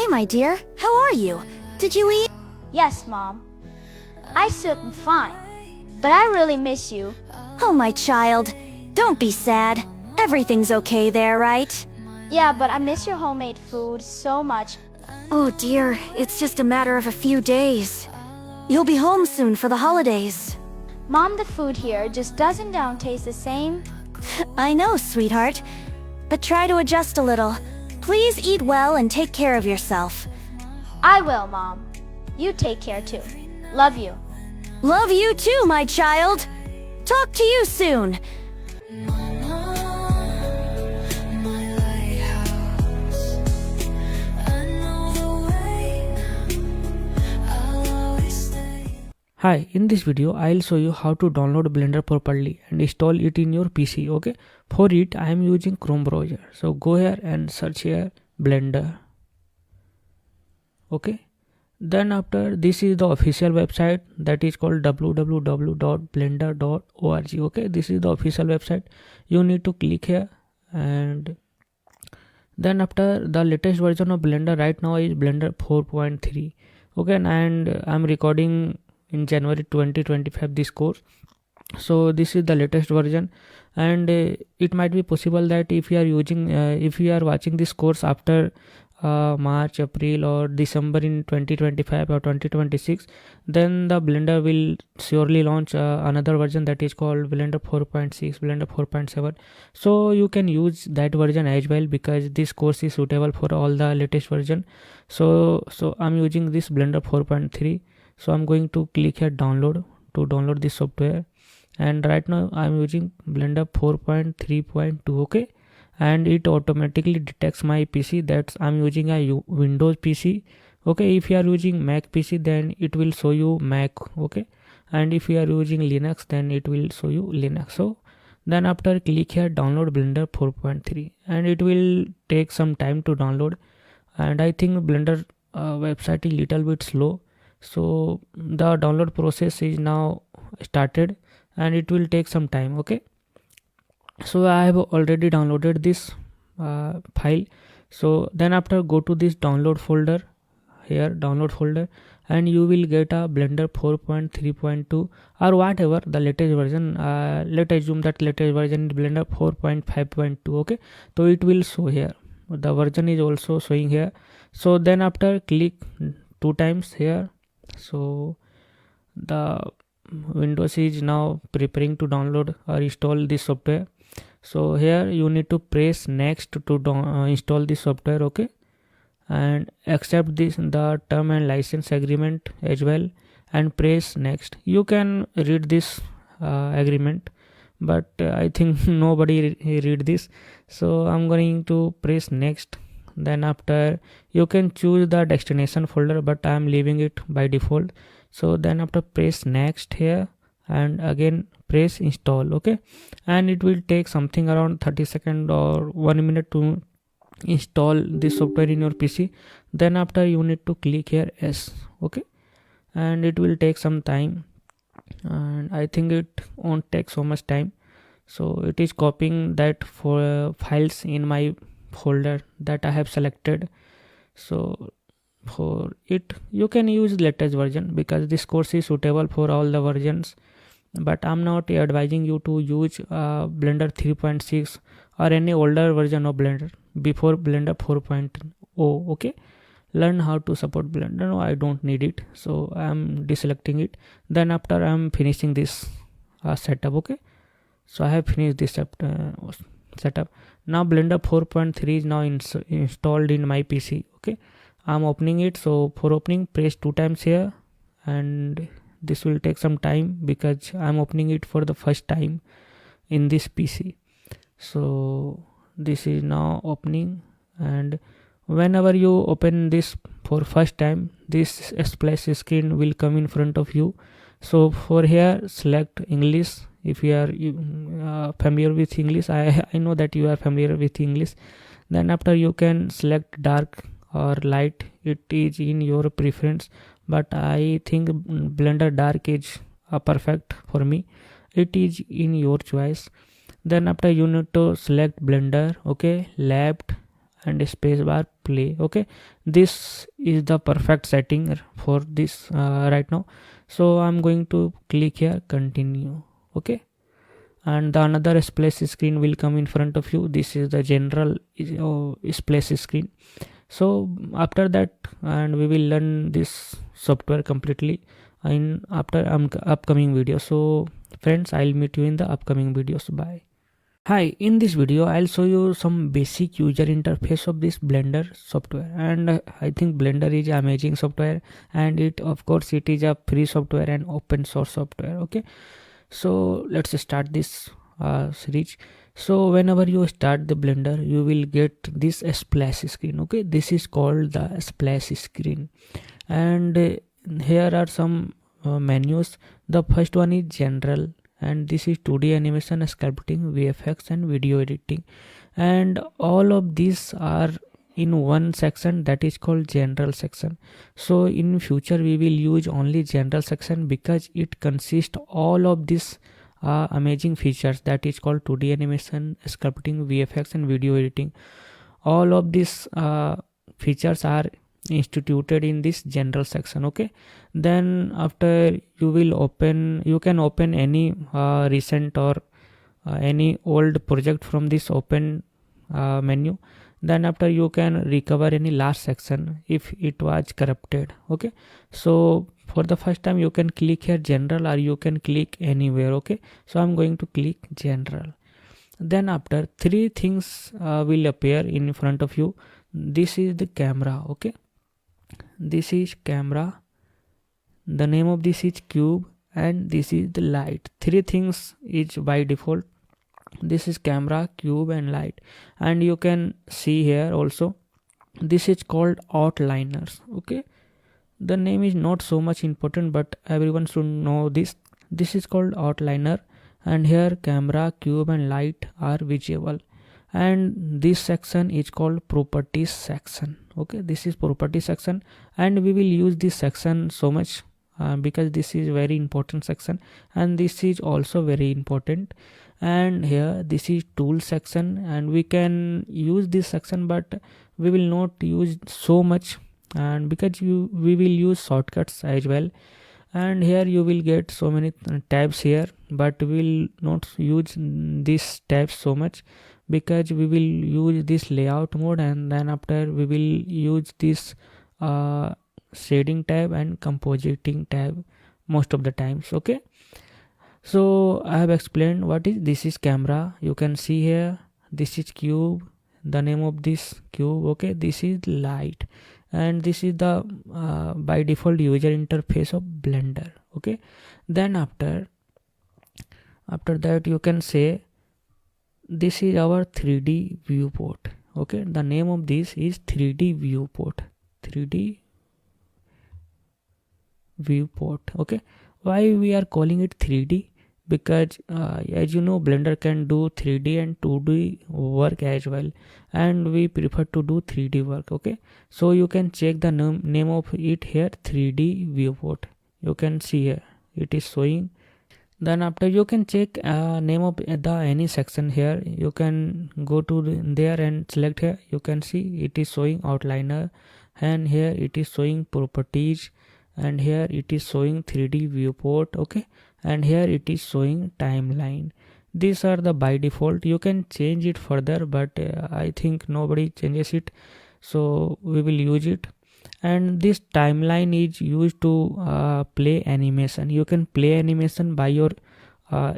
my dear. How are you? Did you eat? Yes, Mom. I am fine. But I really miss you. Oh, my child. Don't be sad. Everything's okay there, right? Yeah, but I miss your homemade food so much. Oh dear, it's just a matter of a few days. You'll be home soon for the holidays. Mom, the food here just doesn't taste the same. I know, sweetheart. But try to adjust a little. Please eat well and take care of yourself. I will, Mom. You take care too. Love you. Love you too, my child. Talk to you soon. Hi, in this video I'll show you how to download Blender properly and install it in your PC. Okay, for it I am using Chrome browser. So go here and search here Blender. Okay, then after this is the official website, that is called www.blender.org. okay, this is the official website. You need to click here, and then after the latest version of Blender right now is Blender 4.3. okay, and I'm recording in January 2025 this course, so this is the latest version. And it might be possible that if you are using if you are watching this course after March, April or December in 2025 or 2026, then the Blender will surely launch another version that is called Blender 4.6, Blender 4.7. so you can use that version as well, because this course is suitable for all the latest version. So I'm using this Blender 4.3. so I'm going to click here download to download this software, and right now I'm using Blender 4.3.2. okay, and it automatically detects my PC that I'm using a Windows PC. okay, if you are using Mac PC then it will show you Mac. okay, and if you are using Linux then it will show you Linux. So then after click here download Blender 4.3, and it will take some time to download, and I think Blender website is little bit slow. So the download process is now started and it will take some time. okay, so I have already downloaded this file. So then after go to this download folder, here download folder, and you will get a Blender 4.3.2 or whatever the latest version. Let's assume that latest version is Blender 4.5.2. okay, so it will show here, the version is also showing here. So then after click 2 times here. So the Windows is now preparing to download or install this software. So here you need to press next to install this software. okay, and accept this the term and license agreement as well, and press next. You can read this agreement, but I think nobody read this, so I'm going to press next. Then after you can choose the destination folder, but I am leaving it by default. So then after press next here, and again press install. okay, and it will take something around 30 seconds or 1 minute to install this software in your PC. Then after you need to click here yes. okay, and it will take some time, and I think it won't take so much time. So it is copying that for files in my folder that I have selected. So for it you can use latest version, because this course is suitable for all the versions, but I'm not advising you to use Blender 3.6 or any older version of Blender before Blender 4.0. okay, learn how to support Blender. No, I don't need it, so I'm deselecting it. Then after I'm finishing this setup. okay, so I have finished this setup. Now Blender 4.3 is now installed in my PC. okay, I'm opening it. So for opening, press 2 times here, and this will take some time because I'm opening it for the first time in this PC. So this is now opening, and whenever you open this for first time, this splash screen will come in front of you. So for here select English. If you are familiar with English, I know that you are familiar with English. Then after you can select dark or light, it is in your preference, but I think Blender dark is perfect for me. It is in your choice. Then after you need to select Blender. okay, left, and spacebar play. Okay, this is the perfect setting for this right now. So I'm going to click here continue. Okay, and the another splash screen will come in front of you. This is the general splash screen. So after that, and we will learn this software completely in after upcoming video. So friends, I'll meet you in the upcoming videos. Bye. Hi, in this video I'll show you some basic user interface of this Blender software, and I think Blender is amazing software, and it of course it is a free software and open source software. Okay, so let's start this series. So whenever you start the Blender, you will get this splash screen. Okay, this is called the splash screen, and here are some menus. The first one is general, and this is 2D animation, sculpting, VFX and video editing, and all of these are in one section, that is called general section. So in future we will use only general section because it consists all of these amazing features, that is called 2D animation, sculpting, VFX and video editing. All of these features are instituted in this general section. Okay, then after you can open any recent or any old project from this open menu. Then after you can recover any last section if it was corrupted. Okay, so for the first time you can click here general, or you can click anywhere. Okay, so I'm going to click general. Then after, three things will appear in front of you. This is the camera. Okay, this is camera, the name of this is cube, and this is the light. Three things is by default. This is camera, cube and light, and you can see here also this is called outliners. Okay, the name is not so much important, but everyone should know this. This is called outliner, and here camera, cube and light are visible, and this section is called properties section. Okay, this is property section, and we will use this section so much because this is very important section, and this is also very important. And here this is tool section, and we can use this section, but we will not use so much, and because we will use shortcuts as well. And here you will get so many tabs here, but we will not use these tabs so much because we will use this layout mode, and then after we will use this shading tab and compositing tab most of the times. Okay, so I have explained what is this is camera. You can see here this is cube, the name of this cube. Okay, this is light, and this is the by default user interface of Blender. Okay, then after that you can say this is our 3D viewport. Okay, the name of this is 3D viewport. 3D viewport. Okay, why we are calling it 3D? Because as you know, Blender can do 3D and 2D work as well, and we prefer to do 3D work. Okay, so you can check the name of it here, 3D viewport. You can see here it is showing. Then after you can check name of the any section here. You can go to there and select here. You can see it is showing outliner, and here it is showing properties, and here it is showing 3D viewport. Okay, and here it is showing timeline. These are the by default. You can change it further, but I think nobody changes it, so we will use it. And this timeline is used to play animation. You can play animation by your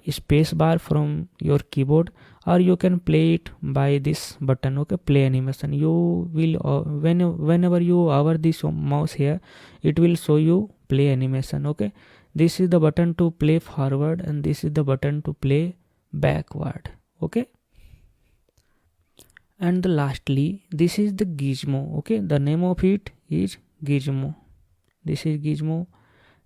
space bar from your keyboard, or you can play it by this button. Okay, play animation. You will whenever you hover this mouse here, it will show you play animation. Okay, this is the button to play forward, and this is the button to play backward. Okay, and lastly this is the gizmo. Okay, the name of it is gizmo. This is gizmo.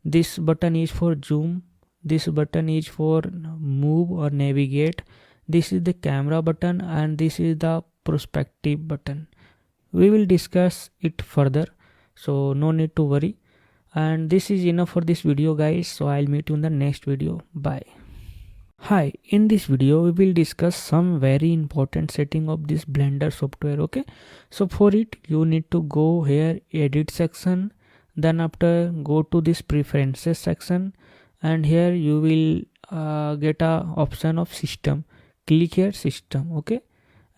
This button is for zoom, this button is for move or navigate, this is the camera button, and this is the perspective button. We will discuss it further, so no need to worry. And this is enough for this video guys, so I'll meet you in the next video. Bye. Hi, in this video we will discuss some very important setting of this Blender software. Okay, so for it you need to go here edit section, then after go to this preferences section, and here you will get a option of system. Click here system. Okay,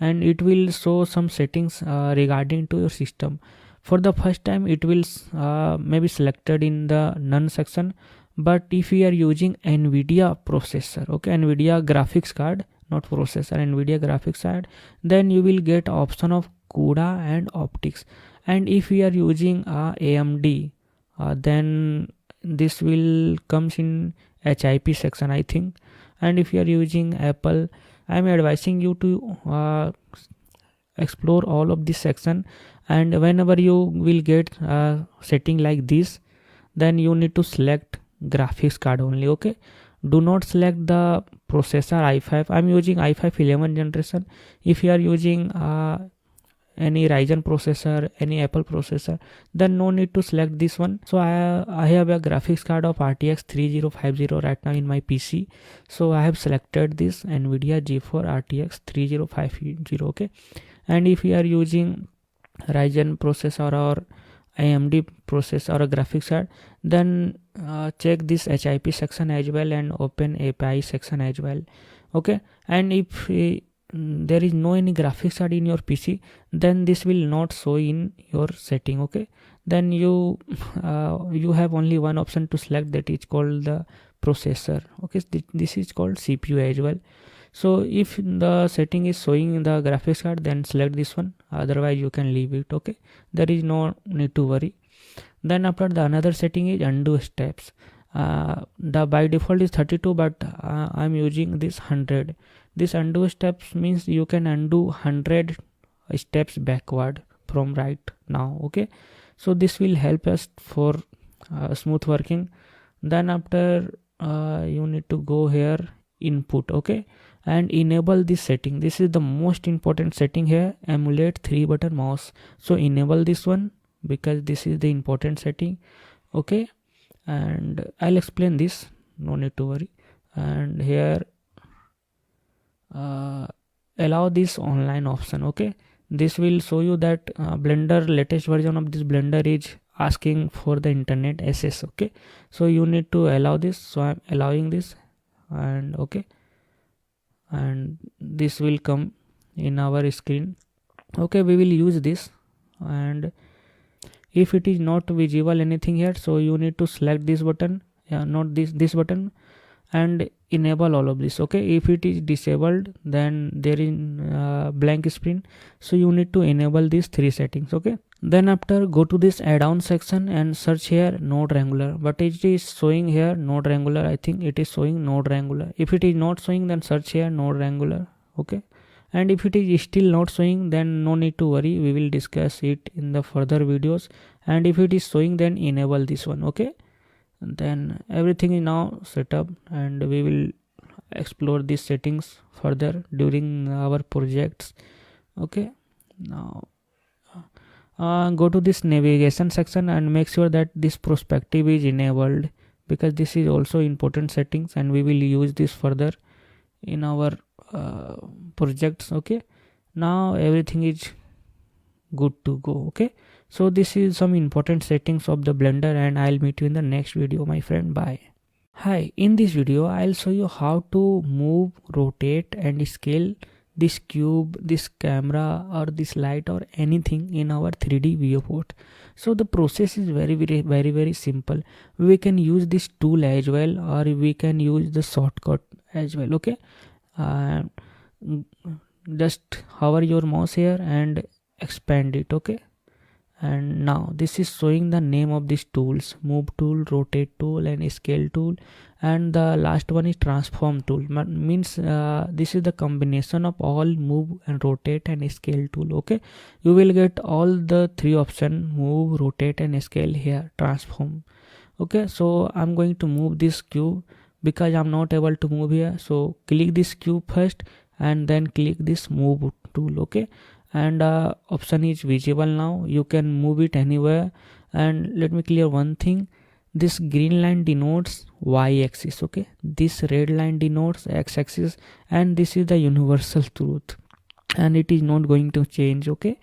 and it will show some settings regarding to your system. For the first time it will maybe selected in the none section, but if we are using NVIDIA processor, okay, NVIDIA graphics card, not processor, NVIDIA graphics card, then you will get option of CUDA and optics. And if we are using AMD, then this will comes in HIP section, I think. And if you are using Apple, I am advising you to explore all of this section, and whenever you will get setting like this, then you need to select graphics card only. Okay, do not select the processor i5. I'm using i5 11 generation. If you are using any Ryzen processor, any Apple processor, then no need to select this one. So I have a graphics card of RTX 3050 right now in my PC, so I have selected this NVIDIA G4 RTX 3050. Okay, and if you are using Ryzen processor or AMD processor or graphics card, then check this HIP section as well and open API section as well. Okay, and if there is no any graphics card in your PC, then this will not show in your setting. Okay, then you have only one option to select, that is called the processor. Okay, this is called CPU as well. So if the setting is showing in the graphics card, then select this one, otherwise you can leave it. Okay, there is no need to worry. Then after the another setting is undo steps. The by default is 32, but I'm using this 100. This undo steps means you can undo 100 steps backward from right now. Okay, so this will help us for smooth working. Then after you need to go here input. Okay, and enable this setting. This is the most important setting here, emulate 3-button mouse. So enable this one because this is the important setting. Okay, and I'll explain this, no need to worry. And here allow this online option. Okay, this will show you that Blender latest version of this Blender is asking for the internet access. Okay, so you need to allow this, so I'm allowing this, and okay, and this will come in our screen. Okay, we will use this, and if it is not visible anything here, so you need to select this button, not this button, and enable all of this. Okay, if it is disabled, then there is blank screen, so you need to enable these 3 settings. Okay, then after go to this add-on section and search here node wrangler, but it is showing here node wrangler. I think it is showing node wrangler. If it is not showing, then search here node wrangler. Okay, and if it is still not showing, then no need to worry, we will discuss it in the further videos. And if it is showing, then enable this one. Okay, then everything is now set up, and we will explore these settings further during our projects. Okay, now go to this navigation section and make sure that this perspective is enabled, because this is also important settings and we will use this further in our projects. Okay, now everything is good to go. Okay, so this is some important settings of the Blender, and I'll meet you in the next video, my friend. Bye. Hi, in this video I'll show you how to move, rotate and scale this cube, this camera or this light or anything in our 3D viewport. So the process is very simple. We can use this tool as well, or we can use the shortcut as well. Okay, just hover your mouse here and expand it. Okay, and now this is showing the name of these tools: move tool, rotate tool and scale tool, and the last one is transform tool. Means this is the combination of all move and rotate and scale tool. Okay, you will get all the 3 options: move, rotate and scale here, transform. Okay, so I'm going to move this cube because I'm not able to move here. So click this cube first and then click this move tool. Okay, and option is visible now, you can move it anywhere. And let me clear one thing, this green line denotes y-axis, okay, this red line denotes x-axis, and this is the universal truth, and it is not going to change, okay.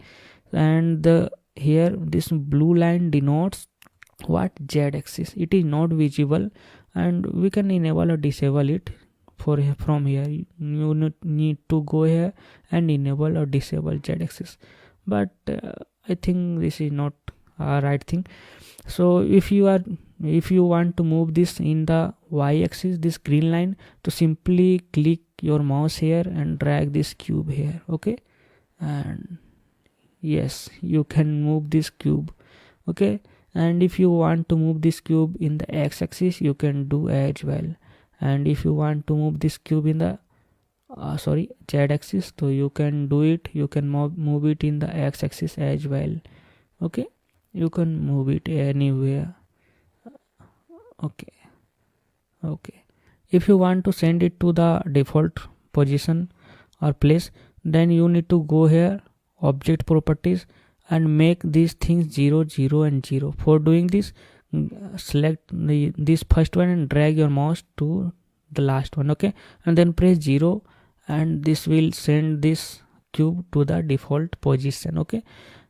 And here this blue line denotes what, z-axis. It is not visible, and we can enable or disable it from here. You need to go here and enable or disable z-axis, but I think this is not a right thing. So if you want to move this in the y-axis, this green line, to simply click your mouse here and drag this cube here, okay, and yes, you can move this cube, okay. And if you want to move this cube in the x-axis, you can do as well. And if you want to move this cube in the z-axis, so you can do it. You can move it in the x-axis as well, okay. You can move it anywhere, okay. If you want to send it to the default position or place, then you need to go here, object properties, and make these things 0, 0 and 0. For doing this, select this first one and drag your mouse to the last one, okay, and then press 0, and this will send this cube to the default position, okay.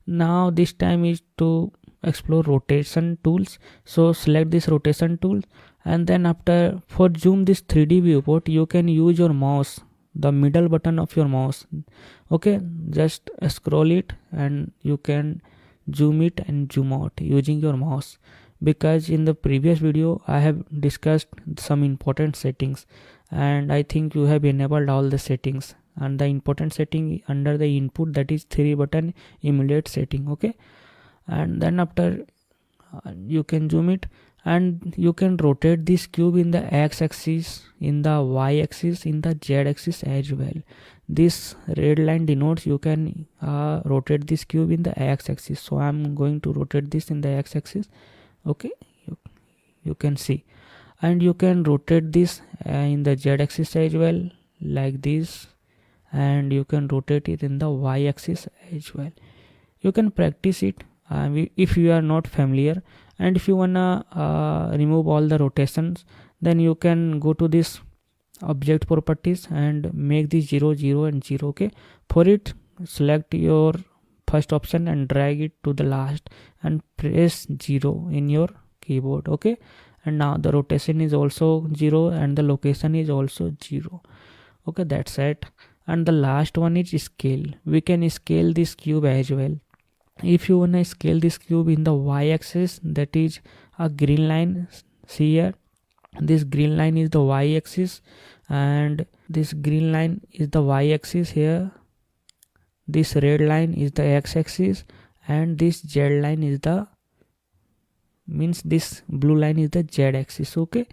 Now this time is to explore rotation tools, so select this rotation tool, and then after, for zoom this 3D viewport, you can use your mouse, the middle button of your mouse, okay. Just scroll it and you can zoom it and zoom out using your mouse, because in the previous video I have discussed some important settings, and I think you have enabled all the settings, and the important setting under the input, that is 3 button emulate setting, okay. And then after you can zoom it, and you can rotate this cube in the x-axis, in the y-axis, in the z-axis as well. This red line denotes you can rotate this cube in the x-axis, so I'm going to rotate this in the x-axis, okay. You can see, and you can rotate this in the z-axis as well, like this, and you can rotate it in the y-axis as well. You can practice it if you are not familiar. And if you wanna remove all the rotations, then you can go to this object properties and make this 0, 0 and 0, okay. For it, select your first option and drag it to the last and press 0 in your keyboard, okay. And now the rotation is also 0 and the location is also 0, okay. That's it. And the last one is scale. We can scale this cube as well. If you wanna scale this cube in the y-axis, that is a green line, see here, this green line is the y-axis, and this green line is the y-axis here, this red line is the x-axis, and this z line is the, means this blue line is the z-axis, okay.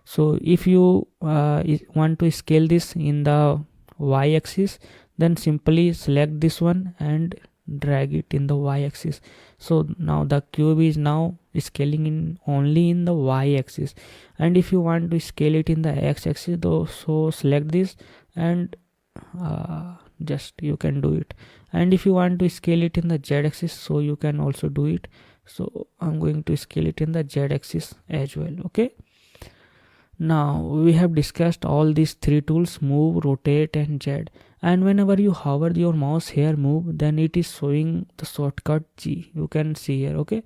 So if you want to scale this in the y-axis, then simply select this one and drag it in the y-axis. So now the cube is now scaling in only in the y-axis, and if you want to scale it in the x-axis though, so select this and just you can do it. And if you want to scale it in the z-axis, so you can also do it. So I'm going to scale it in the z-axis as well, okay. Now we have discussed all these 3 tools, move, rotate and Z, and whenever you hover your mouse here, move, then it is showing the shortcut G. You can see here, okay.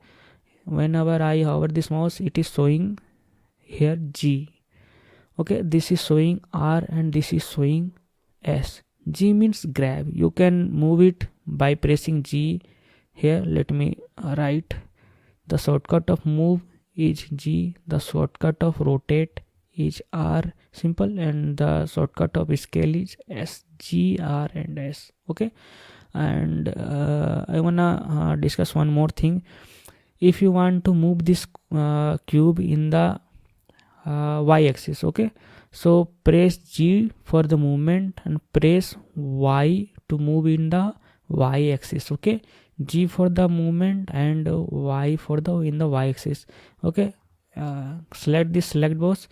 Whenever I hover this mouse, it is showing here G, okay. This is showing R and this is showing S. G means grab. You can move it by pressing G here. Let me write. The shortcut of move is G, the shortcut of rotate is R, simple, and the shortcut of scale is S, G, R and S, okay. And I wanna discuss one more thing. If you want to move this cube in the y-axis, okay, so press G for the movement and press Y to move in the y-axis, okay. G for the movement and Y for the in the y-axis, okay. Select this select box,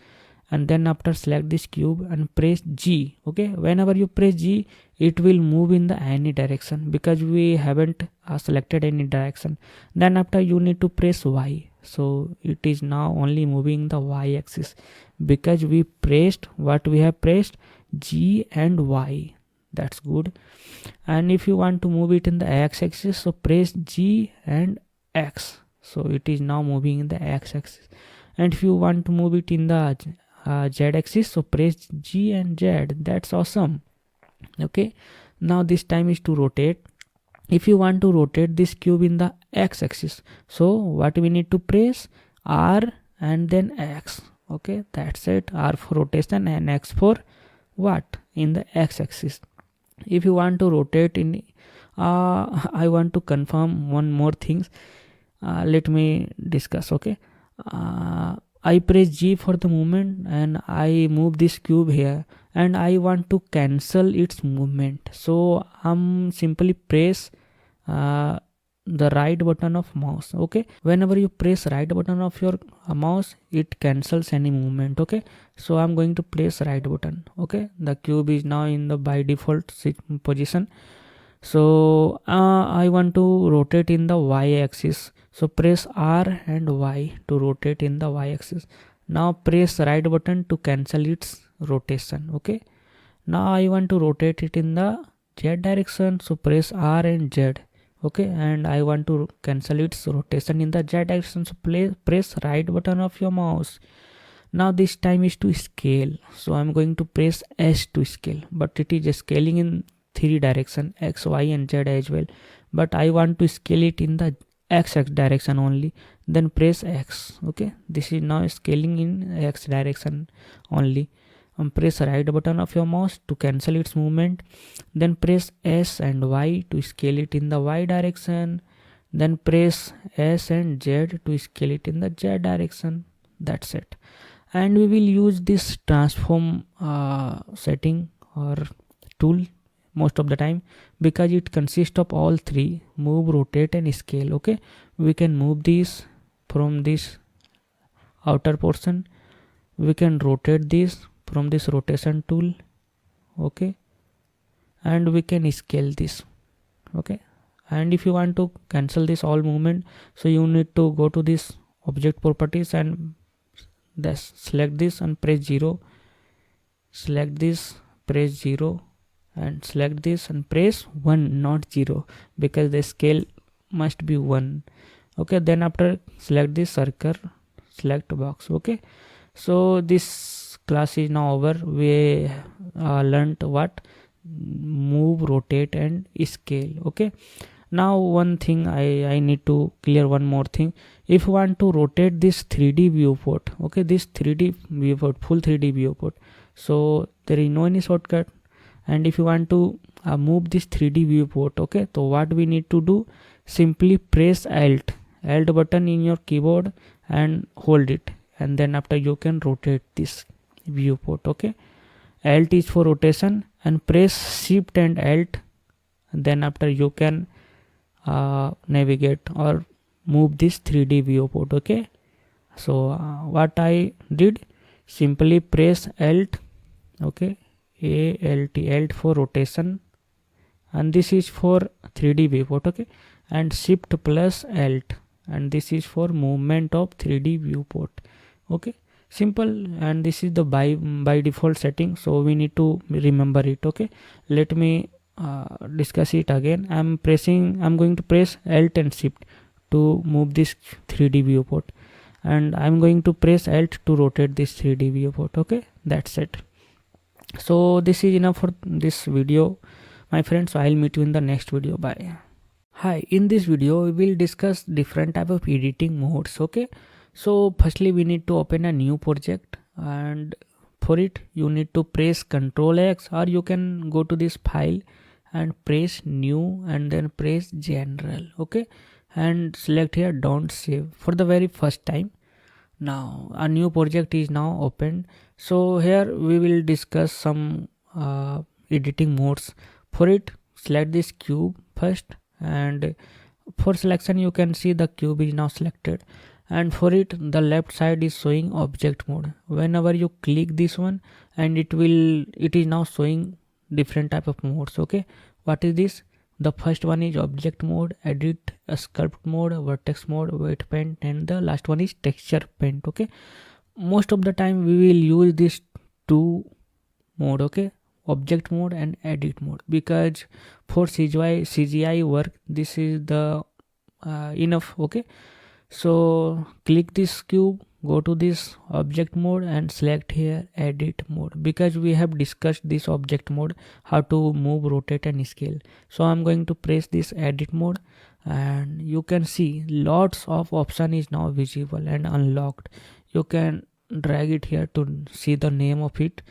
and then after select this cube and press G, okay. Whenever you press G, it will move in the any direction, because we haven't selected any direction. Then after you need to press Y, so it is now only moving the y-axis because we pressed what we have pressed, G and Y. That's good. And if you want to move it in the x-axis, so press G and X, so it is now moving in the x-axis. And if you want to move it in the z-axis, so press G and Z. That's awesome. Okay, now this time is to rotate. If you want to rotate this cube in the x-axis, so what we need to press, R and then X. Okay, that's it. R for rotation and X for what, in the x-axis. If you want to rotate in I want to confirm one more things. Let me discuss. Okay, I press G for the movement and I move this cube here, and I want to cancel its movement, so I'm simply press the right button of mouse. Okay, whenever you press right button of your mouse, it cancels any movement. Okay, so I'm going to press right button. Okay, the cube is now in the by default position. So I want to rotate in the y-axis, so press R and Y to rotate in the y-axis. Now press right button to cancel its rotation. Okay, now I want to rotate it in the z direction, so press R and Z. Okay, and I want to cancel its rotation in the z direction, so press right button of your mouse. Now this time is to scale, so I'm going to press S to scale, but it is scaling in 3 direction, X, Y and Z as well, but I want to scale it in the X direction only. Then press X. Okay, this is now scaling in X direction only. Press right button of your mouse to cancel its movement. Then press S and Y to scale it in the Y direction. Then press S and Z to scale it in the Z direction. That's it. And we will use this transform setting or tool most of the time, because it consists of all three: move, rotate and scale. Okay, we can move this from this outer portion, we can rotate this from this rotation tool. Okay, and we can scale this. Okay, and if you want to cancel this all movement, so you need to go to this object properties and select this and press 0, select this, press 0 and select this and press 1, not 0, because the scale must be 1. Okay, then after select this circle, select box. Okay, so this class is now over. We learned what, move, rotate and scale. Okay, now one thing I need to clear one more thing. If you want to rotate this 3D viewport, okay, this 3D viewport, full 3D viewport, so there is no any shortcut. And if you want to move this 3D viewport, okay, so what we need to do, simply press Alt button in your keyboard and hold it, and then after you can rotate this viewport. Okay, Alt is for rotation, and press Shift and Alt, and then after you can navigate or move this 3D viewport. Okay, so what I did, simply press Alt. Okay, Alt for rotation, and this is for 3D viewport. Okay, and Shift plus Alt, and this is for movement of 3D viewport. Okay, simple. And this is the by default setting, so we need to remember it. Okay, let me discuss it again. I'm going to press Alt and Shift to move this 3D viewport, and I'm going to press Alt to rotate this 3D viewport. Okay, that's it. So this is enough for this video, my friends. So I'll meet you in the next video. Bye. Hi, in this video we will discuss different type of editing modes. Okay, so firstly we need to open a new project, and for it you need to press Ctrl X, or you can go to this file and press new and then press general. Okay, and select here don't save for the very first time. Now a new project is now opened. So here we will discuss some editing modes. For it, select this cube first, and for selection you can see the cube is now selected, and for it the left side is showing object mode. Whenever you click this one, and it is now showing different type of modes. Okay, what is this? The first one is object mode, edit, sculpt mode, vertex mode, weight paint, and the last one is texture paint. Okay, most of the time we will use this two mode, okay, object mode and edit mode, because for CGI work this is the enough. Okay, so click this cube, go to this object mode and select here edit mode, because we have discussed this object mode, how to move, rotate and scale. So I'm going to press this edit mode, and you can see lots of option is now visible and unlocked. You can drag it here to see the name of it,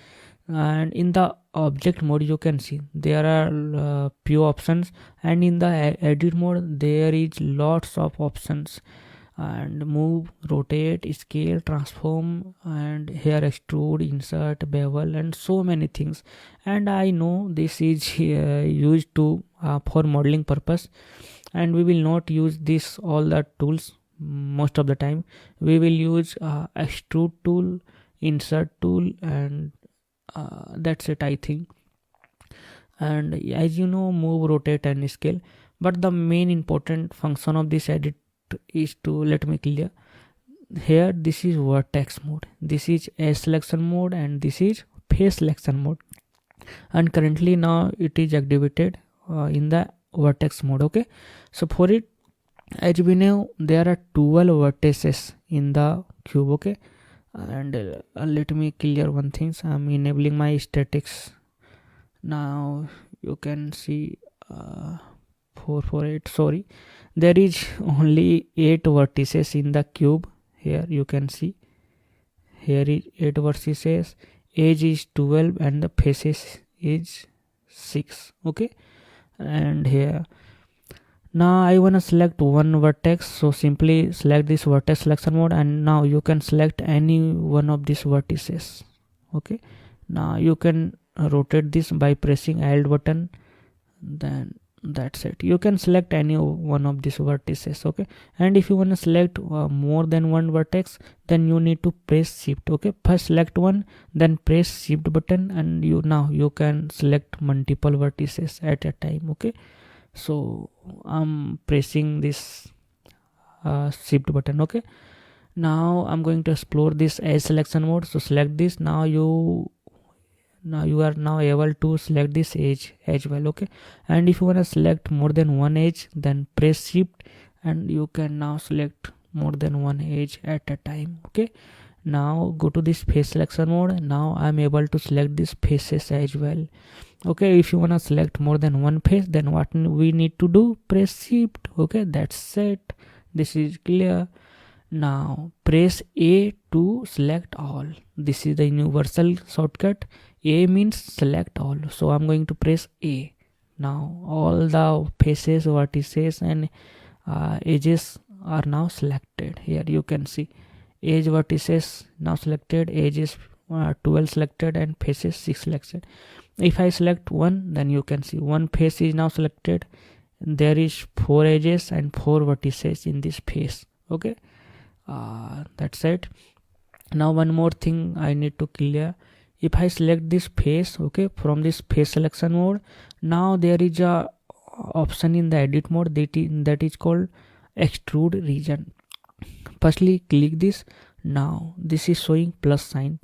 and in the object mode you can see there are few options, and in the edit mode there is lots of options, and move, rotate, scale, transform, and here extrude, insert, bevel, and so many things. And I know this is used to for modeling purpose, and we will not use this all the tools. Most of the time we will use extrude tool, insert tool, and that's it, I think. And as you know, move, rotate and scale, but the main important function of this edit is to, let me clear here, this is vertex mode, this is edge selection mode, and this is face selection mode, and currently now it is activated in the vertex mode. Okay, so for it, as we know, there are 12 vertices in the cube. Okay, and let me clear one thing. I'm enabling my statics. Now you can see 448, sorry, there is only 8 vertices in the cube. Here you can see here is 8 vertices, edge is 12, and the faces is 6. Okay, and here now I want to select one vertex, so simply select this vertex selection mode, and now you can select any one of these vertices. Okay, now you can rotate this by pressing Alt button, then that's it, you can select any one of these vertices. Okay, and if you want to select more than one vertex, then you need to press shift. Okay, first select one, then press shift button, and now you can select multiple vertices at a time. Okay, so I'm pressing this shift button. Okay, now I'm going to explore this edge selection mode, so select this. Now you are now able to select this edge well. Okay, and if you want to select more than one edge, then press shift, and you can now select more than one edge at a time. Okay, now go to this face selection mode. Now I'm able to select this faces as well. Okay, if you want to select more than one face, then what we need to do, press shift. Okay, that's it, this is clear. Now press A to select all. This is the universal shortcut. A means select all, so I'm going to press A. Now all the faces, vertices and edges are now selected. Here you can see edge vertices now selected, edges 12 selected, and faces 6 selected. If I select one, then you can see one face is now selected. There is 4 edges and 4 vertices in this face. Okay, that's it. Now one more thing I need to clear. If I select this face, okay, from this face selection mode, now there is a option in the edit mode that is called extrude region. Firstly click this. Now this is showing plus sign,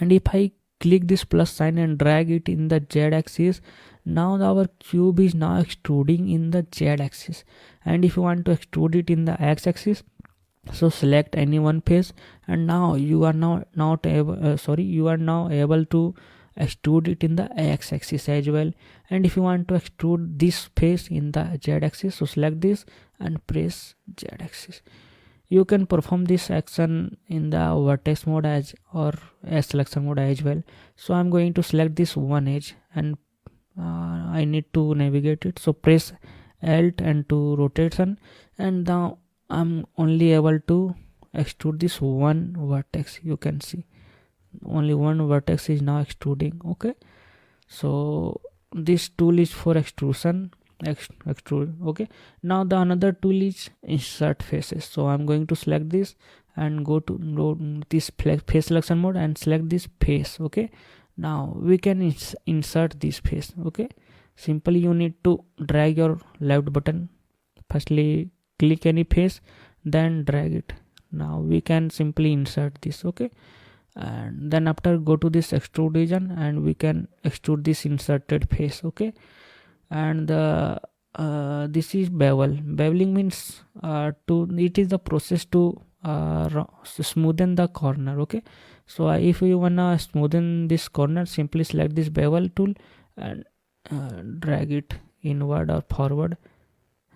and if I click this plus sign and drag it in the Z axis, now our cube is now extruding in the Z axis. And if you want to extrude it in the X axis, so select any one face, and now you are now able to extrude it in the X axis as well. And if you want to extrude this face in the Z axis, so select this and press Z axis. You can perform this action in the vertex mode or edge selection mode as well. So I'm going to select this one edge, and I need to navigate it, so press Alt and to rotation, and now I'm only able to extrude this one vertex. You can see only one vertex is now extruding. Okay, so this tool is for extrusion, extrude. Okay, now the another tool is insert faces. So I'm going to select this and go to this face selection mode and select this face. Okay, now we can insert this face. Okay, simply you need to drag your left button. Firstly click any face, then drag it. Now we can simply insert this. Okay, and then after go to this extrude region and we can extrude this inserted face. Okay, and this is bevel. Beveling means it is the process to smoothen the corner. Okay, so if you wanna smoothen this corner, simply select this bevel tool and drag it inward or forward.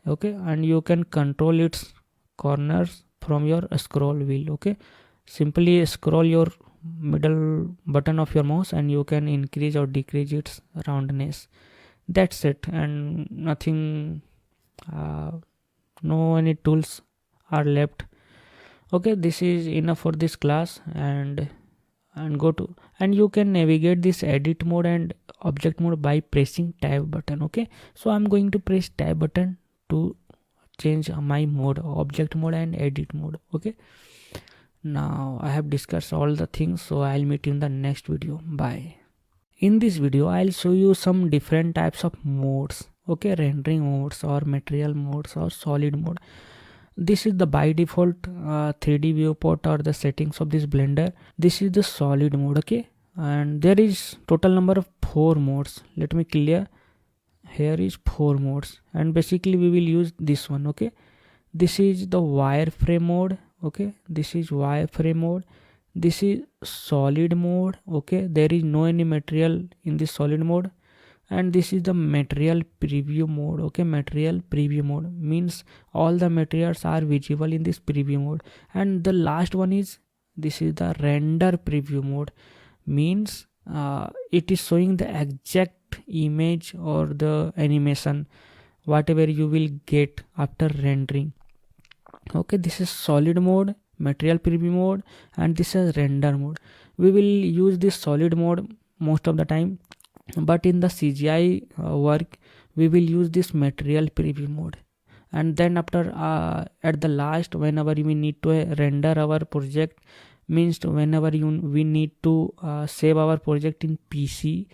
Okay, and you can control its corners from your scroll wheel. Okay, simply scroll your middle button of your mouse and you can increase or decrease its roundness. That's it, and nothing, no any tools are left. Okay, this is enough for this class. And go to, and you can navigate this edit mode and object mode by pressing tab button. Okay, so I'm going to press tab button to change my mode, object mode and edit mode. Okay, now I have discussed all the things, so I'll meet you in the next video. Bye. In this video I'll show you some different types of modes. Okay, rendering modes or material modes or solid mode. This is the by default 3D viewport or the settings of this Blender. This is the solid mode. Okay, and there is total number of 4 modes. Let me clear. Here is 4 modes, and basically we will use this one. Okay, this is the wireframe mode. Okay, this is wireframe mode. This is solid mode. Okay, there is no any material in this solid mode. And this is the material preview mode. Okay, material preview mode means all the materials are visible in this preview mode. And the last one is, this is the render preview mode, means it is showing the exact image or the animation whatever you will get after rendering. Okay, this is solid mode, material preview mode, and this is render mode. We will use this solid mode most of the time, but in the CGI work we will use this material preview mode. And then after at the last, whenever we need to render our project, means whenever we need to save our project in PC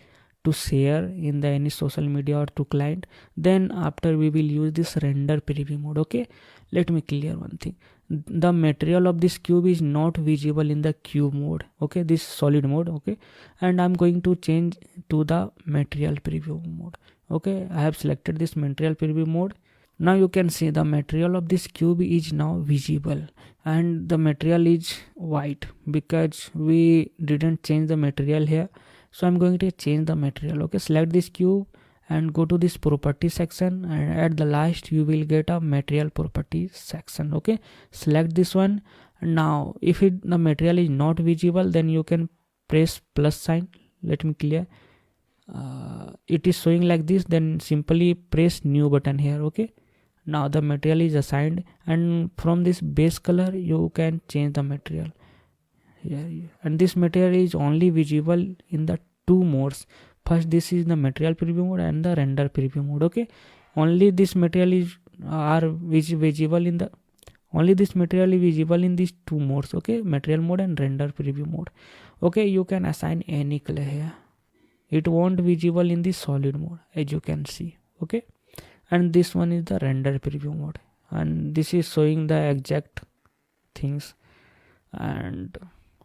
to share in the any social media or to client, then after we will use this render preview mode. Okay, let me clear one thing. The material of this cube is not visible in the cube mode. Okay, this solid mode. Okay, and I'm going to change to the material preview mode. Okay, I have selected this material preview mode. Now you can see the material of this cube is now visible, and the material is white because we didn't change the material here. So I'm going to change the material. Okay, select this cube and go to this property section, and at the last you will get a material properties section. Okay, select this one. Now if the material is not visible, then you can press plus sign. Let me clear. It is showing like this, then simply press new button here. Okay, now the material is assigned, and from this base color you can change the material here. And this material is only visible in the 2 modes. First, this is the material preview mode and the render preview mode. Okay, only this material is visible in the these 2 modes. Okay, material mode and render preview mode. Okay, you can assign any color here. It won't visible in the solid mode, as you can see. Okay, and this one is the render preview mode, and this is showing the exact things. And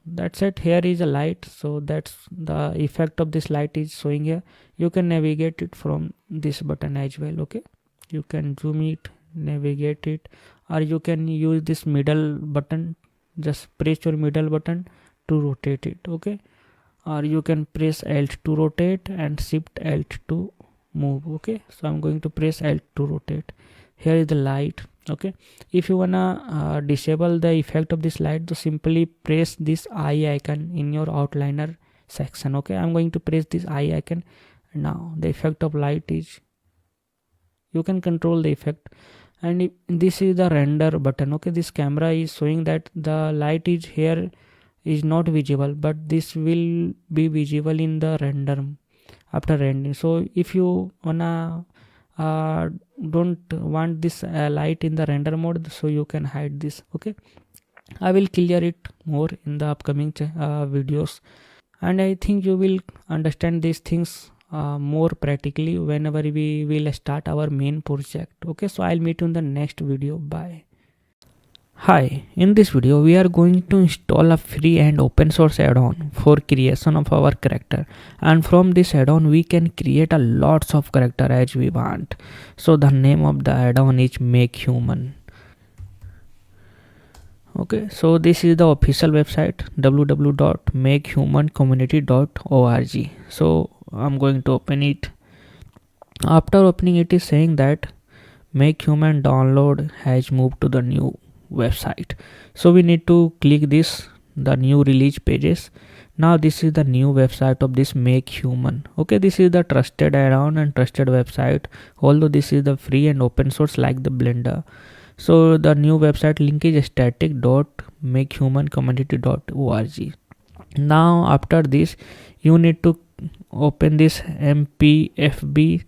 that's it. Here is a light, so that's the effect of this light is showing here. You can navigate it from this button as well. Okay, you can zoom it, navigate it, or you can use this middle button. Just press your middle button to rotate it. Okay, or you can press Alt to rotate and Shift Alt to move. Okay, so I'm going to press Alt to rotate. Here is the light. Okay, if you wanna disable the effect of this light, so simply press this eye icon in your outliner section. Okay, I'm going to press this eye icon. Now the effect of light is, you can control the effect. And this is the render button. Okay, this camera is showing that the light is here is not visible, but this will be visible in the render after rendering. So if you wanna don't want this light in the render mode, so you can hide this. Okay, I will clear it more in the upcoming videos, and I think you will understand these things more practically whenever we will start our main project. Okay, so I'll meet you in the next video. Bye. Hi, in this video we are going to install a free and open source add-on for creation of our character, and from this add-on we can create a lots of character as we want. So the name of the add-on is Make Human. Okay, so this is the official website www.makehumancommunity.org. So I'm going to open it. After opening it is saying that Make Human download has moved to the new website. So we need to click this, the new release pages. Now this is the new website of this Make Human. Okay, this is the trusted add-on and trusted website, although this is the free and open source like the Blender. So the new website link is static.makehumancommunity.org. Now after this you need to open this mpfb.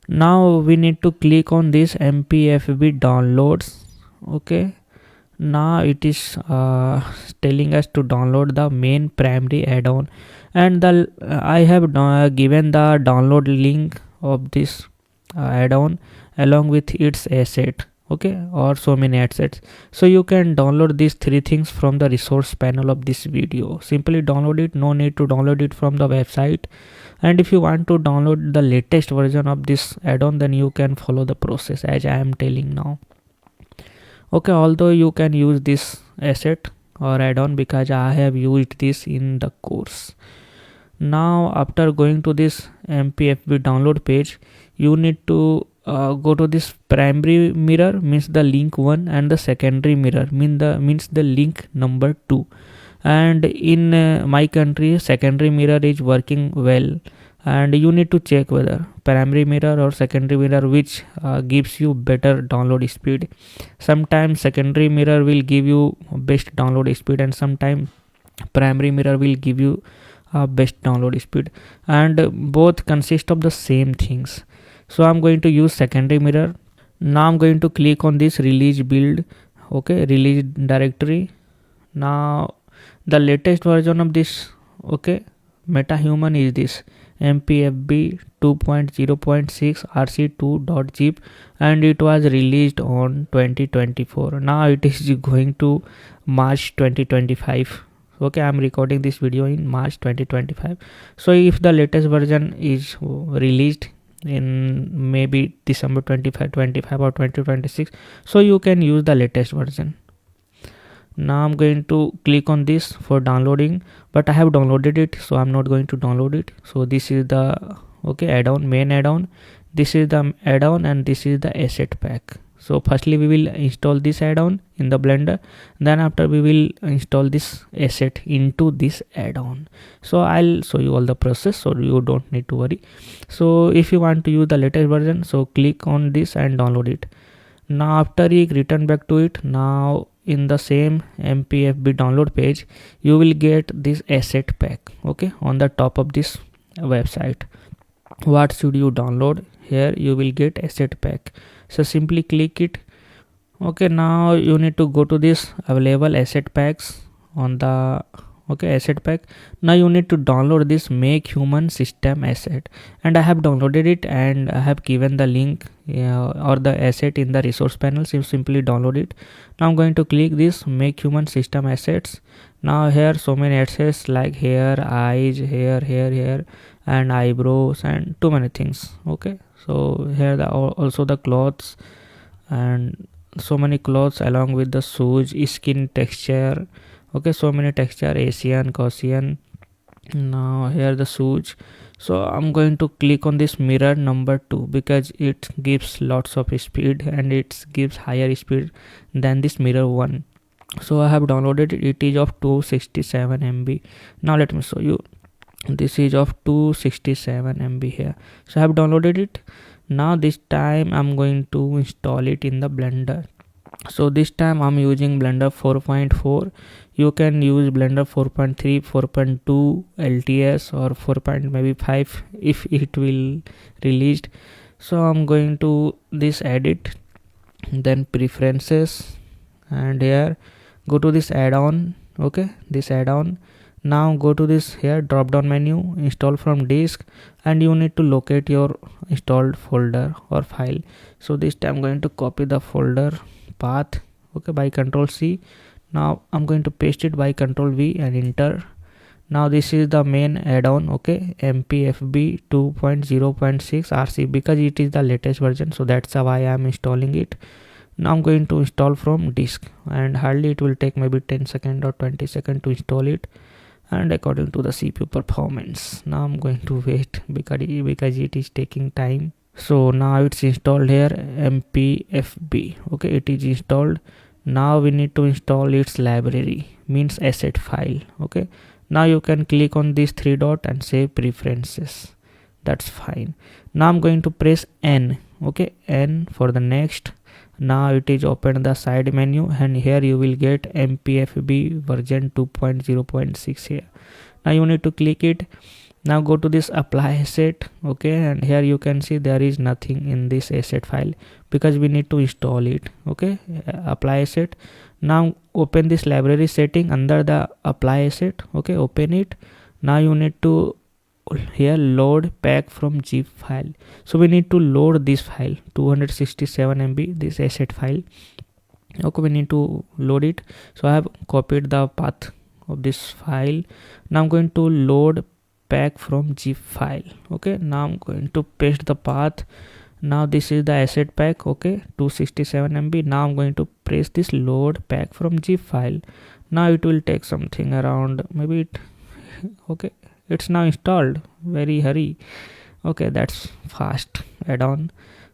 Now we need to click on this mpfb downloads. Okay, now it is telling us to download the main primary add-on, and the I have given the download link of this add-on along with its asset. Okay, or so many assets. So you can download these three things from the resource panel of this video. Simply download it, no need to download it from the website. And if you want to download the latest version of this add-on, then you can follow the process as I am telling now. Okay, although you can use this asset or add-on because I have used this in the course. Now after going to this mpfb download page, you need to go to this primary mirror, means the link 1, and the secondary mirror means the link number 2. And in my country secondary mirror is working well, and you need to check whether primary mirror or secondary mirror which gives you better download speed. Sometimes secondary mirror will give you best download speed, and sometimes primary mirror will give you best download speed, and both consist of the same things. So I'm going to use secondary mirror. Now I'm going to click on this release build. Okay, release directory. Now the latest version of this, okay, MetaHuman is this mpfb 2.0.6 rc2.zip, and it was released on 2024. Now it is going to March 2025. Okay, I'm recording this video in March 2025. So if the latest version is released in maybe December 25 or 2026, so you can use the latest version. Now I'm going to click on this for downloading, but I have downloaded it, so I'm not going to download it. So this is the add-on, main add-on. This is the add-on, and this is the asset pack. So firstly we will install this add-on in the Blender, then after we will install this asset into this add-on. So I'll show you all the process, so you don't need to worry. So if you want to use the latest version, so click on this and download it. Now after you return back to it, now in the same mpfb download page you will get this asset pack. Okay, on the top of this website, what should you download? Here you will get asset pack, so simply click it. Okay, now you need to go to this available asset packs on the asset pack. Now you need to download this Make Human system asset, and I have downloaded it, and I have given the link or the asset in the resource panel. So you simply download it. Now I'm going to click this Make Human system assets. Now here so many assets like hair, eyes, hair and eyebrows, and too many things. Okay, so here also the clothes, and so many clothes along with the shoes, skin texture. Okay, so many texture, Asian, Caucasian. Now here the shoes. So I'm going to click on this mirror number 2 because it gives lots of speed, and it gives higher speed than this mirror 1. So I have downloaded it. It is of 267 MB. Now let me show you. This is of 267 MB here. So I have downloaded it. Now this time I'm going to install it in the Blender. So this time I'm using Blender 4.4. You can use Blender 4.3, 4.2 LTS, or 4.5 if it will released. So I'm going to this edit, then preferences, and here go to this add-on. Okay, this add-on. Now go to this here drop down menu, install from disk, and you need to locate your installed folder or file. So this time I'm going to copy the folder path, okay, by Ctrl C. Now I'm going to paste it by Ctrl V and enter. Now this is the main add-on, okay, mpfb 2.0.6 rc, because it is the latest version, so that's why I am installing it. Now I'm going to install from disk, and hardly it will take maybe 10 seconds or 20 seconds to install it, and according to the CPU performance. Now I'm going to wait because it is taking time. So now it's installed here, mpfb, okay, it is installed. Now we need to install its library, means asset file, okay. Now you can click on this three dot and say preferences, that's fine. Now I'm going to press N, okay, N for the next. Now it is open the side menu, and here you will get mpfb version 2.0.6 here. Now you need to click it. Now go to this apply asset, okay, and here you can see there is nothing in this asset file because we need to install it, okay. Apply asset. Now open this library setting under the apply asset, okay, open it. Now you need to here load pack from zip file. So we need to load this file 267 MB, this asset file, okay, we need to load it. So I have copied the path of this file. Now I'm going to load pack from zip file, okay. Now I'm going to paste the path. Now this is the asset pack, okay, 267 MB. Now I'm going to press this load pack from zip file. Now it will take something around maybe it, okay, it's now installed, very hurry, okay, that's fast add-on.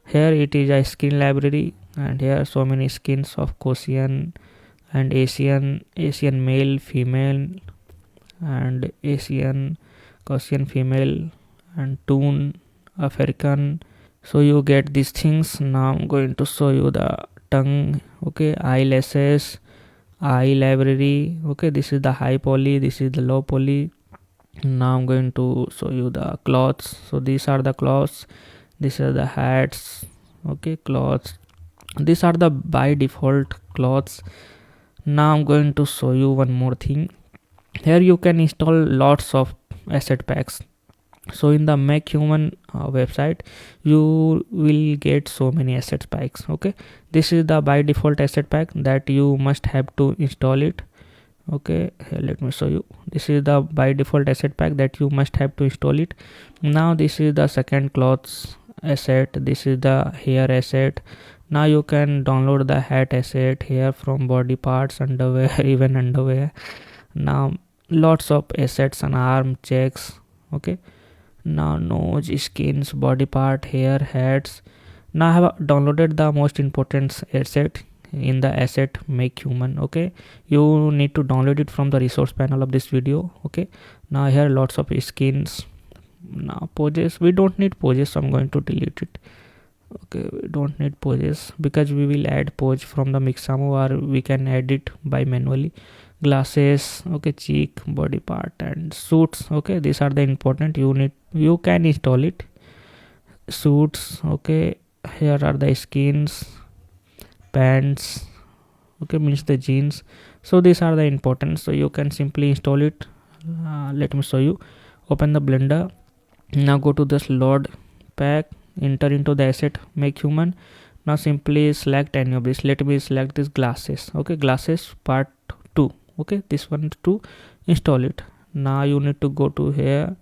Here it is a skin library, and here so many skins of Caucasian and Asian male, female, and Asian Caucasian female, and Toon African. So you get these things. Now I'm going to show you the tongue, okay, eyelashes, eye library, okay, this is the high poly, this is the low poly. Now I'm going to show you the clothes. So these are the clothes, these are the hats, okay, clothes, these are the by default clothes. Now I'm going to show you one more thing. Here you can install lots of asset packs. So in the Make Human website you will get so many asset packs, okay. This is the by default asset pack that you must have to install it, okay. Here let me show you. This is the by default asset pack that you must have to install it. Now this is the second clothes asset, this is the hair asset. Now you can download the hat asset here from body parts, underwear, even underwear. Now lots of assets on arm checks, okay. Now nose, skins, body part, hair, hats. Now I have downloaded the most important asset in the asset Make Human, okay. You need to download it from the resource panel of this video, okay. Now here lots of skins. Now poses, we don't need poses, so I'm going to delete it, okay. We don't need poses because we will add pose from the Mixamo, or we can add it by manually. Glasses, okay, cheek, body part, and suits, okay, these are the important, you can install it. Suits, okay, here are the skins, pants, okay, means the jeans. So these are the important, so you can simply install it. Let me show you. Open the Blender. Now go to this load pack, enter into the asset Make Human. Now simply select any of this. Let me select this glasses, okay, glasses part 2, okay, this one to install it. Now you need to go to here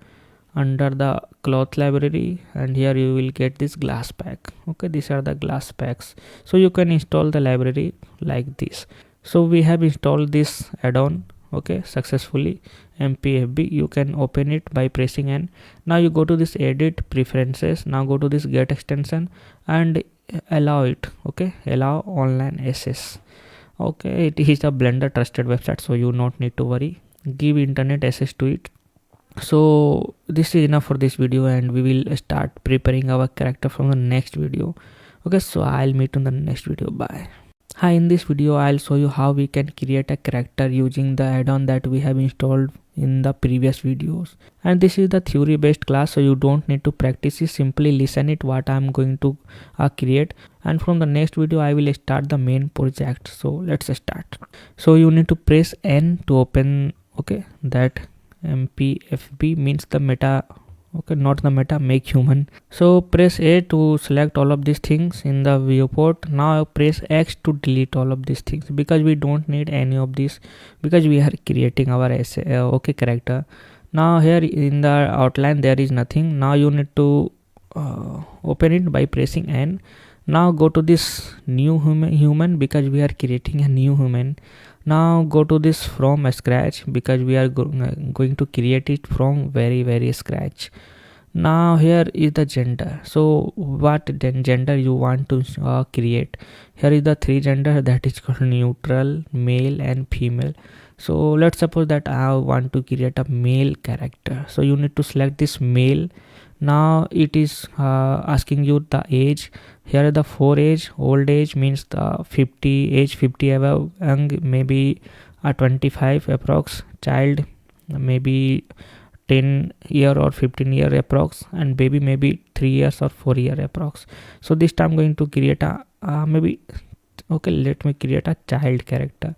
under the cloth library, and here you will get this glass pack, okay. These are the glass packs, so you can install the library like this. So we have installed this add-on, okay, successfully, mpfb. You can open it by pressing N. Now you go to this edit preferences. Now go to this get extension and allow it, okay, allow online access, okay. It is a Blender trusted website, so you don't need to worry. Give internet access to it. So this is enough for this video, and we will start preparing our character from the next video, okay. So I'll meet in the next video. Bye. Hi, in this video I'll show you how we can create a character using the add-on that we have installed in the previous videos. And this is the theory based class, so you don't need to practice it, simply listen it what I'm going to create, and from the next video I will start the main project. So let's start. So you need to press N to open, okay, that MPFB means the meta, okay, not the meta, make human. So press A to select all of these things in the viewport. Now press X to delete all of these things, because we don't need any of this, because we are creating our okay character. Now here in the outline there is nothing. Now you need to open it by pressing N. Now go to this new human, because we are creating a new human. Now go to this from scratch, because we are going to create it from very scratch. Now here is the gender. So what then gender you want to create? Here is the 3 gender, that is called neutral, male and female. So let's suppose that I want to create a male character. So you need to select this male. Now it is asking you the age. Here the 4 age. Old age means the 50 age, 50 above. Young maybe a 25 approx. Child maybe 10 year or 15 year approx, and baby maybe 3 years or 4 year approx. So this time I'm going to create a maybe, okay, let me create a child character.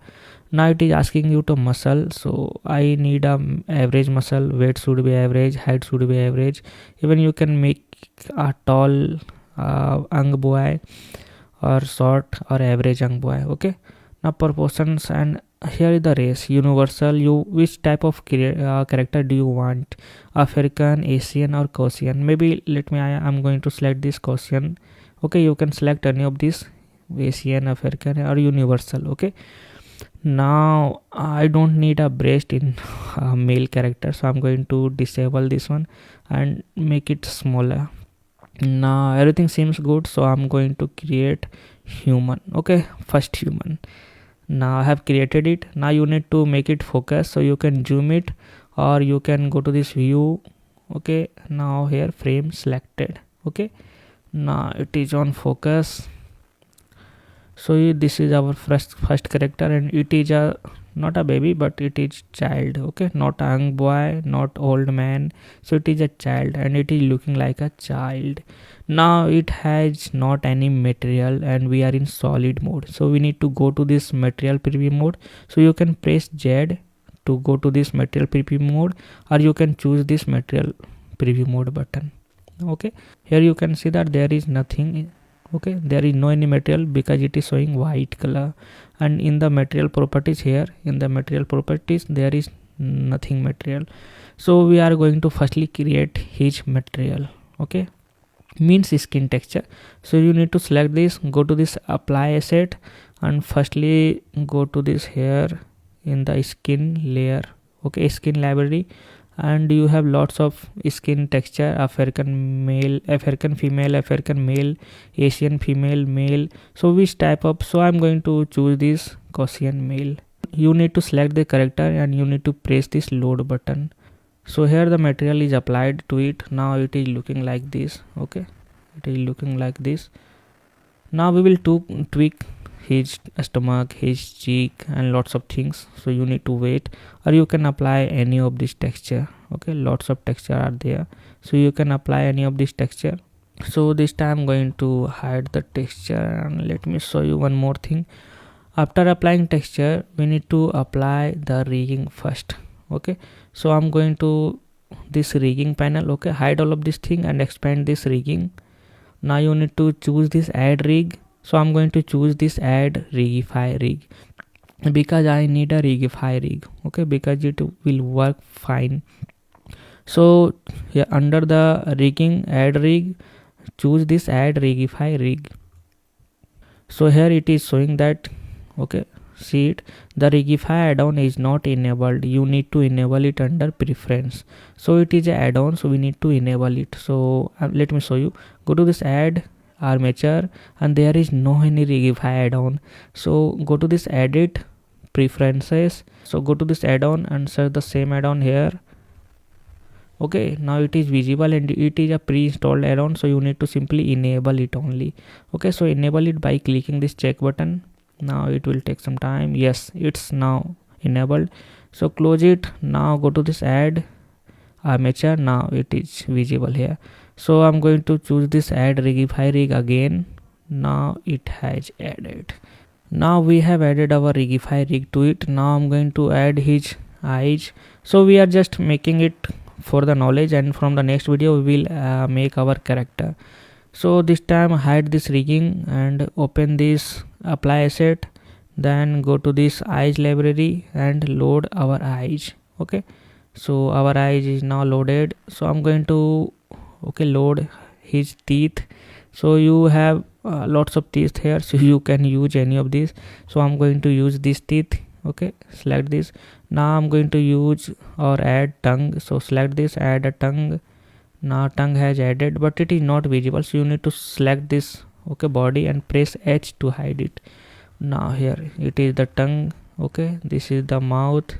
Now it is asking you to muscle, so I need a average muscle, weight should be average, height should be average. Even you can make a tall young boy or short or average young boy. Okay, now proportions, and here is the race, universal. You which type of character do you want? African, Asian or Caucasian? Maybe let me I'm going to select this Caucasian. Okay, you can select any of these, Asian, African or universal. Okay, now I don't need a breast in male character, so I'm going to disable this one and make it smaller. Now everything seems good, so I'm going to create human. Okay, first human. Now I have created it. Now you need to make it focus, so you can zoom it or you can go to this view. Okay, now here frame selected. Okay, now it is on focus. So this is our first character, and it is a not a baby, but it is child. Okay, not a young boy, not old man. So it is a child, and it is looking like a child. Now it has not any material, and we are in solid mode. So we need to go to this material preview mode. So you can press Z to go to this material preview mode, or you can choose this material preview mode button. Okay, here you can see that there is nothing. Okay, there is no any material, because it is showing white color. And in the material properties, here in the material properties there is nothing material. So we are going to firstly create his material. Okay, means skin texture. So you need to select this, go to this apply asset, and firstly go to this here in the skin layer. Okay, skin library, and you have lots of skin texture: African male, African female, African male, Asian female, male. So which type of, so I'm going to choose this Caucasian male. You need to select the character and you need to press this load button. So here the material is applied to it. Now it is looking like this. Okay, it is looking like this. Now we will tweak his stomach, his cheek, and lots of things. So you need to wait, or you can apply any of this texture. Okay, lots of texture are there, so you can apply any of this texture. So this time I'm going to hide the texture, and let me show you one more thing. After applying texture, we need to apply the rigging first. Okay, so I'm going to this rigging panel. Okay, hide all of this thing and expand this rigging. Now you need to choose this add rig. So I'm going to choose this add rigify rig, because I need a rigify rig. Okay, because it will work fine. So here under the rigging add rig, choose this add rigify rig. So here it is showing that, okay, see it, the rigify add-on is not enabled. You need to enable it under preference. So it is an add-on, so we need to enable it. So let me show you. Go to this add armature, and there is no any rigify add-on. So go to this edit preferences. So go to this add-on and search the same add-on here. Okay, now it is visible and it is a pre-installed add-on, so you need to simply enable it only. Okay, so enable it by clicking this check button. Now it will take some time. Yes, it's now enabled. So close it. Now go to this add armature. Now it is visible here. So I'm going to choose this add rigify rig again. Now it has added. Now we have added our rigify rig to it. Now I'm going to add his eyes. So we are just making it for the knowledge, and from the next video we will make our character. So this time hide this rigging and open this apply asset, then go to this eyes library and load our eyes. Okay, so our eyes is now loaded. So I'm going to load his teeth. So you have lots of teeth here, so you can use any of these. So I'm going to use this teeth. Okay, select this. Now I'm going to use or add tongue. So select this, add a tongue. Now tongue has added, but it is not visible, so you need to select this body and press H to hide it. Now here it is the tongue. Okay, this is the mouth.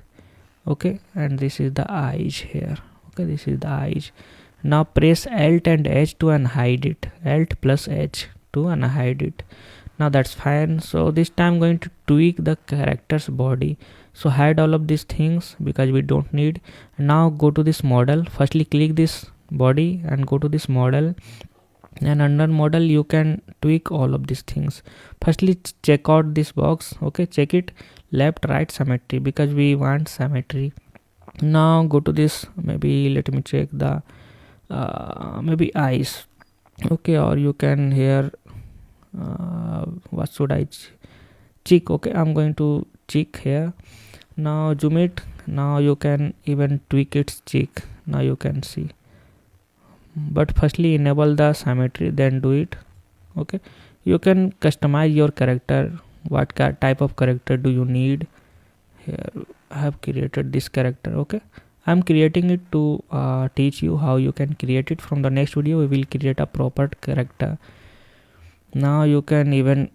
Okay, and this is the eyes here. Okay, this is the eyes. Now press Alt and H to unhide it. Alt plus H to unhide it. Now that's fine. So this time I'm going to tweak the character's body. So hide all of these things because we don't need. Now go to this model. Firstly click this body and go to this model, and under model you can tweak all of these things. Firstly check out this box. Okay, check it left right symmetry because we want symmetry. Now go to this, maybe let me check the maybe eyes. Okay, or you can here what should I cheek. Okay, I'm going to cheek here. Now zoom it. Now you can even tweak its cheek. Now you can see, but firstly enable the symmetry, then do it. Okay, you can customize your character. What type of character do you need? Here I have created this character. Okay, I'm creating it to teach you how you can create it. From the next video we will create a proper character. Now you can even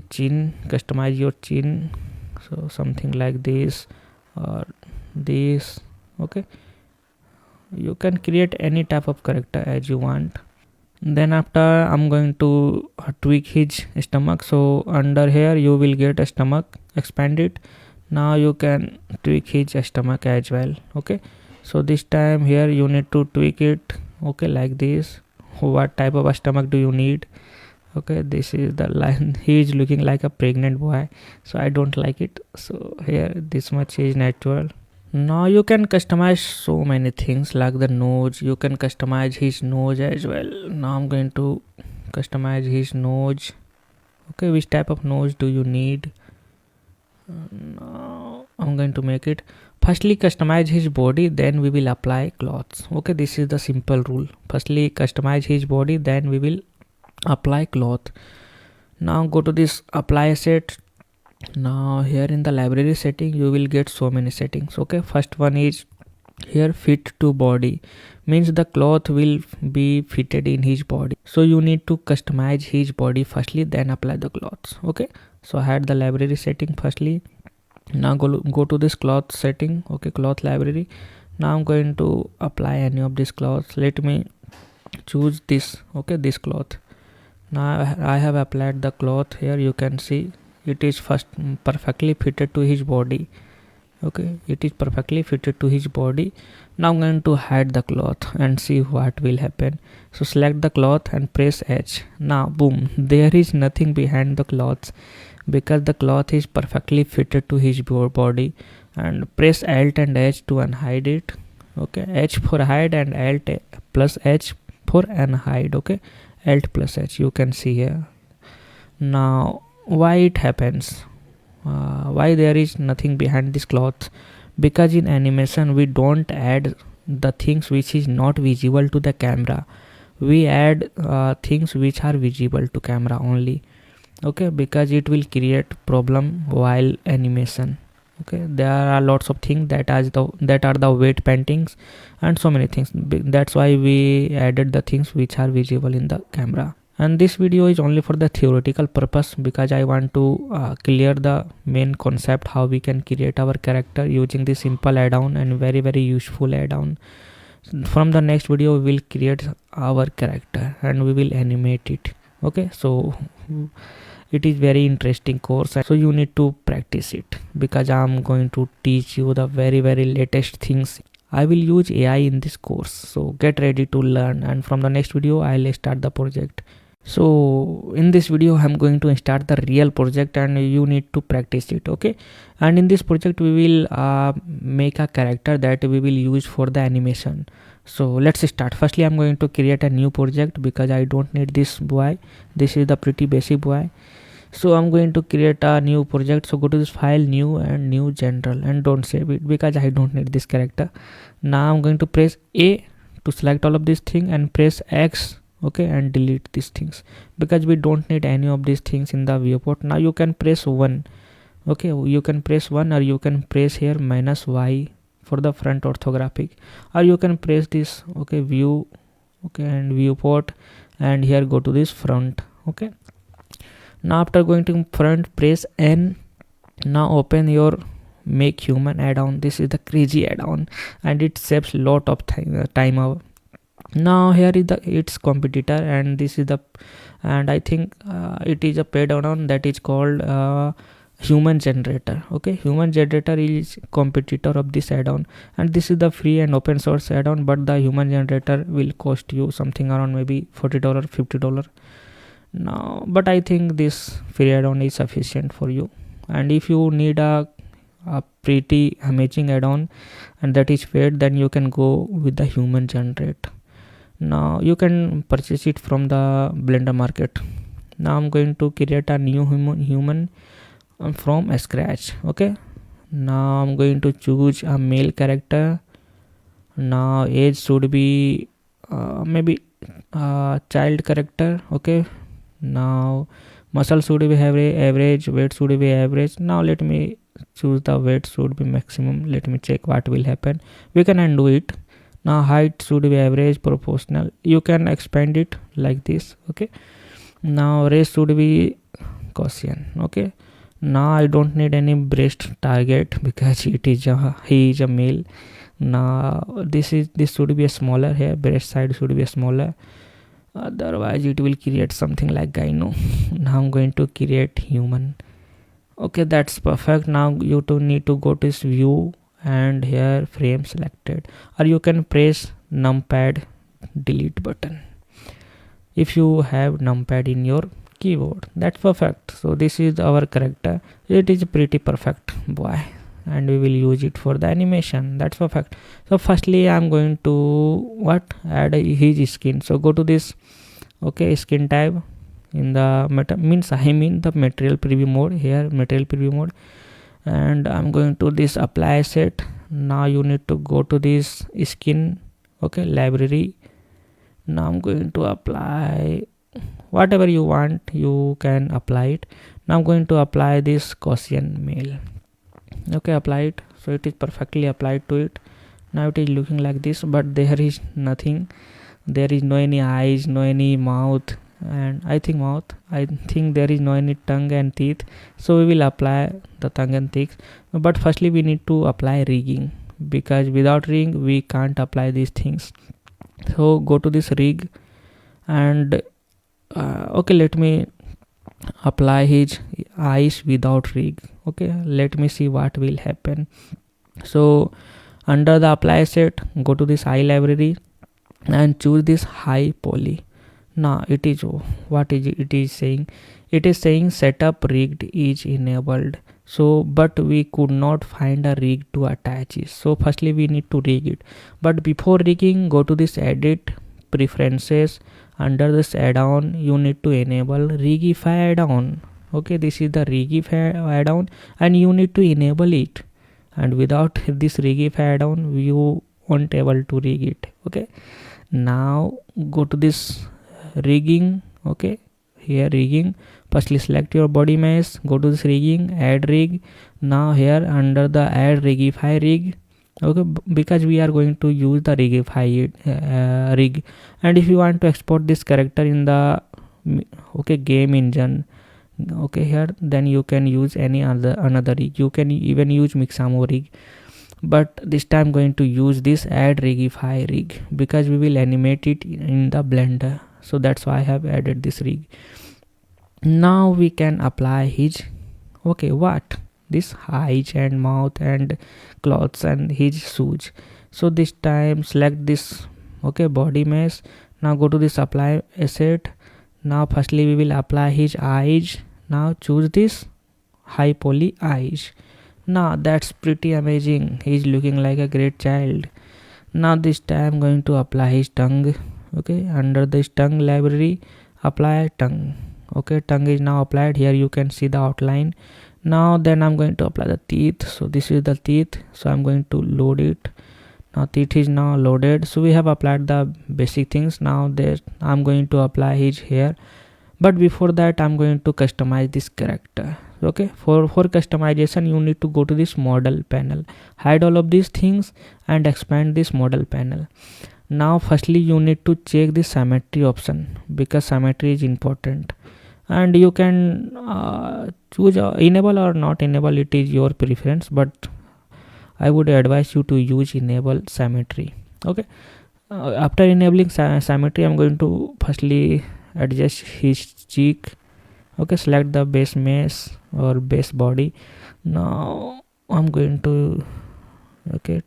chin, customize your chin, so something like this or this. Okay, you can create any type of character as you want. Then after I'm going to tweak his stomach. So under here you will get a stomach, expand it. Now you can tweak his stomach as well. Okay, so this time here you need to tweak it. Okay, like this. What type of a stomach do you need? Okay, this is the line. He is looking like a pregnant boy, so I don't like it. So here this much is natural. Now you can customize so many things like the nose. You can customize his nose as well. Now I'm going to customize his nose. Okay, which type of nose do you need? Now I'm going to make it. Firstly customize his body, then we will apply clothes. Okay, this is the simple rule. Firstly customize his body, then we will apply cloth. Now go to this apply asset. Now here in the library setting you will get so many settings. Okay, first one is here fit to body, means the cloth will be fitted in his body. So you need to customize his body firstly, then apply the clothes. Okay, so I had the library setting firstly. Now go to this cloth setting. Okay, cloth library. Now I'm going to apply any of these cloths. Let me choose this. Okay, this cloth. Now I have applied the cloth. Here you can see it is first perfectly fitted to his body. Okay, it is perfectly fitted to his body. Now I'm going to hide the cloth and see what will happen. So select the cloth and press H. Now boom, there is nothing behind the cloth because the cloth is perfectly fitted to his body. And press Alt and H to unhide it. Okay, H for hide and Alt plus H for unhide. Okay, Alt plus H, you can see here. Now why it happens? Why there is nothing behind this cloth? Because in animation we don't add the things which is not visible to the camera. We add things which are visible to camera only. Okay, because it will create problem while animation. Okay, there are lots of things that are the weight paintings and so many things. That's why we added the things which are visible in the camera. And this video is only for the theoretical purpose because I want to clear the main concept how we can create our character using this simple add-on and very useful add-on. From the next video we will create our character and we will animate it. Okay, so it is very interesting course, so you need to practice it because I am going to teach you the very latest things. I will use AI in this course, so get ready to learn, and from the next video I'll start the project. So in this video I'm going to start the real project and you need to practice it. Okay, and in this project we will make a character that we will use for the animation. So let's start. Firstly I'm going to create a new project because I don't need this boy. This is the pretty basic boy. So I'm going to create a new project. So go to this file, new, and new general, and don't save it because I don't need this character. Now I'm going to press A to select all of these things and press X, okay, and delete these things because we don't need any of these things in the viewport. Now you can press 1, okay, you can press 1 or you can press here -Y for the front orthographic, or you can press this, okay, view, okay, and viewport, and here go to this front. Okay, now after going to front, press N. Now open your make human add-on. This is the crazy add-on and it saves lot of time out. Now here is its competitor, and this is the, and I think it is a paid add-on that is called human generator. Okay, human generator is competitor of this add-on, and this is the free and open source add-on, but the human generator will cost you something around maybe $40 $50 now, but I think this free add-on is sufficient for you. And if you need a pretty amazing add-on and that is paid, then you can go with the human generate. Now you can purchase it from the Blender market. Now I'm going to create a new human from scratch. Okay, now I'm going to choose a male character. Now age should be maybe child character. Okay, now muscle should be average, weight should be average. Now let me choose the weight should be maximum. Let me check what will happen. We can undo it. Now height should be average, proportional. You can expand it like this. Okay, now race should be Caucasian. Okay, now I don't need any breast target because he is a male. Now this should be a smaller here, breast side should be a smaller, otherwise it will create something like gyno. Now I'm going to create human. Okay, that's perfect. Now you need to go to this view and here frame selected, or you can press numpad delete button if you have numpad in your keyboard. That's perfect. So this is our character. It is pretty perfect boy and we will use it for the animation. That's perfect. So firstly I'm going to add his skin. So go to this, okay, skin tab in the the material preview mode. Here material preview mode, and I'm going to this apply set. Now you need to go to this skin, okay, library. Now I'm going to apply whatever you want, you can apply it. Now I'm going to apply this Caucasian male. Okay, apply it. So it is perfectly applied to it. Now it is looking like this, but there is nothing. There is no any eyes, no any mouth, and I think there is no any tongue and teeth. So we will apply the tongue and teeth, but firstly we need to apply rigging because without rig we can't apply these things. So go to this rig and okay, let me apply his eyes without rig. Okay, let me see what will happen. So under the apply set, go to this eye library and choose this high poly. Now it is it is saying? It is saying setup rigged is enabled. So but we could not find a rig to attach it. So firstly we need to rig it, but before rigging, go to this edit preferences. Under this add-on you need to enable rigify add-on. Okay, this is the rigify add-on and you need to enable it, and without this rigify add-on you won't able to rig it. Okay, now go to this rigging. Okay, here rigging, firstly select your body mesh, go to this rigging, add rig. Now here under the add rigify rig, okay, because we are going to use the rigify rig, and if you want to export this character in the okay game engine, okay, here then you can use any another rig. You can even use Mixamo rig, but this time I'm going to use this add rigify rig because we will animate it in the Blender. So that's why I have added this rig. Now we can apply his, okay, this eyes and mouth and clothes and his shoes. So this time select this, okay, body mesh. Now go to this apply asset, Now firstly we will apply his eyes. Now choose this high poly eyes. Now that's pretty amazing. He's looking like a great child. Now this time I'm going to apply his tongue. Okay, under this tongue library, apply tongue. Okay, tongue is now applied. Here you can see the outline. Now then I'm going to apply the teeth. So this is the teeth, so I'm going to load it. Now teeth is now loaded. So we have applied the basic things. Now there I'm going to apply his hair, but before that I'm going to customize this character. Okay, for customization you need to go to this model panel, hide all of these things and expand this model panel. Now firstly you need to check the symmetry option, because symmetry is important, and you can choose enable or not enable. It is your preference, but I would advise you to use enable symmetry. Okay, after enabling symmetry I'm going to firstly adjust his cheek. Okay, select the base mesh or base body. Now I'm going to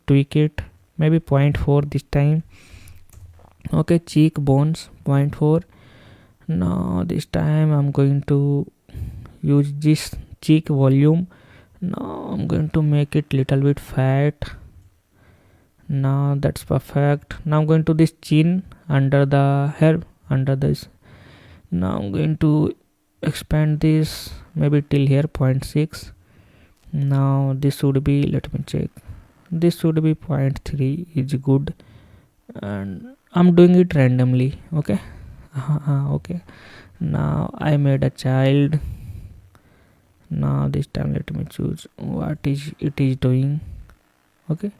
tweak it, maybe 0.4 this time. Okay, cheek bones 0.4. Now this time I'm going to use this cheek volume. Now I'm going to make it little bit fat. Now that's perfect. Now I'm going to this chin under the hair, under this. Now I'm going to expand this maybe till here 0.6. Now this should be, let me check, this should be 0.3 is good, and I'm doing it randomly. Okay. Okay, now I made a child. Now this time let me choose what is it is doing. Okay,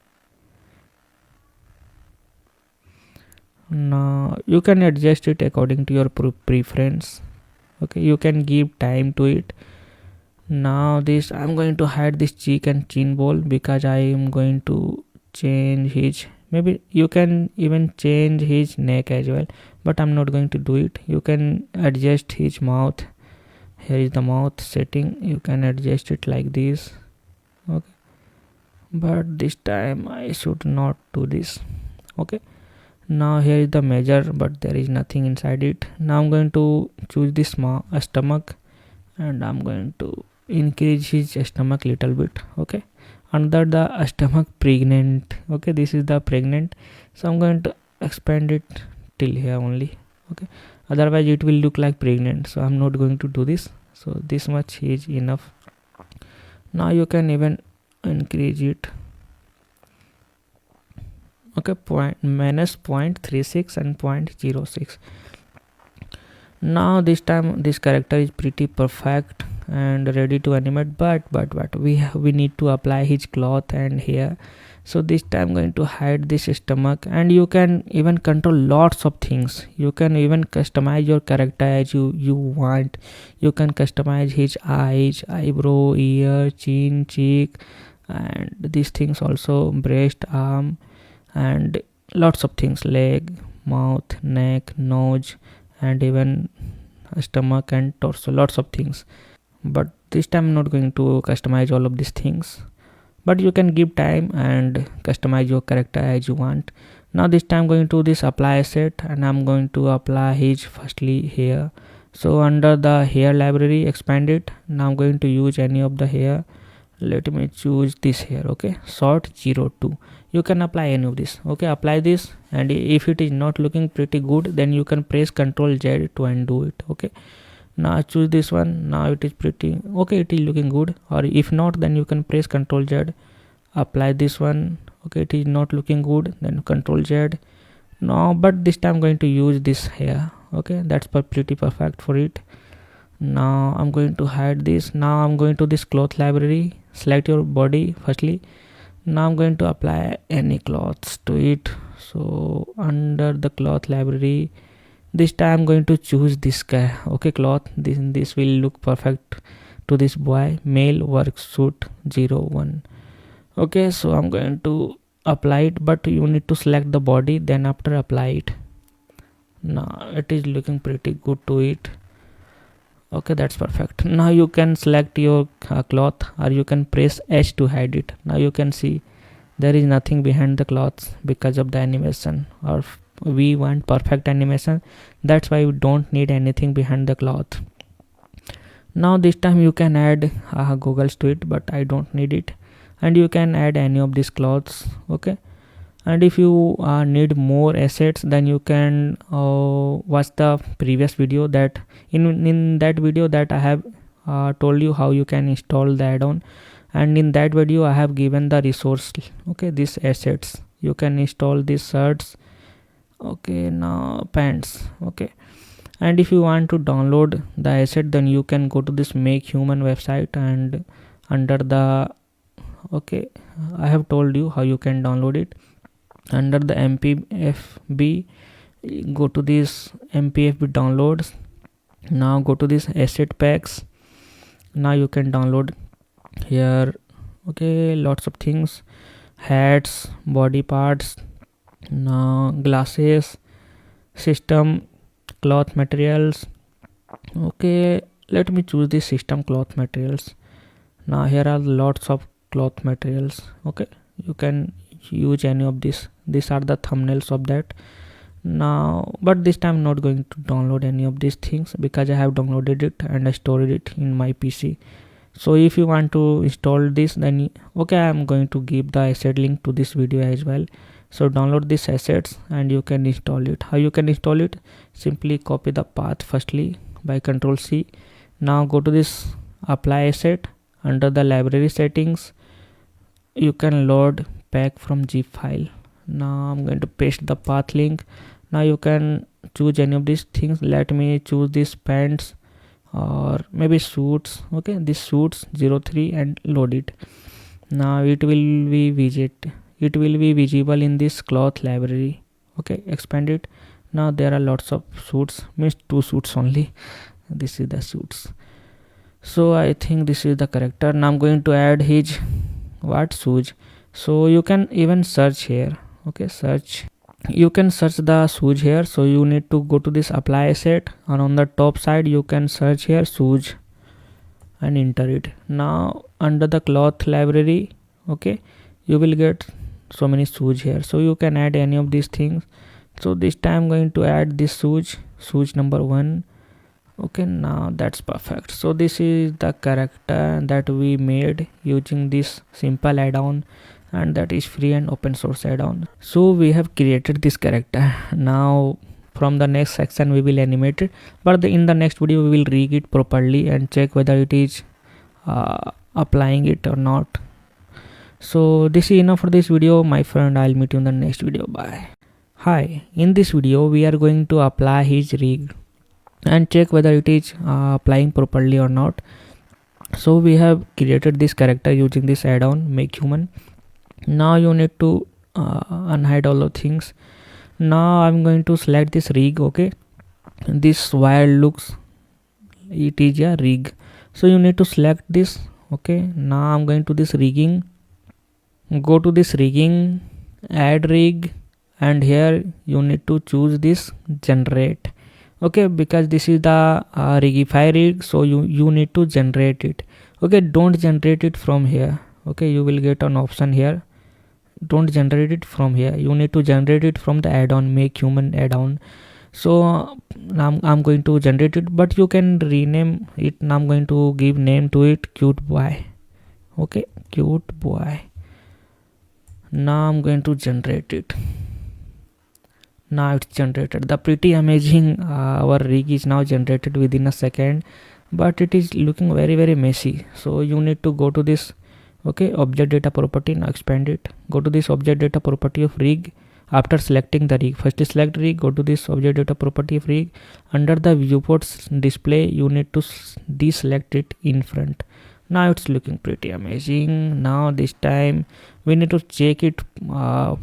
now you can adjust it according to your preference. Okay, you can give time to it. Now this I'm going to hide this cheek and chin ball, because I am going to change his, maybe you can even change his neck as well, but I'm not going to do it. You can adjust his mouth. Here is the mouth setting, you can adjust it like this. Okay, but this time I should not do this. Okay, now here is the measure, but there is nothing inside it. Now I'm going to choose this stomach, and I'm going to increase his stomach little bit. Okay, under the stomach pregnant. Okay, this is the pregnant, so I'm going to expand it till here only. Okay, otherwise it will look like pregnant, so I'm not going to do this. So this much is enough. Now you can even increase it. Okay, minus 0.36 and 0.06. Now this time this character is pretty perfect and ready to animate, but we need to apply his cloth and hair. So this time I'm going to hide this stomach, and you can even control lots of things. You can even customize your character as you want. You can customize his eyes, eyebrow, ear, chin, cheek, and these things also, breast, arm, and lots of things, leg, mouth, neck, nose, and even stomach and torso, lots of things. But this time I'm not going to customize all of these things, but you can give time and customize your character as you want. Now this time I'm going to this apply asset, and I'm going to apply his firstly hair. So under the hair library, expand it. Now I'm going to use any of the hair. Let me choose this hair. Okay, short 02. You can apply any of this. Okay, apply this, and if it is not looking pretty good, then you can press Ctrl Z to undo it. Okay, now choose this one. Now it is pretty okay, it is looking good. Or if not, then you can press Ctrl Z, apply this one. Okay, it is not looking good, then Ctrl Z. Now but this time I'm going to use this hair. Okay, that's pretty perfect for it. Now I'm going to hide this. Now I'm going to this cloth library, select your body firstly. Now I'm going to apply any cloths to it. So under the cloth library, this time I'm going to choose this guy. Okay, cloth, this will look perfect to this boy, male work suit 01. Okay, so I'm going to apply it, but you need to select the body, then after apply it. Now it is looking pretty good to it. Okay, that's perfect. Now you can select your cloth, or you can press H to hide it. Now you can see there is nothing behind the cloths because of the animation, or we want perfect animation. That's why we don't need anything behind the cloth. Now this time you can add goggles to it, but I don't need it. And you can add any of these cloths. Okay, and if you need more assets, then you can watch the previous video. That in that video that I have told you how you can install the add-on, and in that video I have given the resource. Okay, these assets you can install these shirts. Okay, now pants. Okay, and if you want to download the asset, then you can go to this make human website, and under the okay, I have told you how you can download it. Under the mpfb, go to this mpfb downloads. Now go to this asset packs. Now you can download here. Okay, lots of things: hats, body parts, now glasses, system cloth materials. Okay, let me choose the system cloth materials. Now here are lots of cloth materials. Okay, you can use any of these are the thumbnails of that. Now, but this time I'm not going to download any of these things because I have downloaded it and I stored it in my PC. So if you want to install this, then okay, I'm going to give the asset link to this video as well. So download these assets and you can install it. How you can install it? Simply copy the path firstly by Ctrl+C. Now go to this apply asset. Under the library settings, you can load pack from zip file. Now I'm going to paste the path link. Now you can choose any of these things. Let me choose these pants or maybe suits. Okay, this suits 03 and load it. Now it will be visible in this cloth library. Okay, expand it. Now there are lots of suits, means 2 suits only. This is the suits. So I think this is the character. Now I'm going to add his shoes. So you can even search here. Okay, search. You can search the shoes here. So you need to go to this apply asset, and on the top side you can search here shoes and enter it. Now under the cloth library, okay, you will get so many shoes here. So you can add any of these things. So this time I'm going to add this shoes number 1. Okay, now that's perfect. So this is the character that we made using this simple add-on, and that is free and open source add-on. So we have created this character. Now from the next section we will animate it, but in the next video we will rig it properly and check whether it is applying it or not. So this is enough for this video, my friend. I'll meet you in the next video. Bye. Hi, in this video we are going to apply his rig and check whether it is applying properly or not. So we have created this character using this add-on make human. Now you need to unhide all the things. Now I'm going to select this rig. Okay, this wire looks, it is a rig, so you need to select this. Okay, now I'm going to this rigging, go to this rigging, add rig, and here you need to choose this generate. Okay, because this is the rigify rig, so you need to generate it. Okay, don't generate it from here. Okay, you will get an option here, don't generate it from here, you need to generate it from the add-on make human add-on. So I'm going to generate it, but you can rename it. Now I'm going to give name to it cute boy. Okay, cute boy. Now I'm going to generate it. Now it's generated. The pretty amazing our rig is now generated within a second, but it is looking very messy. So you need to go to this, okay, object data property. Now expand it, go to this object data property of rig. After selecting the rig, first select rig, go to this object data property of rig. Under the viewports display, you need to deselect it in front. Now it's looking pretty amazing. Now this time we need to check it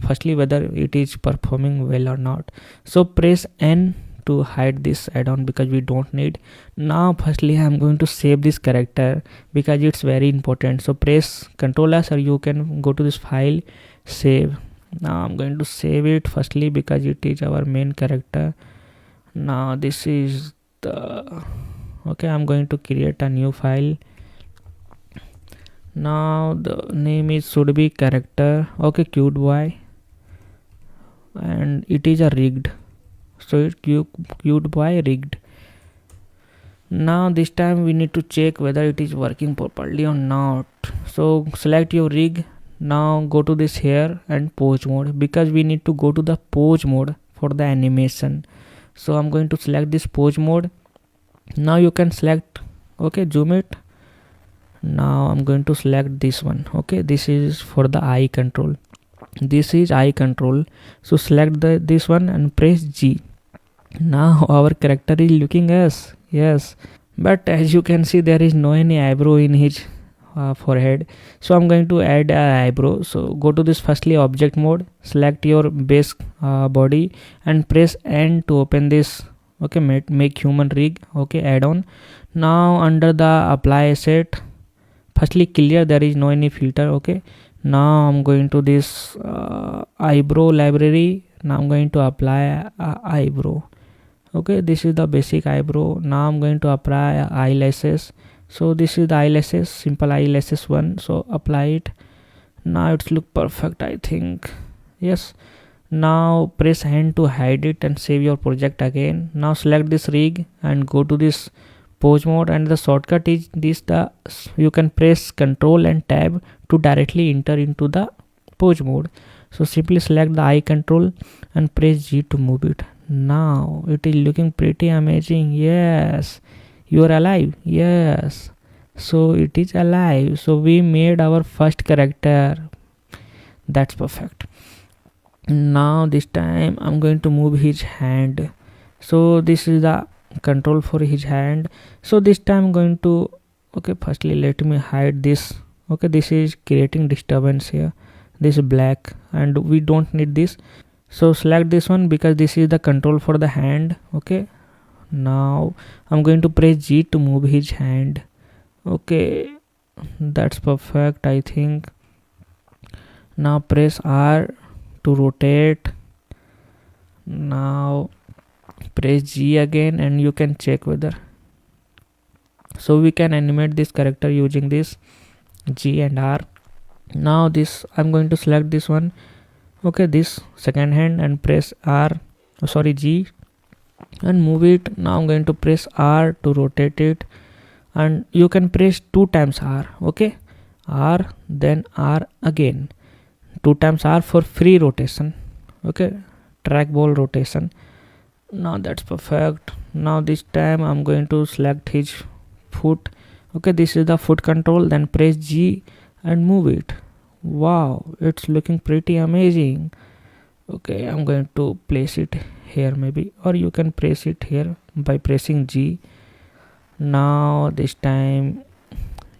firstly whether it is performing well or not. So press N to hide this add-on because we don't need. Now firstly I'm going to save this character because it's very important. So press Ctrl S, or you can go to this file, save. Now I'm going to save it firstly because it is our main character. Now this is the, okay, I'm going to create a new file. Now the name is should be character. Okay, cute boy. and it is a rigged, so it's queued by rigged. Now this time we need to check whether it is working properly or not. So select your rig. Now go to this here and pose mode, because we need to go to the pose mode for the animation. So I'm going to select this pose mode. Now you can select, okay, zoom it. Now I'm going to select this one. Okay, this is for the eye control. This is eye control. So select this one and press G. Now our character is looking as, yes, but as you can see there is no any eyebrow in his forehead. So I'm going to add a eyebrow. So go to this firstly object mode, select your base body and press N to open this. Okay, make human rig. Okay, add on. Now under the apply asset, firstly clear, there is no any filter. Okay, now I'm going to this eyebrow library. Now I'm going to apply eyebrow. Okay, this is the basic eyebrow. Now I'm going to apply eyelashes. So this is the eyelashes, simple eyelashes one. So apply it. Now it's look perfect, I think. Yes. Now press N to hide it and save your project again. Now select this rig and go to this pose mode, and the shortcut is this. You can press Ctrl and Tab to directly enter into the pose mode. So simply select the eye control and press G to move it. Now it is looking pretty amazing. Yes, you are alive. Yes, so it is alive. So we made our first character. That's perfect. Now this time I'm going to move his hand. So this is the control for his hand. So this time I'm going to, okay, firstly let me hide this. Okay, this is creating disturbance here, this black, and we don't need this. So select this one because this is the control for the hand. Okay, now I'm going to press G to move his hand. Okay, that's perfect, I think. Now press R to rotate. Now press G again and you can check whether, so we can animate this character using this G and R. Now this I'm going to select this one. Okay, this second hand and press G and move it. Now I'm going to press R to rotate it, and you can press 2 times R. Okay, R then R again, 2 times R for free rotation. Okay, trackball rotation. Now that's perfect. Now this time I'm going to select his foot. Okay, this is the foot control, then press G and move it. Wow, it's looking pretty amazing. Okay, I'm going to place it here maybe, or you can press it here by pressing G. Now this time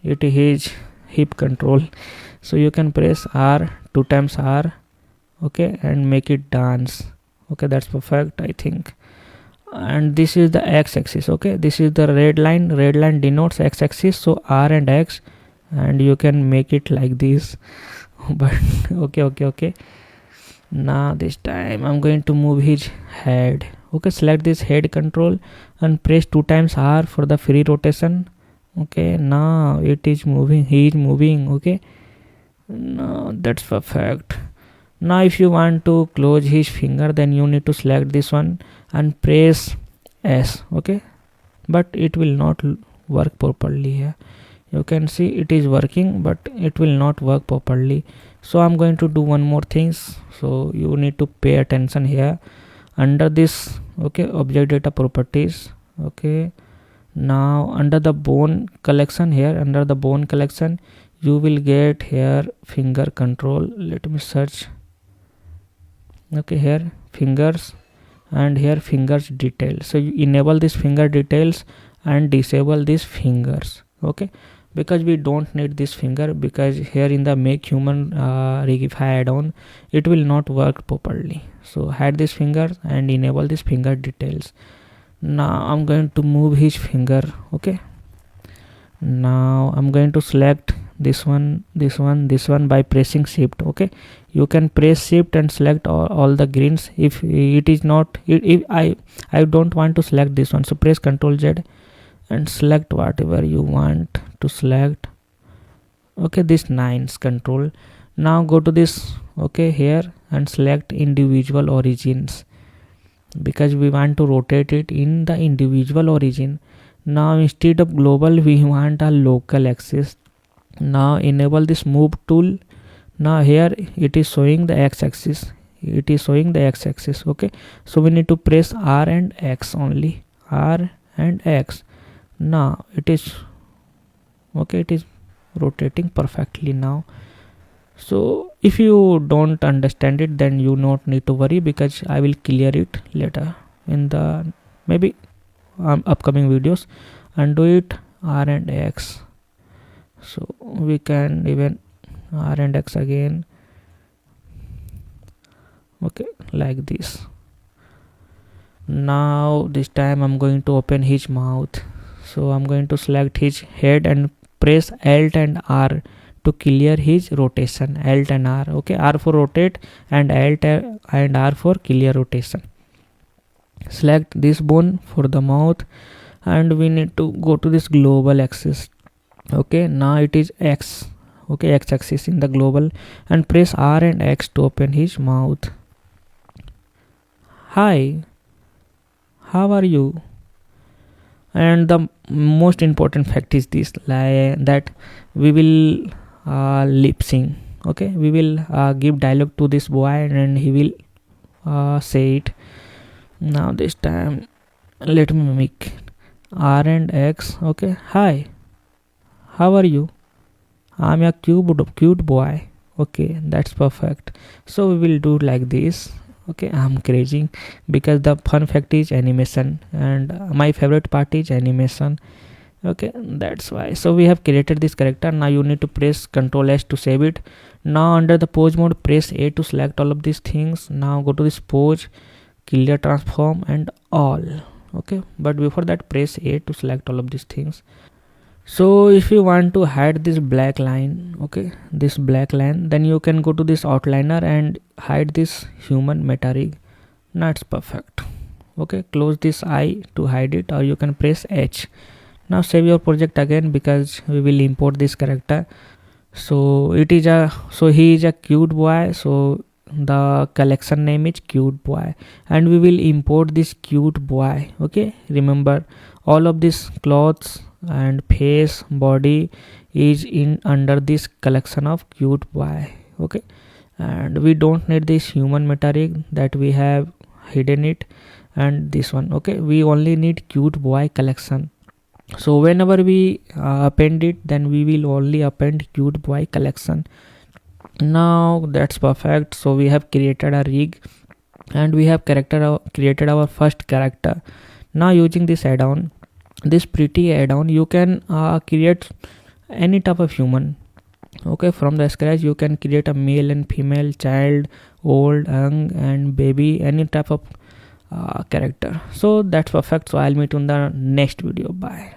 it is hip control, so you can press R, 2 times R. Okay, and make it dance. Okay, that's perfect, I think. And this is the x-axis. Okay, this is the red line denotes x-axis, so R and X, and you can make it like this. But okay. Now this time I'm going to move his head. Okay, select this head control and press 2 times R for the free rotation. Okay, now it is moving, he is moving. Okay, now that's perfect. Now if you want to close his finger, then you need to select this one and press S. Okay, but it will not work properly here. You can see it is working, but it will not work properly. So I'm going to do one more things. So you need to pay attention here under this. Okay, object data properties. Okay, now under the bone collection, here under the bone collection you will get here finger control. Let me search. Okay, here fingers, and here fingers details. So you enable this finger details and disable these fingers. Okay, because we don't need this finger, because here in the make human rigify add-on it will not work properly. So hide this finger and enable this finger details. Now I'm going to move his finger. Okay, now I'm going to select this one by pressing shift. Okay, you can press shift and select all the greens. If it is not, if I don't want to select this one, so press Ctrl Z and select whatever you want to select. Okay, this 9's control. Now go to this, okay, here, and select individual origins, because we want to rotate it in the individual origin. Now instead of global we want a local axis. Now enable this move tool. Now here it is showing the x-axis, okay. So we need to press R and X only, R and X. Now it is okay, it is rotating perfectly now. So if you don't understand it, then you not need to worry, because I will clear it later in the maybe upcoming videos. Undo it, R and X. So we can even R and X again, okay, like this. Now this time I'm going to open his mouth. So I'm going to select his head and press Alt and R to clear his rotation. Alt and R, okay, R for rotate and Alt and R for clear rotation. Select this bone for the mouth, and we need to go to this global axis, okay. Now it is X, okay, X axis in the global, and press R and X to open his mouth. Hi, how are you? And the most important fact is this, that we will lip sync, okay. We will give dialogue to this boy and he will say it. Now this time let me mimic R and X, okay. Hi, how are you? I'm a cute boy, okay. That's perfect. So we will do like this, okay. I'm crazy because the fun fact is animation, and my favorite part is animation, okay. That's why. So we have created this character. Now you need to press Ctrl S to save it. Now under the pose mode, press A to select all of these things. Now go to this pose, clear transform and all, okay. But before that, press A to select all of these things. So if you want to hide this black line, okay, this black line, then you can go to this outliner and hide this human meta rig. Now it's perfect, okay. Close this eye to hide it, or you can press H. Now save your project again, because we will import this character. So he is a cute boy, so the collection name is cute boy, and we will import this cute boy, okay. Remember, all of these clothes and face, body is in under this collection of cute boy, okay. And we don't need this human meta rig, that we have hidden it, and this one, okay. We only need cute boy collection. So whenever we append it, then we will only append cute boy collection. Now that's perfect. So we have created a rig, and we have created our first character. Now using this add-on, this pretty add-on, you can create any type of human, okay. From the scratch you can create a male and female, child, old, young and baby, any type of character. So that's perfect. So I'll meet you in the next video. Bye.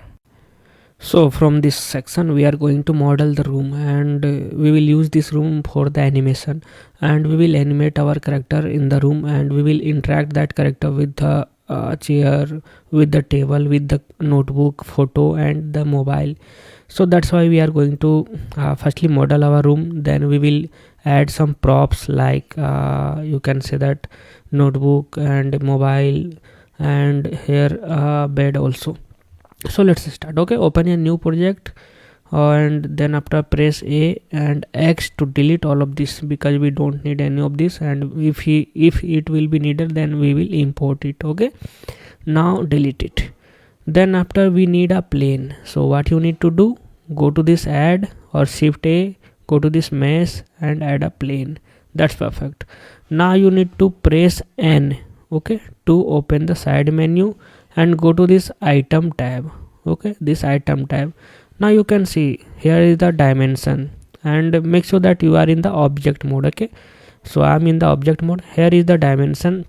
So from this section we are going to model the room, and we will use this room for the animation, and we will animate our character in the room, and we will interact that character with the chair, with the table, with the notebook, photo and the mobile. So that's why we are going to firstly model our room, then we will add some props like you can say that notebook and mobile, and here bed also. So let's start, okay. Open a new project, and then after press A and X to delete all of this, because we don't need any of this, and if it will be needed, then we will import it, okay. Now delete it. Then after we need a plane. So what you need to do, go to this add or shift A, go to this mesh and add a plane. That's perfect. Now you need to press N, okay, to open the side menu, and go to this item tab, okay, this item tab. Now you can see here is the dimension, and make sure that you are in the object mode, okay. So I'm in the object mode. Here is the dimension,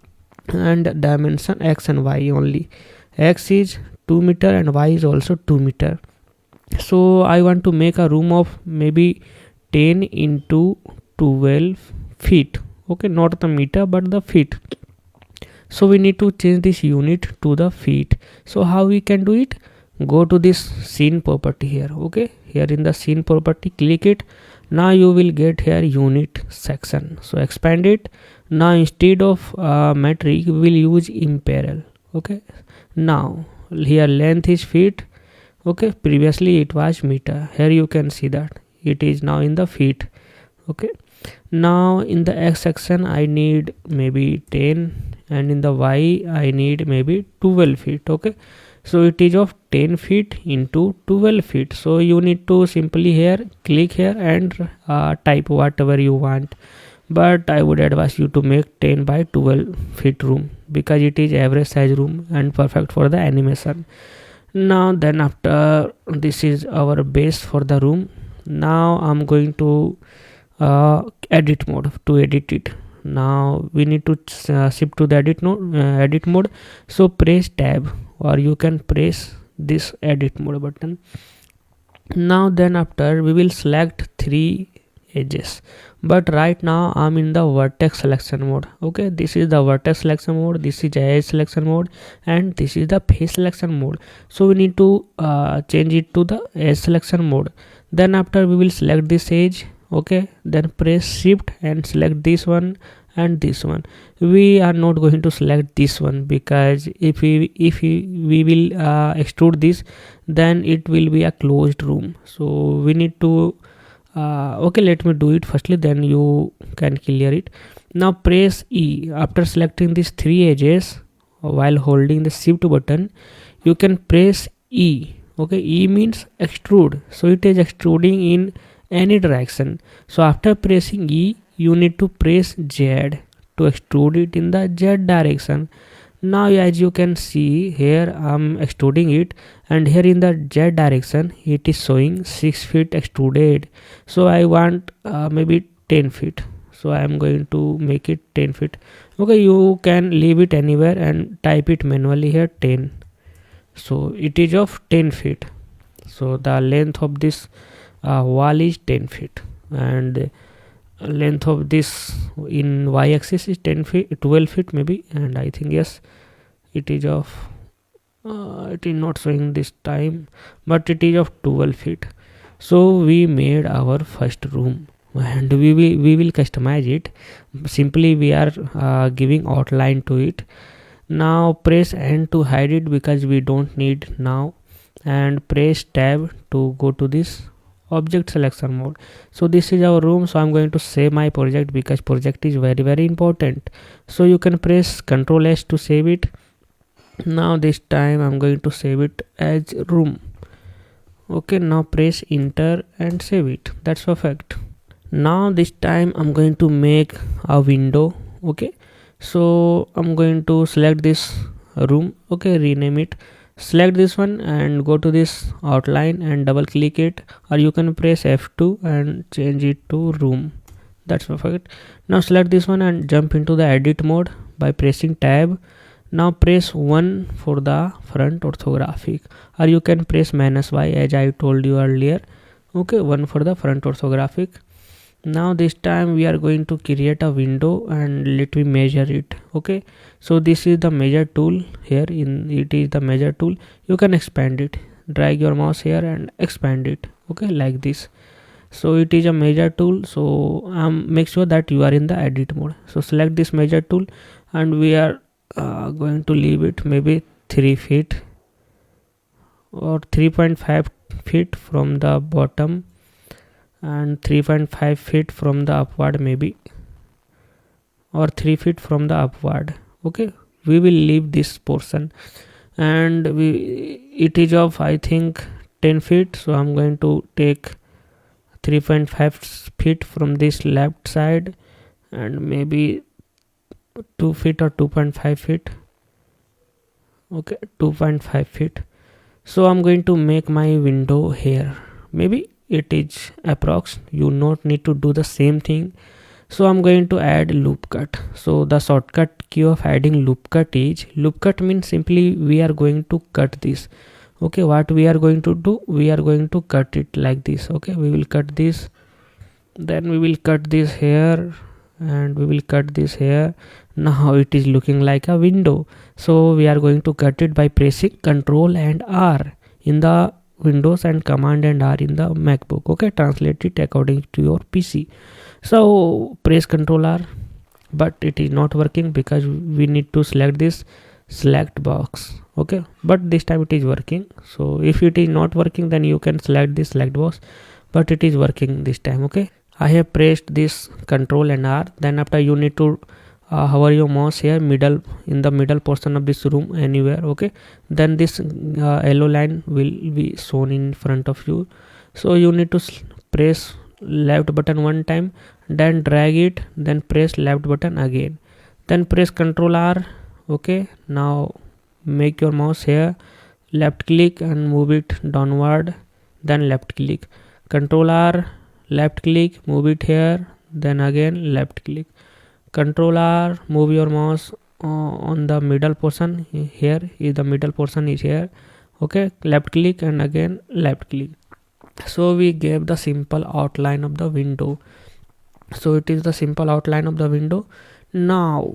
and dimension X and Y only. X is 2 meter and Y is also 2 meter. So I want to make a room of maybe 10 into 12 feet, okay, not the meter but the feet. So we need to change this unit to the feet. So how we can do it? Go to this scene property here, okay. Here in the scene property, click it, Now you will get here unit section. So expand it. Now instead of metric we will use imperial. Okay, now here length is feet. Okay, previously it was meter. Here you can see that it is now in the feet. Okay, now in the x section I need maybe 10, and in the y I need maybe 12 feet. Okay, so it is of 10 feet into 12 feet. So you need to simply here click here and type whatever you want, but I would advise you to make 10 by 12 feet room, because it is average size room and perfect for the animation. Now then after this is our base for the room. Now I'm going to edit mode to edit it. Now we need to shift to the edit mode. So press tab, or you can press this edit mode button. Now then after we will select 3 edges, but right now I'm in the vertex selection mode. Okay, this is the vertex selection mode, this is edge selection mode, and this is the face selection mode. So we need to change it to the edge selection mode. Then after we will select this edge. Okay, then press shift and select this one and this one. We are not going to select this one, because if we will extrude this, then it will be a closed room. So we need to okay, let me do it firstly, then you can clear it. Now press E. After selecting these 3 edges while holding the shift button, you can press E. Okay, E means extrude, so it is extruding in any direction. So after pressing E, you need to press Z to extrude it in the Z direction. Now as you can see here, I'm extruding it, and here in the Z direction it is showing 6 feet extruded. So I want maybe 10 feet, so I am going to make it 10 feet. Okay, you can leave it anywhere and type it manually here 10. So it is of 10 feet. So the length of this wall is 10 feet, and length of this in y-axis is 10 feet, 12 feet maybe, and I think yes, it is of it is not showing this time, but it is of 12 feet. So we made our first room, and we will customize it. Simply we are giving outline to it. Now press N to hide it, because we don't need now, and press tab to go to this object selection mode. So this is our room. So I'm going to save my project, because project is very important. So you can press Ctrl S to save it. Now this time I'm going to save it as room. Okay, now press enter and save it. That's perfect. Now this time I'm going to make a window. Okay, so I'm going to select this room. Okay, rename it. Select this one and go to this outline and double click it, or you can press F2 and change it to room. That's perfect. Now select this one and jump into the edit mode by pressing tab. Now press 1 for the front orthographic, or you can press -Y as I told you earlier. Okay, 1 for the front orthographic. Now this time we are going to create a window, and let me measure it. Okay, so this is the measure tool. Here it is the measure tool. You can expand it, drag your mouse here and expand it. Okay, like this. So it is a measure tool. So make sure that you are in the edit mode. So select this measure tool, and we are going to leave it maybe 3 feet or 3.5 feet from the bottom, and 3.5 feet from the upward maybe, or 3 feet from the upward. Okay, we will leave this portion, and it is of I think 10 feet. So I'm going to take 3.5 feet from this left side, and maybe 2 feet or 2.5 feet. Okay, 2.5 feet. So I'm going to make my window here. Maybe it is approx. You not need to do the same thing. So I'm going to add loop cut. So the shortcut key of adding loop cut is, loop cut means simply we are going to cut this. Okay, what we are going to do, we are going to cut it like this. Okay, we will cut this, then we will cut this here, and we will cut this here. Now it is looking like a window. So we are going to cut it by pressing Ctrl and R in the Windows and Command and R in the MacBook. Okay, translate it according to your PC. So press Ctrl R, but it is not working because we need to select this select box. Okay, but this time it is working. So if it is not working, then you can select this select box, but it is working this time. Okay, I have pressed this Ctrl and R. Then after, you need to hover your mouse here in the middle portion of this room anywhere. Okay, then this yellow line will be shown in front of you. So you need to press left button one time, then drag it, then press left button again, then press Ctrl R. Okay, now make your mouse here, left click and move it downward, then left click, Ctrl R, left click, move it here, then again left click, Ctrl R, move your mouse on the middle portion. Here is the middle portion is here. Okay, left click and again left click. So we gave the simple outline of the window. So it is the simple outline of the window. Now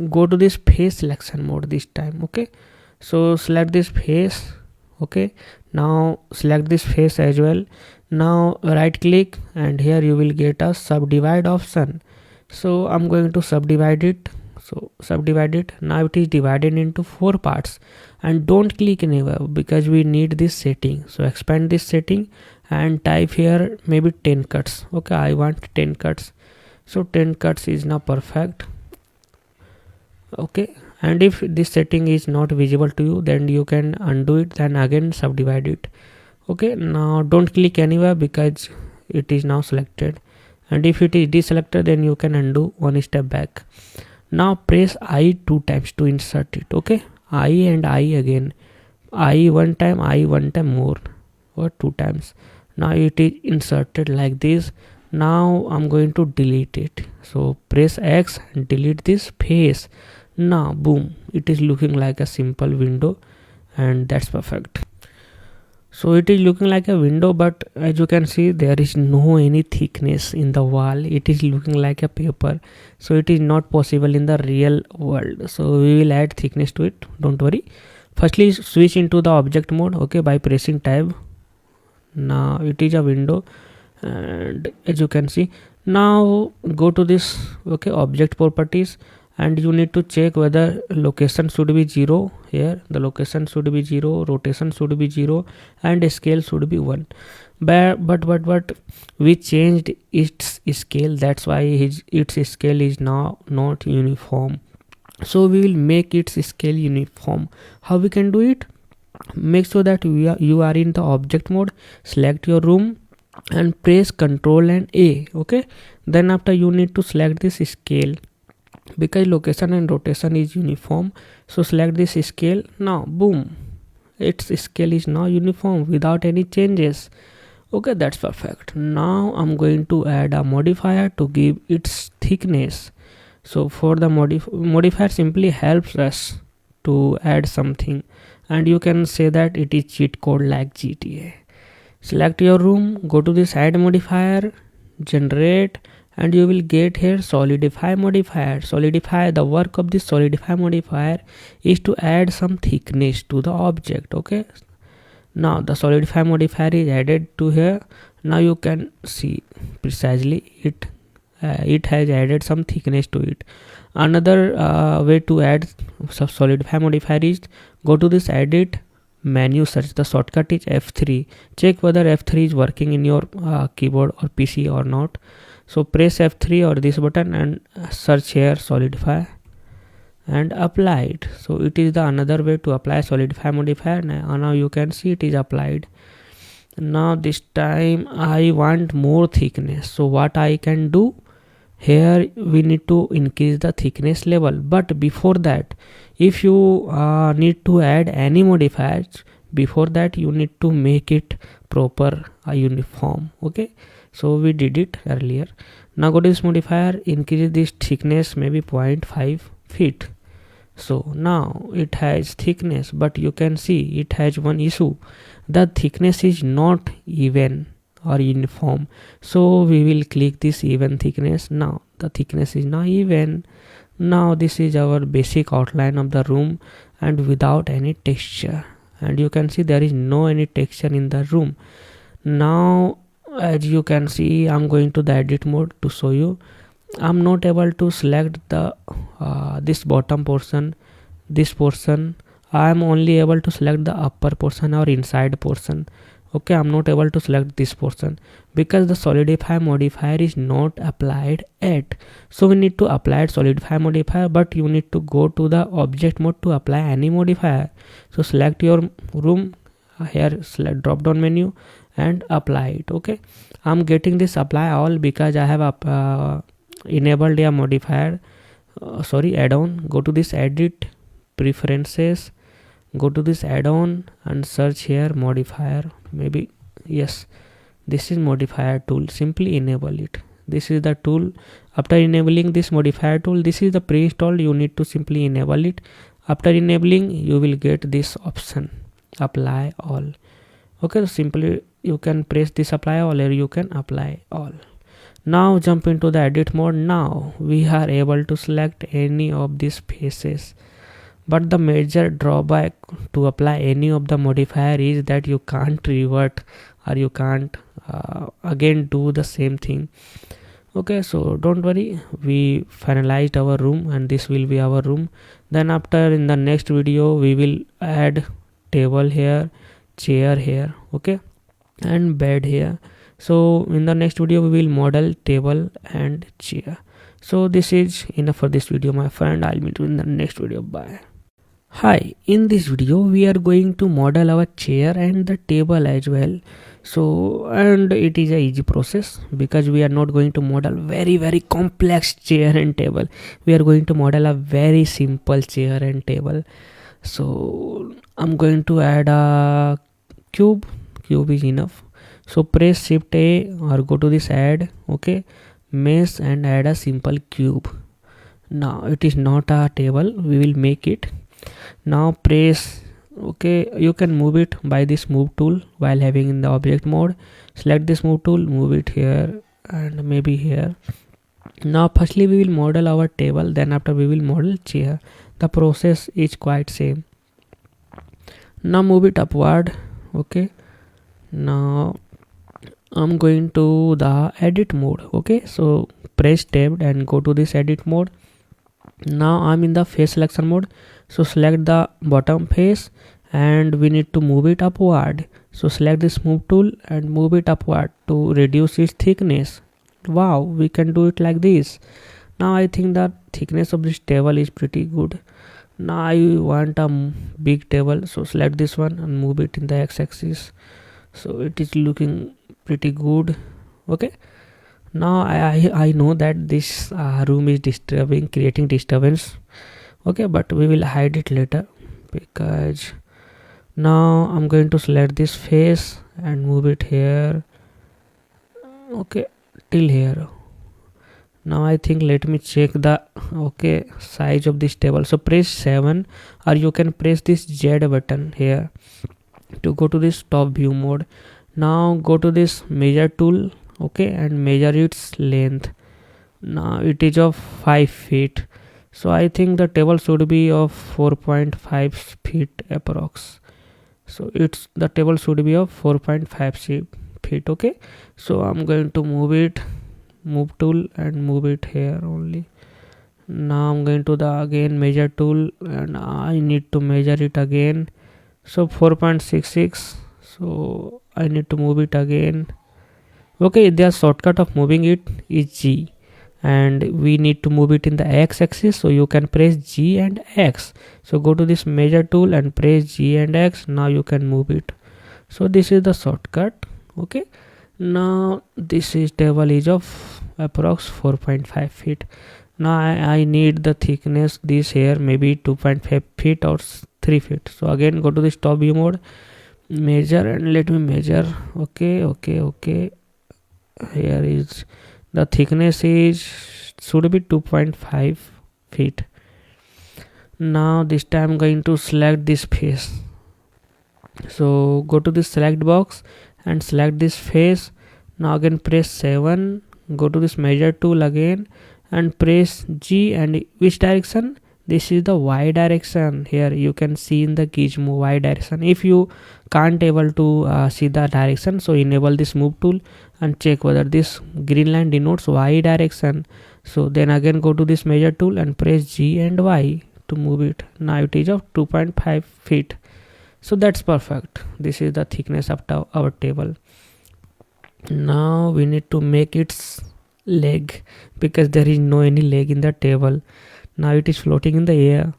go to this face selection mode this time. Okay, so select this face. Okay, now select this face as well. Now right click and here you will get a subdivide option. So I'm going to subdivide it. So subdivide it. Now it is divided into 4 parts, and don't click anywhere because we need this setting. So expand this setting and type here maybe 10 cuts. Okay, I want 10 cuts. So 10 cuts is now perfect. Okay, and if this setting is not visible to you, then you can undo it, then again subdivide it. Okay, now don't click anywhere because it is now selected, and if it is deselected, then you can undo one step back. Now press I 2 times to insert it. Okay, I and I again, I one time more, or 2 times. Now it is inserted like this. Now I'm going to delete it. So press X and delete this face. Now boom, it is looking like a simple window, and that's perfect. So it is looking like a window, but as you can see, there is no any thickness in the wall. It is looking like a paper. So it is not possible in the real world. So we will add thickness to it, don't worry. Firstly, switch into the object mode. Okay, by pressing tab. Now it is a window, and as you can see, now go to this, okay, object properties, and you need to check whether location should be 0. Here the location should be 0, rotation should be 0, and scale should be 1. But we changed its scale, that's why its scale is now not uniform. So we will make its scale uniform. How we can do it? Make sure that you are in the object mode, select your room and press Ctrl and A. Okay, then after, you need to select this scale because location and rotation is uniform. So select this scale. Now boom, its scale is now uniform without any changes. Okay, that's perfect. Now I'm going to add a modifier to give its thickness. So for the modifier simply helps us to add something, and you can say that it is cheat code like GTA. Select your room, go to this add modifier, generate, and you will get here solidify modifier. Solidify, the work of this solidify modifier is to add some thickness to the object. Okay, now the solidify modifier is added to here. Now you can see precisely it has added some thickness to it. Another way to add solidify modifier is go to this edit menu, search, the shortcut is F3. Check whether F3 is working in your keyboard or PC or not. So press F3 or this button and search here solidify and apply it. So it is the another way to apply solidify modifier. Now you can see it is applied. Now this time I want more thickness. So what I can do, here we need to increase the thickness level. But before that, if you need to add any modifiers, before that you need to make it proper uniform. Okay, so we did it earlier. Now go to this modifier, increase this thickness maybe 0.5 feet. So now it has thickness, but you can see it has one issue. The thickness is not even or uniform. So we will click this even thickness. Now the thickness is now even. Now this is our basic outline of the room and without any texture. and you can see there is no any texture in the room. Now as you can see, I'm going to the edit mode to show you. I'm not able to select the this bottom portion, this portion. I'm only able to select the upper portion or inside portion. Okay, I'm not able to select this portion because the solidify modifier is not applied yet. So we need to apply solidify modifier, but you need to go to the object mode to apply any modifier. So select your room here, select drop down menu and apply it. Okay, I'm getting this apply all because I have enabled a modifier, add-on. Go to this edit, preferences, go to this add-on and search here modifier. Maybe yes, this is modifier tool. Simply enable it. This is the tool. After enabling this modifier tool, this is the pre-installed. You need to simply enable it. After enabling, you will get this option, apply all. Okay, so simply you can press this apply all, or you can apply all. Now jump into the edit mode. Now we are able to select any of these faces, but the major drawback to apply any of the modifier is that you can't revert, or you can't again do the same thing. Okay, so don't worry, we finalized our room and this will be our room. Then after, in the next video, we will add table here, chair here, okay, and bed here. So in the next video we will model table and chair. So this is enough for this video, my friend. I'll meet you in the next video. Bye. Hi, in this video we are going to model our chair and the table as well. So, and it is a easy process because we are not going to model very complex chair and table. We are going to model a very simple chair and table. So I'm going to add a cube is enough. So press shift A or go to this add, okay, mesh and add a simple cube. Now it is not a table, we will make it. Now press, okay, you can move it by this move tool while having in the object mode. Select this move tool, move it here and maybe here. Now firstly we will model our table, then after we will model chair. The process is quite same. Now move it upward, okay. Now I'm going to the edit mode, okay, so press tab and go to this edit mode. Now I'm in the face selection mode, so select the bottom face and we need to move it upward. So select this move tool and move it upward to reduce its thickness. Wow, we can do it like this. Now I think the thickness of this table is pretty good. Now I want a big table, so select this one and move it in the x-axis. So it is looking pretty good. Okay, now I know that this room is creating disturbance. Okay, but we will hide it later because now I'm going to select this face and move it here, okay, till here. Now I think, let me check the size of this table. So press 7 or you can press this Z button here to go to this top view mode. Now go to this measure tool, okay, and measure its length. Now it is of 5 feet. So I think the table should be of 4.5 feet approx. So the table should be of 4.5 feet, okay. So I'm going to move it, move tool and move it here only. Now I'm going to the again measure tool and I need to measure it again. So 4.66. So I need to move it again. Okay, the shortcut of moving it is G, and we need to move it in the x-axis, so you can press G and X. So go to this measure tool and press G and X. Now you can move it. So this is the shortcut. Okay, now this is table is of approx 4.5 feet. Now I need the thickness this here maybe 2.5 feet or 3 feet. So again go to this top view mode, measure and let me measure. Okay, here is the thickness should be 2.5 feet. Now this time I'm going to select this face. So go to this select box and select this face. Now again press 7, go to this measure tool again and press G, and which direction? this is the y direction. Here you can see in the gizmo y direction. If you can't able to see the direction, so enable this move tool and check whether this green line denotes y direction. So then again go to this measure tool and press G and Y to move it. Now it is of 2.5 feet. So that's perfect. This is the thickness of our table. Now we need to make its leg, because there is no any leg in the table. Now it is floating in the air.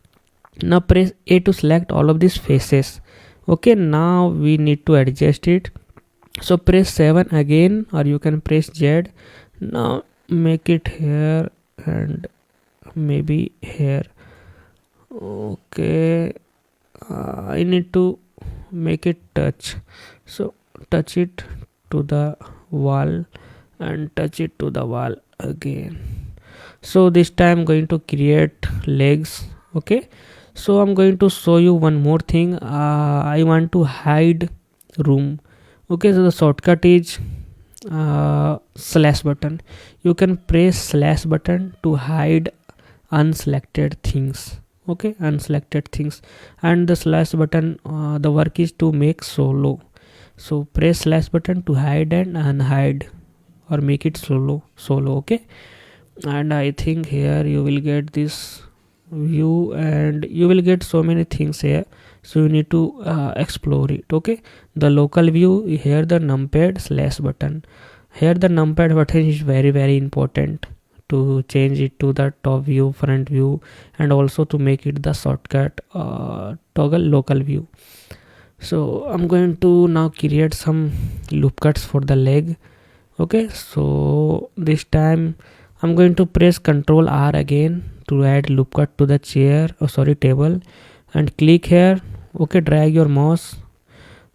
Now press A to select all of these faces. Okay, now we need to adjust it. So press 7 again, or you can press Z. Now make it here and maybe here. Okay, I need to make it touch. So touch it to the wall and touch it to the wall again. So this time I'm going to create legs. Okay, so I'm going to show you one more thing. I want to hide room. Okay, so the shortcut is slash button. You can press slash button to hide unselected things. Okay, unselected things, and the slash button, the work is to make solo. So press slash button to hide and unhide, or make it solo. Okay, and I think here you will get this view and you will get so many things here. So you need to explore it. Okay, the local view, here the numpad slash button. Here the numpad button is very important to change it to the top view, front view, and also to make it the shortcut toggle local view. So I'm going to now create some loop cuts for the leg. Okay, so this time I'm going to press Ctrl R again to add loop cut to the table, and click here. Okay, drag your mouse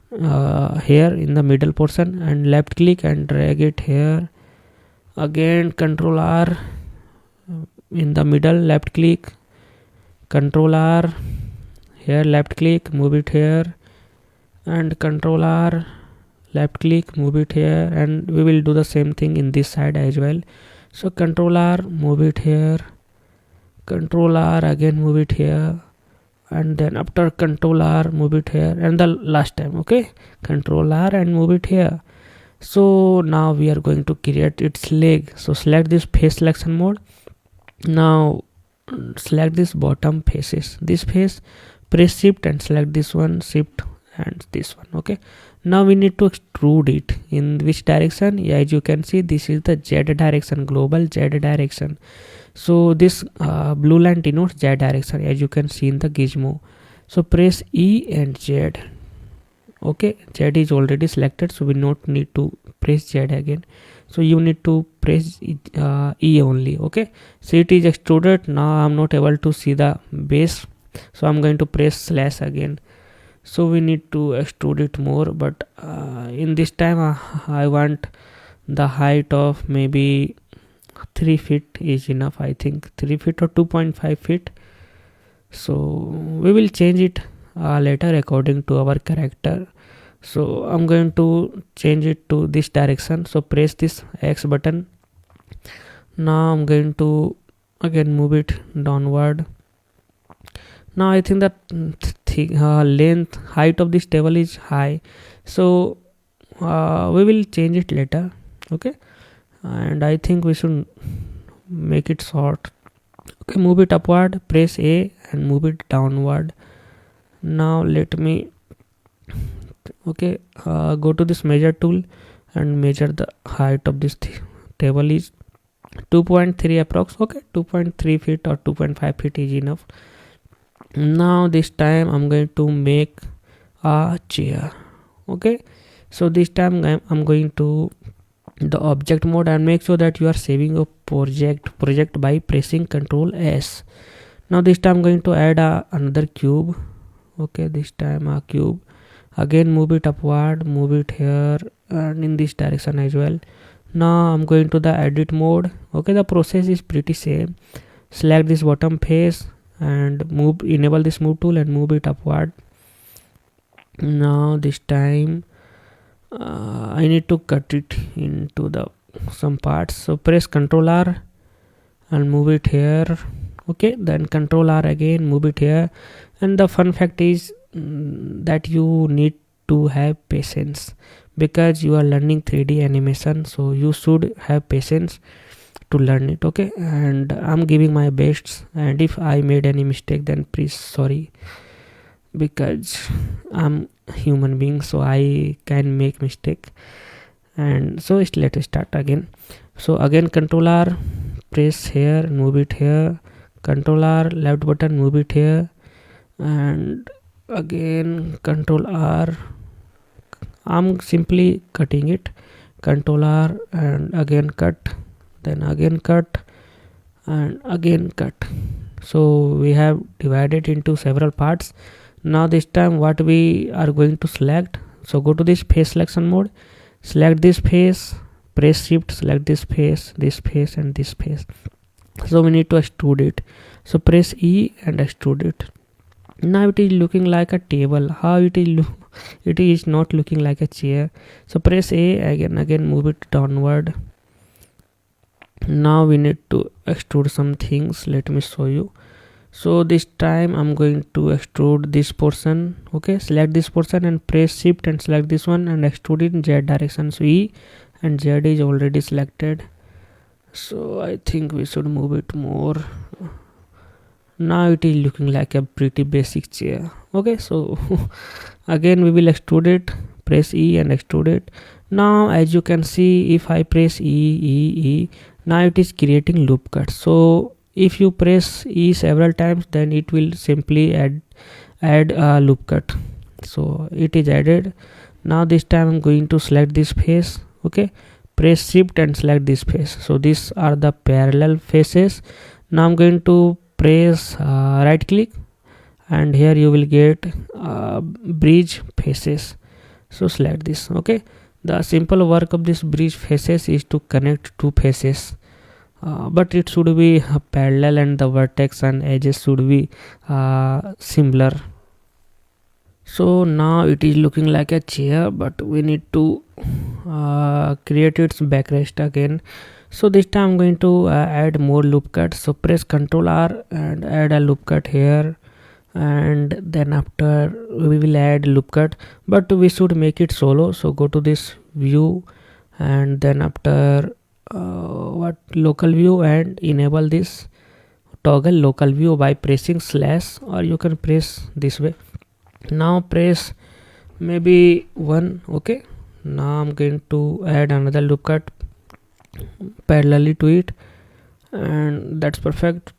here in the middle portion and left click and drag it here. Again Ctrl R in the middle, left click, Ctrl R here, left click, move it here, and Ctrl R, left click, move it here, and we will do the same thing in this side as well. So Ctrl R, move it here, Ctrl R, again move it here, and then after Ctrl R, move it here, and the last time. Okay, Ctrl R and move it here. So now we are going to create its leg. So select this face selection mode. Now select this bottom faces, this face, press shift and select this one, shift and this one. Okay, now we need to extrude it. In which direction? Yeah, as you can see, this is the Z direction, global Z direction. So this blue line denotes Z direction, as you can see in the gizmo. So press E and Z. Okay, Z is already selected, so we not need to press Z again. So you need to press E only. Okay, so it is extruded. Now I'm not able to see the base, so I'm going to press slash again. So we need to extrude it more, but in this time I want the height of maybe 3 feet is enough. I think 3 feet or 2.5 feet. So we will change it later according to our character. So I'm going to change it to this direction. So press this X button. Now I'm going to again move it downward. Now I think that length, height of this table is high, so we will change it later. Okay, and I think we should make it short. Okay, move it upward, press A and move it downward. Now let me go to this measure tool and measure the height of this table is 2.3 approx. Okay, 2.3 feet or 2.5 feet is enough. Now this time I'm going to make a chair. Okay, so this time I'm going to the object mode and make sure that you are saving a project by pressing Ctrl S. Now this time I'm going to add another cube. Okay, this time a cube. Again move it upward, move it here and in this direction as well. Now I'm going to the edit mode. Okay, the process is pretty same. Select this bottom face and enable this move tool and move it upward. Now this time I need to cut it into the some parts. So press Ctrl R and move it here Okay, then Control R again, move it here. And the fun fact is that you need to have patience, because you are learning 3D animation, so you should have patience to learn it. Okay, and I'm giving my best, and if I made any mistake, then please sorry, because I'm human being, so I can make mistake. And so let's start again. So again, Control R, press here, move it here. Control R, left button, move it here. And again, Control R, I'm simply cutting it. Control R, and again cut, then again cut, and again cut. So we have divided into several parts. Now this time what we are going to select, so go to this face selection mode, select this face, press shift, select this face, and this face. So we need to extrude it, so press E and extrude it. Now it is looking like a table. How it is it is not looking like a chair. So press A again, move it downward. Now we need to extrude some things. Let me show you. So this time I'm going to extrude this portion. Okay, select this portion and press shift and select this one and extrude it in Z direction. So E and Z is already selected, so I think we should move it more. Now it is looking like a pretty basic chair. Okay, so again we will extrude it, press E and extrude it. Now as you can see, if I press E, now it is creating loop cut. So if you press E several times, then it will simply add a loop cut. So it is added. Now this time I'm going to select this face. Okay, press shift and select this face. So these are the parallel faces. Now I'm going to press right click, and here you will get bridge faces. So select this. Okay, the simple work of this bridge faces is to connect two faces, but it should be parallel, and the vertex and edges should be similar. So now it is looking like a chair, but we need to create its backrest again. So this time I'm going to add more loop cuts. So press Ctrl R and add a loop cut here, and then after we will add loop cut, but we should make it solo. So go to this view, and then after local view, and enable this toggle local view by pressing slash, or you can press this way. Now press maybe 1. Okay, now I'm going to add another loop cut parallelly to it, and that's perfect.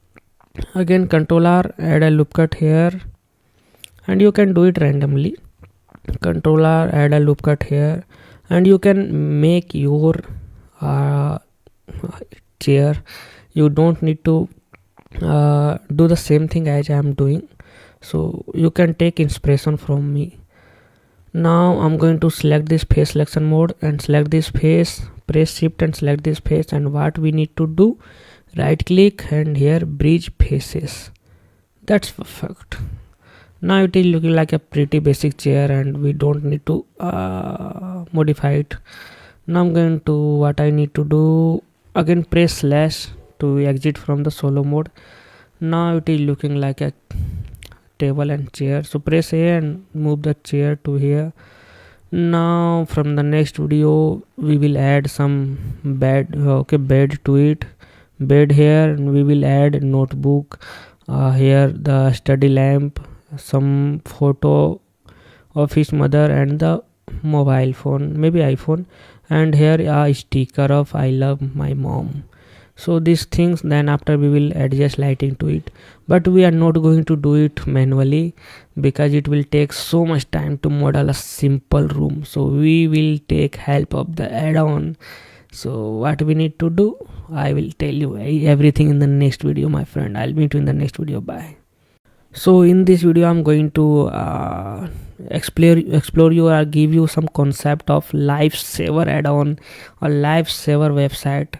Again Ctrl R, add a loop cut here, and you can do it randomly. Ctrl R, add a loop cut here, and you can make your chair. You don't need to do the same thing as I am doing, so you can take inspiration from me. Now I'm going to select this face selection mode and select this face, press shift and select this face, and what we need to do, right click and here bridge faces. That's perfect. Now it is looking like a pretty basic chair, and we don't need to modify it. Now I'm going to, what I need to do, again press slash to exit from the solo mode. Now it is looking like a table and chair. So press A and move the chair to here. Now from the next video we will add some bed to it, bed here, and we will add notebook here, the study lamp, some photo of his mother and the mobile phone, maybe iPhone, and here a sticker of I love my mom. So these things, then after we will adjust lighting to it, but we are not going to do it manually because it will take so much time to model a simple room. So we will take help of the add-on. So what we need to do, I will tell you everything in the next video, my friend. I'll meet you in the next video. Bye. So in this video I'm going to explore you or give you some concept of lifesaver add-on or lifesaver website,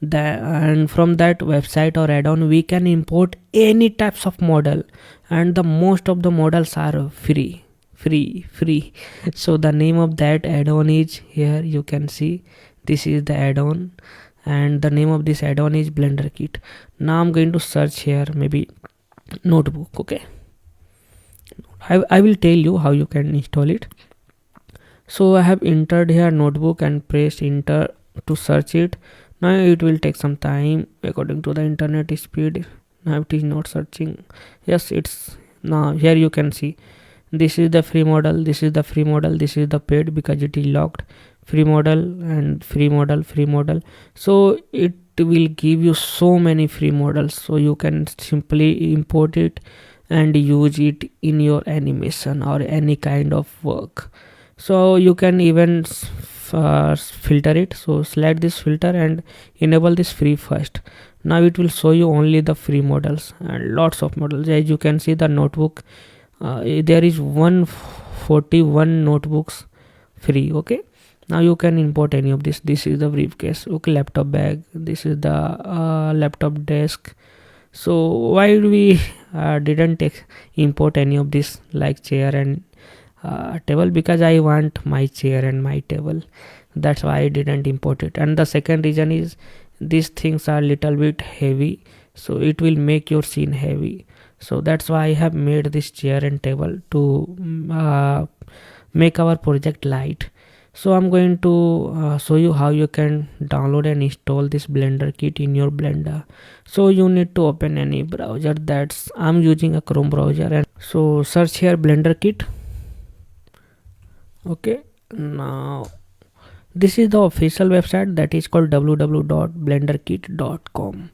and from that website or add-on we can import any types of model, and the most of the models are free. So the name of that add-on is here, you can see this is the add-on, and the name of this add-on is Blender Kit. Now I'm going to search here maybe notebook. Okay, I will tell you how you can install it. So I have entered here notebook and pressed enter to search it. Now it will take some time according to the internet speed. Now it is not searching. Yes, it's now here you can see this is the free model, this is the free model, this is the paid because it is locked. Free model and free model, free model. So it will give you so many free models, so you can simply import it and use it in your animation or any kind of work. So you can even filter it. So select this filter and enable this free first. Now it will show you only the free models and lots of models. As you can see the notebook, there is 141 notebooks free. Okay, now you can import any of this. This is the briefcase. Okay, laptop bag, this is the laptop desk. So why we didn't import any of this like chair and table? Because I want my chair and my table, that's why I didn't import it. And the second reason is these things are little bit heavy, so it will make your scene heavy. So that's why I have made this chair and table to make our project light. So I'm going to show you how you can download and install this Blender Kit in your Blender. So you need to open any browser. That's I'm using a Chrome browser, and so search here Blender Kit. Okay, now this is the official website, that is called www.blenderkit.com.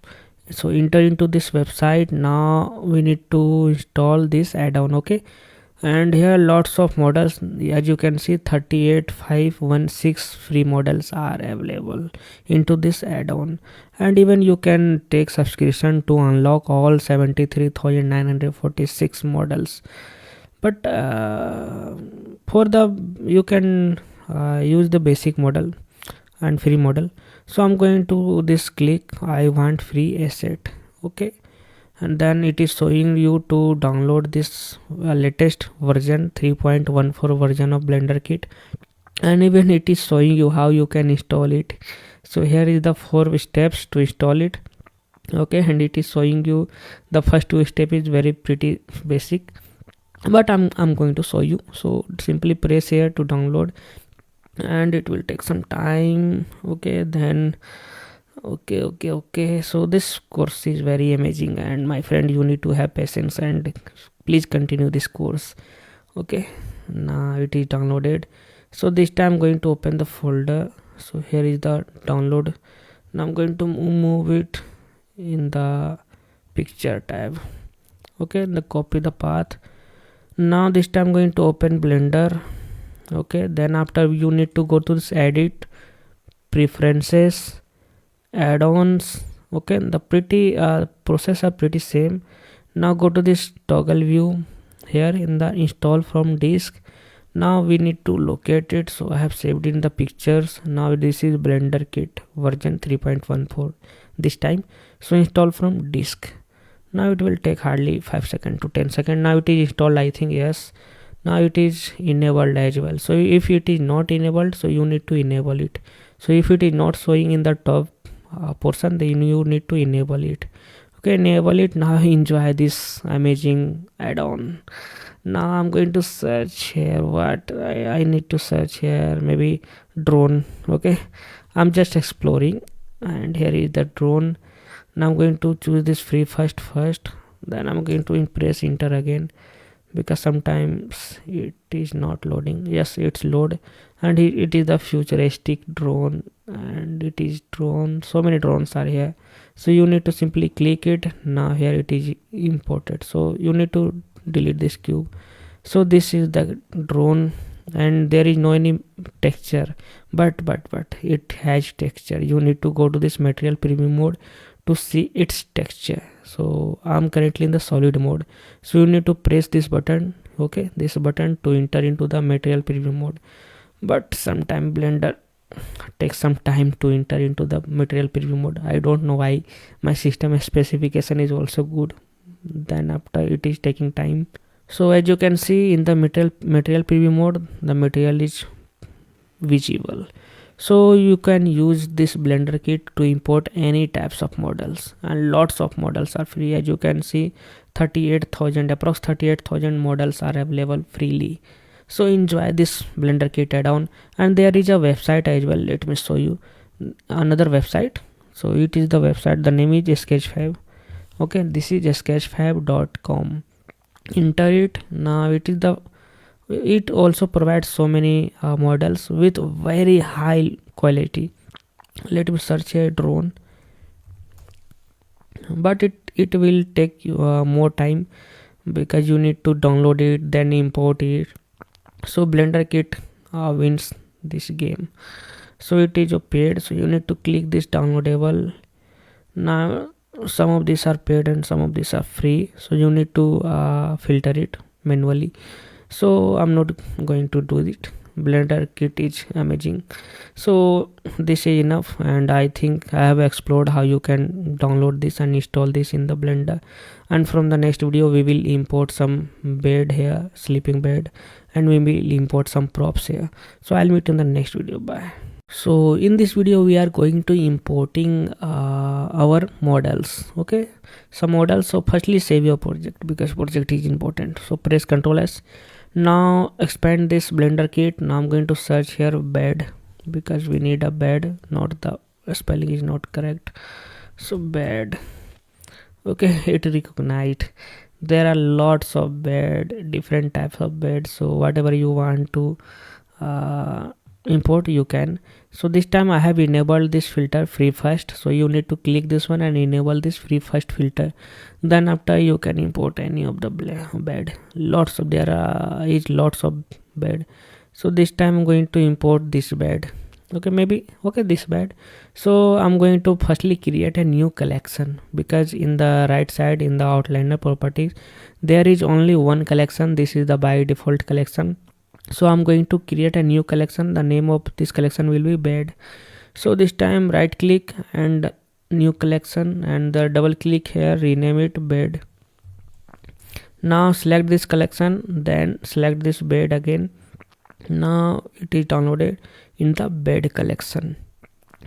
so enter into this website. Now we need to install this add-on. Okay, and here lots of models, as you can see 38516 free models are available into this add-on, and even you can take subscription to unlock all 73,946 models. But for the you can use the basic model and free model. So I'm going to this click I want free asset. Okay, and then it is showing you to download this latest version 3.14 version of Blender Kit, and even it is showing you how you can install it. So here is the 4 steps to install it. Okay, and it is showing you the first 2 step is very pretty basic, but I'm going to show you. So simply press here to download, and it will take some time. Okay, then okay, so this course is very amazing, and my friend, you need to have patience and please continue this course. Okay, now it is downloaded. So this time I'm going to open the folder. So here is the download. Now I'm going to move it in the picture tab. Okay, the copy the path. Now this time I'm going to open Blender. Okay, then after you need to go to this edit, preferences, add-ons. Okay, the pretty process are pretty same. Now go to this toggle view here in the install from disk. Now we need to locate it, so I have saved in the pictures. Now this is Blender Kit version 3.14 this time. So install from disk. Now it will take hardly 5 seconds to 10 seconds. Now it is installed, I think. Yes, now it is enabled as well. So if it is not enabled, so you need to enable it. So if it is not showing in the top portion, then you need to enable it. Okay, enable it. Now enjoy this amazing add-on. Now I'm going to search here what I need to search here, maybe drone. Okay, I'm just exploring, and here is the drone. Now I'm going to choose this free first, then I'm going to press enter again, because sometimes it is not loading. Yes, it's load, and it is the futuristic drone, and it is drone. So many drones are here, so you need to simply click it. Now here it is imported, so you need to delete this cube. So this is the drone, and there is no any texture, but it has texture. You need to go to this material preview mode to see its texture. So I'm currently in the solid mode, so you need to press this button. Okay, this button to enter into the material preview mode. But sometime Blender takes some time to enter into the material preview mode. I don't know why. My system specification is also good, then after it is taking time. So as you can see in the material preview mode, the material is visible. So you can use this Blender kit to import any types of models, and lots of models are free. As you can see, 38,000, approx 38,000 models are available freely. So enjoy this Blender kit add-on. And there is a website as well. Let me show you another website. So it is the website, the name is sketchfab. Okay, this is sketchfab.com. enter it. Now it also provides so many models with very high quality. Let me search here drone, but it will take you more time, because you need to download it, then import it. So Blender kit wins this game. So it is paid, so you need to click this downloadable. Now some of these are paid and some of these are free, so you need to filter it manually. So I'm not going to do it. Blender kit is amazing. So this is enough, and I think I have explored how you can download this and install this in the Blender. And from the next video we will import some bed here, sleeping bed, and we will import some props here. So I'll meet in the next video. Bye. So in this video we are going to importing our models. Okay, some models. So firstly save your project, because project is important. So press Ctrl S. Now expand this Blender kit. Now I'm going to search here bed, because we need a bed, not the spelling is not correct. So bed. Okay, it recognized. There are lots of bed, different types of bed. So whatever you want to import, you can. So this time I have enabled this filter free first, so you need to click this one and enable this free first filter. Then after you can import any of the bed. Lots of is lots of bed. So this time I'm going to import this bed. Okay, this bed. So I'm going to firstly create a new collection, because in the right side in the outliner properties there is only one collection. This is the by default collection. So I'm going to create a new collection. The name of this collection will be bed. So this time right click and new collection, and the double click here, rename it bed. Now select this collection, then select this bed again. Now it is downloaded in the bed collection.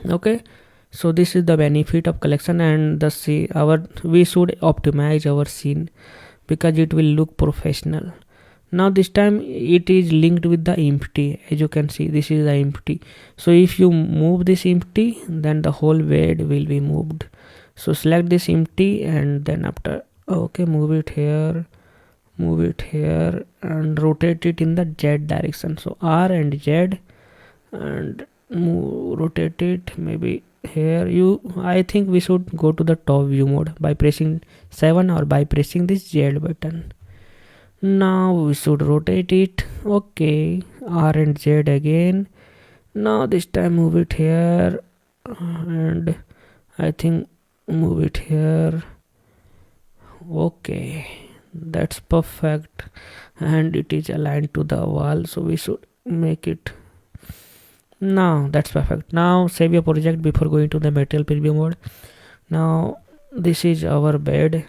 Okay, so this is the benefit of collection. And we should optimize our scene, because it will look professional. Now this time it is linked with the empty. As you can see, this is the empty. So if you move this empty, then the whole bed will be moved. So select this empty, and then after, okay, move it here, and rotate it in the Z direction. So R and Z, and rotate it maybe here. I think we should go to the top view mode by pressing 7 or by pressing this Z button. Now we should rotate it. Okay, R and Z again. Now this time move it here, and I think move it here. Okay, that's perfect, and it is aligned to the wall, so we should make it. Now that's perfect. Now save your project before going to the material preview mode. Now this is our bed,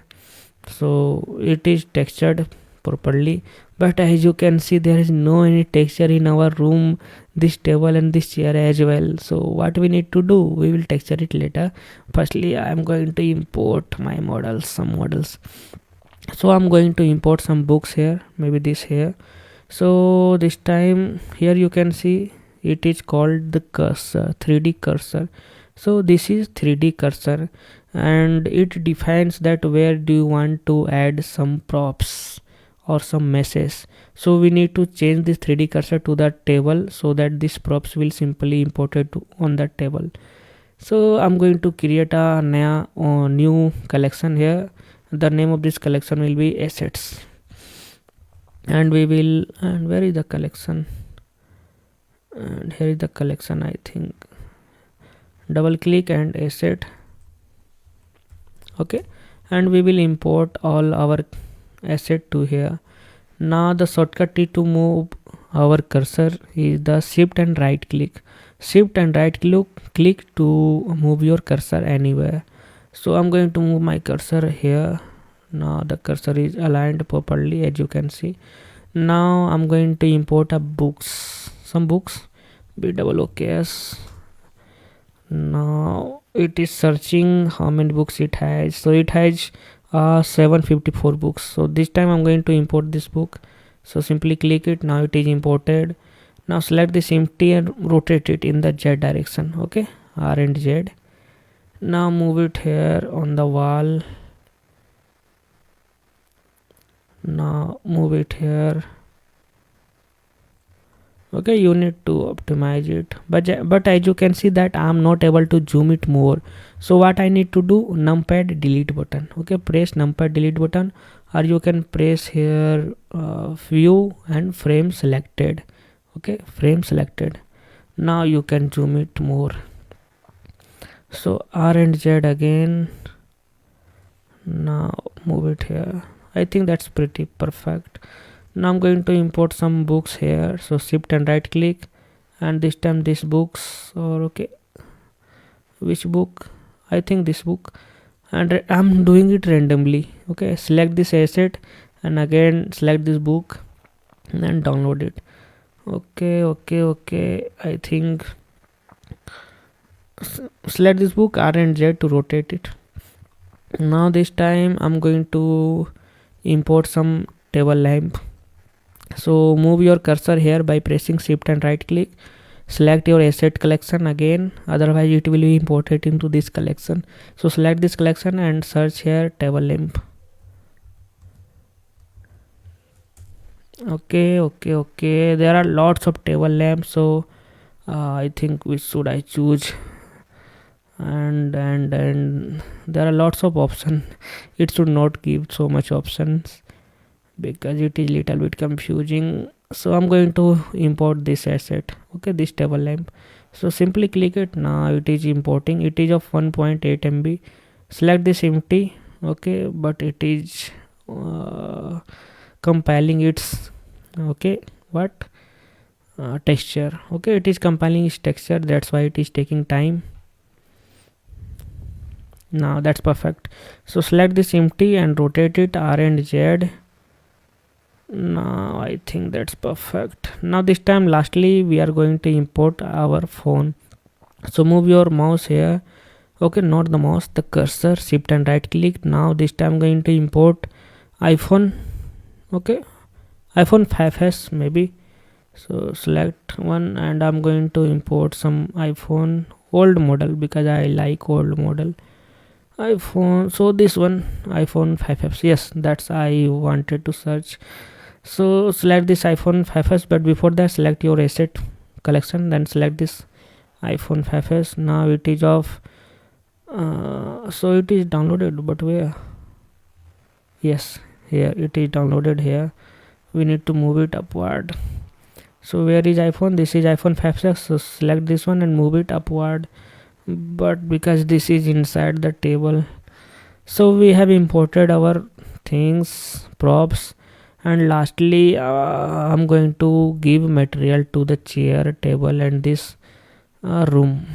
so it is textured properly, but as you can see there is no any texture in our room, this table and this chair as well. So what we need to do, we will texture it later. Firstly I am going to import my models, some models. So I'm going to import some books here, maybe this here. So this time here you can see it is called the cursor, 3D cursor. So this is 3D cursor, and it defines that where do you want to add some props or some meshes. So we need to change this 3D cursor to the table, so that this props will simply imported on that table. So I'm going to create a new collection here. The name of this collection will be assets, and where is the collection? And here is the collection, I think. Double click and asset. Okay, and we will import all our asset to here. Now the shortcut key to move our cursor is the shift and right click. Click to move your cursor anywhere. So I'm going to move my cursor here. Now the cursor is aligned properly, as you can see. Now I'm going to import some books. BOOKS. Now it is searching how many books it has. So it has 754 books. So this time I'm going to import this book. So simply click it. Now it is imported. Now select this empty and rotate it in the Z direction. Okay, R and Z. Now move it here on the wall. Now move it here. Okay, you need to optimize it, but as you can see that I am not able to zoom it more. So what I need to do, numpad delete button. Okay, press numpad delete button, or you can press here view and frame selected. Okay, frame selected. Now you can zoom it more. So R and Z again. Now move it here. I think that's pretty perfect. Now I'm going to import some books here. So shift and right click, and this time this books, or okay, which book? I think this book, and I'm doing it randomly. Okay, select this asset and again select this book and download it. Okay, I think select this book, R and Z to rotate it. Now this time I'm going to import some table lamp. So move your cursor here by pressing shift and right click, select your asset collection again, otherwise it will be imported into this collection. So select this collection and search here table lamp. Okay, there are lots of table lamps, so I think which should I choose, and there are lots of options. It should not give so much options because it is little bit confusing. So I'm going to import this asset. Okay, this table lamp. So simply click it. Now it is importing. It is of 1.8 MB. Select this empty. Okay, but it is compiling its texture. Okay, it is compiling its texture, that's why it is taking time. Now that's perfect. So select this empty and rotate it R and Z. Now I think that's perfect. Now this time lastly we are going to import our phone. So move your mouse here. Okay, not the mouse, the cursor, shift and right click. Now this time I'm going to import iPhone. Okay, iPhone 5s maybe. So select one and I'm going to import some iPhone old model because I like old model iPhone. So this one, iPhone 5s. Yes, that's I wanted to search. So select this iPhone 5s, but before that select your asset collection, then select this iPhone 5s. Now it is off. So it is downloaded, but where? Yes, here it is downloaded. Here we need to move it upward. So where is iPhone? This is iPhone 5s. So select this one and move it upward, but because this is inside the table, so we have imported our things, props, and lastly I'm going to give material to the chair, table, and this room.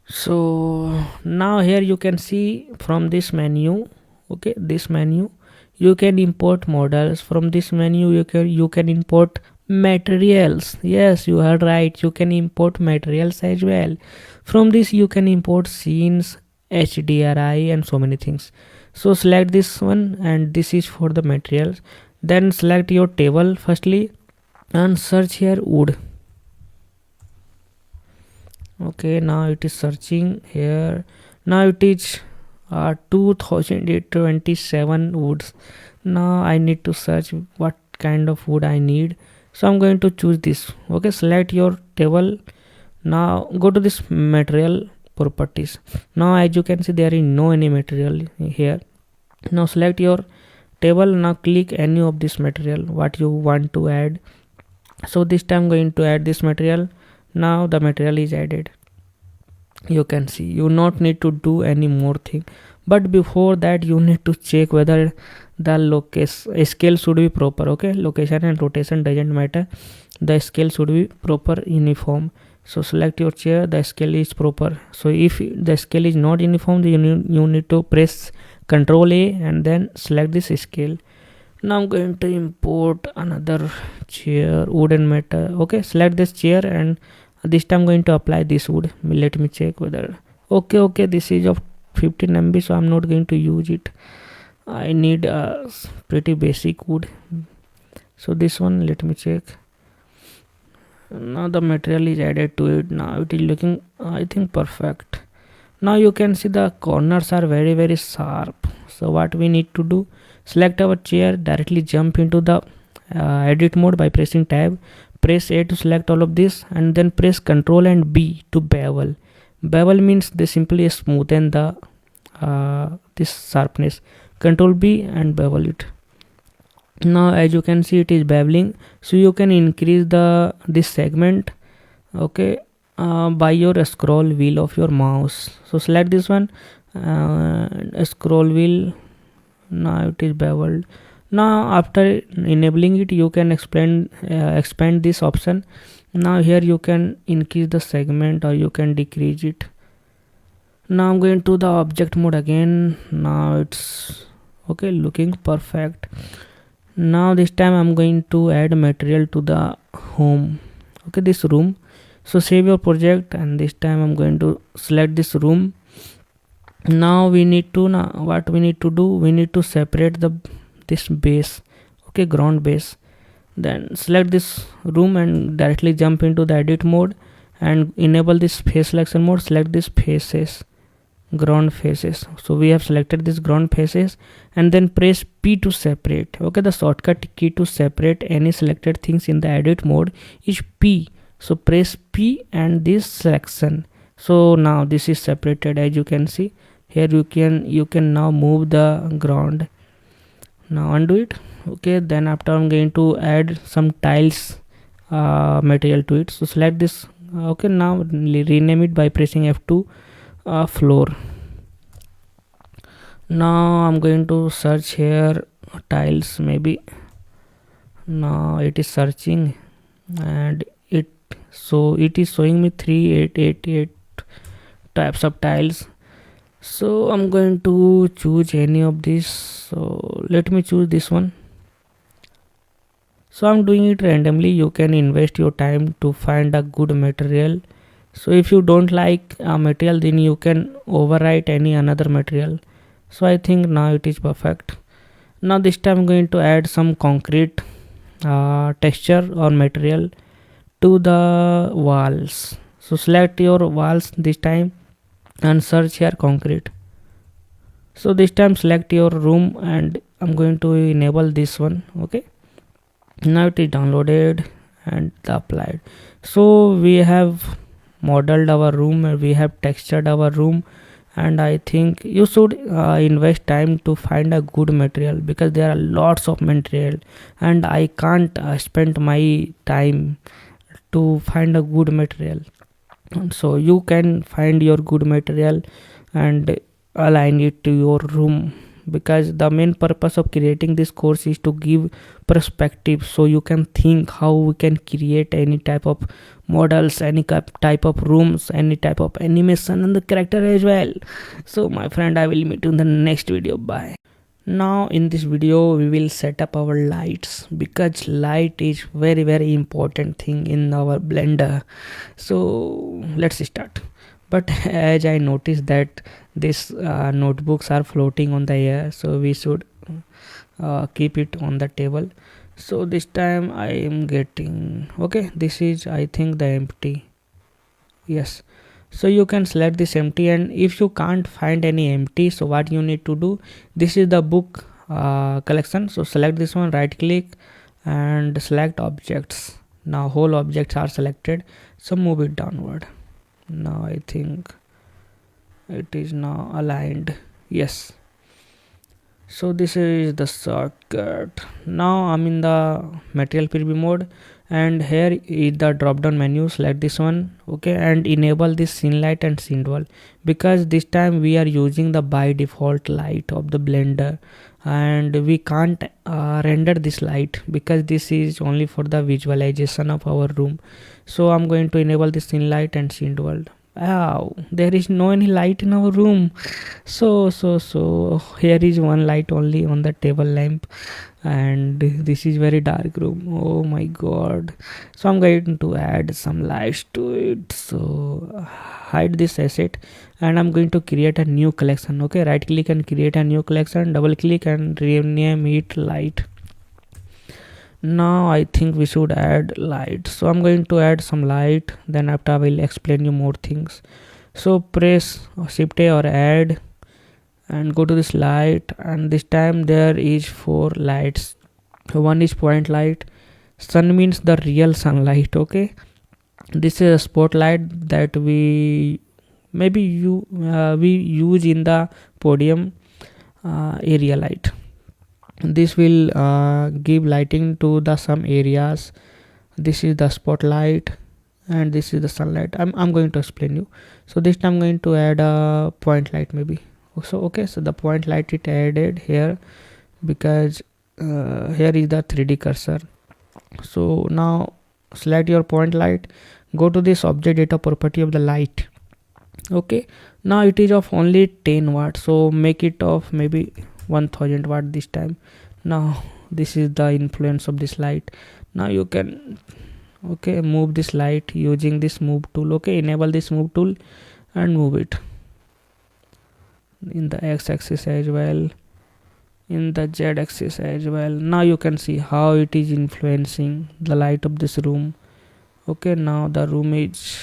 So now here you can see from this menu, okay, this menu you can import models. From this menu you can import materials. Yes, you heard right, you can import materials as well. From this you can import scenes, HDRI, and so many things. So select this one, and this is for the materials. Then select your table firstly and search here wood. Okay, now it is searching here. Now it is 2027 woods. Now I need to search what kind of wood I need. So I'm going to choose this. Okay, select your table. Now go to this material properties. Now as you can see there is no any material here. Now select your table. Now click any of this material what you want to add. So this time I'm going to add this material. Now the material is added. You can see you not need to do any more thing, but before that you need to check whether the scale should be proper. Okay, location and rotation doesn't matter, the scale should be proper, uniform. So select your chair, the scale is proper. So if the scale is not uniform, you need to press Ctrl A and then select this scale. Now I'm going to import another chair, wood and metal. Okay, select this chair, and this time I'm going to apply this wood. Let me check whether okay, this is of 15 MB, so I'm not going to use it. I need a pretty basic wood, so this one, let me check. Now the material is added to it. Now it is looking, I think, perfect. Now you can see the corners are very sharp. So what we need to do, select our chair, directly jump into the edit mode by pressing tab, press A to select all of this, and then press Ctrl and B to bevel. Bevel means they simply smoothen the this sharpness. Ctrl B and bevel it. Now as you can see, it is beveling, so you can increase this segment, okay, by your scroll wheel of your mouse. So select this one, scroll wheel. Now it is beveled. Now after enabling it, you can expand this option. Now here you can increase the segment or you can decrease it. Now I'm going to the object mode again. Now it's okay, looking perfect. Now this time I'm going to add material to the home, okay, this room. So save your project, and this time I'm going to select this room. Now we need to, what we need to do, we need to separate this base, okay, ground base. Then select this room and directly jump into the edit mode and enable this face selection mode. Select this faces, ground faces. So we have selected this ground faces, and then press P to separate. Okay, the shortcut key to separate any selected things in the edit mode is P. So press P and this selection. So now this is separated. As you can see here, you can now move the ground. Now undo it. Okay, then after I'm going to add some tiles material to it. So select this. Okay, now rename it by pressing F2. Floor. Now I'm going to search here tiles, maybe. Now it is searching, and it is showing me 3888 types of tiles. So I'm going to choose any of these. So let me choose this one. So I'm doing it randomly. You can invest your time to find a good material. So if you don't like a material, then you can overwrite any another material. So I think now it is perfect. Now this time I'm going to add some concrete texture or material to the walls. So select your walls this time and search here concrete. So this time select your room, and I'm going to enable this one. Okay, now it is downloaded and applied. So we have modeled our room, and we have textured our room, and I think you should invest time to find a good material, because there are lots of material and I can't spend my time to find a good material. So you can find your good material and align it to your room, because the main purpose of creating this course is to give perspective, so you can think how we can create any type of models, any type of rooms, any type of animation, and the character as well. So my friend, I will meet you in the next video. Bye. Now in this video we will set up our lights, because light is very important thing in our blender. So let's start. But as I noticed that these notebooks are floating on the air, so we should keep it on the table. So this time I am getting, okay, this is, I think, the empty. Yes, so you can select this empty, and if you can't find any empty, so what you need to do, this is the book collection. So select this one, right click and select objects. Now whole objects are selected, so move it downward. Now I think it is now aligned. Yes, so this is the circuit. Now I'm in the material preview mode, and here is the drop down menu. Select this one, okay, and enable this scene light and scene wall, because this time we are using the by default light of the blender, and we can't render this light, because this is only for the visualization of our room. So I'm going to enable this scene light and scene wall. Wow, there is no any light in our room. So here is one light only on the table lamp, and this is very dark room. Oh my god. So I'm going to add some lights to it. So hide this asset, and I'm going to create a new collection. Okay, right click and create a new collection, double click and rename it light. Now I think we should add light, so I'm going to add some light, then after I will explain you more things. So press shift A or add and go to this light, and this time there is 4 lights. One is point light. Sun means the real sunlight. Okay, this is a spotlight that we use in the podium area light. This will give lighting to the some areas. This is the spotlight and this is the sunlight. I'm going to explain you. So this time I'm going to add a point light maybe. So okay, so the point light it added here because here is the 3D cursor. So now select your point light, go to this object data property of the light. Okay, now it is of only 10 watts, so make it of maybe 1000 watt this time. Now this is the influence of this light. Now you can move this light using this move tool. Okay, enable this move tool and move it in the x-axis as well, in the z-axis as well. Now you can see how it is influencing the light of this room. Okay, now the room is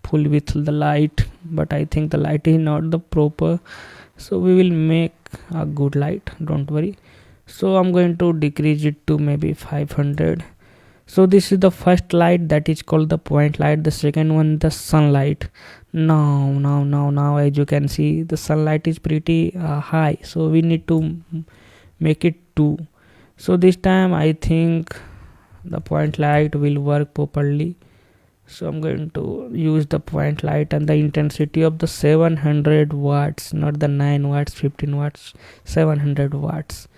full with the light, but I think the light is not the proper, so we will make a good light, don't worry. So I'm going to decrease it to maybe 500. So this is the first light, that is called the point light. The second one, the sunlight. Now as you can see, the sunlight is pretty high, so we need to make it 2. So this time I think the point light will work properly. So I'm going to use the point light and the intensity of the 700 watts, not the 9 watts, 15 watts, 700 watts.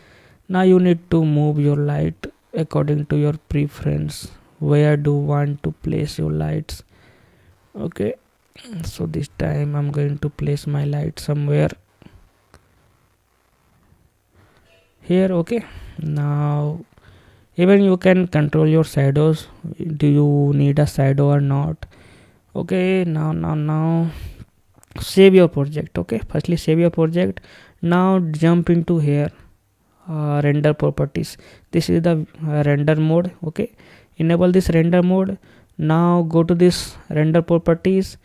Now you need to move your light according to your preference. Where do you want to place your lights? Okay, so this time I'm going to place my light somewhere here. Okay, now even you can control your shadows. Do you need a shadow or not? Okay, now save your project. Okay, firstly save your project. Now jump into here, render properties. This is the render mode. Okay, enable this render mode. Now go to this render properties,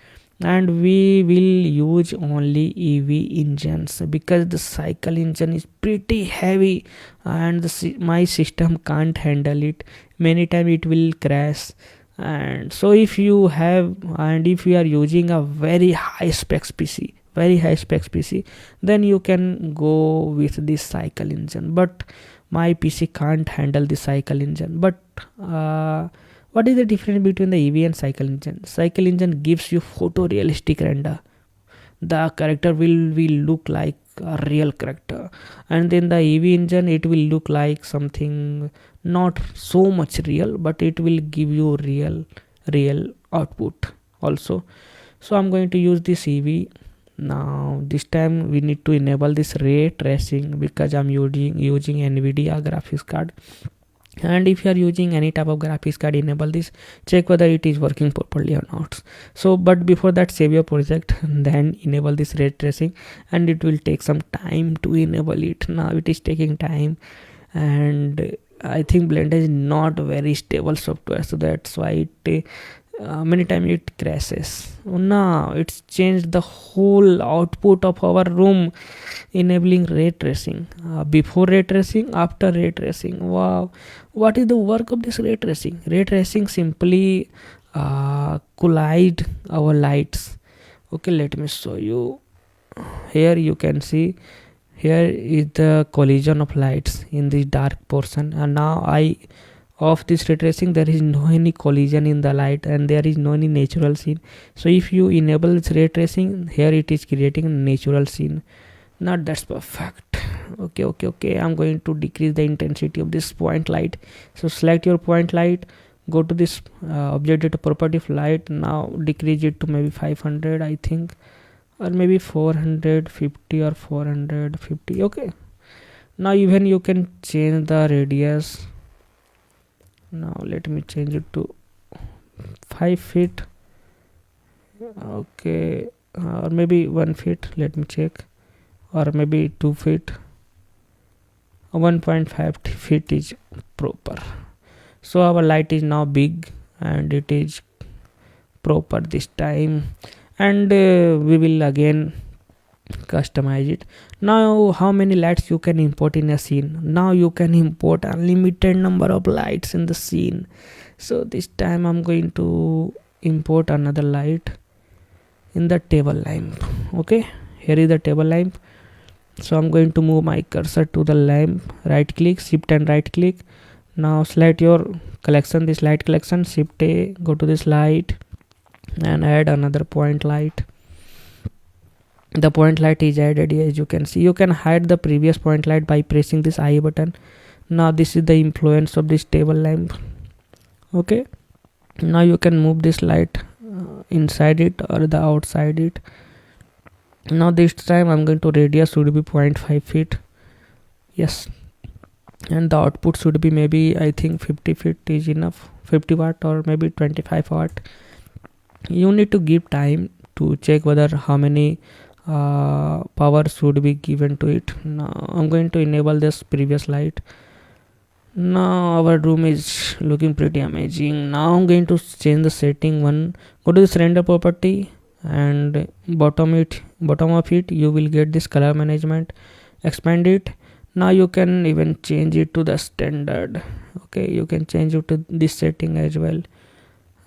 and we will use only EV engines because the cycle engine is pretty heavy and my system can't handle it. Many times it will crash, and so if you are using a very high specs PC, then you can go with this cycle engine, but my PC can't handle the cycle engine. But what is the difference between the EV and cycle engine? Cycle engine gives you photorealistic render. The character will look like a real character, and then the EV engine, it will look like something not so much real, but it will give you real output also. So I'm going to use this EV. Now this time we need to enable this ray tracing because I'm using NVIDIA graphics card. And if you are using any type of graphics card, enable this, check whether it is working properly or not. So but before that, save your project, then enable this ray tracing, and it will take some time to enable it. Now it is taking time, and I think Blender is not very stable software, so that's why it many times it crashes. Now it's changed the whole output of our room, enabling ray tracing. Before ray tracing, after ray tracing. Wow, what is the work of this ray tracing? Ray tracing simply collide our lights. Okay, let me show you. Here you can see, here is the collision of lights in this dark portion, and now I of this ray tracing, there is no any collision in the light, and there is no any natural scene. So if you enable this ray tracing, here it is creating a natural scene. Now that's perfect. Okay, I'm going to decrease the intensity of this point light. So select your point light, go to this object data property of light. Now decrease it to maybe 500, I think, or maybe 450 or 450. Okay, now even you can change the radius. Now let me change it to 5 feet. Okay, or maybe 1 feet, let me check, or maybe 2 feet. 1.5 feet is proper. So our light is now big and it is proper this time, and we will again customize it. Now how many lights you can import in a scene? Now you can import unlimited number of lights in the scene. So this time I'm going to import another light in the table lamp. Okay, here is the table lamp. So I'm going to move my cursor to the lamp, right click, shift and right click. Now select your collection, this light collection, shift A, go to this light and add another point light. The point light is added. As you can see, you can hide the previous point light by pressing this I button. Now this is the influence of this table lamp. Okay, now you can move this light inside it or the outside it. Now this time I'm going to radius should be 0.5 feet. Yes, and the output should be maybe, I think 50 feet is enough, 50 watt or maybe 25 watt. You need to give time to check whether how many power should be given to it. Now I'm going to enable this previous light. Now our room is looking pretty amazing. Now I'm going to change the setting one. Go to this render property and bottom of it you will get this color management. Expand it. Now you can even change it to the standard. Okay, you can change it to this setting as well,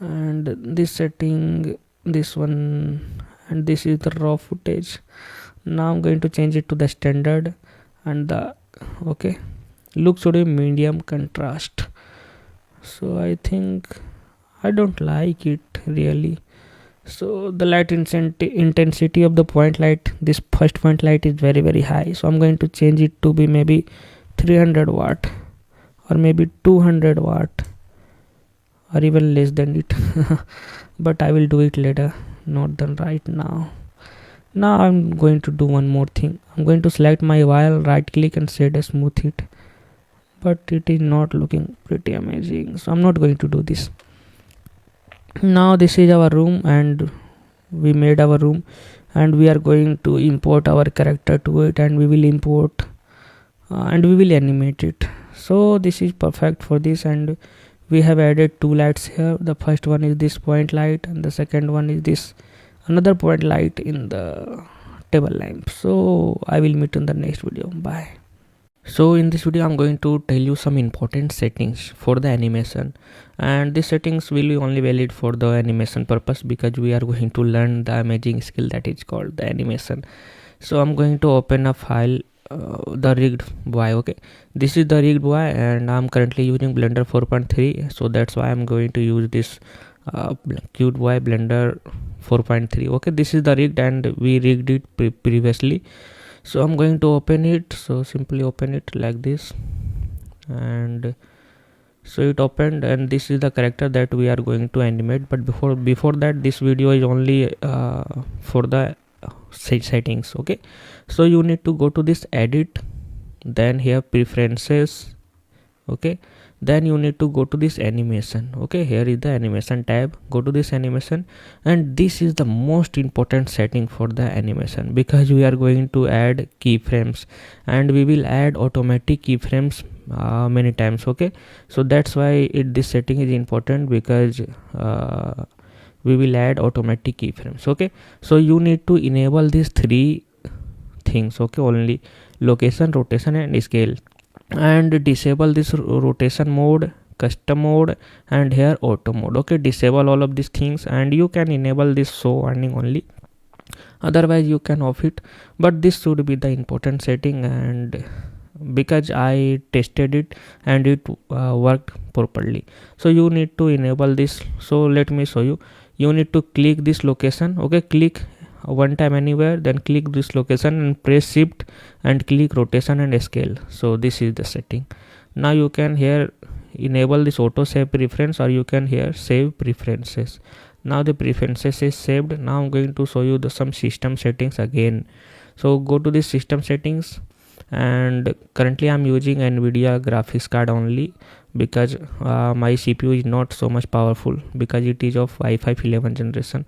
and this setting, this one, and this is the raw footage. Now I'm going to change it to the standard, and the okay, look should be medium contrast. So I think I don't like it really. So the light intensity of the point light, this first point light is very high, so I'm going to change it to be maybe 300 watt or maybe 200 watt or even less than it. But I will do it later, not done right now. Now I'm going to do one more thing. I'm going to select my wire, right click and shade smooth it, but it is not looking pretty amazing, so I'm not going to do this. Now this is our room, and we made our room, and we are going to import our character to it, and we will import and we will animate it. So this is perfect for this, and we have added two lights here. The first one is this point light, and the second one is this another point light in the table lamp. So I will meet in the next video. Bye. So in this video I'm going to tell you some important settings for the animation, and these settings will be only valid for the animation purpose because we are going to learn the amazing skill that is called the animation. So I'm going to open a file, the rigged UI. Okay, this is the rigged UI, and I'm currently using Blender 4.3, so that's why I'm going to use this cute UI Blender 4.3. okay, this is the rigged, and we rigged it previously. So I'm going to open it. So simply open it like this, and so it opened, and this is the character that we are going to animate. But before that, this video is only for the settings. Okay, so you need to go to this edit, then here preferences. Okay, then you need to go to this animation. Okay, here is the animation tab. Go to this animation, and this is the most important setting for the animation because we are going to add keyframes, and we will add automatic keyframes many times. Okay, so that's why this setting is important because we will add automatic keyframes. Okay, so you need to enable these three things. Okay, only location, rotation and scale, and disable this rotation mode, custom mode, and here auto mode. Okay, disable all of these things, and you can enable this show warning only, otherwise you can off it, but this should be the important setting, and because I tested it and it worked properly, so you need to enable this. So let me show you. You need to click this location. Okay, click one time anywhere, then click this location and press shift and click rotation and scale. So this is the setting. Now you can here enable this auto save preference, or you can here save preferences. Now the preferences is saved. Now I'm going to show you some system settings again. So go to this system settings, and currently I'm using NVIDIA graphics card only, because my CPU is not so much powerful, because it is of i5 11 generation.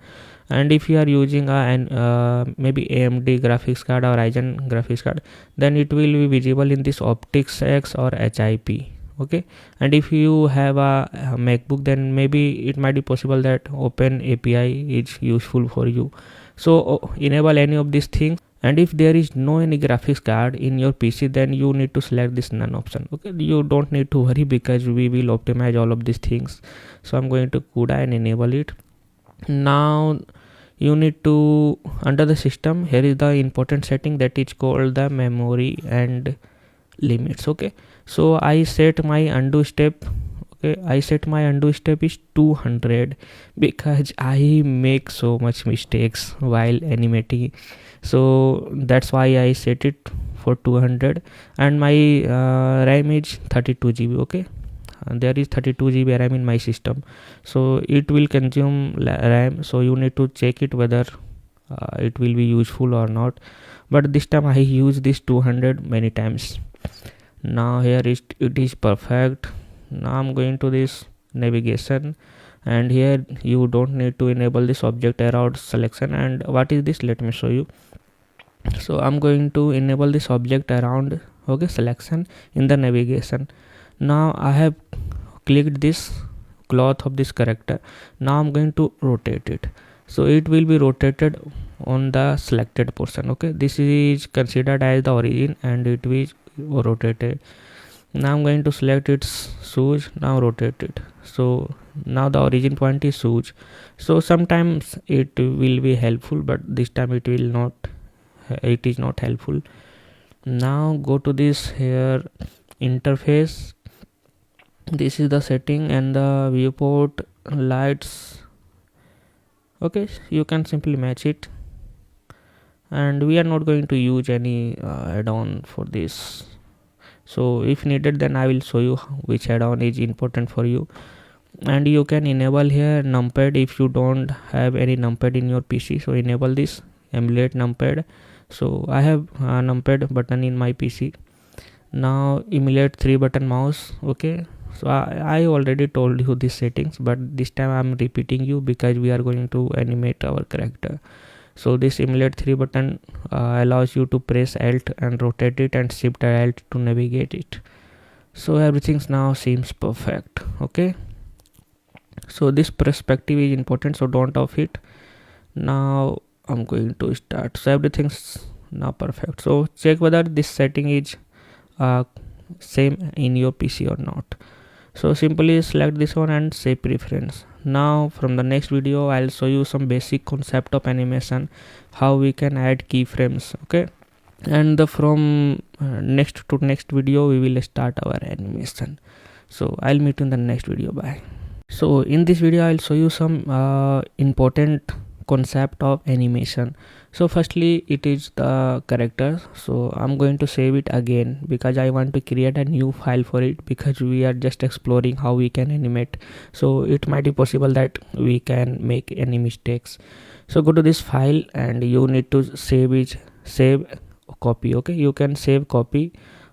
And if you are using maybe AMD graphics card or Ryzen graphics card, then it will be visible in this Optics X or HIP. Okay, and if you have a MacBook, then maybe it might be possible that Open API is useful for you. So enable any of these things. And if there is no any graphics card in your PC, then you need to select this none option. Okay, you don't need to worry, because we will optimize all of these things. So I'm going to CUDA and enable it. Now you need to, under the system, here is the important setting that is called the memory and limits. Okay, so I set my undo step. Okay, I set my undo step is 200, because I make so much mistakes while animating. So that's why I set it for 200. And my RAM is 32 GB. Okay, there is 32 GB RAM in my system, so it will consume RAM. So you need to check it whether it will be useful or not. But this time I use this 200 many times. Now here it is perfect. Now I'm going to this navigation, and here you don't need to enable this object around selection. And what is this? Let me show you. So I'm going to enable this object around, okay, selection in the navigation. Now I have clicked this cloth of this character. Now I'm going to rotate it, so it will be rotated on the selected portion. Okay, this is considered as the origin, and it will rotated. Now I'm going to select its switch. Now rotate it. So now the origin point is switch. So sometimes it will be helpful, but this time it will not. It is not helpful. Now go to this here interface. This is the setting and the viewport lights. Okay, you can simply match it, and we are not going to use any add-on for this. So if needed, then I will show you which add-on is important for you. And you can enable here numpad if you don't have any numpad in your PC. So enable this emulate numpad. So I have a numpad button in my PC. Now emulate 3-button mouse. Okay, so I already told you these settings, but this time I'm repeating you because we are going to animate our character. So this emulate 3-button allows you to press Alt and rotate it, and shift Alt to navigate it. So everything now seems perfect. Okay, so this perspective is important, so don't off it. Now I'm going to start. So everything's now perfect. So check whether this setting is same in your PC or not. So simply select this one and save preference. Now from the next video I'll show you some basic concept of animation, how we can add keyframes. Okay, and from next to next video we will start our animation. So I'll meet you in the next video. Bye. So in this video I'll show you some important concept of animation. So firstly it is the character. So I'm going to save it again because I want to create a new file for it, because we are just exploring how we can animate. So it might be possible that we can make any mistakes. So go to this file and you need to save copy. Okay, you can save copy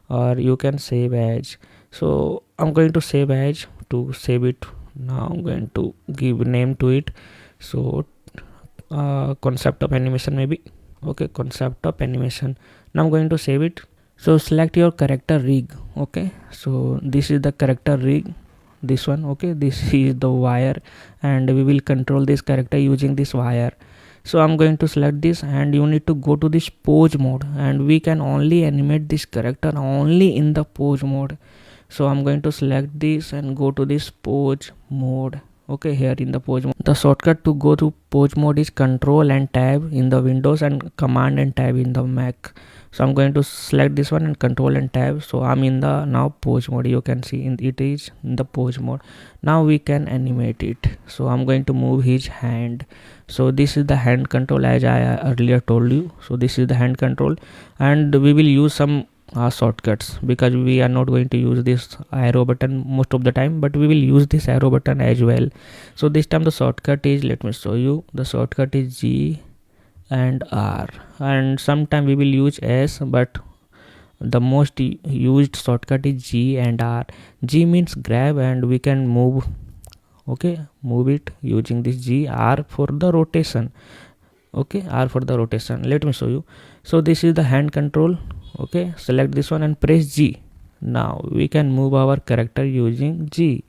or you can save as. So I'm going to save as to save it. Now I'm going to give name to it. So concept of animation maybe. Okay, concept of animation. Now I'm going to save it. So select your character rig. Okay, so this is the character rig, this one. Okay, this is the wire, and we will control this character using this wire. So I'm going to select this, and you need to go to this pose mode, and we can only animate this character only in the pose mode. So I'm going to select this and go to this pose mode. Okay, here in the pose mode, the shortcut to go to pose mode is Control and Tab in the Windows and Command and Tab in the Mac. So I'm going to select this one and Control and Tab. So I'm in the now pose mode. You can see it is in the pose mode. Now we can animate it. So I'm going to move his hand. So this is the hand control as I earlier told you. So this is the hand control, and we will use some shortcuts, because we are not going to use this arrow button most of the time, but we will use this arrow button as well. So this time the shortcut is, let me show you, the shortcut is G and R, and sometime we will use S, but the most used shortcut is G and R. G means grab and we can move, okay, move it using this G. R for the rotation, okay, R for the rotation. Let me show you. So this is the hand control, okay, select this one and press G. Now we can move our character using G,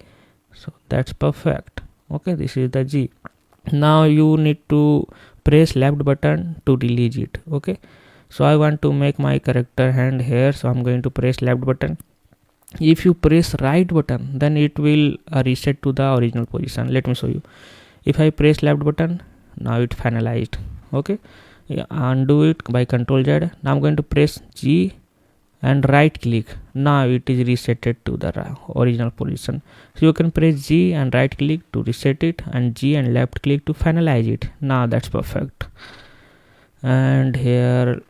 so that's perfect. Okay, this is the G. Now you need to press left button to release it. Okay, so I want to make my character hand here, so I'm going to press left button. If you press right button, then it will reset to the original position. Let me show you. If I press left button, now it finalized. Okay, yeah, undo it by Ctrl Z. Now I'm going to press G and right click. Now it is resetted to the original position. So you can press G and right click to reset it, and G and left click to finalize it. Now that's perfect. And here,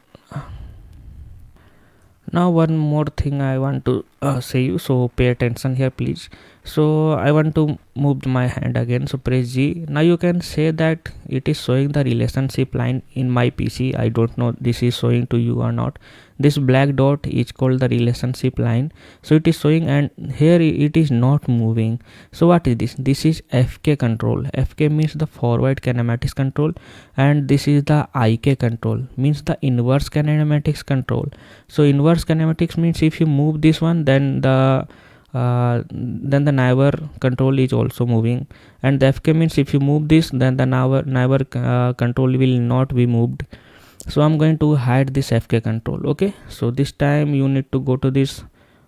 now one more thing I want to say you, so pay attention here please. So I want to move my hand again, so press G. Now you can say that it is showing the relationship line in my PC. I don't know this is showing to you or not. This black dot is called the relationship line, so it is showing, and here it is not moving. So what is this? This is FK control. FK means the forward kinematics control, and this is the IK control, means the inverse kinematics control. So inverse kinematics means if you move this one, then the neighbor control is also moving, and the FK means if you move this, then the neighbor control will not be moved. So I'm going to hide this FK control. Okay, so this time you need to go to this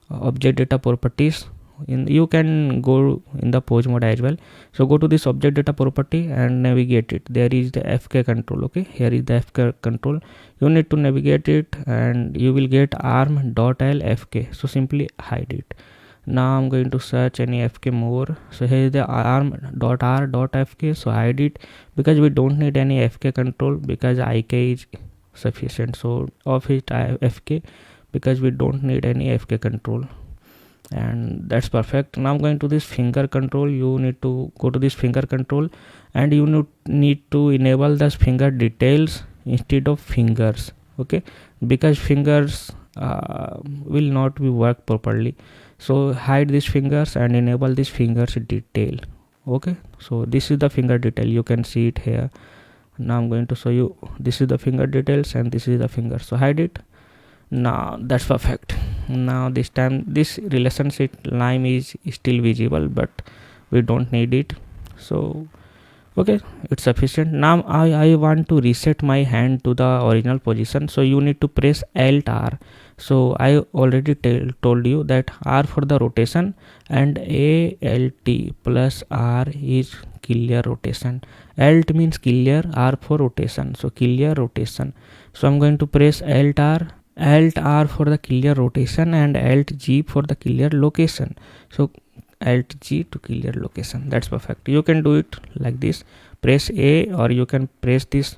object data properties. You can go in the pose mode as well. So go to this object data property and navigate it. There is the FK control. Okay, here is the FK control. You need to navigate it and you will get arm.l FK. So simply hide it. Now I'm going to search any FK more. So here is the arm.r.fk. So hide it, because we don't need any FK control, because IK is sufficient. So off it FK, because we don't need any FK control, and that's perfect. Now I'm going to this finger control. You need to go to this finger control, and you need to enable this finger details instead of fingers. Okay, because fingers will not be work properly. So hide these fingers and enable this fingers detail. Okay, so this is the finger detail, you can see it here. Now I'm going to show you, this is the finger details and this is the finger. So hide it. Now that's perfect. Now this time this relationship line is still visible, but we don't need it. So okay, it's sufficient. Now I want to reset my hand to the original position, so you need to press Alt R. So I already told you that R for the rotation, and ALT plus R is clear rotation. Alt means clear, R for rotation, so clear rotation. So I'm going to press Alt R for the clear rotation, and Alt G for the clear location. So Alt G to clear location. That's perfect. You can do it like this. Press A, or you can press this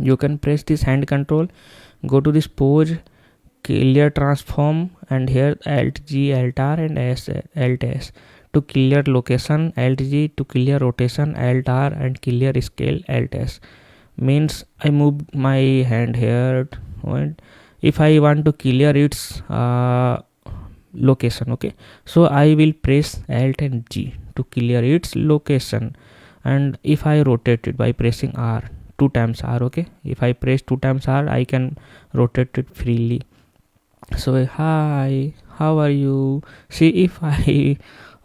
you can press this hand control. Go to this pose, clear transform, and here Alt G, Alt R, and Alt S to clear location, Alt G to clear rotation, Alt R, and clear scale, Alt S. Means I moved my hand here, and if I want to clear its location, okay, so I will press Alt and G to clear its location, and if I rotate it by pressing R, 2 times R, okay, if I press 2 times R, I can rotate it freely. So hi, how are you? See, if I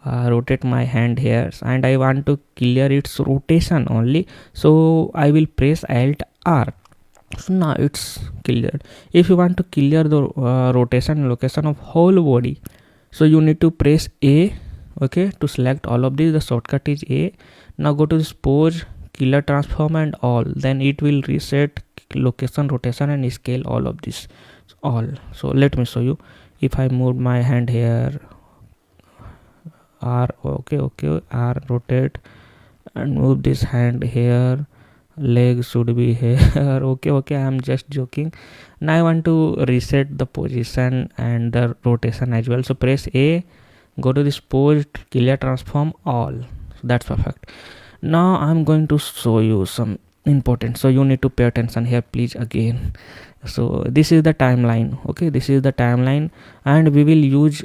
rotate my hand here and I want to clear its rotation only, so I will press Alt R. So now it's cleared. If you want to clear the rotation location of whole body, so you need to press A, okay, to select all of these. The shortcut is A. Now go to this pose, clear transform, and all, then it will reset location, rotation, and scale, all of this, all. So let me show you. If I move my hand here, R, okay, R, rotate, and move this hand here, leg should be here. Okay, I'm just joking. Now I want to reset the position and the rotation as well. So press A, go to this pose, clear transform all. So that's perfect. Now I'm going to show you some important, so you need to pay attention here please again. So this is the timeline. Okay, this is the timeline, and we will use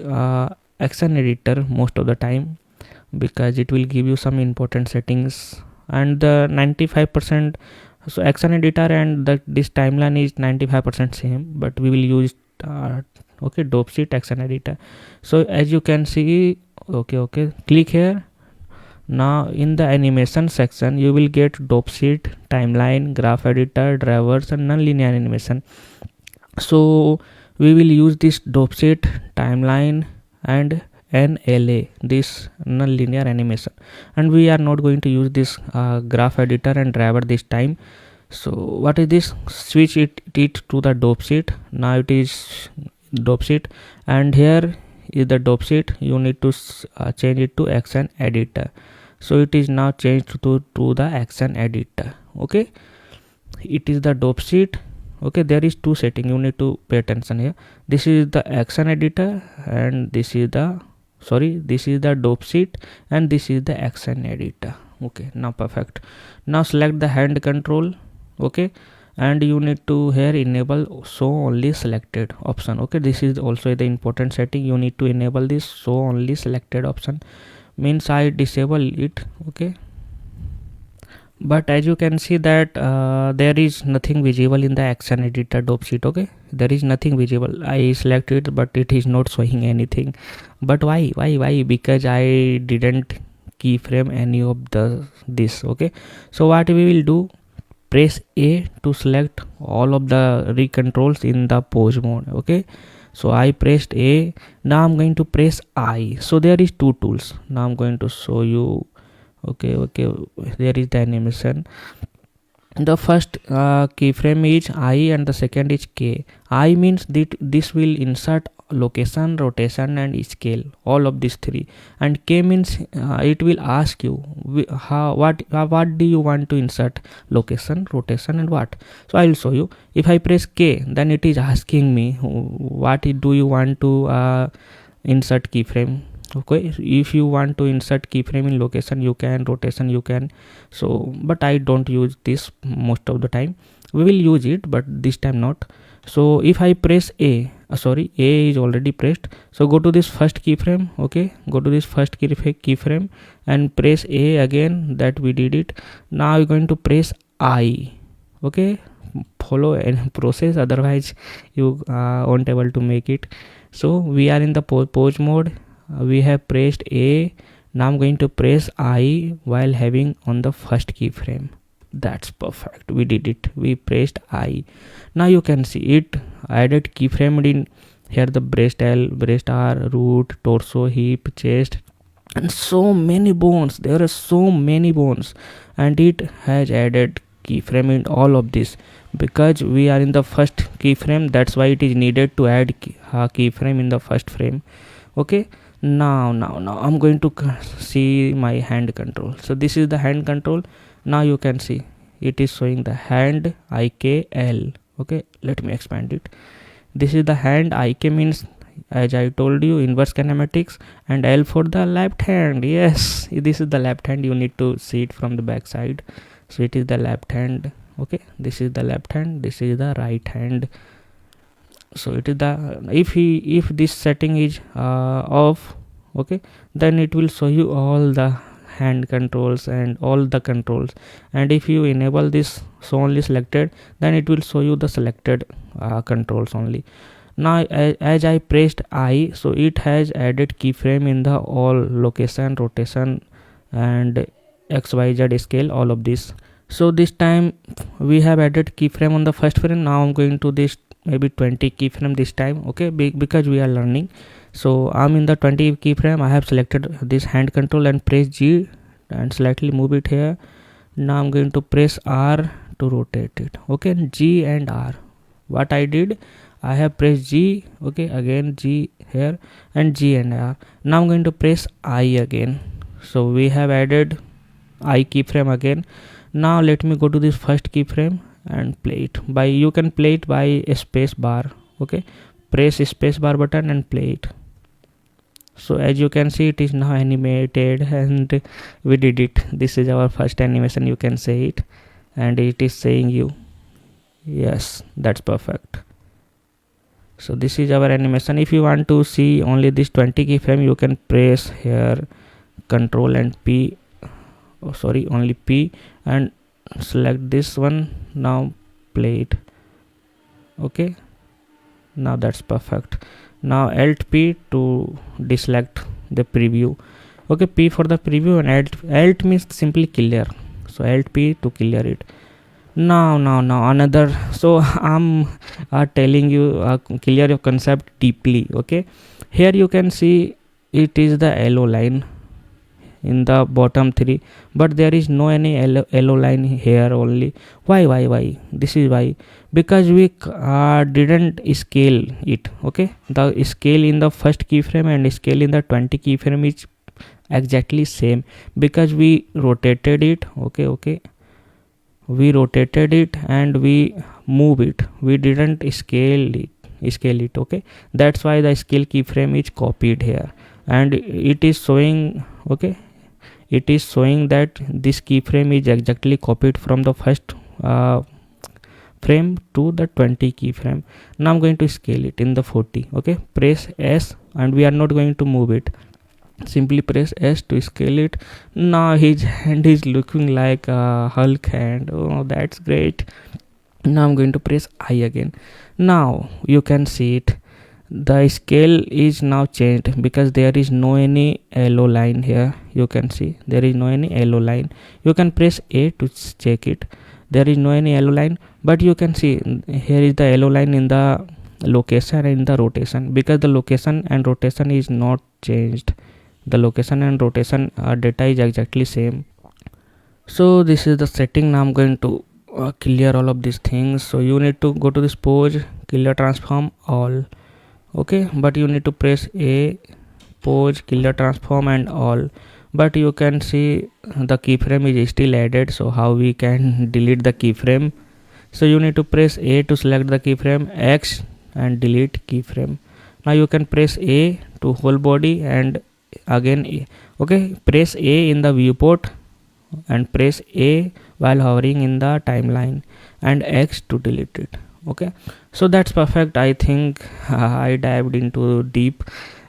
action editor most of the time because it will give you some important settings. And the 95%, so action editor and this timeline is 95% same, but we will use dope sheet action editor. So as you can see, okay, click here. Now in the animation section you will get dope sheet, timeline, graph editor, drivers, and non-linear animation. So we will use this dope sheet, timeline, and NLA, this non-linear animation, and we are not going to use this graph editor and driver this time. So what is this? Switch it to the dope sheet. Now it is dope sheet, and here is the dope sheet. You need to change it to action editor. So it is now changed to the action editor. Okay, it is the dope sheet. Okay, there is two setting, you need to pay attention here. This is the action editor, and this is the dope sheet, and this is the action editor. Okay, now perfect. Now select the hand control. Okay, and you need to here enable show only selected option. Okay, this is also the important setting. You need to enable this show only selected option, means I disable it. Okay, but as you can see that there is nothing visible in the action editor dope sheet. Okay, there is nothing visible. I select it, but it is not showing anything. But why? Because I didn't keyframe any of this. Okay, so what we will do, press A to select all of the recontrols in the pose mode. Okay, so I pressed A. Now I'm going to press I. So there is two tools. Now I'm going to show you. Okay, there is the animation. The first keyframe is I and the second is K. I means that this will insert location, rotation, and scale, all of these three. And K means it will ask you what do you want to insert, location, rotation, and what. So I will show you. If I press K, then it is asking me what do you want to insert keyframe. Okay, if you want to insert keyframe in location, you can, rotation you can. So but I don't use this most of the time. We will use it, but this time not. So if I press A, A is already pressed. So go to this first keyframe. Okay, go to this first keyframe and press A again, that we did it. Now you're going to press I. Okay, follow any process, otherwise you won't able to make it. So we are in the pose mode. We have pressed A. Now I'm going to press I while having on the first keyframe. That's perfect, we did it. We pressed I. Now you can see it added keyframe in here, the breast L, breast R, root, torso, hip, chest, and so many bones. There are so many bones, and it has added keyframe in all of this because we are in the first keyframe. That's why it is needed to add keyframe in the first frame. Okay, now I'm going to see my hand control. So this is the hand control. Now you can see it is showing the hand IKL. Okay, let me expand it. This is the hand. IK means, as I told you, inverse kinematics, and L for the left hand. Yes, this is the left hand. You need to see it from the back side. So it is the left hand. Okay, this is the left hand, this is the right hand. So it is the, if this setting is off, okay, then it will show you all the hand controls and all the controls. And if you enable this show only selected, then it will show you the selected controls only. Now as I pressed I, so it has added keyframe in the all location, rotation, and XYZ scale, all of this. So this time we have added keyframe on the first frame. Now I'm going to this maybe 20 keyframe this time. Okay, because we are learning. So I'm in the 20 keyframe. I have selected this hand control and press G and slightly move it here. Now I'm going to press R to rotate it. Okay, G and R. What I did, I have pressed G. Okay, again G here and G and R. Now I'm going to press I again. So we have added I keyframe again. Now let me go to this first keyframe and play it by, you can play it by a space bar. Okay, press space bar button and play it. So as you can see, it is now animated and we did it. This is our first animation, you can say it, and it is saying you. Yes, that's perfect. So this is our animation. If you want to see only this 20 keyframe, you can press here Control and P, only P, and select this one. Now play it. Okay, now that's perfect. Now Alt P to deselect the preview. Okay, P for the preview and Alt means simply clear. So Alt P to clear it. Now another. So I'm telling you clear your concept deeply. Okay, here you can see it is the yellow line in the bottom 3, but there is no any yellow line here only. Why? This is why, because we didn't scale it. Okay, the scale in the first keyframe and scale in the 20 keyframe is exactly same, because we rotated it. Okay, we rotated it and we move it, we didn't scale it. Okay, that's why the scale keyframe is copied here, and it is showing. Okay, it is showing that this keyframe is exactly copied from the first frame to the 20 keyframe. Now I'm going to scale it in the 40. Okay, press S, and we are not going to move it, simply press S to scale it. Now his hand is looking like a Hulk hand. Oh, that's great. Now I'm going to press I again. Now you can see it, the scale is now changed because there is no any yellow line here. You can see there is no any yellow line. You can press A to check it. There is no any yellow line, but you can see here is the yellow line in the location and in the rotation, because the location and rotation is not changed. The location and rotation data is exactly same. So this is the setting. Now I'm going to clear all of these things. So you need to go to this pose, clear transform all. Okay, but you need to press A, pose, clear transform and all. But you can see the keyframe is still added. So how we can delete the keyframe? So you need to press A to select the keyframe, X and delete keyframe. Now you can press A to whole body and again A. Okay, press A in the viewport and press A while hovering in the timeline and X to delete it. Okay, so that's perfect. I think I dived into deep,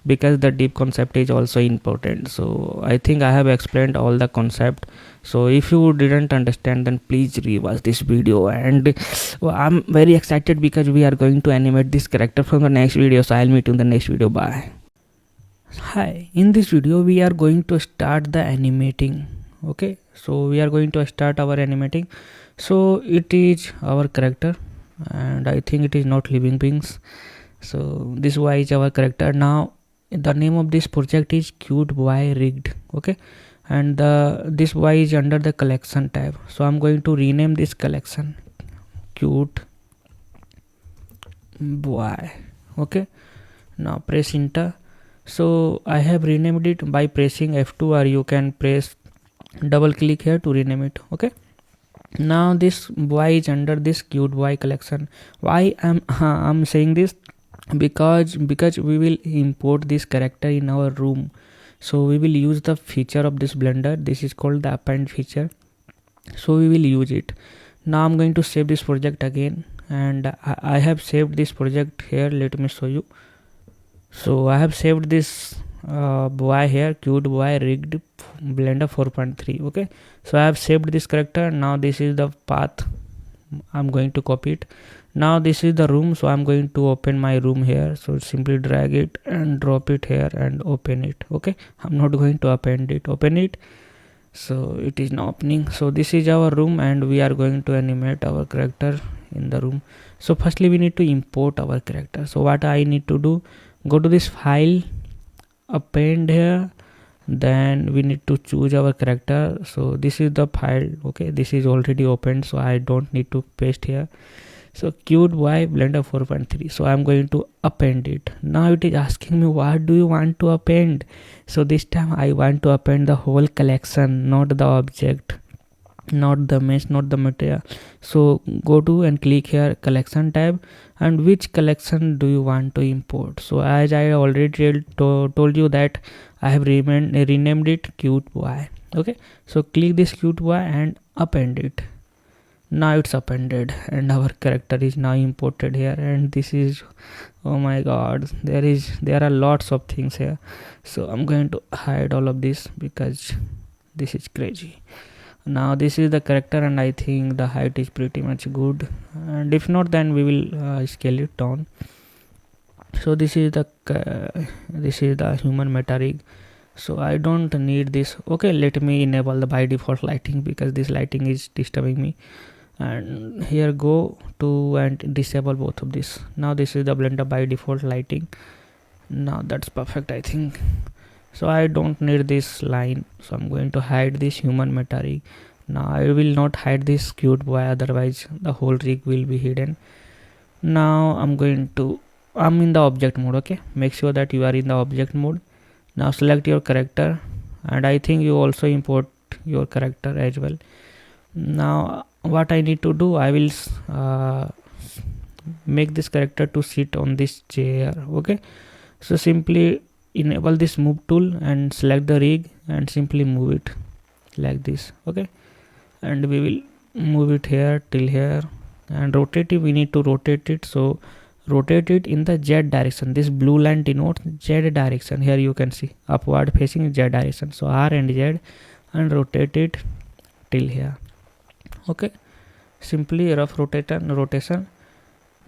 because the deep concept is also important. So I think I have explained all the concept. So if you didn't understand, then please rewatch this video. And I'm very excited because we are going to animate this character from the next video. So I'll meet you in the next video. Bye. Hi, in this video we are going to start the animating. Okay, so we are going to start our animating. So it is our character, and I think it is not living beings. So this Y is our character. Now the name of this project is Cute Boy Rigged. Okay, and this Y is under the collection tab. So I'm going to rename this collection Cute Boy. Okay, now press enter. So I have renamed it by pressing F2, or you can press double click here to rename it. Okay, now this boy is under this Cute Boy collection. Why I'm saying this? Because we will import this character in our room. So we will use the feature of this blender. This is called the append feature. So we will use it. Now I'm going to save this project again, and I have saved this project here. Let me show you. So I have saved this boy here, Cute Boy Rigged Blender 4.3. Okay, so I have saved this character. Now this is the path. I'm going to copy it. Now this is the room, so I'm going to open my room here. So simply drag it and drop it here and open it. Okay, I'm not going to append it. Open it. So it is now opening. So this is our room, and we are going to animate our character in the room. So firstly we need to import our character. So what I need to do, go to this file, append here, then we need to choose our character. So this is the file. Okay, this is already opened, so I don't need to paste here. So Cute Boy Blender 4.3. So I'm going to append it. Now it is asking me, what do you want to append? So this time I want to append the whole collection, not the object. not the mesh, not the material. So go to and click here collection tab, and which collection do you want to import. So as I already told you that I have renamed it cute boy. Okay, so click this cute boy and append it. Now it's appended and our character is now imported here. And this is, oh my god, there are lots of things here. So I'm going to hide all of this because this is crazy. Now this is the character, and I think the height is pretty much good, and if not then we will scale it down. So this is the human meta rig. So I don't need this. Okay, let me enable the by default lighting because this lighting is disturbing me. And here go to and disable both of this. Now this is the Blender by default lighting. Now that's perfect, I think. So I don't need this line, so I'm going to hide this human meta rig. Now I will not hide this cute boy, otherwise the whole rig will be hidden. Now I'm in the object mode. Okay, make sure that you are in the object mode. Now select your character, and I think you also import your character as well. Now what I need to do, I will make this character to sit on this chair. Okay, so simply enable this move tool and select the rig and simply move it like this. Okay, and we will move it here till here, and rotate it, we need to rotate it. So rotate it in the Z direction. This blue line denotes Z direction. Here you can see upward facing Z direction. So R and Z, and rotate it till here. Okay, simply rough rotation.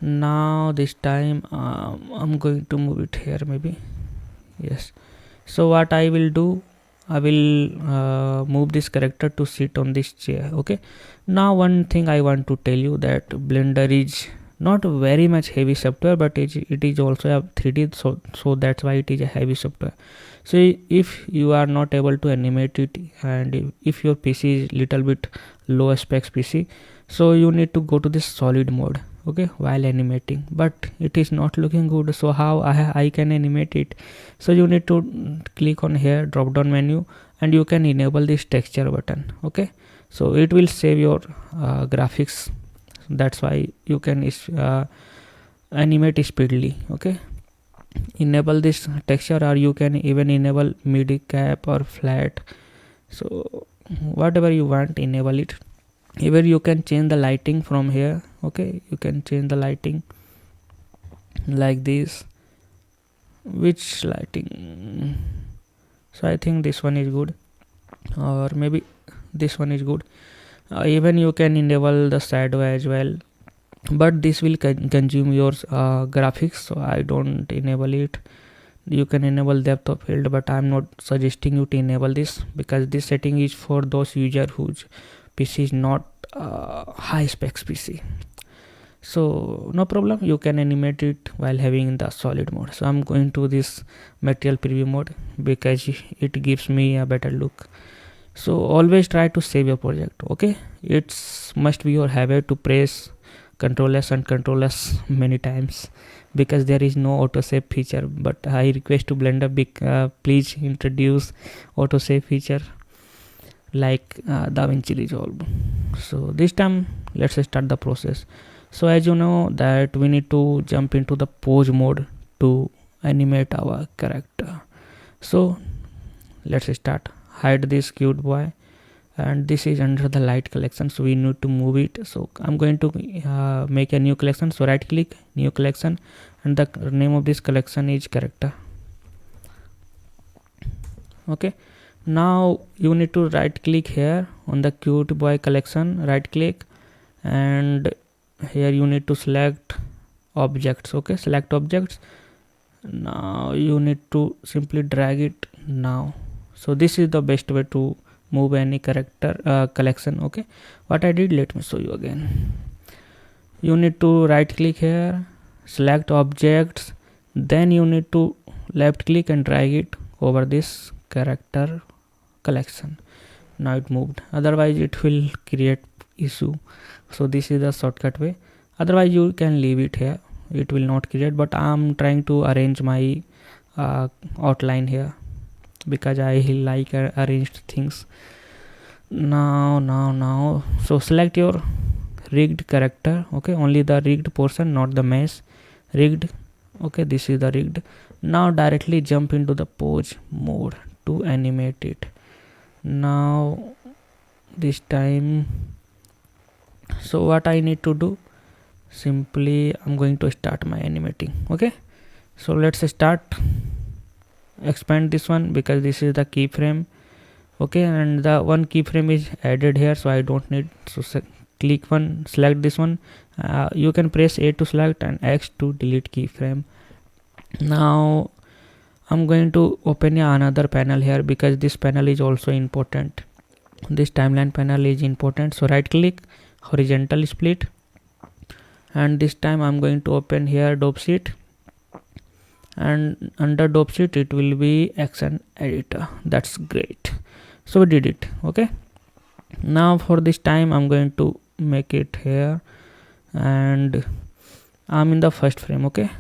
Now this time I'm going to move it here, maybe. Yes. So what I will do, I will move this character to sit on this chair. Okay, now one thing I want to tell you, that Blender is not very much heavy software, but it is also a 3D, so that's why it is a heavy software. So if you are not able to animate it, and if your PC is little bit low specs PC, so you need to go to this solid mode, okay, while animating, but it is not looking good. So how I can animate it? So you need to click on here drop down menu, and you can enable this texture button. Okay, so it will save your graphics. That's why you can animate speedily. Okay, enable this texture, or you can even enable midi cap or flat. So whatever you want, enable it. Even you can change the lighting from here. Okay, you can change the lighting like this. Which lighting? So I think this one is good, or maybe this one is good. Even you can enable the shadow as well, but this will consume your graphics, so I don't enable it. You can enable depth of field, but I'm not suggesting you to enable this, because this setting is for those user whose PC is not high specs PC. So no problem, you can animate it while having the solid mode. So I'm going to this material preview mode because it gives me a better look. So always try to save your project. Okay, it's must be your habit to press Ctrl S and Ctrl S many times, because there is no autosave feature. But I request to Blender, please introduce autosave feature like DaVinci Resolve. So this time let's start the process. So as you know that we need to jump into the pose mode to animate our character. So let's start. Hide this cute boy, and this is under the light collection, so we need to move it. So I'm going to make a new collection. So right click, new collection, and the name of this collection is character. Okay, now you need to right click here on the cute boy collection, right click, and here you need to select objects. Okay, select objects. Now you need to simply drag it now. So this is the best way to move any character collection. Okay, what I did, let me show you again. You need to right click here, select objects, then you need to left click and drag it over this character collection. Now it moved, otherwise it will create issue. So this is the shortcut way, otherwise you can leave it here, it will not create. But I'm trying to arrange my outline here because I like arranged things. Now so select your rigged character. Okay, only the rigged portion, not the mesh. Rigged. Okay, this is the rigged. Now directly jump into the pose mode to animate it. Now this time, so what I need to do, simply I'm going to start my animating. Okay, so let's start. Expand this one because this is the keyframe. Okay, and the one keyframe is added here, so I don't need. So click one, select this one. You can press A to select and X to delete keyframe. Now I'm going to open another panel here because this panel is also important. This timeline panel is important. So right click, horizontal split, and this time I'm going to open here dope sheet, and under dope sheet it will be action editor. That's great. So we did it. Okay, now for this time I'm going to make it here, and I'm in the first frame. Okay,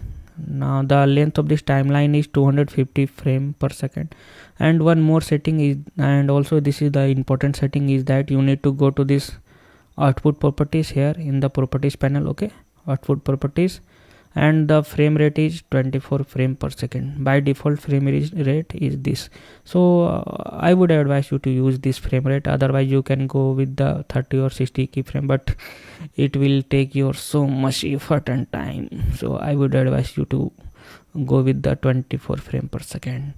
now the length of this timeline is 250 frame per second. And one more setting is, and also this is the important setting, is that you need to go to this output properties here in the properties panel. Okay, output properties, and the frame rate is 24 frame per second. By default frame rate is this. So I would advise you to use this frame rate. Otherwise you can go with the 30 or 60 keyframe, but it will take your so much effort and time. So I would advise you to go with the 24 frame per second.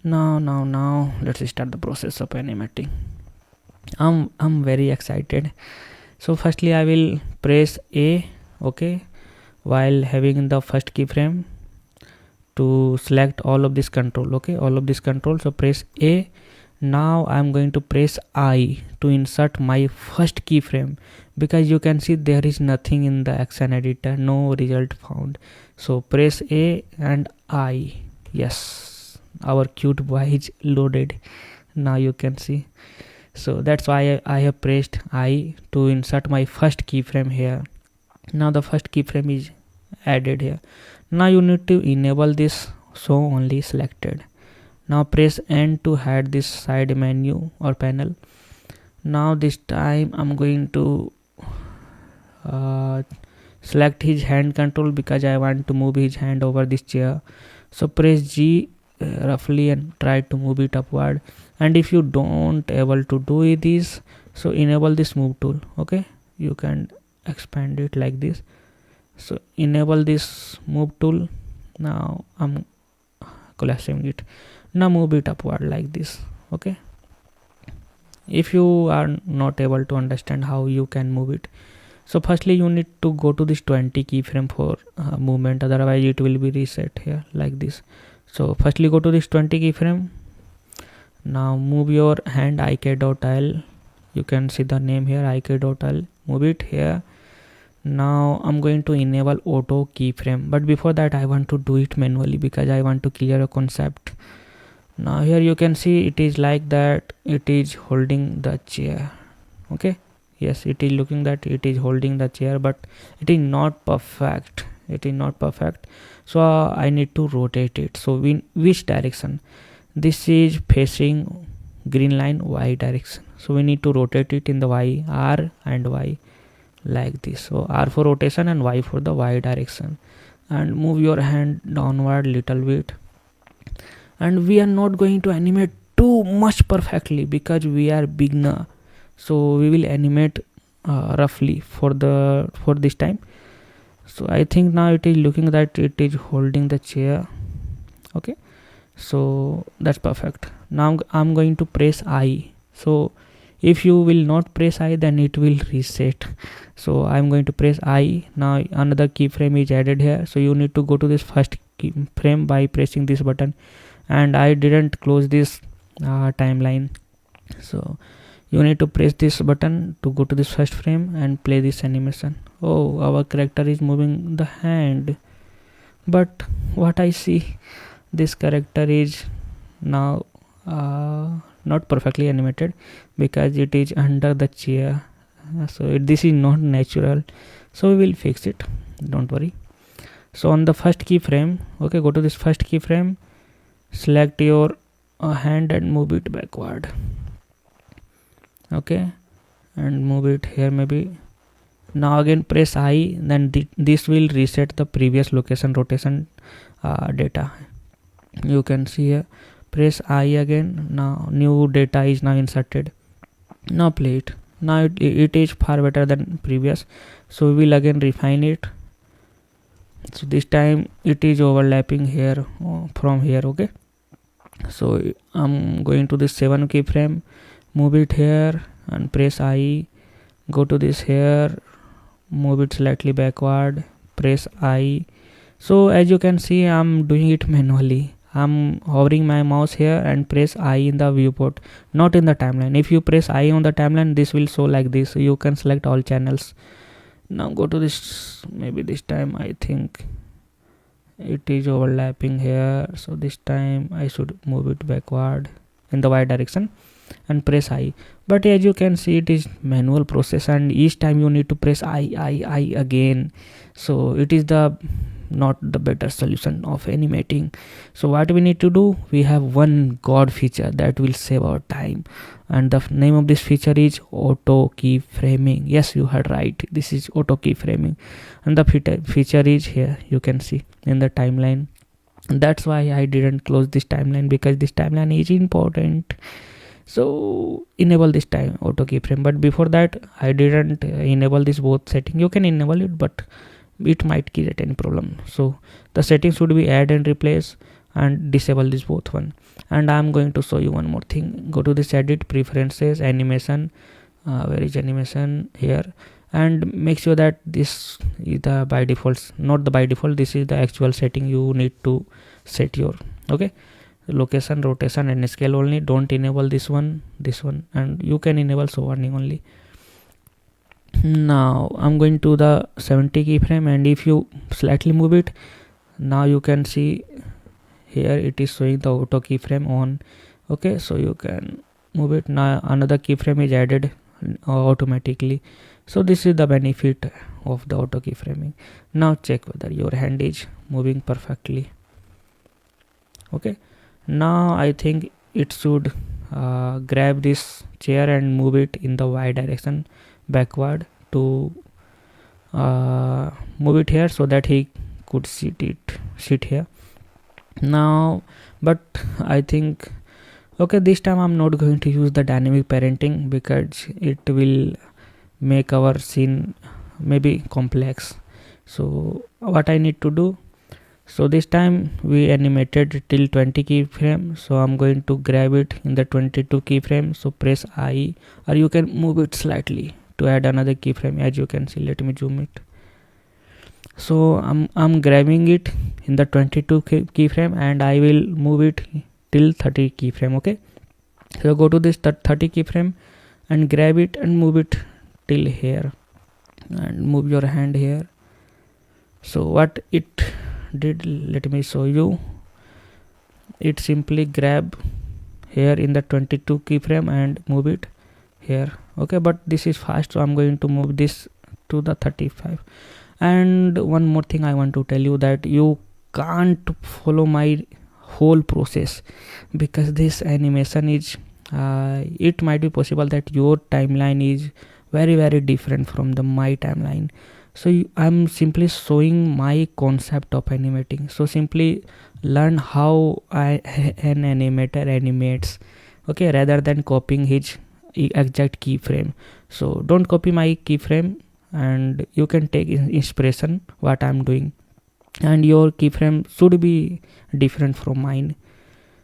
Now let's start the process of animating. I'm very excited. So firstly I will press A, okay, while having the first keyframe, to select all of this control. Okay, all of this control. So press A. Now I'm going to press I to insert my first keyframe, because you can see there is nothing in the action editor, no result found. So press A and I. Yes, our cute boy is loaded. Now you can see. So that's why I have pressed I to insert my first keyframe here. Now the first keyframe is added here. Now you need to enable this show only selected. Now press N to hide this side menu or panel. Now this time I'm going to select his hand control because I want to move his hand over this chair. So press G roughly and try to move it upward. And if you don't able to do this, so enable this move tool. Okay, you can expand it like this. So enable this move tool. Now I'm collapsing it. Now move it upward like this. Okay, if you are not able to understand how you can move it, so firstly you need to go to this 20 keyframe for movement, otherwise it will be reset here like this. So firstly go to this 20 keyframe. Now move your hand ik.l. You can see the name here, ik.l. Move it here. Now I'm going to enable auto keyframe, but before that I want to do it manually because I want to clear a concept. Now here you can see it is like that, it is holding the chair. Okay, yes, it is looking that it is holding the chair, but it is not perfect. It is not perfect. So I need to rotate it. So in which direction? This is facing green line Y direction, so we need to rotate it in the Y, R and Y like this. So R for rotation and Y for the Y direction, and move your hand downward little bit. And we are not going to animate too much perfectly because we are beginner, so we will animate roughly for this time. So I think now it is looking that it is holding the chair. Okay, so that's perfect. Now I'm going to press I. So if you will not press I, then it will reset. So I'm going to press I. Now another keyframe is added here, so you need to go to this first keyframe by pressing this button. And I didn't close this timeline, so you need to press this button to go to this first frame and play this animation. Oh, our character is moving the hand, but what I see, this character is now not perfectly animated because it is under the chair. So this is not natural, so we will fix it, don't worry. So on the first keyframe, okay, go to this first keyframe, select your hand and move it backward. okay, and move it here maybe. Now again press I, then this will reset the previous location rotation data. You can see here, press I again. Now new data is now inserted. Now play it. Now it is far better than previous, so we will again refine it. So this time it is overlapping here from here, okay. So I'm going to this 7 keyframe, move it here and press I, go to this here, move it slightly backward, press I. So as you can see, I'm doing it manually. I'm hovering my mouse here and press I in the viewport, not in the timeline. If you press I on the timeline, this will show like this. So you can select all channels. Now go to this, maybe this time I think it is overlapping here, so this time I should move it backward in the y direction and press I. But as you can see, it is manual process and each time you need to press I again, so it is the not the better solution of animating. So what we need to do, we have one god feature that will save our time, and the name of this feature is auto keyframing. Yes, you heard right, this is auto keyframing, and the feature is here, you can see in the timeline. That's why I didn't close this timeline, because this timeline is important. So enable this time auto keyframe, but before that I didn't enable this both setting. You can enable it, but it might create any problem. So the settings should be add and replace and disable this both one. And I'm going to show you one more thing. Go to this edit, preferences, animation, where is animation, here, and make sure that this is the by default, not the by default, this is the actual setting you need to set your, okay, location, rotation and scale only. Don't enable this one, and you can enable show warning only. Now I'm going to the 70 keyframe, and if you slightly move it, now you can see here it is showing the auto keyframe on, okay. So you can move it. Now another keyframe is added automatically. So this is the benefit of the auto keyframing. Now check whether your hand is moving perfectly, okay. Now I think it should grab this chair and move it in the y direction backward to move it here, so that he could sit here now. But I think, okay, this time I'm not going to use the dynamic parenting because it will make our scene maybe complex. So what I need to do, so this time we animated till 20 keyframe, so I'm going to grab it in the 22 keyframe. So press I, or you can move it slightly to add another keyframe. As you can see, let me zoom it. So I'm grabbing it in the 22 keyframe and I will move it till 30 keyframe, okay. So go to this 30 keyframe and grab it and move it till here and move your hand here. So what it did, let me show you. It simply grab here in the 22 keyframe and move it here, okay. But this is fast, so I'm going to move this to the 35. And one more thing I want to tell you, that you can't follow my whole process, because this animation is it might be possible that your timeline is very different from my timeline. So I'm simply showing my concept of animating. So simply learn how an animator animates, okay, rather than copying his exact keyframe. So don't copy my keyframe, and you can take inspiration what I'm doing, and your keyframe should be different from mine.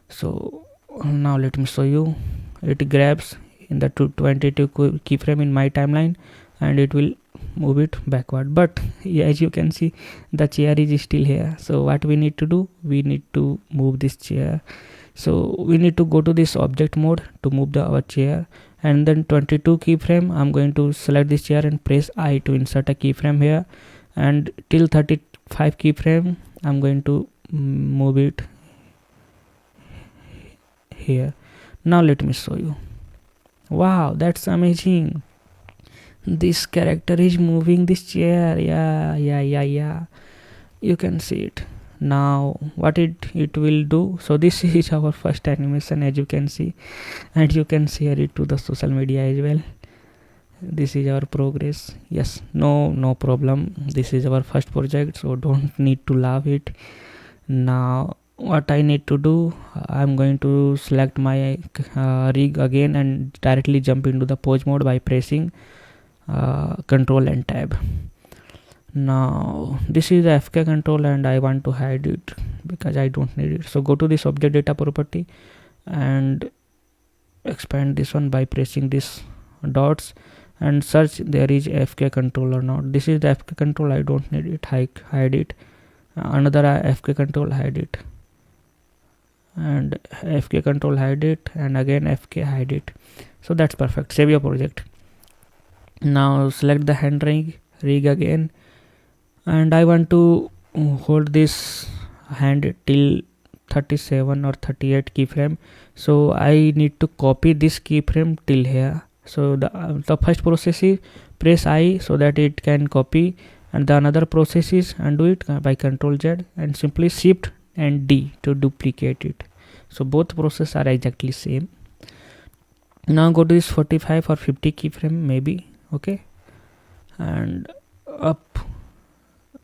So now let me show you. It grabs in the 22 keyframe in my timeline and it will move it backward. But as you can see, the chair is still here. So what we need to do, we need to move this chair. So we need to go to this object mode to move our chair, and then 22 keyframe I'm going to select this chair and press I to insert a keyframe here, and till 35 keyframe I'm going to move it here. Now let me show you. Wow, that's amazing. This character is moving this chair. Yeah, you can see it. now what it will do. So this is our first animation, as you can see, and you can share it to the social media as well. This is our progress. Yes, no problem, this is our first project, so don't need to laugh it. Now what I need to do, I'm going to select my rig again and directly jump into the pose mode by pressing Control and Tab. Now this is the FK control and I want to hide it because I don't need it. So go to this object data property and expand this one by pressing this dots and search there is FK control or not. This is the FK control, I don't need it, hide it. Another FK control, hide it, and FK control, hide it, and again FK, hide it. So that's perfect. Save your project. Now select the hand rig again, and I want to hold this hand till 37 or 38 keyframe. So I need to copy this keyframe till here. So the first process is press I so that it can copy, and the another process is undo it by Control Z and simply Shift and D to duplicate it. So both processes are exactly same. Now go to this 45 or 50 keyframe maybe, okay, and up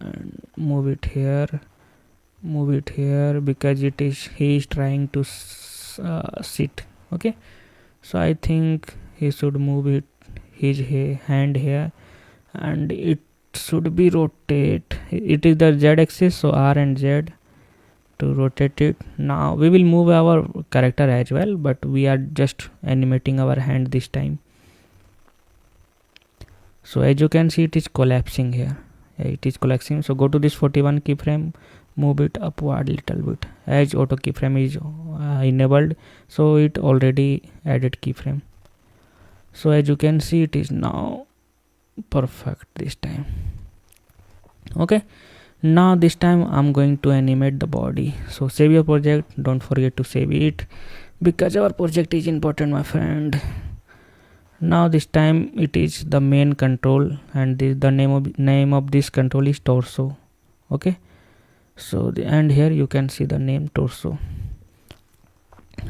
and move it here because he is trying to sit, okay. So I think he should move his hand here, and it should be rotate. It is the Z axis, so R and Z to rotate it. Now we will move our character as well, but we are just animating our hand this time. So as you can see, it is collapsing here. It is collapsing. So go to this 41 keyframe, move it upward little bit. As auto keyframe is enabled, so it already added keyframe. So as you can see, it is now perfect this time. Okay, now this time I'm going to animate the body. So save your project, don't forget to save it because our project is important, my friend. Now this time it is the main control, and the name of this control is torso, okay. So and here you can see the name torso.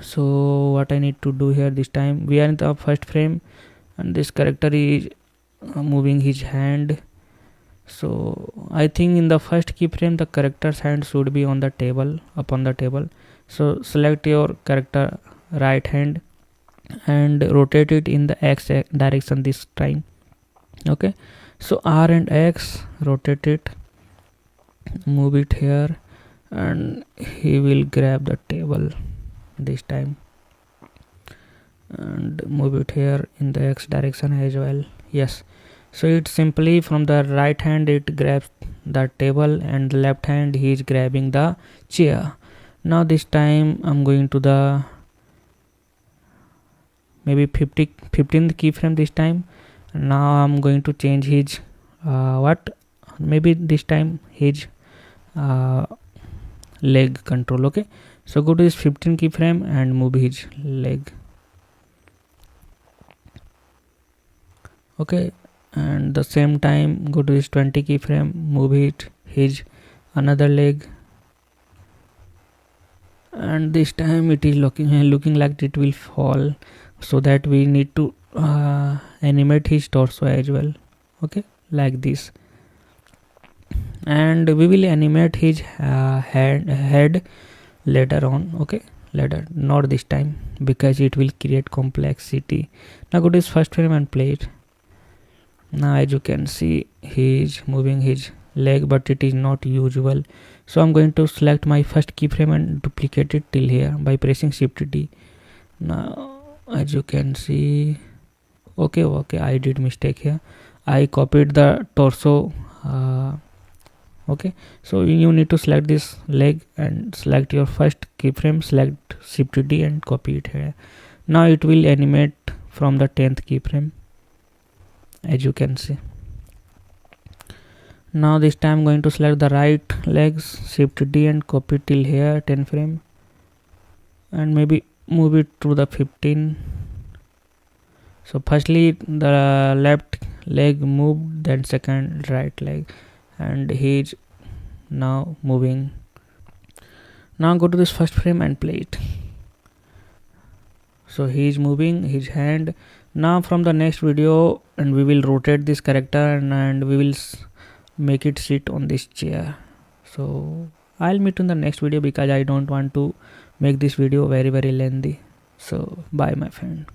So what I need to do here, this time we are in the first frame and this character is moving his hand. So I think in the first keyframe the character's hand should be on the table, upon the table. So select your character right hand and rotate it in the X direction this time, okay. So R and X, rotate it, move it here, and he will grab the table this time and move it here in the X direction as well. Yes, so it simply from the right hand it grabs the table and the left hand he is grabbing the chair. Now this time I'm going to the maybe 15th keyframe this time. Now I'm going to change his maybe this time his leg control, okay. So go to this 15 keyframe and move his leg, okay, and the same time go to this 20 keyframe, move his another leg, and this time it is looking like it will fall, so that we need to animate his torso as well, okay, like this. And we will animate his head later on, okay, later, not this time because it will create complexity. Now go to his first frame and play it. Now as you can see, he is moving his leg, but it is not usual. So I'm going to select my first keyframe and duplicate it till here by pressing Shift D. Now as you can see, okay, I did mistake here. I copied the torso, okay. So you need to select this leg and select your first keyframe, select Shift D and copy it here. Now it will animate from the 10th keyframe, as you can see. Now this time I'm going to select the right legs, Shift D and copy till here 10 frame, and maybe move it to the 15. So firstly the left leg moved, then second right leg, and he is now moving Now go to this first frame and play it. So he is moving his hand. Now from the next video, and we will rotate this character and we will make it sit on this chair. So I'll meet in the next video because I don't want to make this video very lengthy. So bye my friend.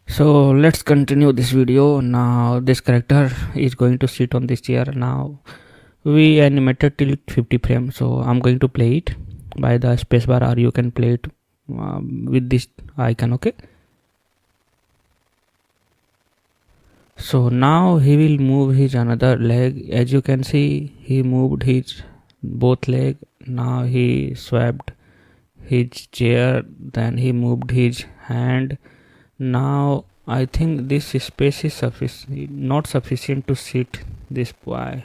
So let's continue this video. Now this character is going to sit on this chair. Now we animated till 50 frames, so I'm going to play it by the spacebar, or you can play it with this icon. Okay, so now he will move his another leg. As you can see, he moved his both leg. Now he swapped his chair, then he moved his hand. Now I think this space is not sufficient to sit this boy.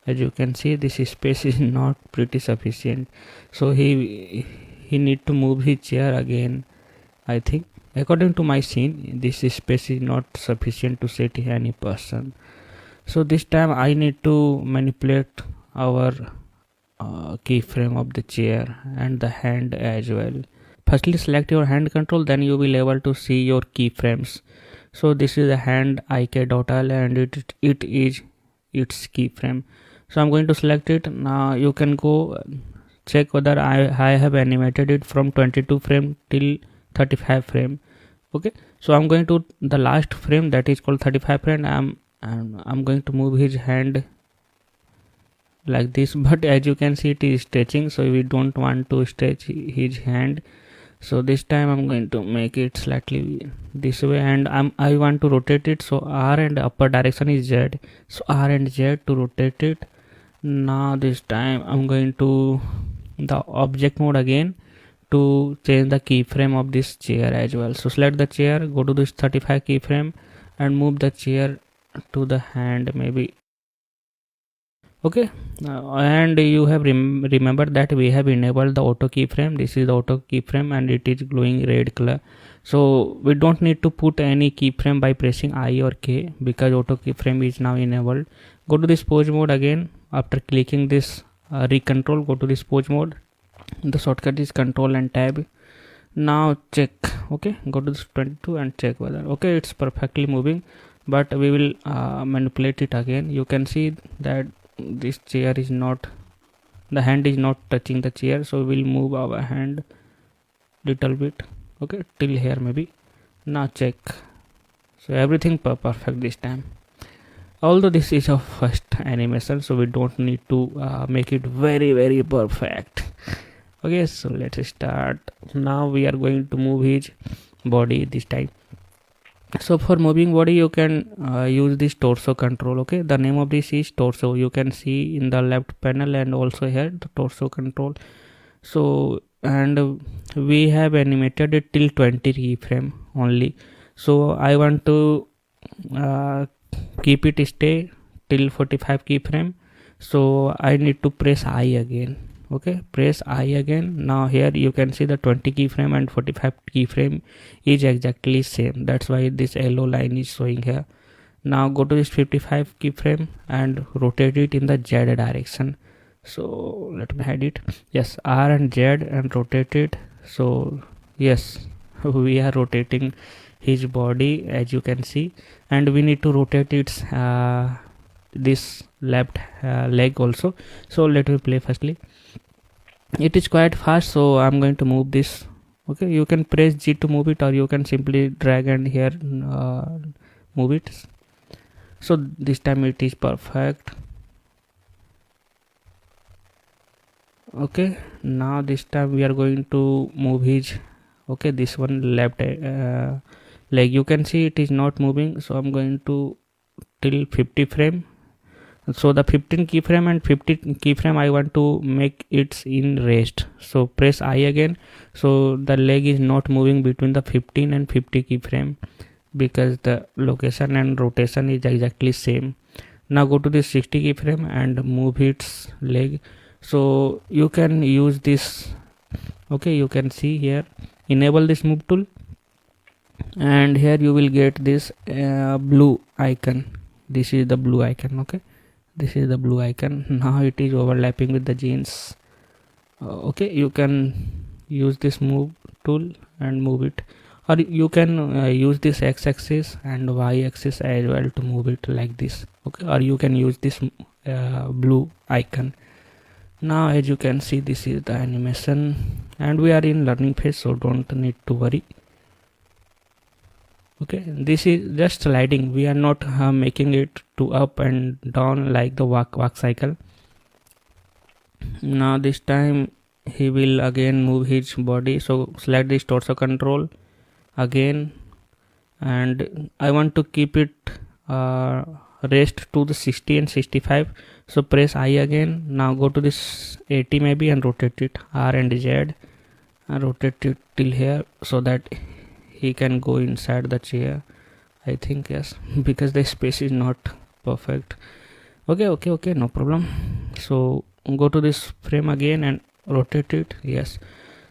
As you can see, this space is not pretty sufficient, so he need to move his chair again. I think according to my scene, this space is not sufficient to sit any person. So this time I need to manipulate our keyframe of the chair and the hand as well. Firstly select your hand control, then you will able to see your keyframes. So this is the hand ik.l and it is its keyframe. So I'm going to select it. Now you can go check whether I have animated it from 22 frame till 35 frame. Okay, so I'm going to the last frame, that is called 35 frame. I'm going to move his hand like this, but as you can see it is stretching, so we don't want to stretch his hand. So this time I'm going to make it slightly this way, and I want to rotate it. So R and upper direction is Z, so R and Z to rotate it. Now this time I'm going to the object mode again to change the keyframe of this chair as well. So select the chair, go to this 35 keyframe and move the chair to the hand maybe. Okay, and you have remembered that we have enabled the auto keyframe. This is the auto keyframe and it is glowing red color, so we don't need to put any keyframe by pressing I or K because auto keyframe is now enabled. Go to this pose mode again. After clicking this recontrol, go to this pose mode. The shortcut is control and tab. Now check. Okay, go to this 22 and check whether okay, it's perfectly moving, but we will manipulate it again. You can see that this chair is not, the hand is not touching the chair, so we'll move our hand little bit, okay, till here maybe. Now check. So everything perfect this time, although this is our first animation, so we don't need to make it very perfect. Okay, so let's start. Now we are going to move his body this time. So for moving body you can use this torso control. Okay, the name of this is torso. You can see in the left panel and also here the torso control. So and we have animated it till 20 keyframe only, so I want to keep it stay till 45 keyframe, so I need to press I again. Okay, press I again. Now here you can see the 20 keyframe and 45 keyframe is exactly same, that's why this yellow line is showing here. Now go to this 55 keyframe and rotate it in the Z direction. So let me hide it. Yes, R and Z and rotate it. So yes, we are rotating his body as you can see, and we need to rotate its this left leg also. So let me play firstly. It is quite fast, so I'm going to move this. Okay, you can press G to move it, or you can simply drag and here move it. So this time it is perfect. Okay, now this time we are going to move his, okay, this one left leg. You can see it is not moving, so I'm going to till 50 frame. So the 15 keyframe and 50 keyframe I want to make it in rest, so press I again. So the leg is not moving between the 15 and 50 keyframe because the location and rotation is exactly same. Now go to this 60 keyframe and move its leg. So you can use this. Okay, you can see here, enable this move tool, and here you will get this blue icon. This is the blue icon. Okay, this is the blue icon. Now it is overlapping with the jeans. Okay, you can use this move tool and move it, or you can use this x-axis and y-axis as well to move it like this. Okay, or you can use this blue icon. Now as you can see, this is the animation, and we are in learning phase, so don't need to worry. Okay, this is just sliding. We are not making it to up and down like the walk cycle. Now this time he will again move his body, so select this torso control again, and I want to keep it rest to the 60 and 65, so press I again. Now go to this 80 maybe and rotate it, R and Z, and rotate it till here so that he can go inside the chair. I think yes, because the space is not perfect. Okay, no problem. So go to this frame again and rotate it. Yes,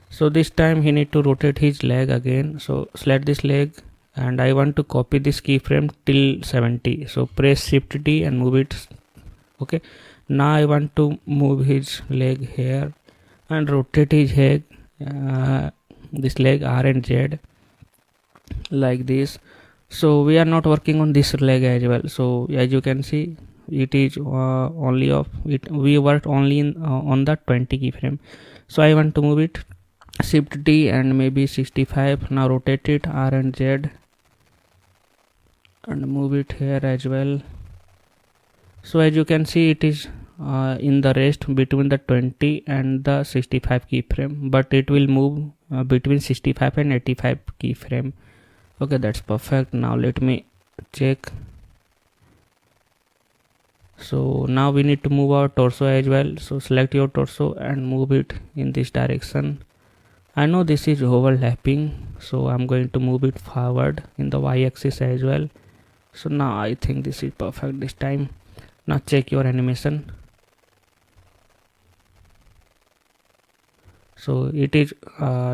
so this time he need to rotate his leg again, so select this leg, and I want to copy this keyframe till 70, so press shift D and move it. Okay, now I want to move his leg here and rotate his head, this leg R and Z like this. So we are not working on this leg as well, so as you can see, it is only of it, we worked only in on the 20 keyframe. So I want to move it, shift D and maybe 65. Now rotate it R and Z and move it here as well. So as you can see, it is in the rest between the 20 and the 65 keyframe, but it will move between 65 and 85 keyframe. Okay, that's perfect. Now let me check. So now we need to move our torso as well, so select your torso and move it in this direction. I know this is overlapping, so I'm going to move it forward in the y-axis as well. So now I think this is perfect this time. Now check your animation. So it is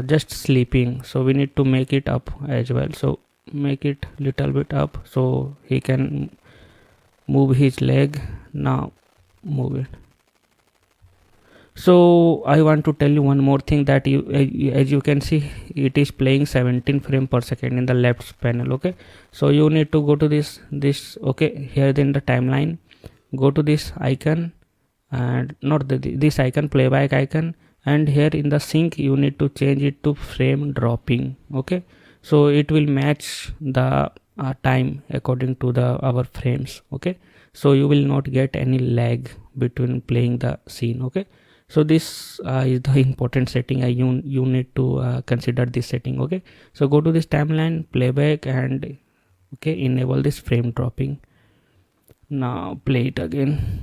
just sleeping, so we need to make it up as well. So make it little bit up so he can move his leg. Now move it. So I want to tell you one more thing, that you as you can see, it is playing 17 frame per second in the left panel. Okay, so you need to go to this okay, here in the timeline, go to this icon, and not this icon, playback icon, and here in the sync you need to change it to frame dropping. Okay, so it will match the time according to our frames. Okay, so you will not get any lag between playing the scene. Okay, so this is the important setting. You need to consider this setting. Okay, so go to this timeline, playback, and okay, enable this frame dropping. Now play it again.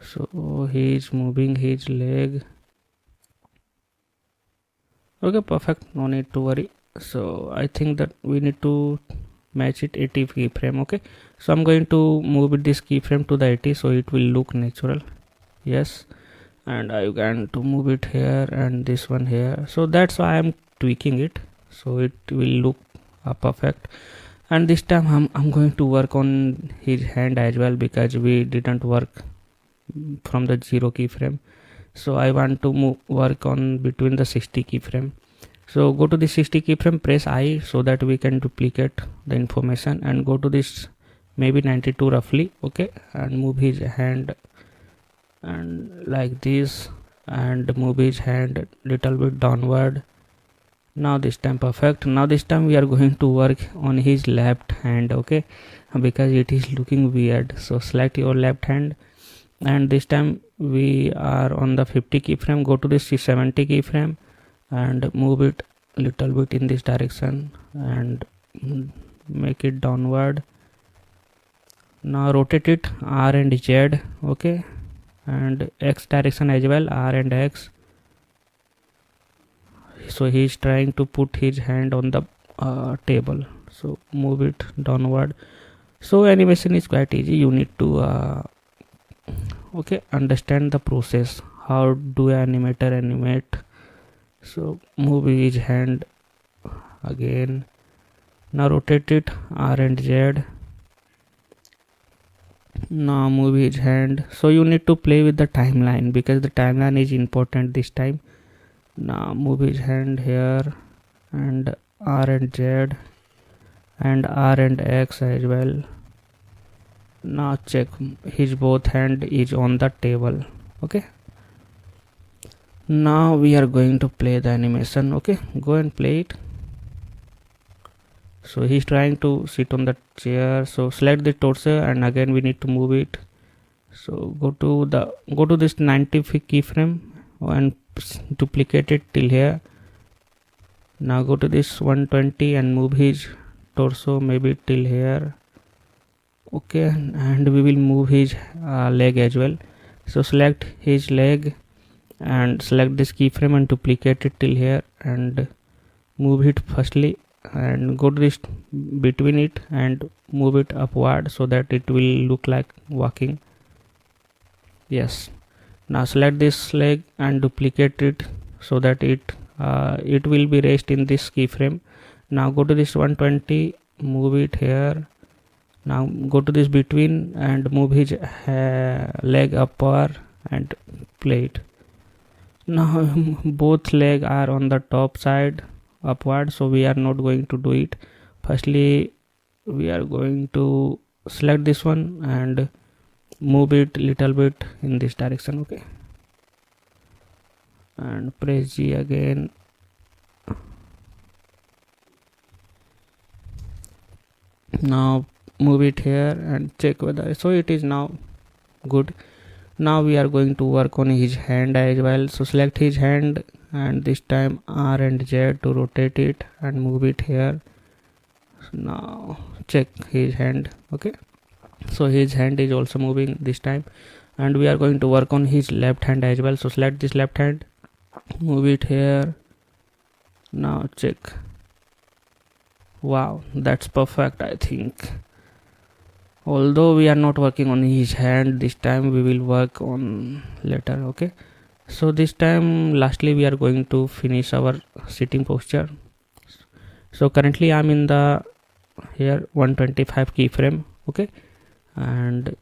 So he is moving his leg. Okay, perfect, no need to worry. So I think that we need to match it 80 keyframe. Okay, so I'm going to move this keyframe to the 80 so it will look natural. Yes, and I can to move it here and this one here, so that's why I'm tweaking it so it will look perfect. And this time I'm going to work on his hand as well, because we didn't work from the 0 keyframe. So I want to work on between the 60 keyframe. So go to the 60 keyframe, press I so that we can duplicate the information, and go to this maybe 92 roughly. Okay, and move his hand and like this, and move his hand little bit downward. Now this time perfect. Now this time we are going to work on his left hand. Okay, because it is looking weird, so select your left hand, and this time we are on the 50 keyframe. Go to this 70 keyframe and move it little bit in this direction and make it downward. Now rotate it R and Z. Okay, and X direction as well, R and X. So he is trying to put his hand on the table, so move it downward. So animation is quite easy. You need to okay, understand the process, how do animator animate. So move his hand again. Now rotate it R and Z. Now move his hand. So you need to play with the timeline because the timeline is important this time. Now move his hand here and R and Z and R and X as well. Now check his both hand is on the table. Okay. Now we are going to play the animation. Okay, go and play it. So he's trying to sit on the chair, so select the torso and again we need to move it. So go to this 90 keyframe and duplicate it till here. Now go to this 120 and move his torso maybe till here. Okay, and we will move his leg as well. So select his leg and select this keyframe and duplicate it till here and move it firstly and go to this between it and move it upward so that it will look like walking. Yes, now select this leg and duplicate it so that it will be raised in this keyframe. Now go to this 120, move it here. Now go to this between and move his leg upward and play it. Now both leg are on the top side upward, so we are not going to do it. Firstly we are going to select this one and move it little bit in this direction. Okay, and press G again. Now move it here and check whether so it is now good. Now we are going to work on his hand as well. So select his hand and this time R and Z to rotate it and move it here. Now check his hand. Okay, so his hand is also moving this time, and we are going to work on his left hand as well. So select this left hand, move it here. Now check. Wow, that's perfect. I think although we are not working on his hand this time, we will work on later. Okay, so this time lastly we are going to finish our sitting posture. So currently I'm in the here 125 keyframe. Okay, and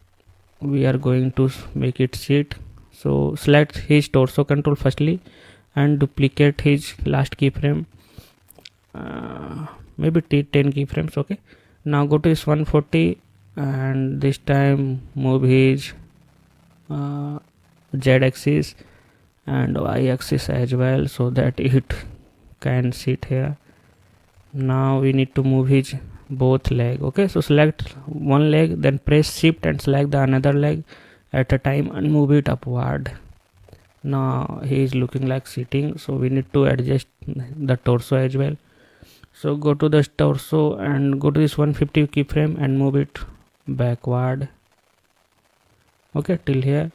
we are going to make it sit. So select his torso control firstly and duplicate his last keyframe, maybe 10 keyframes. Okay, now go to this 140 and this time move his Z axis and Y axis as well so that it can sit here. Now we need to move his both leg. Okay, so select one leg, then press shift and select the another leg at a time and move it upward. Now he is looking like sitting, so we need to adjust the torso as well. So go to the torso and go to this 150 keyframe and move it backward. Okay, till here.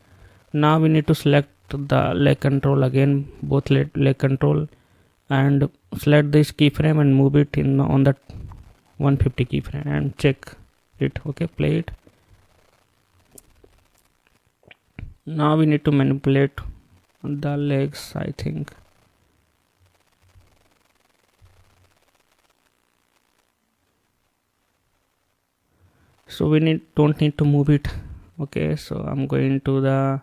Now we need to select the leg control again, both leg control, and select this keyframe and move it in on the 150 keyframe and check it. Okay, play it. Now we need to manipulate the legs, I think. So we don't need to move it. Okay, so I'm going to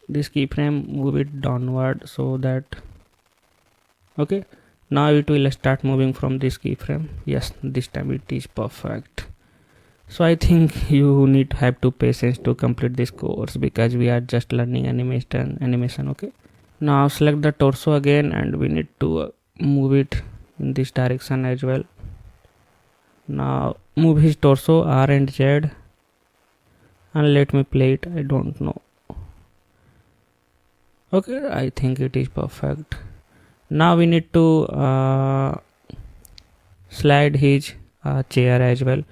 this keyframe, move it downward so that okay, now it will start moving from this keyframe. Yes, this time it is perfect. So I think you have to patience to complete this course because we are just learning animation. Okay, now select the torso again and we need to move it in this direction as well. Now move his torso R and Z and let me play it. I don't know. Okay, I think it is perfect. Now we need to slide his chair as well.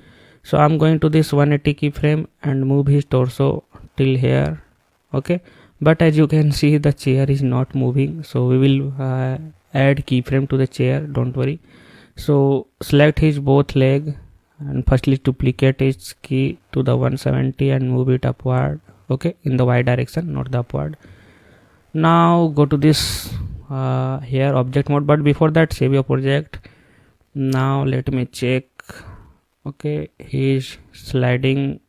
So I'm going to this 180 keyframe and move his torso till here. Okay, but as you can see the chair is not moving, so we will add keyframe to the chair, don't worry. So select his both leg and firstly duplicate his key to the 170 and move it upward. Okay, in the Y direction, not the upward. Now go to this here object mode, but before that save your project. Now let me check. Okay, he is sliding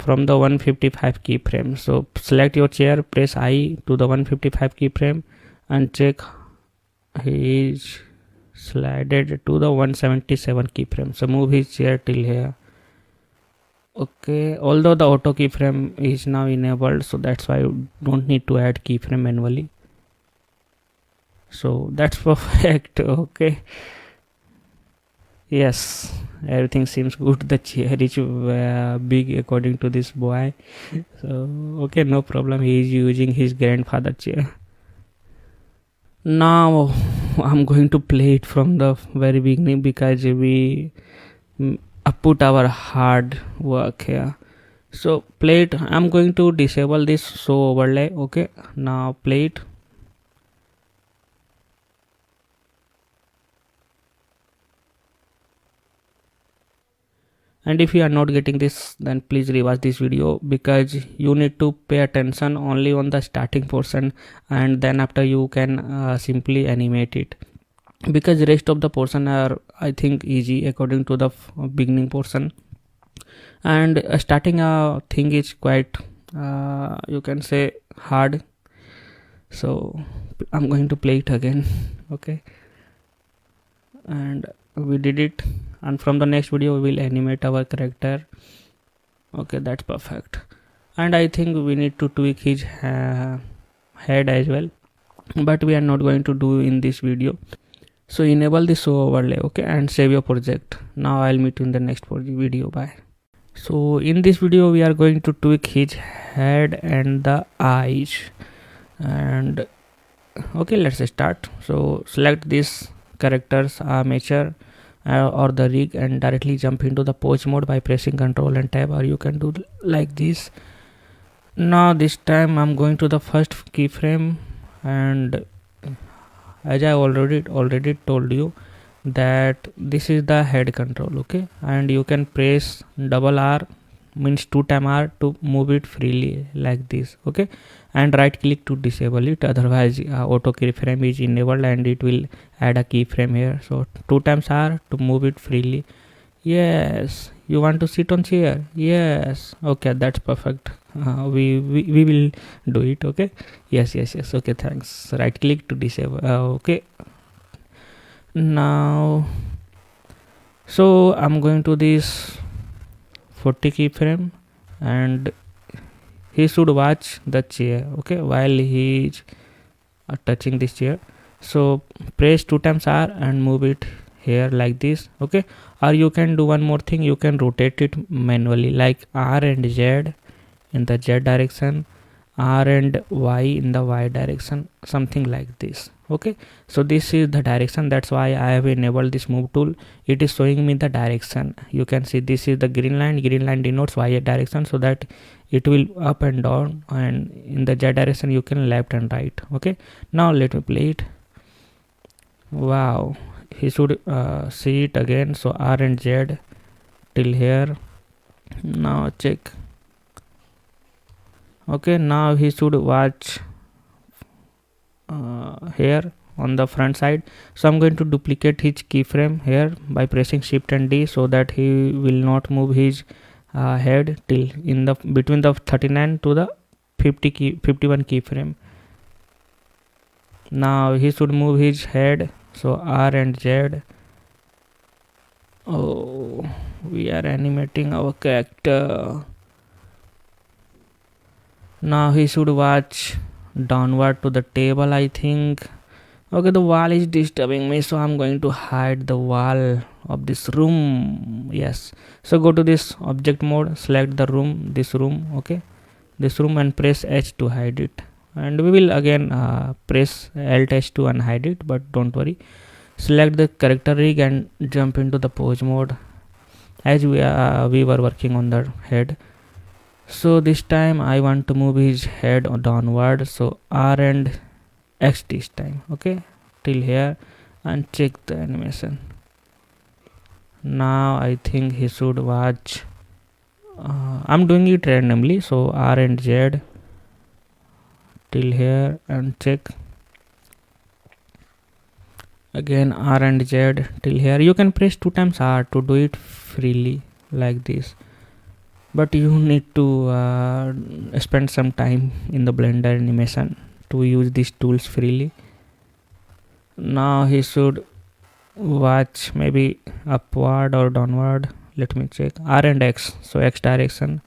from the 155 keyframe. So select your chair, press I to the 155 keyframe and check he is slided to the 177 keyframe. So move his chair till here. Okay, although the auto keyframe is now enabled, so that's why you don't need to add keyframe manually. So that's perfect. Okay, yes, everything seems good. The chair is big according to this boy. So okay, no problem, he is using his grandfather chair. Now I'm going to play it from the very beginning because we put our hard work here. So play it. I'm going to disable this show overlay. Okay, now play it. And if you are not getting this, then please rewatch this video, because you need to pay attention only on the starting portion, and then after you can simply animate it, because the rest of the portion are, I think, easy according to the beginning portion. And starting a thing is quite you can say hard. So I'm going to play it again. Okay, and we did it, and from the next video we will animate our character. Okay, that's perfect. And I think we need to tweak his head as well, but we are not going to do in this video. So enable the show overlay. Okay, and save your project. Now I'll meet you in the next video. Bye. So in this video we are going to tweak his head and the eyes. And okay, let's start. So select this character's armature or the rig and directly jump into the pose mode by pressing Ctrl and Tab, or you can do like this. Now this time I'm going to the first keyframe, and as I already told you that this is the head control. Okay, and you can press double R, means 2 time R, to move it freely like this. Okay, and right click to disable it, otherwise auto keyframe is enabled and it will add a keyframe here. So 2 times R to move it freely. Yes, you want to sit on chair? Yes. Okay, that's perfect. We will do it. Okay, yes. Okay, thanks. Right click to disable. Okay, now so I'm going to this 40 keyframe, and he should watch the chair. Okay, while he is touching this chair. So press 2 times R and move it here like this. Okay, or you can do one more thing, you can rotate it manually, like R and Z in the Z direction, R and Y in the Y direction, something like this. Okay, so this is the direction, that's why I have enabled this move tool. It is showing me the direction. You can see this is the green line denotes Y direction, so that it will up and down, and in the Z direction you can left and right. Okay, now let me play it. Wow, he should see it again. So R and Z till here. Now check. Okay, now he should watch here on the front side. So I'm going to duplicate his keyframe here by pressing Shift and D, so that he will not move his head till in the between the 39 to the 51 keyframe. Now he should move his head, so R and Z. Oh, we are animating our character. Now he should watch downward to the table, I think. Okay, the wall is disturbing me, so I'm going to hide the wall of this room. Yes, so go to this object mode, select the room, this room. Okay, this room, and press H to hide it. And we will again press Alt H to unhide it, but don't worry. Select the character rig and jump into the pose mode, as we were working on the head. So this time I want to move his head downward, so R and X this time. Okay, till here, and check the animation. Now I think he should watch. I'm doing it randomly, so R and Z till here, and check again R and Z till here. You can press 2 times R to do it freely like this. but you need to spend some time in the Blender animation to use these tools freely. Now he should watch maybe upward or downward. Let me check. R and X, so X direction,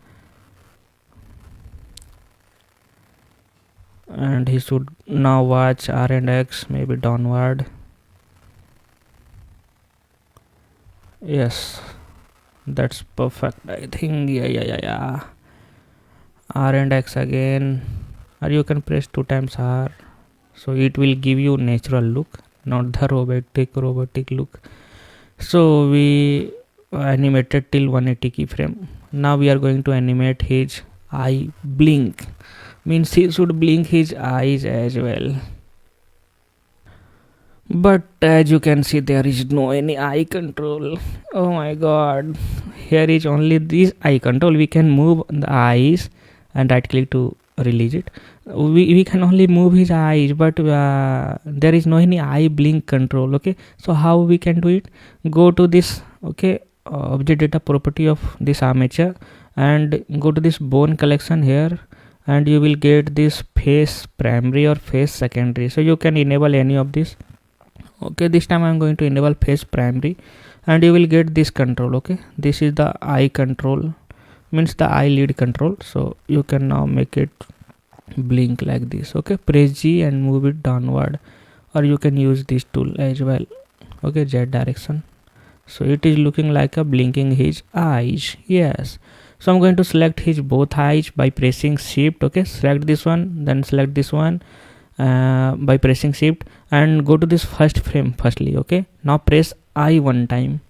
and he should now watch R and X, maybe downward. Yes, that's perfect. I think yeah. R and X again, or you can press 2 times R, so it will give you natural look, not the robotic look. So we animated till 180 keyframe. Now we are going to animate his eye blink, means he should blink his eyes as well. But as you can see, there is no any eye control. Oh my god, here is only this eye control. We can move the eyes and right click to release it. We can only move his eyes, but there is no any eye blink control. Okay, so how we can do it? Go to this, okay, object data property of this armature, and go to this bone collection here, and you will get this face primary or face secondary. So you can enable any of this. Okay, this time I'm going to enable face primary, and you will get this control. Okay, this is the eye control, means the eye lead control. So you can now make it blink like this. Okay, press G and move it downward, or you can use this tool as well. Okay, Z direction. So it is looking like a blinking his eyes. Yes, so I'm going to select his both eyes by pressing shift. Okay, select this one, then select this one by pressing shift, and go to this first frame firstly. Okay, now press I one time.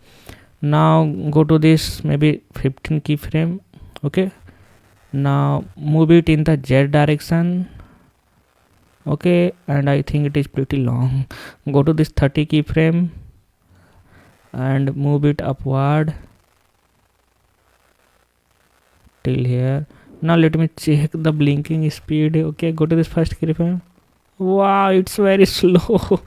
Now go to this maybe 15 keyframe. Okay, now move it in the Z direction. Okay, and I think it is pretty long. Go to this 30 keyframe and move it upward till here. Now let me check the blinking speed. Okay, go to this first keyframe. Wow, it's very slow.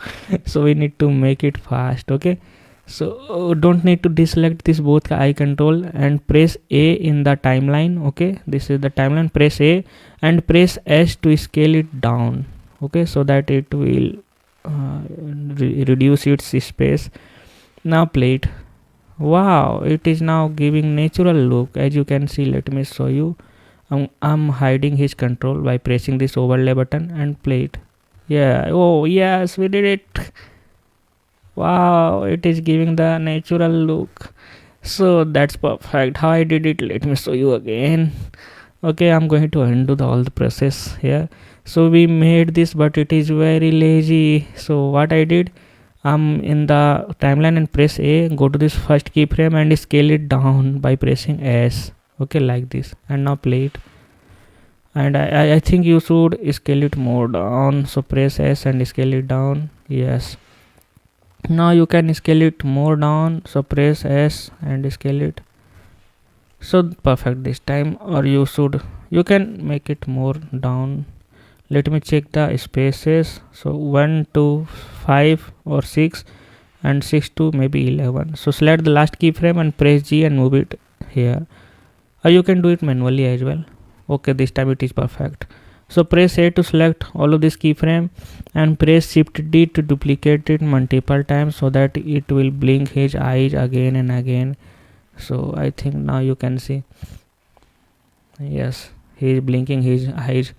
So we need to make it fast. Okay, so don't need to deselect this both eye control and press A in the timeline. Okay, this is the timeline. Press A and press S to scale it down. Okay, so that it will reduce its space. Now play it. Wow, it is now giving natural look. As you can see, let me show you. I'm hiding his control by pressing this overlay button and play it. Yeah, oh yes, we did it. Wow, it is giving the natural look. So that's perfect. How I did it, let me show you again. Okay, I'm going to undo all the process here. So we made this, but it is very lazy. So what I did, I'm in the timeline and press A, go to this first keyframe and scale it down by pressing S. Okay, like this, and now play it. And I think you should scale it more down. So press S and scale it down. Yes, now you can scale it more down. So press S and scale it. So perfect this time. Or you can make it more down. Let me check the spaces. So 1 to 5 or 6, and 6 to maybe 11. So select the last keyframe and press G and move it here, or you can do it manually as well. Okay, this time it is perfect. So press A to select all of this keyframe and press Shift D to duplicate it multiple times so that it will blink his eyes again and again. So I think now you can see, yes, he is blinking his eyes.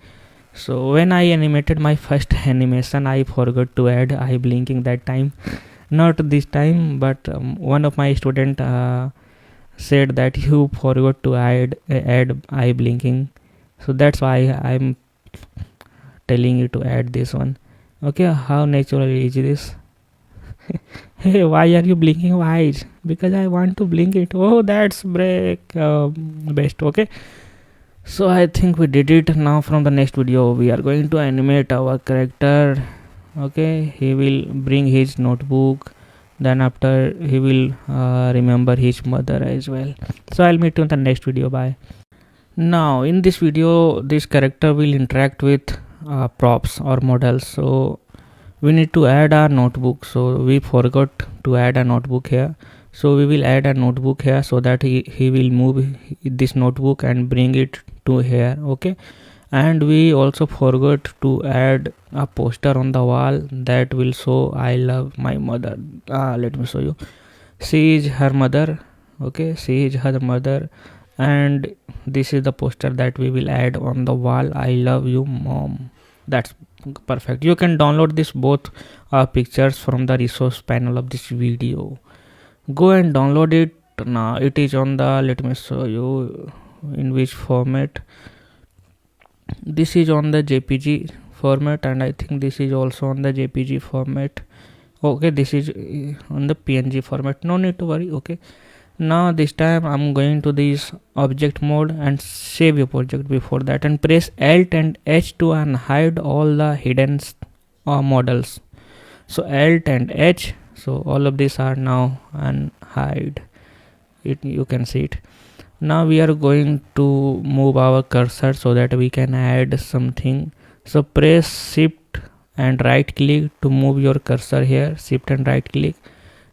So when I animated my first animation, I forgot to add eye blinking that time. Not this time, but one of my student said that you forgot to add eye blinking. So that's why I'm telling you to add this one. Okay, how natural is this? Hey, why are you blinking your eyes? Because I want to blink it. Oh, that's best. Okay, so I think we did it. Now from the next video we are going to animate our character. Okay, he will bring his notebook, then after he will remember his mother as well. So I'll meet you in the next video. Bye. Now in this video this character will interact with props or models, so we need to add our notebook. So we forgot to add a notebook here. So we will add a notebook here, so that he will move this notebook and bring it to here. Okay, and we also forgot to add a poster on the wall that will show I love my mother. Let me show you. She is her mother. Okay, she is her mother, and this is the poster that we will add on the wall. I love you, mom. That's perfect. You can download this both pictures from the resource panel of this video. Go and download it now. It is on the, let me show you in which format. This is on the JPG format, and I think this is also on the JPG format. Okay, this is on the PNG format. No need to worry. Okay, now this time I'm going to this object mode and save your project. Before that, and press Alt and H to unhide all the hidden models. So Alt and H, so all of these are now unhide it. You can see it. Now we are going to move our cursor so that we can add something. So press shift and right click to move your cursor here. Shift and right click.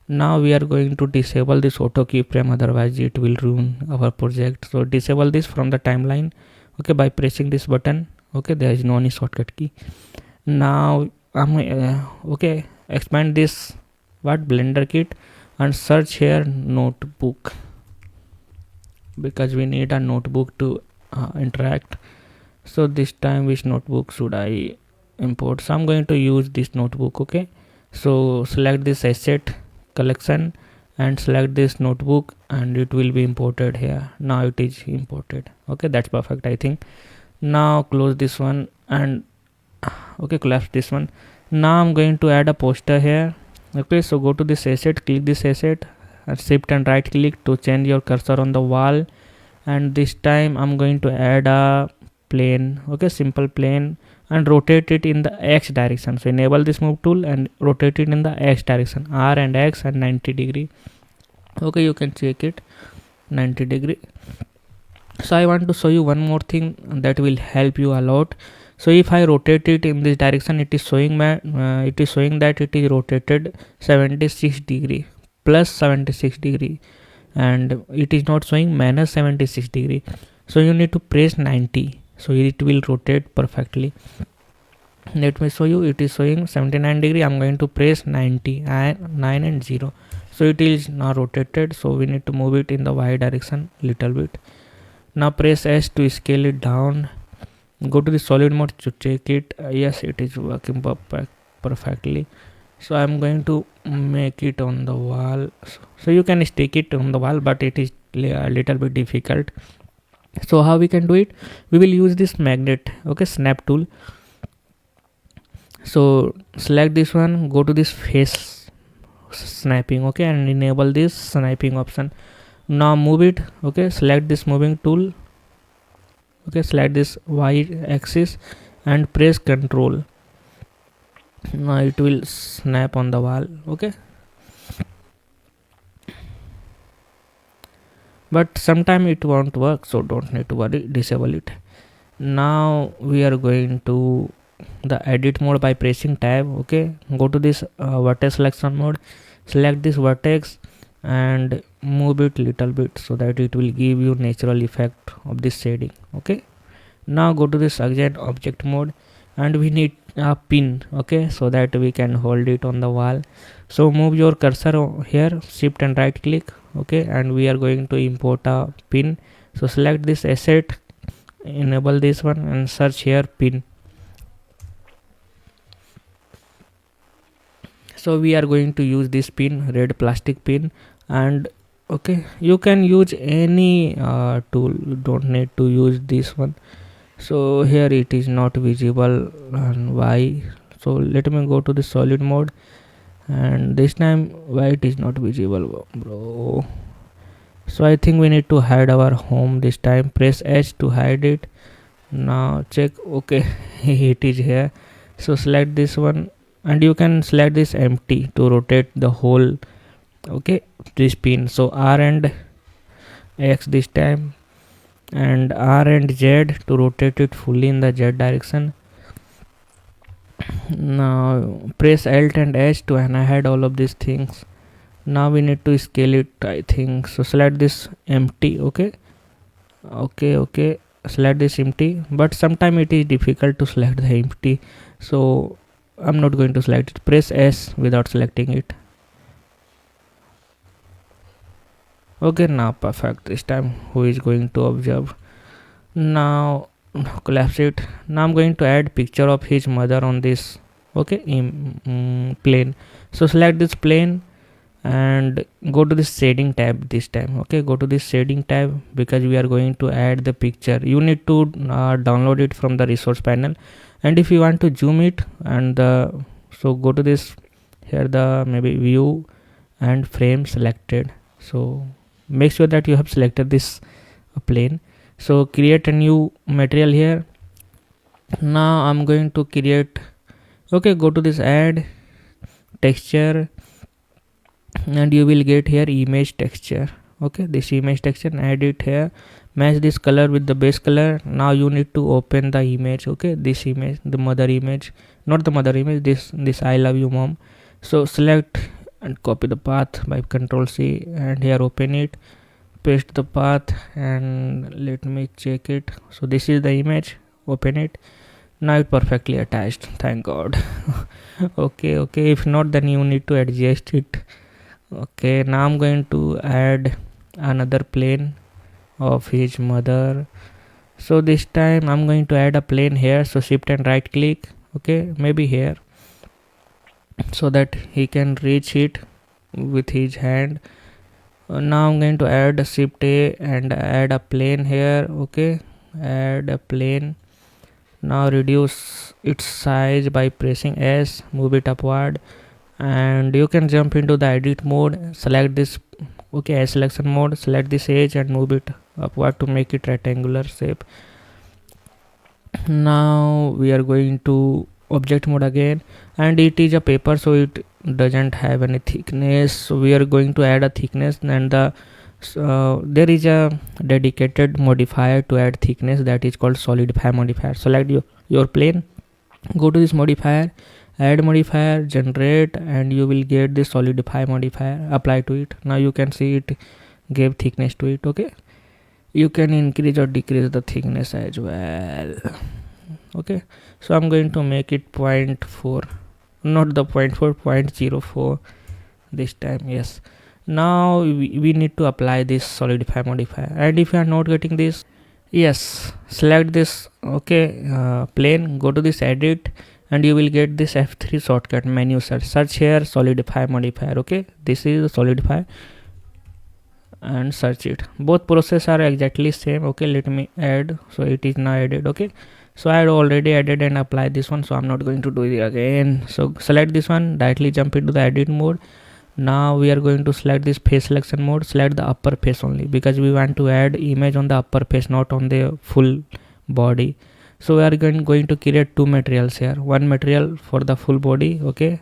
Now we are going to disable this auto keyframe, otherwise it will ruin our project. So disable this from the timeline, okay, by pressing this button. Okay, there is no any shortcut key. Now okay, expand this Blender kit and search here notebook, because we need a notebook to interact. So this time which notebook should I import? So I'm going to use this notebook. Okay, so select this asset collection and select this notebook, and it will be imported here. Now it is imported. Okay, that's perfect, I think. Now close this one and okay, collapse this one. Now I'm going to add a poster here. Okay, so go to this asset, click this asset and shift and right click to change your cursor on the wall, and this time I'm going to add a plane. Okay, simple plane, and rotate it in the X direction. So enable this move tool and rotate it in the X direction, R and X and 90 degree. Okay, you can check it, 90 degree. So I want to show you one more thing that will help you a lot. So if I rotate it in this direction, it is showing that it is rotated 76 degree, plus 76 degree, and it is not showing minus 76 degree. So you need to press 90, so it will rotate perfectly. Let me show you. It is showing 79 degree. I'm going to press 90 and 9 and 0, so it is now rotated. So we need to move it in the Y direction little bit. Now press S to scale it down. Go to the solid mode to check it. Yes, it is working perfectly. So I'm going to make it on the wall. So you can stick it on the wall, but it is a little bit difficult. So how we can do it? We will use this magnet. Okay, snap tool. So select this one, go to this face snapping. Okay, and enable this sniping option. Now move it. Okay, select this moving tool. Okay, select this Y axis and press Ctrl. Now it will snap on the wall. Okay, but sometime it won't work, so don't need to worry, disable it. Now we are going to the edit mode by pressing tab. Okay, go to this vertex selection mode, select this vertex and move it little bit so that it will give you natural effect of this shading. Okay, now go to this again object mode, and we need a pin. Okay, so that we can hold it on the wall. So move your cursor here, shift and right click. Okay, and we are going to import a pin. So select this asset, enable this one and search here pin. So we are going to use this pin, red plastic pin, and okay, you can use any tool, don't need to use this one. So here it is not visible, and why? So let me go to the solid mode, and this time why it is not visible, bro? So I think we need to hide our home this time. Press H to hide it. Now check. Okay, it is here. So select this one, and you can select this empty to rotate the whole. Okay, this pin. So R and X this time, and R and Z to rotate it fully in the Z direction. Now press Alt and H to hide all of these things. Now we need to scale it, I think. So select this empty. Okay, select this empty, but sometime it is difficult to select the empty, so I'm not going to select it. Press S without selecting it. Okay, now perfect. This time who is going to observe? Now collapse it. Now I'm going to add picture of his mother on this, okay, plane. So select this plane and go to this shading tab this time. Okay, go to this shading tab, because we are going to add the picture. You need to download it from the resource panel, and if you want to zoom it, and so go to this here, the maybe view and frame selected. So make sure that you have selected this plane. So create a new material here. Now I'm going to create, okay, go to this add texture, and you will get here image texture. Okay, this image texture, and add it here, match this color with the base color. Now you need to open the image. Okay, this image, the mother image, not the mother image, this I love you mom. So select and copy the path by Ctrl C, and here open it, paste the path, and let me check it. So this is the image, open it. Now it perfectly attached, thank god. Okay, if not, then you need to adjust it. Okay, now I'm going to add another plane of his mother. So this time I'm going to add a plane here. So shift and right click, okay, maybe here, so that he can reach it with his hand. Now I'm going to add shift A and add a plane here. Okay, add a plane. Now reduce its size by pressing S, move it upward, and you can jump into the edit mode, select this, okay, as selection mode, select this edge and move it upward to make it rectangular shape. Now we are going to object mode again, and it is a paper, so it doesn't have any thickness. So we are going to add a thickness, and there is a dedicated modifier to add thickness, that is called solidify modifier. Select your plane, go to this modifier, add modifier, generate, and you will get this solidify modifier, apply to it. Now you can see it gave thickness to it. Okay, you can increase or decrease the thickness as well. Okay, so I'm going to make it 0.4, not the 0.4, 0.04 this time. Yes, now we need to apply this solidify modifier, and if you are not getting this, yes, select this, okay, plane, go to this edit, and you will get this F3 shortcut menu, search here solidify modifier. Okay, this is solidify, and search it. Both process are exactly same. Okay, let me add. So it is now added. Okay, so I had already added and applied this one, so I'm not going to do it again. So select this one, directly jump into the edit mode. Now we are going to select this face selection mode, select the upper face only, because we want to add image on the upper face, not on the full body. So we are going to create two materials here, one material for the full body. Okay,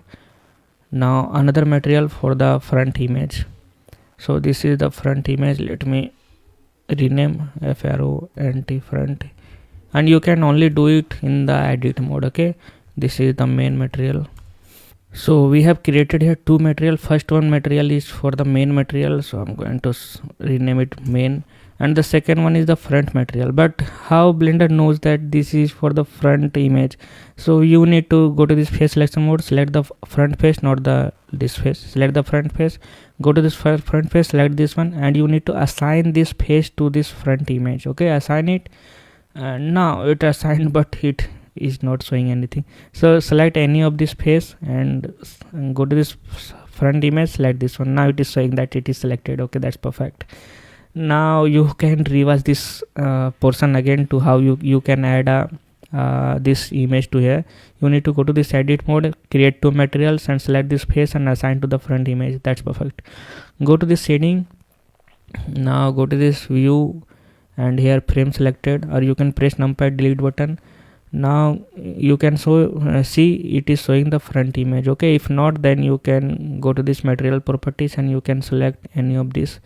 now another material for the front image. So this is the front image. Let me rename FRONT front, and you can only do it in the edit mode. Okay, this is the main material. So we have created here two material. First one material is for the main material, so I'm going to rename it main, and the second one is the front material. But how Blender knows that this is for the front image? So you need to go to this face selection mode, select the front face, not this face, select the front face, go to this front face, select this one, and you need to assign this face to this front image. Okay, assign it, and now it assigned, but it is not showing anything. So select any of this face and go to this front image, select this one. Now it is showing that it is selected. Okay, that's perfect. Now you can reverse this portion again to how you can add this image to here. You need to go to this edit mode, create two materials, and select this face and assign to the front image. That's perfect. Go to this shading. Now go to this view, and here frame selected, or you can press numpad delete button. Now you can see it is showing the front image. Okay, if not, then you can go to this material properties and you can select any of this.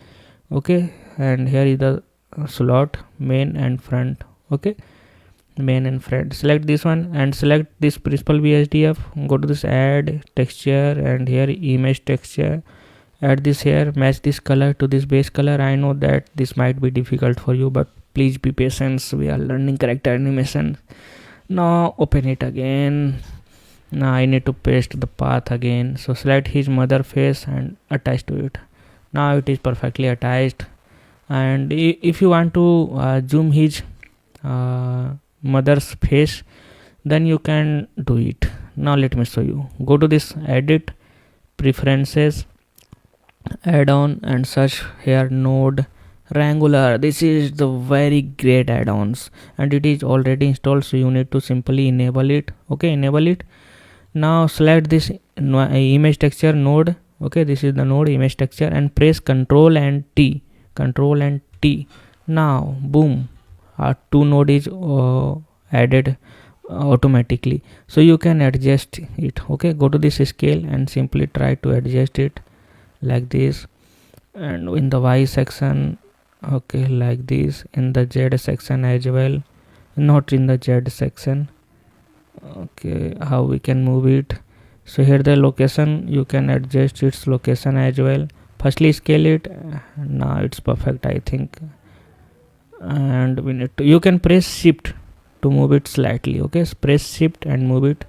Okay, and here is the slot, main and front. Okay, main and front, select this one and select this principal VSDF. Go to this add texture, and here image texture, add this here, match this color to this base color. I know that this might be difficult for you, but please be patient, we are learning character animation. Now open it again. Now I need to paste the path again. So select his mother face and attach to it. Now it is perfectly attached. And if you want to zoom his mother's face, then you can do it. Now let me show you. Go to this edit, preferences, add-on, and search here node Wrangler. This is the very great add-ons and it is already installed, so you need to simply enable it. Okay, enable it. Now select this image texture node. Okay, this is the node image texture, and press Ctrl and T. Ctrl and T. Now boom, our two node is added automatically, so you can adjust it. Okay, go to this scale and simply try to adjust it like this, and in the Y section, okay, like this, in the Z section as well, not in the Z section. Okay, how we can move it? So here the location, you can adjust its location as well. Firstly scale it. Now it's perfect, I think. And we need to, you can press shift to move it slightly. Okay, press shift and move it.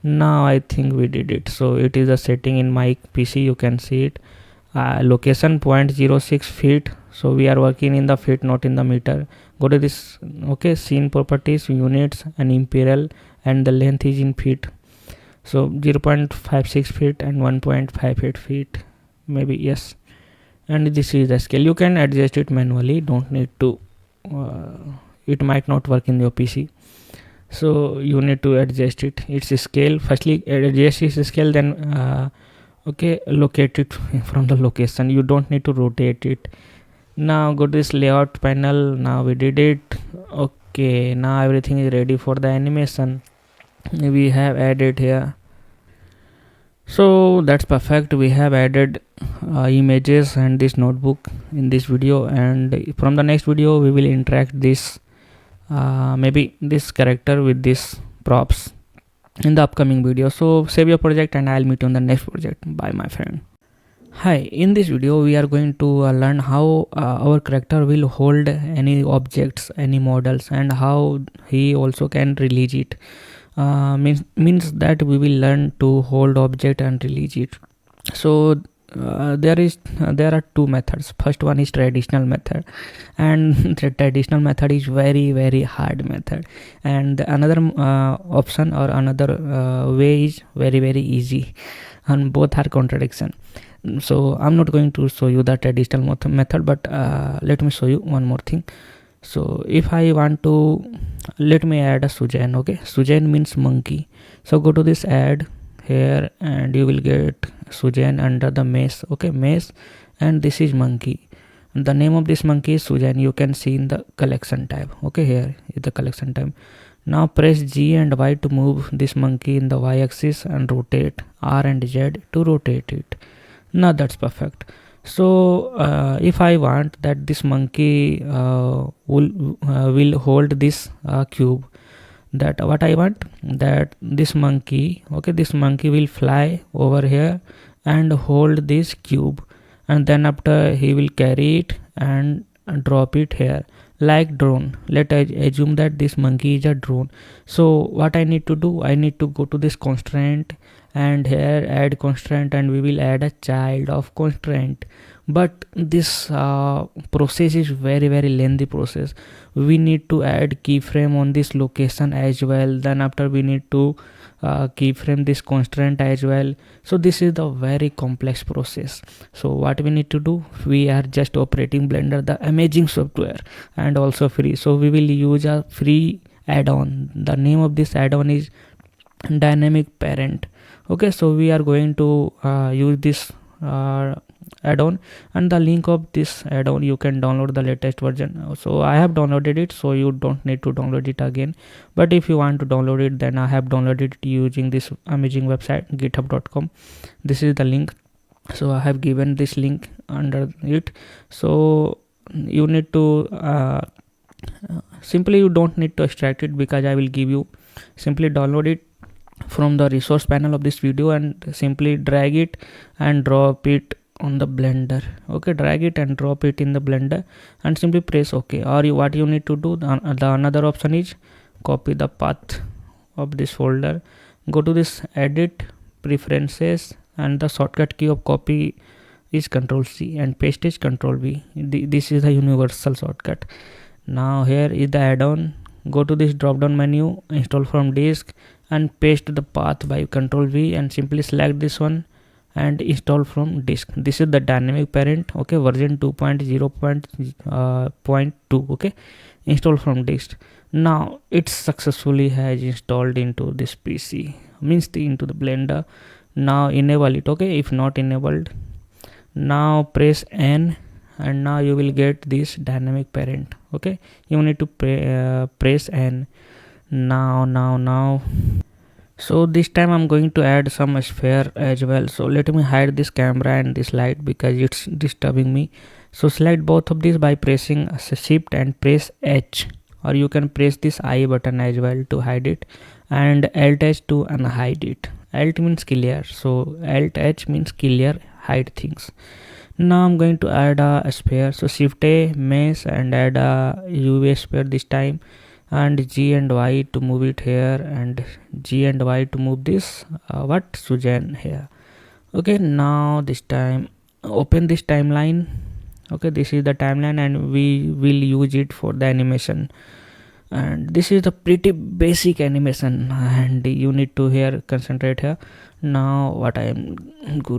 Now I think we did it. So it is a setting in my PC, you can see it. Location 0.06 feet, so we are working in the feet, not in the meter. Go to this, okay, scene properties, units and imperial, and the length is in feet, so 0.56 feet and 1.58 feet maybe, yes. And this is the scale. You can adjust it manually, don't need to it might not work in your PC, so you need to adjust it, its scale. Firstly adjust its scale, then okay, locate it from the location. You don't need to rotate it. Now go to this layout panel. Now we did it. Okay, now everything is ready for the animation. We have added here, so that's perfect. We have added images and this notebook in this video, and from the next video we will interact this maybe this character with this props in the upcoming video. So save your project and I'll meet you on the next project. Bye my friend. Hi, in this video we are going to learn how our character will hold any objects, any models, and how he also can release it. Means that we will learn to hold object and release it. So there are two methods. First one is traditional method, and the traditional method is very hard method, and another option or another way is very easy, and both are contradiction. So I'm not going to show you the traditional method, but let me show you one more thing. So if I want to, let me add a Sujan. Okay, Sujan means monkey. So go to this add here and you will get Sujan under the mesh. Okay, mesh, and this is monkey. The name of this monkey is Sujan. You can see in the collection tab. Okay, here is the collection tab. Now press G and Y to move this monkey in the Y axis and rotate R and Z to rotate it. Now that's perfect. So if I want that this monkey will hold this cube, that what I want, that this monkey, okay, this monkey will fly over here and hold this cube, and then after he will carry it and drop it here like drone. Let us assume that this monkey is a drone. So what I need to do, I need to go to this constraint and here add constraint, and we will add a child of constraint. But this process is very lengthy process. We need to add keyframe on this location as well, then after we need to keyframe this constraint as well. So this is the very complex process. So what we need to do, we are just operating Blender, the amazing software, and also free. So we will use a free add-on. The name of this add-on is dynamic parent. Okay, so we are going to use this add-on, and the link of this add-on you can download the latest version. So I have downloaded it, so you don't need to download it again. But if you want to download it, then I have downloaded it using this amazing website github.com. This is the link. So I have given this link under it. So you need to simply, you don't need to extract it because I will give you. Simply download it from the resource panel of this video and simply drag it and drop it on the blender. Okay, drag it and drop it in the blender and simply press OK. Or what you need to do, the another option is copy the path of this folder, go to this edit preferences, and the shortcut key of copy is Ctrl+C and paste is Ctrl+V. This is the universal shortcut. Now here is the add-on. Go to this drop down menu, install from disk, and paste the path by Ctrl+V and simply select this one and install from disk. This is the dynamic parent. Okay, version 2.0.2. Okay, install from disk. Now it successfully has installed into this PC, means into the blender. Now enable it. Okay, if not enabled, now press N and now you will get this dynamic parent. Okay, you need to press N. Now so this time I'm going to add some sphere as well. So let me hide this camera and this light because it's disturbing me. So select both of these by pressing shift and press H, or you can press this I button as well to hide it, and Alt H to unhide it. Alt means clear, so Alt H means clear, hide things. Now I'm going to add a sphere. So shift A, mesh, and add a UV sphere this time, and G and Y to move it here, and G and Y to move this Sujan here. Okay, now this time open this timeline. Okay, this is the timeline and we will use it for the animation, and this is the pretty basic animation and you need to here concentrate here. Now what I am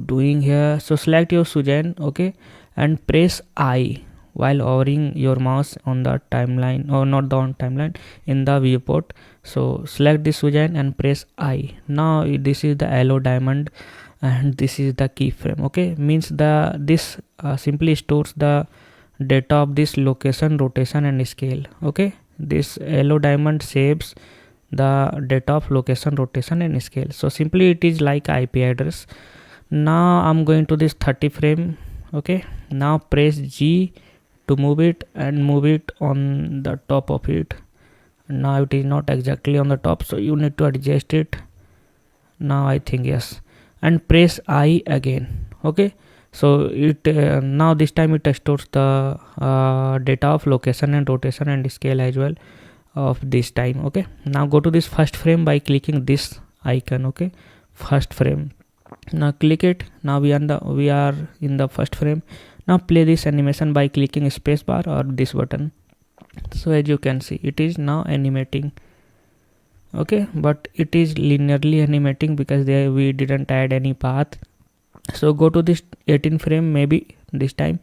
doing here, so select your Sujan, okay, and press I while hovering your mouse on the timeline, or not on timeline, in the viewport. So select this Sujan and press I. Now this is the yellow diamond and this is the keyframe. Okay, means this simply stores the data of this location, rotation, and scale. Okay, this yellow diamond saves the data of location, rotation, and scale. So simply it is like IP address. Now I'm going to this 30 frame. Okay, now press G to move it and move it on the top of it. Now it is not exactly on the top, so you need to adjust it. Now I think yes, and press I again. Okay, so it now this time it stores the data of location and rotation and scale as well of this time. Okay, now go to this first frame by clicking this icon. Okay, first frame, now click it. Now we are in the first frame. Now play this animation by clicking spacebar or this button. So as you can see, it is now animating. Okay, but it is linearly animating because we didn't add any path. So go to this 18 frame maybe this time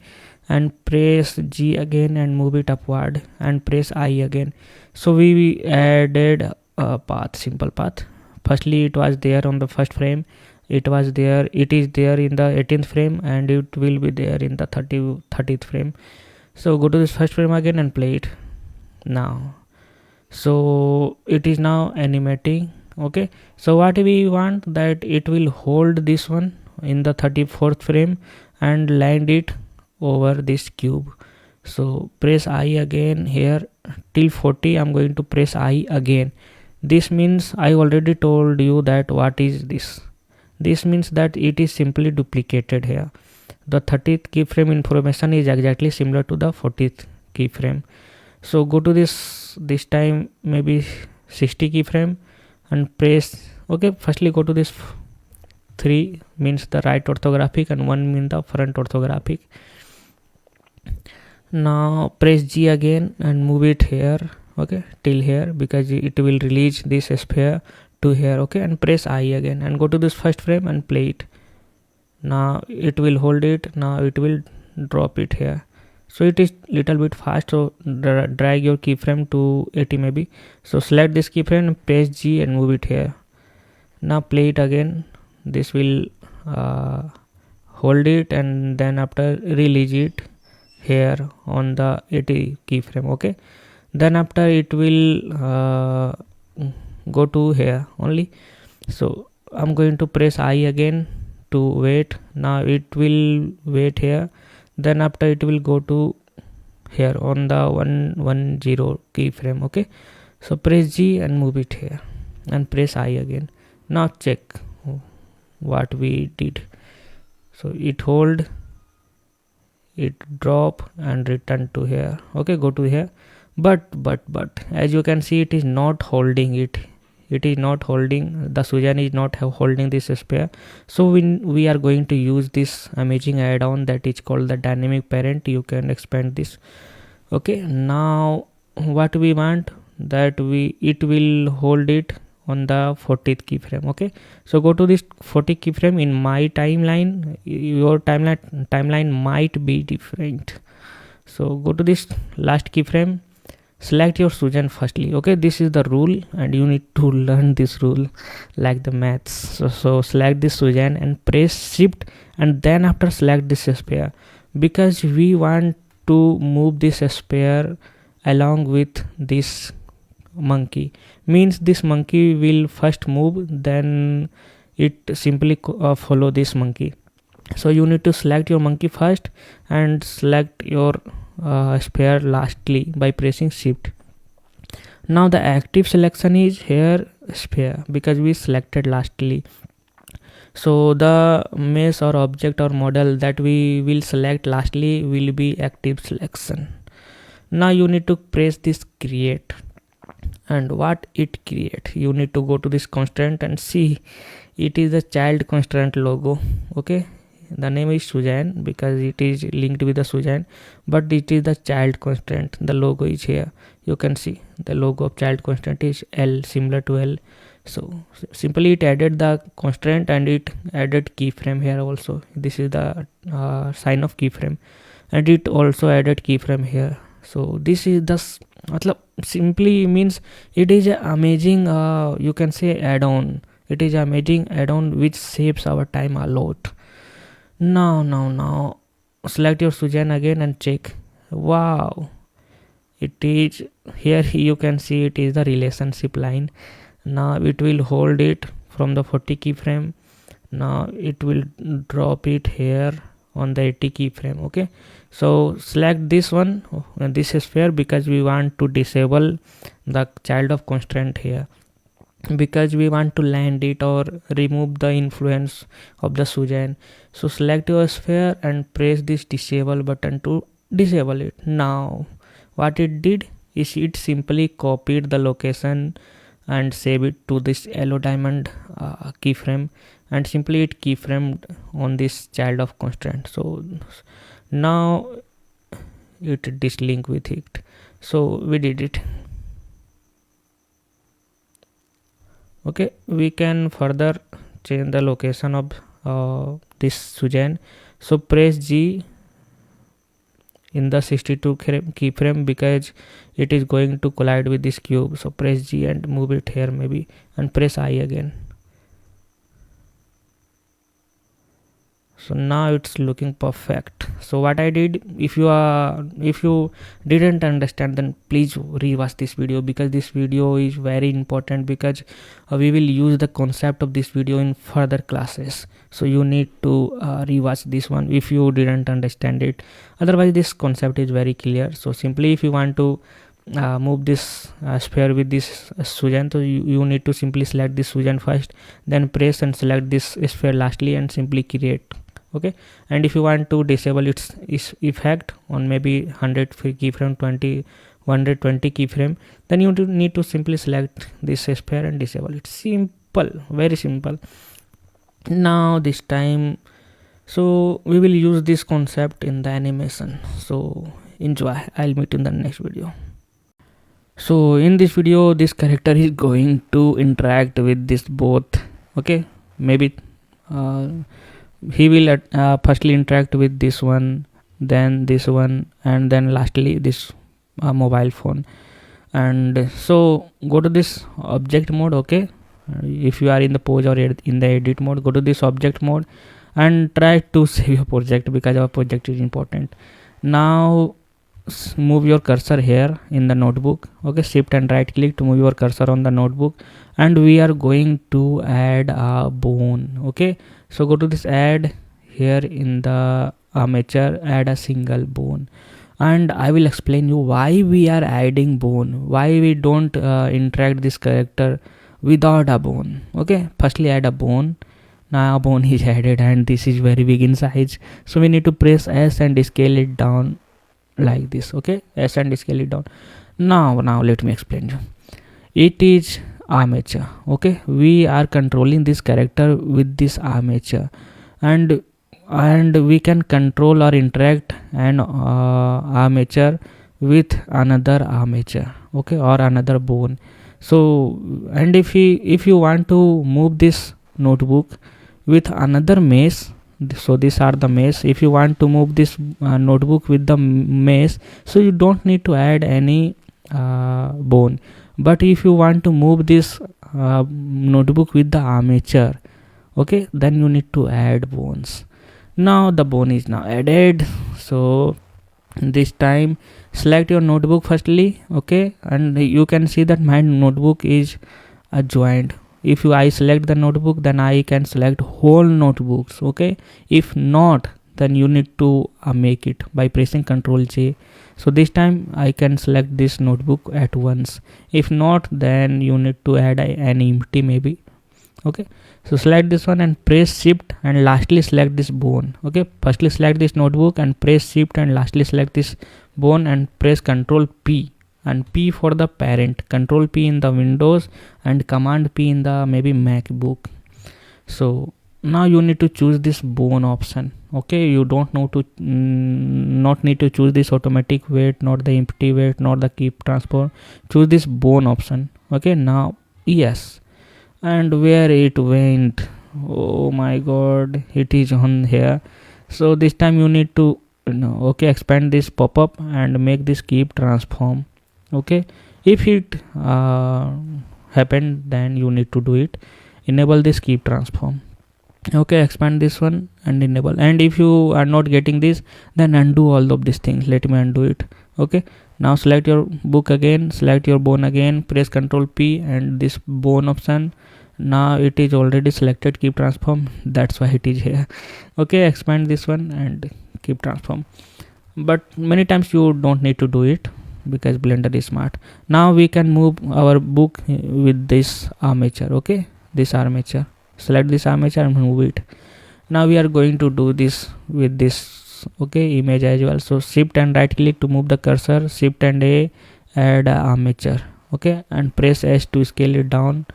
and press G again and move it upward and press I again. So we added a path, simple path. Firstly it was there on the first frame, it is there in the 18th frame, and it will be there in the 30th frame. So go to this first frame again and play it now. So it is now animating. Okay, so what we want, that it will hold this one in the 34th frame and land it over this cube. So press I again here till 40. I'm going to press I again. This means I already told you that what is this. This means that it is simply duplicated here. The 30th keyframe information is exactly similar to the 40th keyframe. So go to this time maybe 60 keyframe and press. Okay, firstly go to this 3 means the right orthographic and 1 means the front orthographic. Now press G again and move it here. Okay, till here, because it will release this sphere to here. Okay, and press I again and go to this first frame and play it. Now it will hold it. Now it will drop it here. So it is little bit fast, so drag your keyframe to 80 maybe. So select this keyframe and press G and move it here. Now play it again. This will hold it and then after release it here on the 80 keyframe. Okay, then after it will go to here only. So I'm going to press I again to wait. Now it will wait here, then after it will go to here on the 110 keyframe. Okay, so press G and move it here and press I again. Now check what we did. So it hold it drop and return to here. Okay, go to here, but as you can see, it is not holding it. It is not holding, the Sujan is not holding this sphere. So we are going to use this amazing add-on that is called the dynamic parent. You can expand this. Okay, now what we want, that it will hold it on the 40th keyframe. Okay, so go to this 40 keyframe. In my timeline, your timeline might be different. So go to this last keyframe, select your Sujan firstly. Okay, this is the rule and you need to learn this rule like the maths. So select this Sujan and press shift, and then after select this sphere, because we want to move this sphere along with this monkey. Means this monkey will first move, then it simply follow this monkey. So you need to select your monkey first and select your sphere lastly by pressing shift. Now the active selection is here sphere, because we selected lastly. So the mesh or object or model that we will select lastly will be active selection. Now you need to press this create, and what it create, you need to go to this constraint and see, it is a child constraint logo. Okay, the name is Sujan because it is linked with the Sujan, but it is the child constraint. The logo is here. You can see the logo of child constraint is L, similar to L. So simply it added the constraint and it added keyframe here also. This is the sign of keyframe, and it also added keyframe here. So this is the simply means it is a amazing you can say add-on. It is amazing add-on which saves our time a lot. Now select your Sujan again and check. Wow, it is here. You can see it is the relationship line. Now it will hold it from the 40 keyframe. Now it will drop it here on the 80 keyframe. Okay, so select this one, this sphere, because we want to disable the child of constraint here, because we want to land it or remove the influence of the Sujan. So select your sphere and press this disable button to disable it. Now what it did is it simply copied the location and save it to this yellow diamond keyframe, and simply it keyframed on this child of constraint. So now it dislink with it. So we did it. Okay, we can further change the location of this Sujan. So press G in the 62 keyframe, because it is going to collide with this cube. So press G and move it here maybe, and press I again. So now it's looking perfect. So what I did, if you didn't understand, then please rewatch this video, because this video is very important, because we will use the concept of this video in further classes. So you need to rewatch this one if you didn't understand it. Otherwise this concept is very clear. So simply if you want to move this sphere with this Sujan, so you need to simply select this Sujan first, then press and select this sphere lastly, and simply create. Okay, and if you want to disable its effect on maybe 100 keyframe, 120 keyframe, then you need to simply select this sphere and disable it. Simple, very simple. Now this time, so we will use this concept in the animation. So enjoy. I'll meet in the next video. So in this video, this character is going to interact with this both. Okay, maybe he will firstly interact with this one, then this one, and then lastly this mobile phone. And so go to this object mode. Okay, if you are in the pose or in the edit mode, go to this object mode and try to save your project, because our project is important. Now move your cursor here in the notebook. Okay, shift and right click to move your cursor on the notebook, and we are going to add a bone. Okay, so go to this add here in the armature, add a single bone, and I will explain you why we are adding bone, why we don't interact this character without a bone. Okay, firstly add a bone. Now bone is added and this is very big in size, so we need to press S and scale it down like this. Okay, S and scale it down. Now let me explain you. It is armature. Okay, we are controlling this character with this armature, and we can control or interact an armature with another armature, okay, or another bone. So, and if you want to move this notebook with another mesh, so these are the mesh. If you want to move this notebook with the mesh, so you don't need to add any bone. But if you want to move this notebook with the armature, okay, then you need to add bones. Now the bone is now added. So this time select your notebook firstly, okay, and you can see that my notebook is joined. If I select the notebook, then I can select whole notebooks, okay. If not, then you need to make it by pressing Ctrl J. So this time I can select this notebook at once. If not, then you need to add an empty maybe, okay. So select this one and press shift and lastly select this bone, okay. Firstly select this notebook and press shift and lastly select this bone and press Ctrl P, and P for the parent, Ctrl P in the Windows and Command P in the maybe MacBook. So now you need to choose this bone option, okay. You don't know to not need to choose this automatic weight, not the empty weight, not the keep transform. Choose this bone option, okay. Now yes, and where it went, oh my god, it is on here. So this time you need to okay, expand this pop-up and make this keep transform, okay. If it happened, then you need to do it, enable this keep transform, okay. Expand this one and enable, and if you are not getting this, then undo all of these things. Let me undo it, okay. Now select your book again, select your bone again, press Ctrl P and this bone option. Now it is already selected keep transform, that's why it is here, okay. Expand this one and keep transform, but many times you don't need to do it because Blender is smart. Now we can move our book with this armature, okay. This armature, select this armature and move it. Now we are going to do this with this, okay, image as well. So shift and right click to move the cursor, shift and A, add armature, okay, and press S to scale it down.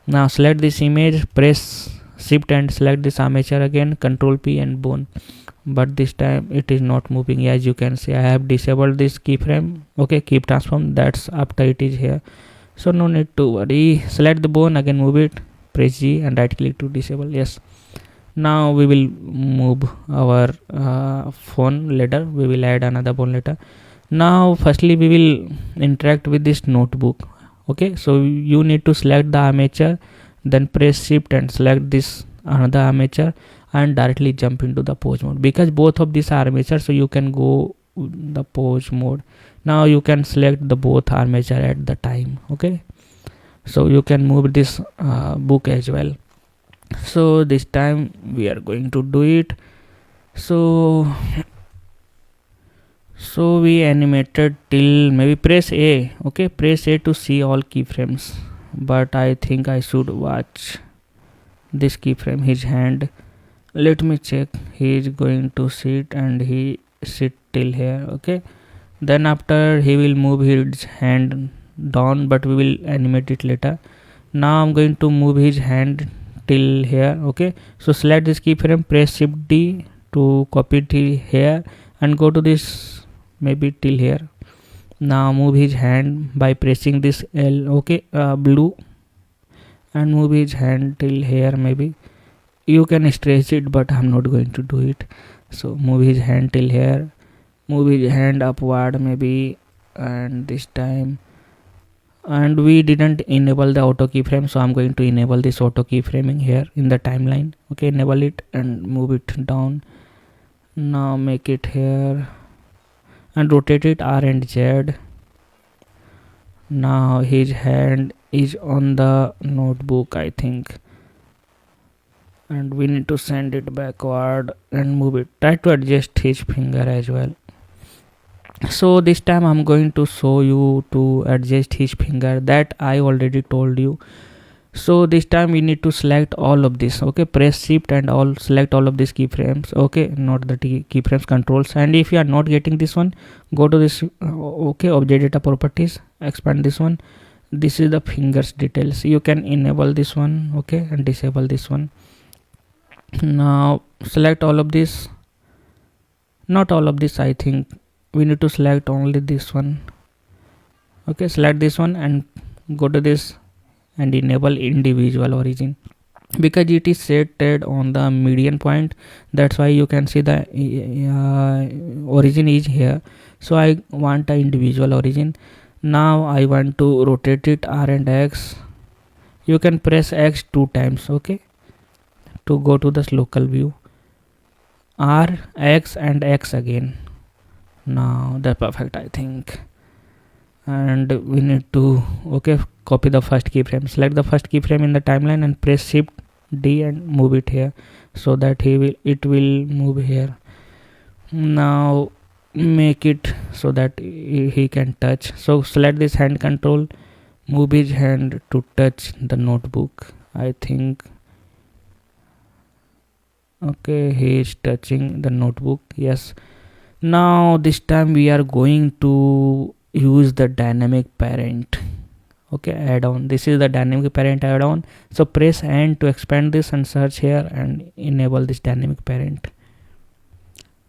Now select this image, press shift and select this armature again, Ctrl P and bone, but this time it is not moving. As you can see, I have disabled this keyframe, okay, keep transform, that's after it is here, so no need to worry. Select the bone again, move it, press G and right click to disable, yes. Now we will move our phone later, we will add another bone later. Now firstly we will interact with this notebook, okay. So you need to select the armature, then press shift and select this another armature and directly jump into the pose mode, because both of these are armature, so you can go the pose mode. Now you can select the both armature at the time, okay. So you can move this book as well. So this time we are going to do it. So we animated till maybe press A, okay, press A to see all keyframes, but I think I should watch this keyframe, his hand. Let me check, he is going to sit and he sit till here, okay. Then after he will move his hand down, but we will animate it later. Now I'm going to move his hand till here, okay. So select this keyframe, press shift D to copy it here and go to this maybe till here. Now move his hand by pressing this L, okay, blue, and move his hand till here. Maybe you can stretch it, but I'm not going to do it. So move his hand till here, move his hand upward maybe, and this time, and we didn't enable the auto keyframe, so I'm going to enable this auto keyframing here in the timeline, okay. Enable it and move it down. Now make it here and rotate it R and Z. Now his hand is on the notebook, I think, and we need to send it backward and move it. Try to adjust his finger as well. So this time I'm going to show you to adjust his finger, that I already told you. So this time we need to select all of this. Okay, press shift and all, select all of these keyframes. Okay, not the keyframes controls. And if you are not getting this one, go to this okay, object data properties, expand this one. This is the fingers details. You can enable this one, okay, and disable this one. Now select all of this, not all of this. I think we need to select only this one. Okay, select this one and go to this and enable individual origin, because it is set on the median point. That's why you can see the origin is here. So I want a individual origin. Now I want to rotate it R and X. You can press X 2 times, okay, to go to this local view. R, X and X again. Now that's perfect, I think. And we need to, okay, copy the first keyframe, select the first keyframe in the timeline and press shift D and move it here, so that it will move here. Now make it so that he can touch. So select this hand control, move his hand to touch the notebook. I think, okay, he is touching the notebook. Yes. Now this time we are going to use the dynamic parent, okay, add-on. This is the dynamic parent add-on. So press N to expand this and search here and enable this dynamic parent.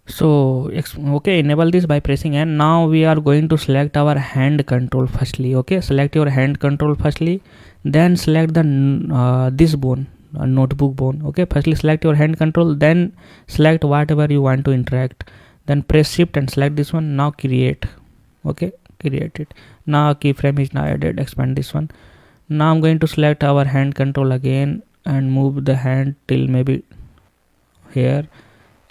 So okay, enable this by pressing N. Now we are going to select our hand control firstly. Okay, select your hand control firstly, then select the this bone, notebook bone. Okay, firstly select your hand control, then select whatever you want to interact, then press shift and select this one. Now create, okay, create it. Now keyframe is now added, expand this one. Now I'm going to select our hand control again and move the hand till maybe here,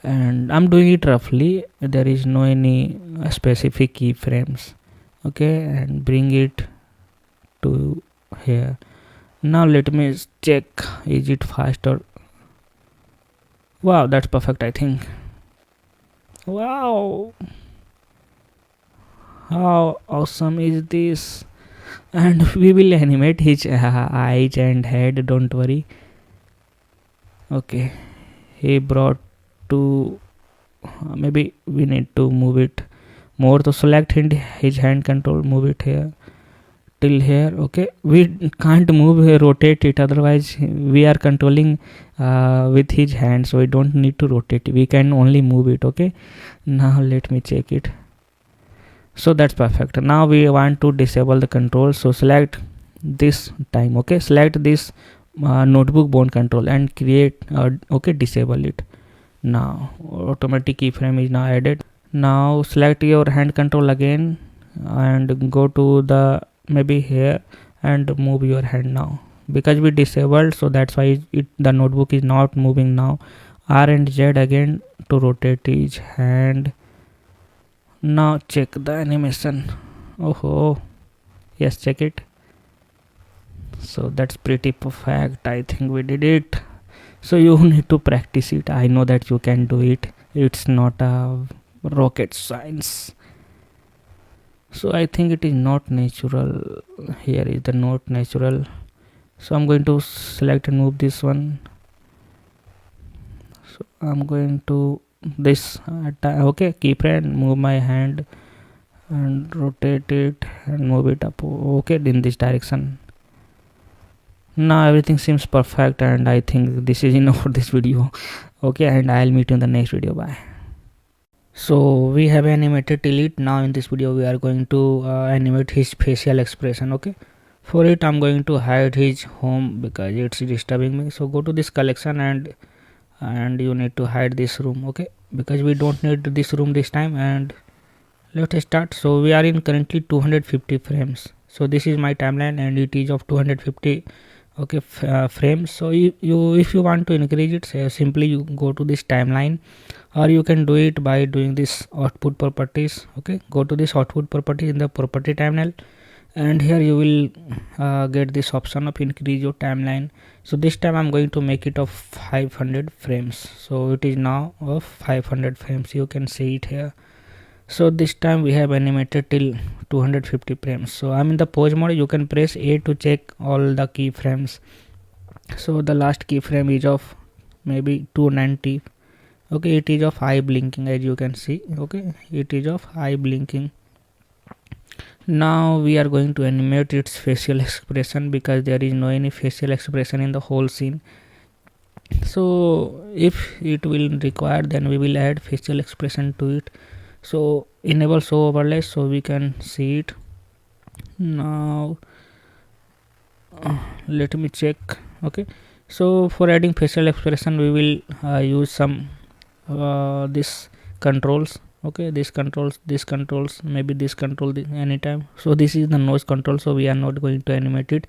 and I'm doing it roughly, there is no any specific keyframes. Okay, and bring it to here. Now let me check, is it faster? Wow, that's perfect, I think. Wow, how awesome is this. And we will animate his eyes and head, don't worry. Okay, he brought to maybe we need to move it more. To select his hand control, move it here till here. Okay, we can't move rotate it, otherwise we are controlling with his hand, so we don't need to rotate, we can only move it. Okay, now let me check it. So that's perfect. Now we want to disable the control, so select this time. Okay, select this notebook bone control and create okay, disable it. Now automatic keyframe is now added. Now select your hand control again and go to the maybe here and move your hand now, because we disabled, so that's why the notebook is not moving now. R and Z again to rotate each hand. Now check the animation. Oh yes, check it. So that's pretty perfect, I think we did it. So you need to practice it. I know that you can do it, it's not a rocket science. So I think it is not natural. Here is the not natural. So I'm going to select and move this one. So I'm going to this okay, keyframe, move my hand and rotate it and move it up, okay, in this direction. Now everything seems perfect, and I think this is enough for this video. Okay, and I'll meet you in the next video. Bye. So we have animated till it. Now in this video we are going to animate his facial expression. Okay, for it I'm going to hide his home because it's disturbing me. So go to this collection and you need to hide this room. Okay, because we don't need this room this time. And let's start. So we are in currently 250 frames. So this is my timeline and it is of 250 okay frames. So you if you want to increase it, so simply you go to this timeline, or you can do it by doing this output properties. Okay, go to this output property in the property timeline, and here you will get this option of increase your timeline. So this time I'm going to make it of 500 frames. So it is now of 500 frames, you can see it here. So this time we have animated till 250 frames. So I'm in the pose mode. You can press A to check all the keyframes. So the last keyframe is of maybe 290. Okay, it is of eye blinking, as you can see. Okay, it is of eye blinking. Now we are going to animate its facial expression, because there is no any facial expression in the whole scene. So if it will require, then we will add facial expression to it. So enable show overlay so we can see it. Now let me check. Okay, so for adding facial expression we will use some this controls. Okay, this controls, maybe this control anytime. So this is the nose control, so we are not going to animate it.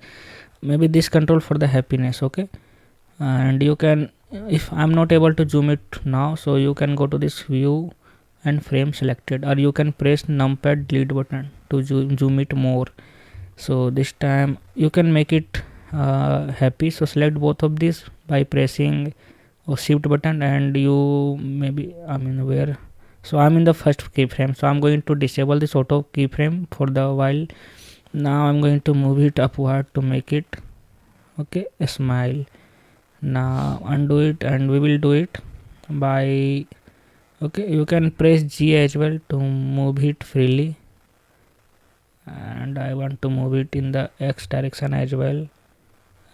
Maybe this control for the happiness. Okay, and you can, if I'm not able to zoom it now, so you can go to this view and frame selected, or you can press numpad delete button to zoom it more. So this time you can make it happy. So select both of these by pressing shift button, and you maybe, where, so I'm in the first keyframe, so I'm going to disable this auto keyframe for the while. Now I'm going to move it upward to make it okay a smile. Now undo it, and we will do it by, okay, you can press G as well to move it freely, and I want to move it in the X direction as well,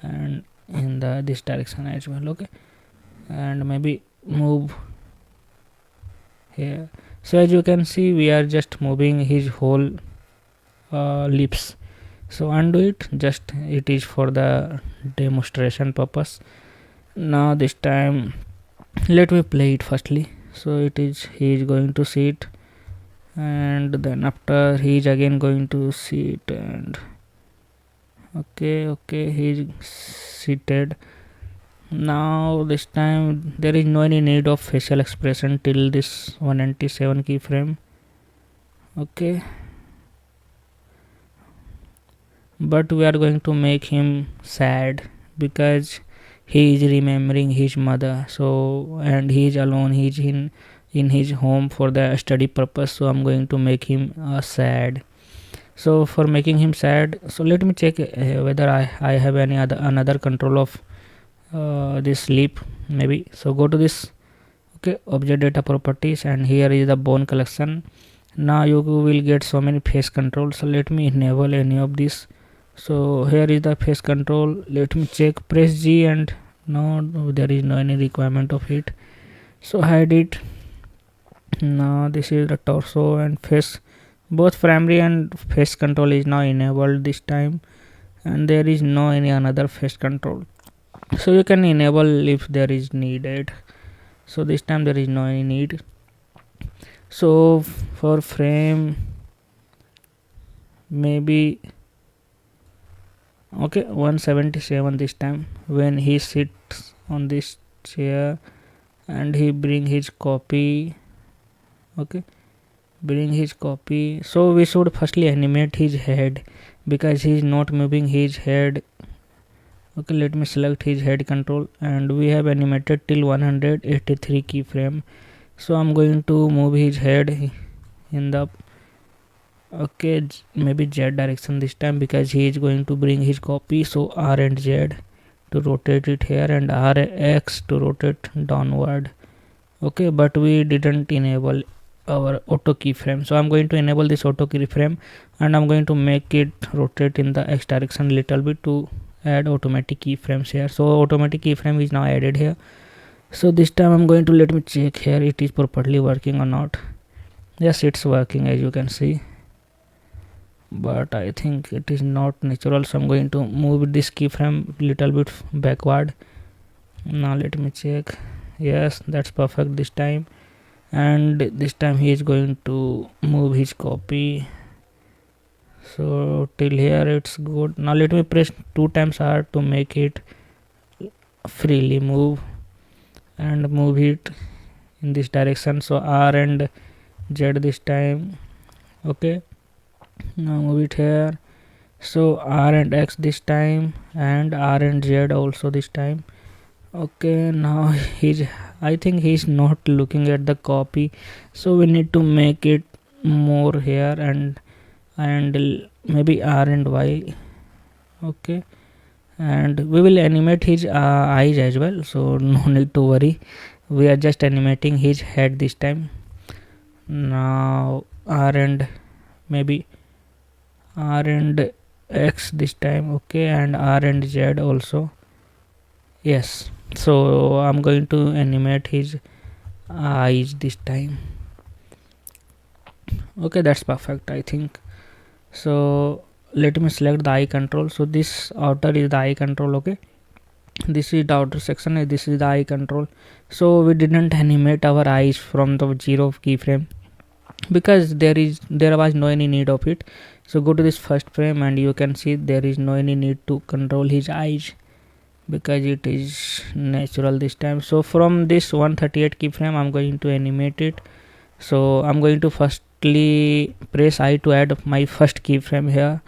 and in the this direction as well. Okay, and maybe move here. So as you can see, we are just moving his whole lips. So undo it, just it is for the demonstration purpose. Now this time let me play it firstly. So it is, he is going to see it, and then after he is again going to see it, and okay, he is seated. Now this time there is no any need of facial expression till this 197 keyframe. Okay, but we are going to make him sad because he is remembering his mother. So, and he is alone, he is in his home for the study purpose. So I'm going to make him sad. So for making him sad, so let me check whether I have any another control of this lip maybe. So go to this, okay, object data properties, and here is the bone collection. Now you will get so many face controls. So let me enable any of this. So here is the face control. Let me check, press G, and no, there is no any requirement of it, so hide it. Now this is the torso and face, both primary and face control is now enabled this time, and there is no any another face control. So you can enable if there is needed. So this time there is no any need. So for frame maybe, okay, 177 this time, when he sits on this chair and he bring his copy. Okay, bring his copy. So we should firstly animate his head, because he is not moving his head. Okay, let me select his head control, and we have animated till 183 keyframe. So I'm going to move his head in the, okay, maybe Z direction this time, because he is going to bring his copy. So R and Z to rotate it here, and RX to rotate downward. Okay, but we didn't enable our auto keyframe, so I'm going to enable this auto keyframe, and I'm going to make it rotate in the X direction little bit to add automatic keyframes here. So automatic keyframe is now added here. So this time I'm going to, let me check here it is properly working or not. Yes, it's working, as you can see, but I think it is not natural, so I'm going to move this keyframe little bit backward. Now let me check. Yes, that's perfect this time, and this time he is going to move his copy. So till here it's good. Now let me press 2 times R to make it freely move, and move it in this direction. So R and Z this time. Okay, now move it here. So R and X this time, and R and Z also this time. Okay, now I think he's not looking at the copy, so we need to make it more here, and maybe R and Y. Okay, and we will animate his eyes as well, so no need to worry, we are just animating his head this time. Now R and maybe R and X this time. Okay, and R and Z also. Yes, so I'm going to animate his eyes this time. Okay, that's perfect, I think. So let me select the eye control. So this outer is the eye control. Okay, this is the outer section and this is the eye control. So we didn't animate our eyes from the 0 keyframe because there was no any need of it. So go to this first frame and you can see there is no any need to control his eyes because it is natural this time. So from this 138 keyframe I'm going to animate it. So I'm going to firstly press I to add my first keyframe here.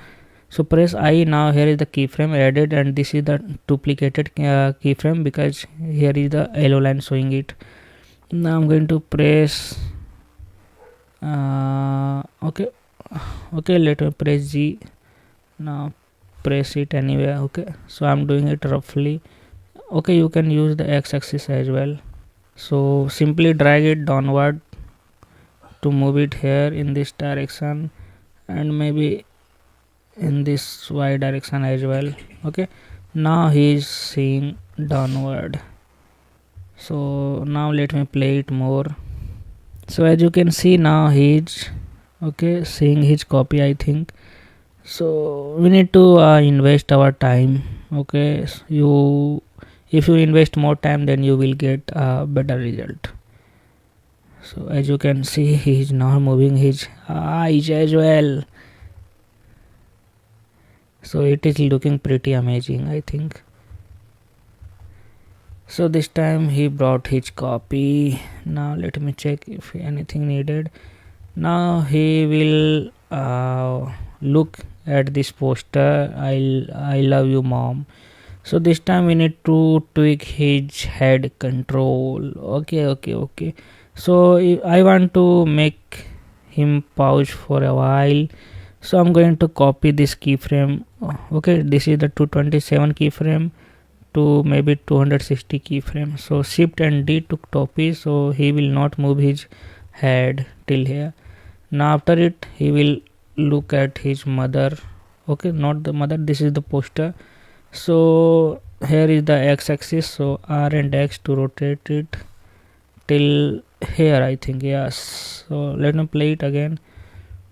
So press I. Now here is the keyframe added and this is the duplicated keyframe because here is the yellow line showing it. Now I'm going to press okay, let me press G. Now press it anywhere. Okay, so I'm doing it roughly. Okay, you can use the x-axis as well. So simply drag it downward to move it here in this direction and maybe in this y direction as well. Okay, now he is seeing downward. So now let me play it more. So as you can see now he is okay seeing his copy, I think. So we need to invest our time. Okay, so if you invest more time then you will get a better result. So as you can see he is now moving his eyes as well. So it is looking pretty amazing, I think. So this time he brought his copy. Now let me check if anything needed. Now he will look at this poster, I love you mom. So this time we need to tweak his head control. Okay, so I want to make him pause for a while. So I'm going to copy this keyframe. Okay, this is the 227 keyframe to maybe 260 keyframe. So shift and D to copy, so he will not move his head till here. Now after it he will look at his mother. Okay, not the mother, this is the poster. So here is the x-axis, so R and X to rotate it till here, I think. Yes, so let me play it again.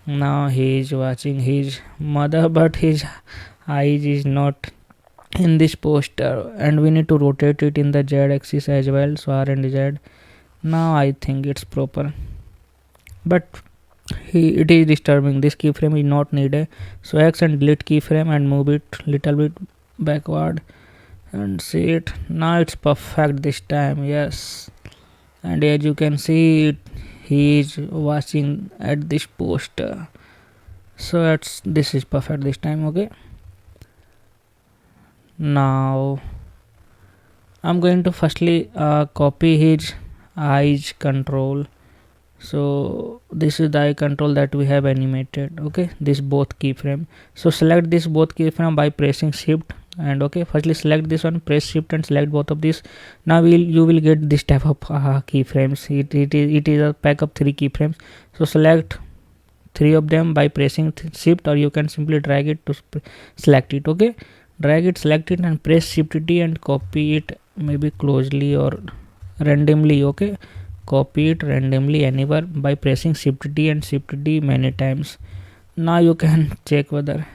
Now he is watching his mother but his eyes is not in this poster and we need to rotate it in the Z axis as well. So R and Z. Now I think it's proper, but it is disturbing. This keyframe is not needed. So X and delete keyframe and move it little bit backward and see it. Now it's perfect this time. Yes, and as you can see he is watching at this poster. So this is perfect this time. Okay, now I'm going to firstly copy his eyes control. So this is the eye control that we have animated. Okay, this both keyframe. So select this both keyframe by pressing shift and okay, firstly select this one, press shift and select both of these. Now you will get this type of keyframes. It is a pack of 3 keyframes. So select 3 of them by pressing shift, or you can simply drag it to select it. Okay, drag it, select it and press shift D and copy it maybe closely or randomly. Okay, copy it randomly anywhere by pressing shift D and shift D many times. Now you can check whether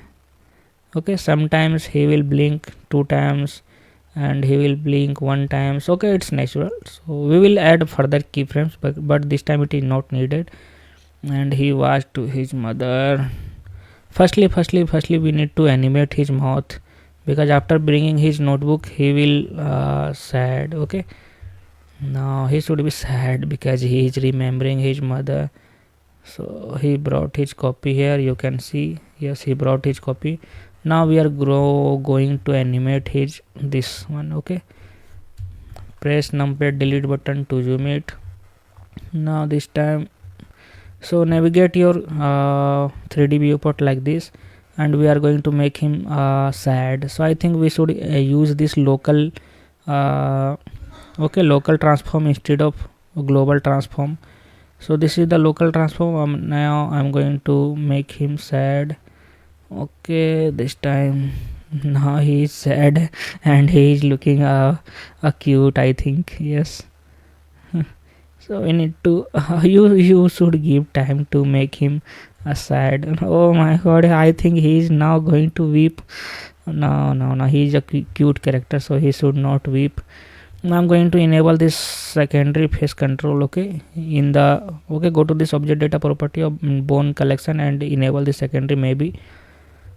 okay, sometimes he will blink 2 times and he will blink 1 times. Okay, it's natural. So we will add further keyframes, but this time it is not needed. And he was to his mother. Firstly we need to animate his mouth because after bringing his notebook he will sad. Okay, now he should be sad because he is remembering his mother. So he brought his copy here, you can see. Yes, he brought his copy. Now we are going to animate his this one. Okay, press numpad delete button to zoom it. Now this time So navigate your 3D viewport like this, and we are going to make him sad. So I think we should use this local local transform instead of global transform. So this is the local transform. Now I'm going to make him sad. Okay, this time now he is sad and he is looking cute, I think. Yes. So we need to you should give time to make him sad. Oh my god, I think he is now going to weep. No, he is a cute character, so he should not weep. Now I'm going to enable this secondary face control. Okay, in the go to this object data property of bone collection and enable the secondary maybe,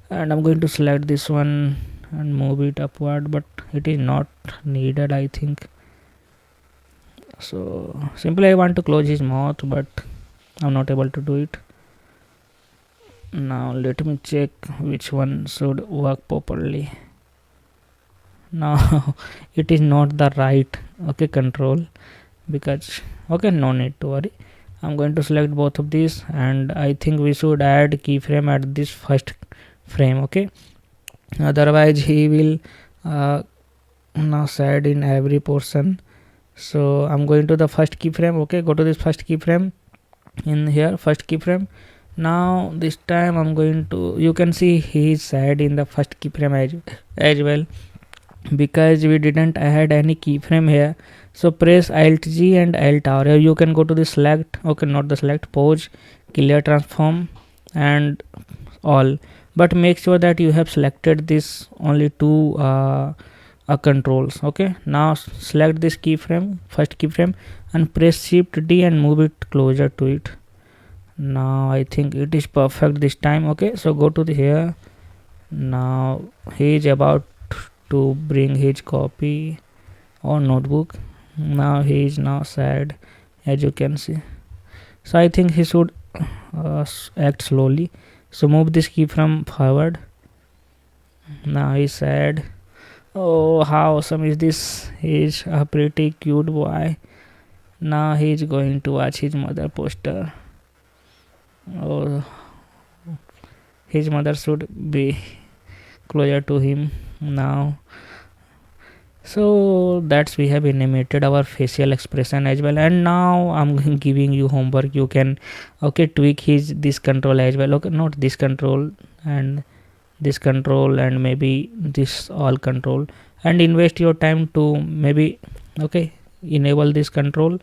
and I'm going to select this one and move it upward, but it is not needed, I think. So simply I want to close his mouth, but I'm not able to do it. Now let me check which one should work properly. Now it is not the right control, because no need to worry. I'm going to select both of these, and I think we should add keyframe at this first frame. Okay, otherwise he will now sad in every portion. So I'm going to the first keyframe. Okay, go to this first keyframe. In here, first keyframe. Now this time I'm going to, you can see he is sad in the first keyframe as well, because we didn't add any keyframe here. So press Alt G and Alt R. Here you can go to the select, not the select, pose, clear transform and all, but make sure that you have selected this only two controls. Okay, now select this keyframe, first keyframe, and press Shift D and move it closer to it. Now I think it is perfect this time. Okay, so go to the here. Now he is about to bring his copy or notebook. Now he is now sad, as you can see. So I think he should act slowly. So move this keyframe forward. Now he's sad. Oh, how awesome is this? He's a pretty cute boy. Now he's going to watch his mother poster. Oh, his mother should be closer to him now. So that's we have animated our facial expression as well, and now I'm giving you homework. You can tweak this control as well. Okay, not this control and this control and maybe this all control, and invest your time to maybe enable this control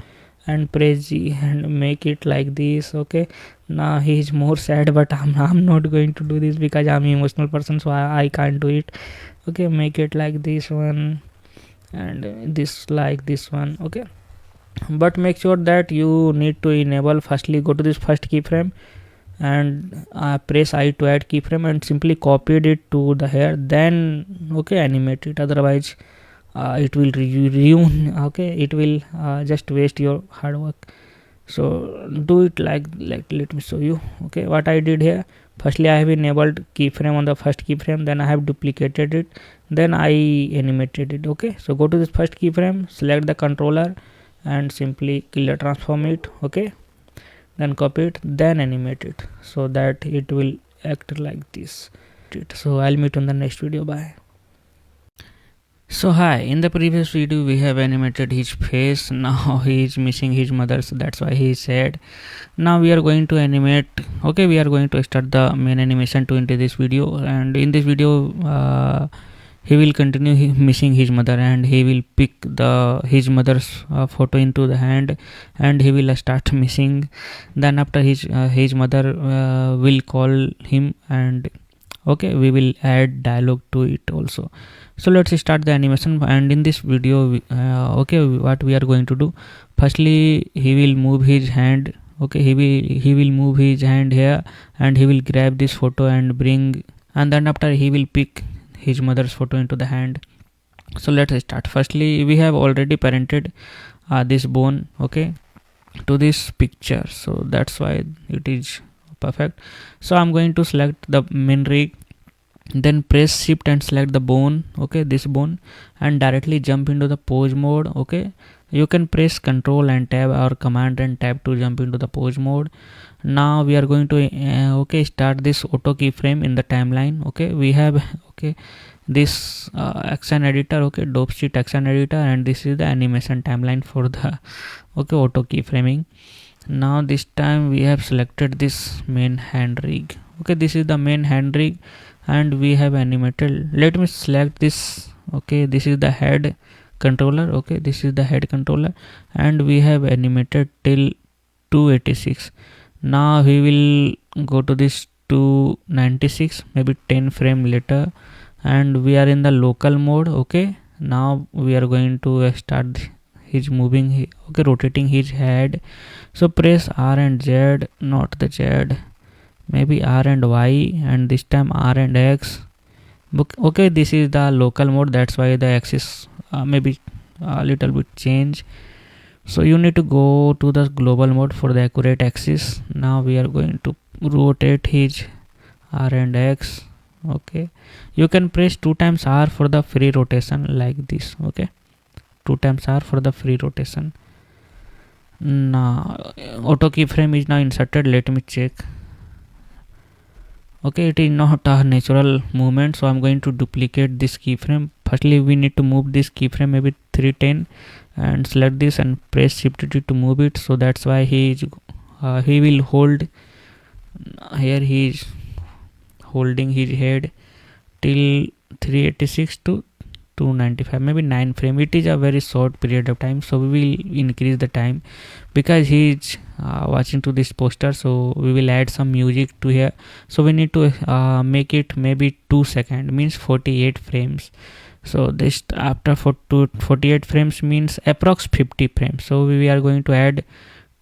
and press G and make it like this. Okay, now he is more sad, but I'm not going to do this because I'm an emotional person, so I can't do it. Okay, make it like this one and this like this one. Okay, but make sure that you need to enable, firstly go to this first keyframe and press I to add keyframe and simply copied it to the here, then animate it. Otherwise it will ruin. It will just waste your hard work. So do it like let me show you. Okay, what I did here, firstly I have enabled keyframe on the first keyframe, then I have duplicated it, then I animated it. Okay, so go to this first keyframe, select the controller and simply clear transform it. Okay, then copy it, then animate it so that it will act like this. So I'll meet on the next video. Bye. So hi, in the previous video we have animated his face. Now he is missing his mother, so that's why he is sad. Now we are going to animate. Okay, we are going to start the main animation to into this video, and in this video he will continue missing his mother, and he will pick his mother's photo into the hand, and he will start missing. Then after his mother will call him, and we will add dialogue to it also. So let's start the animation. And in this video what we are going to do, firstly he will move his hand. He will move his hand here, and he will grab this photo and bring, and then after he will pick his mother's photo into the hand. So let's start. Firstly we have already parented this bone to this picture, so that's why it is perfect. So I'm going to select the main rig, then press shift and select the bone, this bone, and directly jump into the pose mode. You can press Control and Tab or Command and Tab to jump into the pose mode. Now we are going to start this auto keyframe in the timeline. Okay, we have this action editor, dope sheet action editor, and this is the animation timeline for the auto keyframing. Now this time we have selected this main hand rig. This is the main hand rig, and we have animated. Let me select this. This is the head controller. This is the head controller, and we have animated till 286. Now we will go to this 296, maybe 10 frame later, and we are in the local mode. Now we are going to start his moving, rotating his head. So press R and Z, not the Z, maybe R and Y, and this time R and X. This is the local mode, that's why the axis maybe a little bit change. So you need to go to the global mode for the accurate axis. Now we are going to rotate his R and X. You can press 2 times R for the free rotation, like this. 2 times R for the free rotation. Now auto keyframe is now inserted. Let me check. It is not a natural movement, so I'm going to duplicate this keyframe. Firstly, we need to move this keyframe maybe 310 and select this and press Shift T to move it. So that's why he will hold here. He is holding his head till 386 to 295, maybe 9 frame. It is a very short period of time, so we will increase the time because he is watching to this poster. So we will add some music to here. So we need to make it maybe 2 seconds, means 48 frames. So this after 48 frames means approx 50 frames. So we are going to add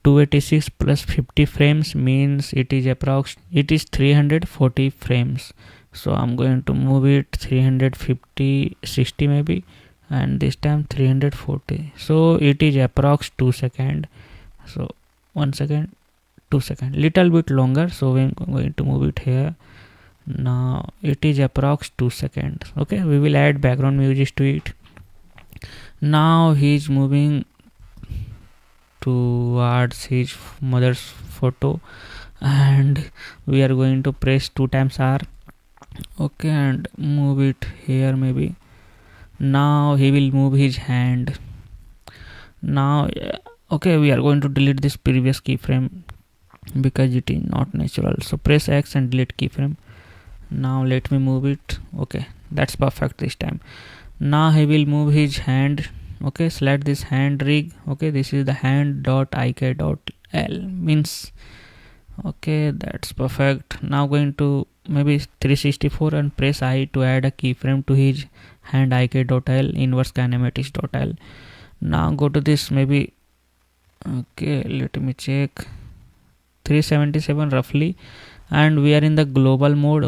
286 plus 50 frames, means it is 340 frames. So I'm going to move it 350, 60 maybe, and this time 340. So it is approx 2 seconds. So 1 second, 2 seconds, little bit longer. So I'm going to move it here. Now it is approx 2 seconds. We will add background music to it. Now he is moving towards his mother's photo, and we are going to press 2 times R. And move it here maybe. Now he will move his hand. Now we are going to delete this previous keyframe because it is not natural. So press X and delete keyframe. Now let me move it. That's perfect this time. Now he will move his hand. Select this hand rig. This is the hand.ik.l, means that's perfect. Now going to maybe 364 and press I to add a keyframe to his hand ik.l, inverse kinematics.l. Now go to this maybe let me check, 377 roughly, and we are in the global mode.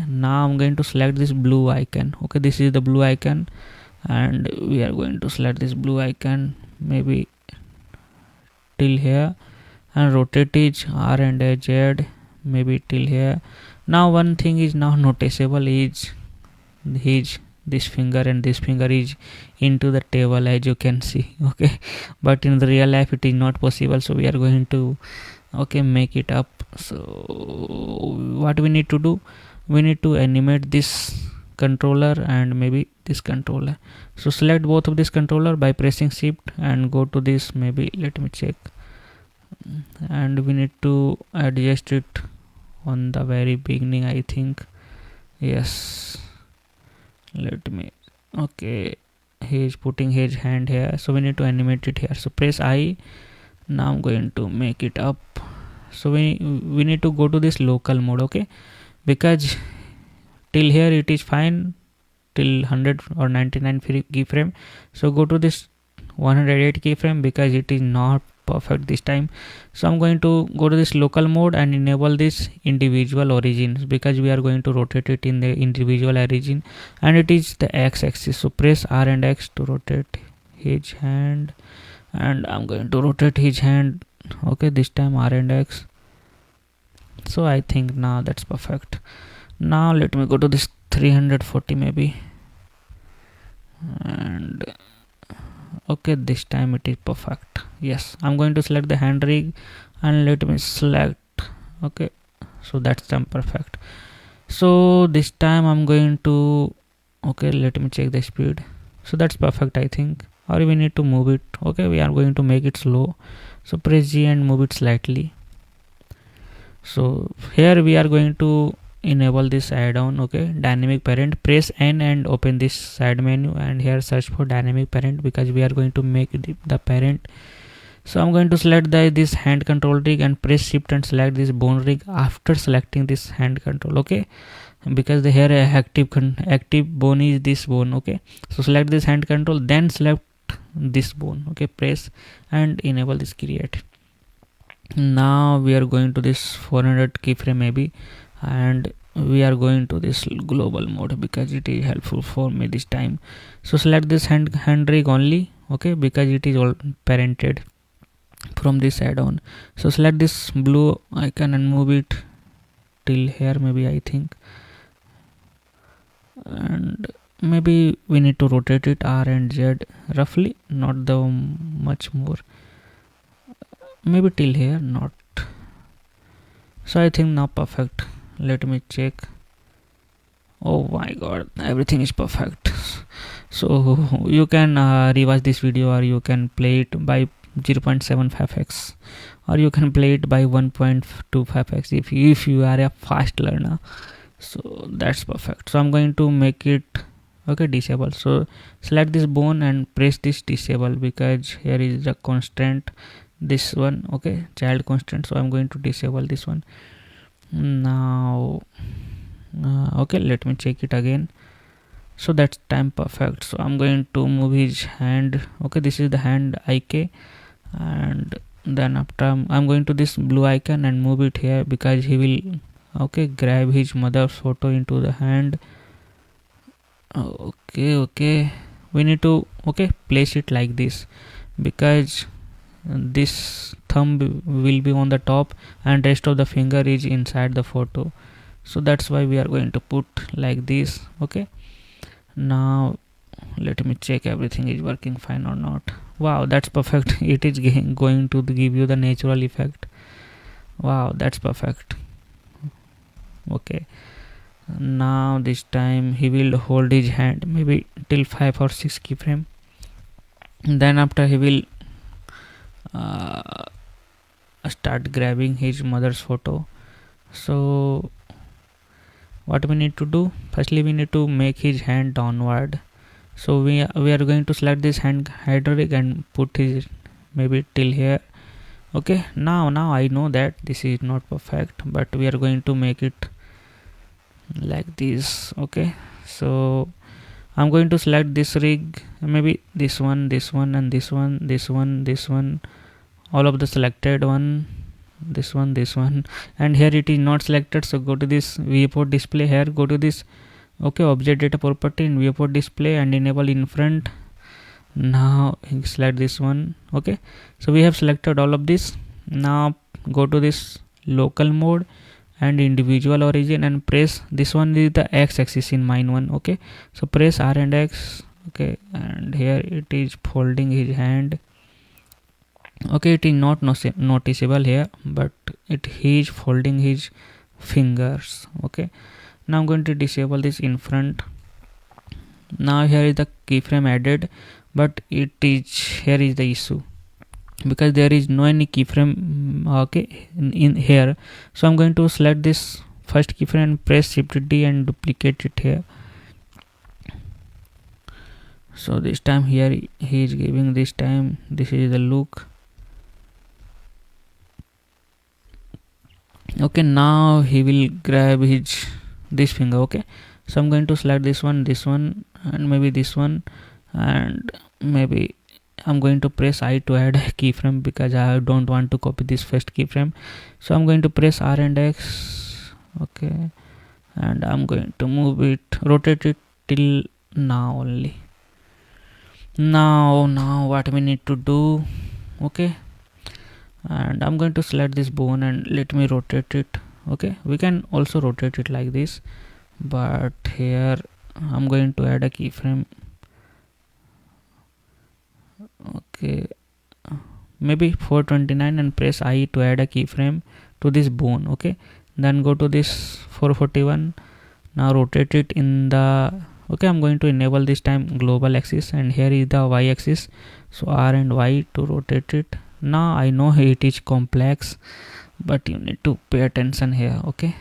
Now I'm going to select this blue icon. This is the blue icon, and we are going to select this blue icon maybe till here and rotate it R and Z maybe till here. Now one thing is now noticeable is this finger and this finger is into the table, as you can see. But in the real life it is not possible, so we are going to make it up. So what we need to do, we need to animate this controller and maybe this controller. So select both of this controller by pressing Shift and go to this maybe, let me check, and we need to adjust it on the very beginning, I think. Yes, let me, he is putting his hand here, so we need to animate it here. So press I. Now I'm going to make it up. So we need to go to this local mode, because till here it is fine till 100 or 99 keyframe. So go to this 108 keyframe because it is not perfect this time. So I'm going to go to this local mode and enable this individual origins, because we are going to rotate it in the individual origin, and it is the X axis. So press R and X to rotate his hand, and I'm going to rotate his hand, this time R and X. So I think now that's perfect. Now let me go to this 340 maybe, and Okay, this time it is perfect. Yes, I'm going to select the hand rig and let me select. Okay, so that's time perfect. So this time I'm going to, okay, let me check the speed. So that's perfect, I think, or we need to move it. Okay, we are going to make it slow, so press G and move it slightly. So here we are going to enable this add-on. Okay, dynamic parent, press N and open this side menu, and here search for dynamic parent because we are going to make the parent. So I'm going to select this hand control rig and press shift and select this bone rig after selecting this hand control. Okay, because the here active bone is this bone. Okay, so select this hand control, then select this bone. Okay, press and enable this create. Now we are going to this 400 keyframe maybe, and we are going to this global mode because it is helpful for me this time. So select this hand rig only. Okay, because it is all parented from this add-on. So select this blue icon and move it till here maybe, I think, and maybe we need to rotate it R and Z roughly, not the much more, maybe till here, not. So I think now perfect. Let me check. Oh my god, everything is perfect. So you can rewatch this video, or you can play it by 0.75x, or you can play it by 1.25x if you are a fast learner. So that's perfect. So I'm going to make it, okay, disable. So select this bone and press this disable because here is the constraint, this one. Okay, child constraint. So I'm going to disable this one now. Okay, let me check it again. So that's time perfect. So I'm going to move his hand. Okay, this is the hand IK, and then after I'm going to this blue icon and move it here because he will, okay, grab his mother's photo into the hand. Okay, we need to, okay, place it like this because this thumb will be on the top and rest of the finger is inside the photo. So that's why we are going to put like this. Okay, now let me check everything is working fine or not. Wow, that's perfect. It is going to give you the natural effect. Wow, that's perfect. Okay, now this time he will hold his hand maybe till 5 or 6 keyframe, then after he will start grabbing his mother's photo. So what we need to do, firstly we need to make his hand downward. So we are going to select this hand rig and put his maybe till here. Okay, now I know that this is not perfect, but we are going to make it like this. Okay, so I'm going to select this rig, maybe this one, and this one, all of the selected one, this one, and here it is not selected. So go to this viewport display, here go to this, okay, object data property in viewport display and enable in front. Now select this one. Okay, so we have selected all of this. Now go to this local mode and individual origin and press this one is the x-axis in mine one. Okay, so press R and X. Okay, and here it is folding his hand. Okay, it is not noticeable here, but he is folding his fingers. Okay, now I'm going to disable this in front. Now here is the keyframe added, but it is, here is the issue because there is no any keyframe, okay, in here. So I'm going to select this first keyframe and press Shift D and duplicate it here. So this time here he is giving, this time this is the look. Okay, now he will grab his this finger. Okay, so I'm going to select this one, and maybe this one, and maybe I'm going to press I to add a keyframe because I don't want to copy this first keyframe. So I'm going to press R and X. Okay, and I'm going to move it, rotate it till now only. Now what we need to do, okay, and I'm going to select this bone and let me rotate it. Okay, we can also rotate it like this, but here I'm going to add a keyframe. okay, maybe 429 and press I to add a keyframe to this bone. Okay, then go to this 441. Now rotate it in the, okay, I'm going to enable this time global axis, and here is the y axis, so R and Y to rotate it. Now I know it is complex, but you need to pay attention here, okay,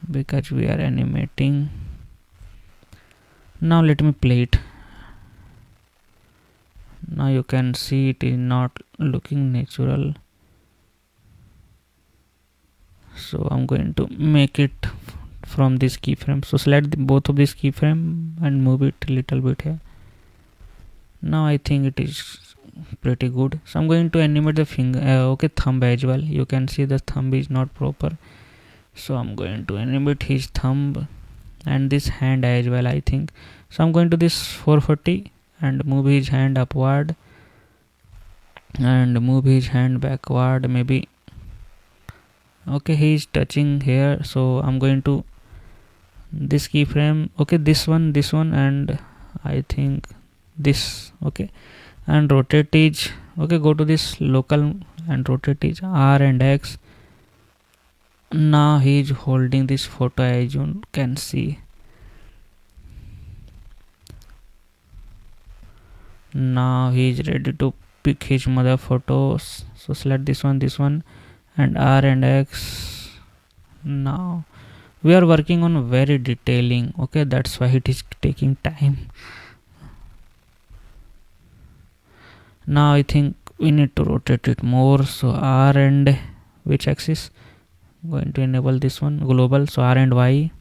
because we are animating. Now let me play it. Now you can see it is not looking natural, so I'm going to make it from this keyframe. So select both of this keyframe and move it a little bit here. Now I think it is pretty good. So I'm going to animate the finger, okay, thumb as well. You can see the thumb is not proper, so I'm going to animate his thumb and this hand as well, I think. So I'm going to this 440 and move his hand upward and move his hand backward, maybe. Okay, he is touching here, so I'm going to this keyframe, okay, this one, and I think this, okay, and rotate is, okay, go to this local and rotate is R and X. Now he is holding this photo, as you can see. Now he is ready to pick his mother photos, so select this one and R and X. Now we are working on very detailing, okay, that's why it is taking time. Now I think we need to rotate it more, so R and which axis? I'm going to enable this one global, so R and Y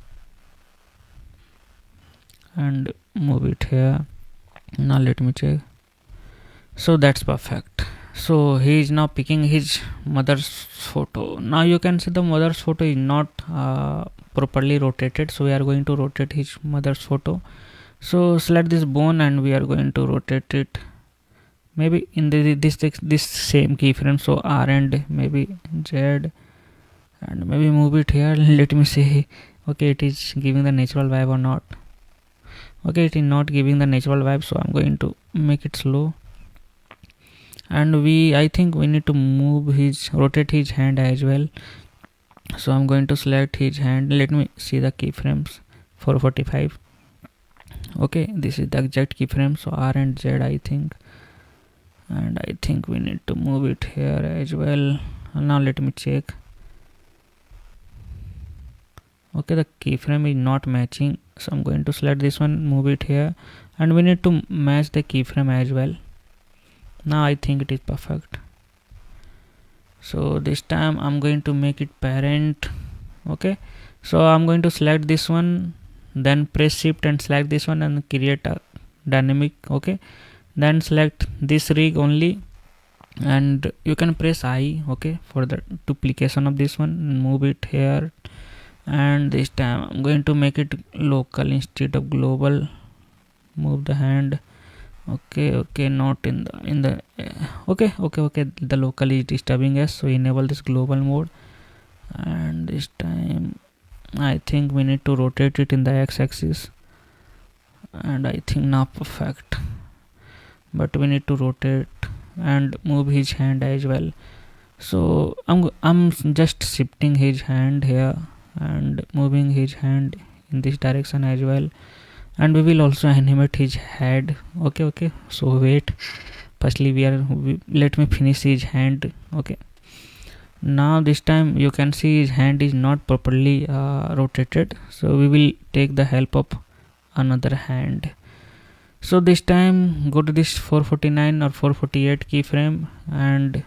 and move it here. Now let me check. So that's perfect. So he is now picking his mother's photo. Now you can see the mother's photo is not properly rotated, so we are going to rotate his mother's photo. So select this bone and we are going to rotate it maybe in this same keyframe, so R and maybe Z, and maybe move it here. Let me see, okay, it is giving the natural vibe or not. Okay, it is not giving the natural vibe, so I'm going to make it slow. And I think we need to rotate his hand as well, so I'm going to select his hand. Let me see the keyframes. 445, okay, this is the exact keyframe, so R and Z, I think, and I think we need to move it here as well. Now let me check. Okay, the keyframe is not matching, so I'm going to select this one, move it here, and we need to match the keyframe as well. Now I think it is perfect. So this time I'm going to make it parent. Okay, so I'm going to select this one, then press shift and select this one and create a dynamic. Okay, then select this rig only and you can press I, okay, for the duplication of this one, move it here, and this time I'm going to make it local instead of global. Move the hand. Okay, not in the okay, the local is disturbing us, so enable this global mode. And this time I think we need to rotate it in the x-axis, and I think now perfect, but we need to rotate and move his hand as well. So I'm just shifting his hand here and moving his hand in this direction as well, and we will also animate his head. Okay, so wait, firstly let me finish his hand. Okay, now this time you can see his hand is not properly rotated, so we will take the help of another hand. So this time go to this 449 or 448 keyframe, and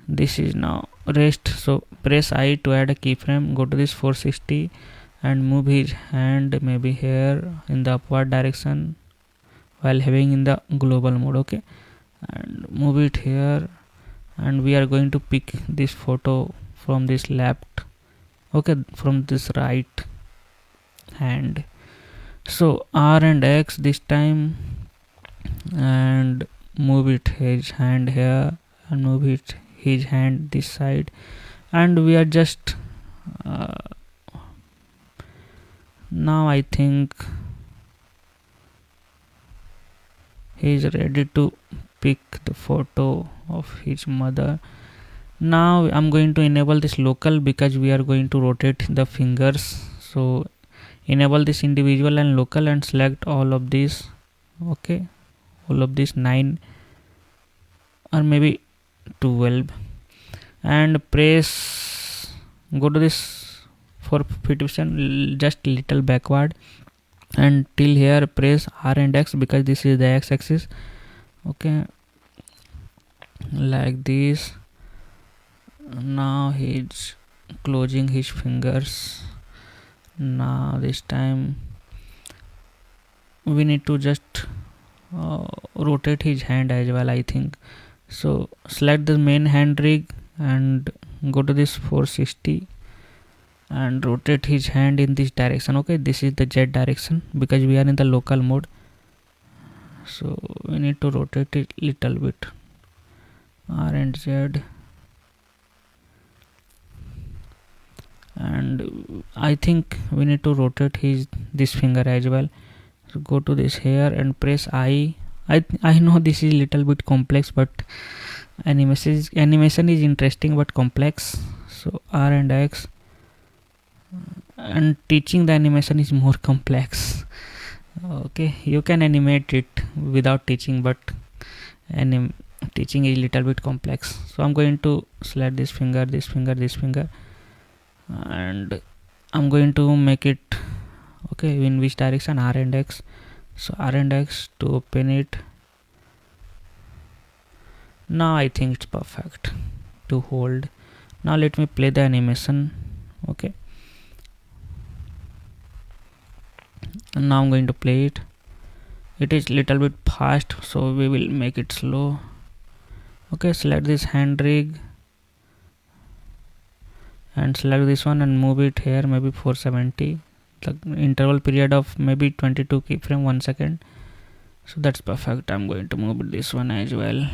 this is now rest, so press I to add a keyframe. Go to this 460 and move his hand maybe here in the upward direction while having in the global mode. Okay, and move it here, and we are going to pick this photo from this left, okay, from this right hand. So R and X this time, and move it his hand here and move it his hand this side, and we are just now I think he is ready to pick the photo of his mother. Now I'm going to enable this local because we are going to rotate the fingers. So enable this individual and local and select all of these. Okay, all of these 9 or maybe 12 and press, go to this for proficient, just little backward and till here press R and X because this is the X axis. Okay, like this. Now he's closing his fingers. Now this time we need to just rotate his hand as well, I think. So select the main hand rig and go to this 460 and rotate his hand in this direction. Okay, this is the Z direction because we are in the local mode, so we need to rotate it little bit. R and Z, and I think we need to rotate this finger as well. So go to this here and press I know this is little bit complex, but animation is interesting but complex. So R and X, and teaching the animation is more complex. Okay, you can animate it without teaching, but teaching is little bit complex. So I'm going to select this finger, this finger, this finger, and I'm going to make it okay in which direction, R and X. So R and X to open it. Now I think it's perfect to hold. Now let me play the animation. Okay, and now I'm going to play it. It is little bit fast, so we will make it slow. Okay, select this hand rig and select this one and move it here, maybe 470. The interval period of maybe 22 keyframe 1 second. So that's perfect. I'm going to move this one as well.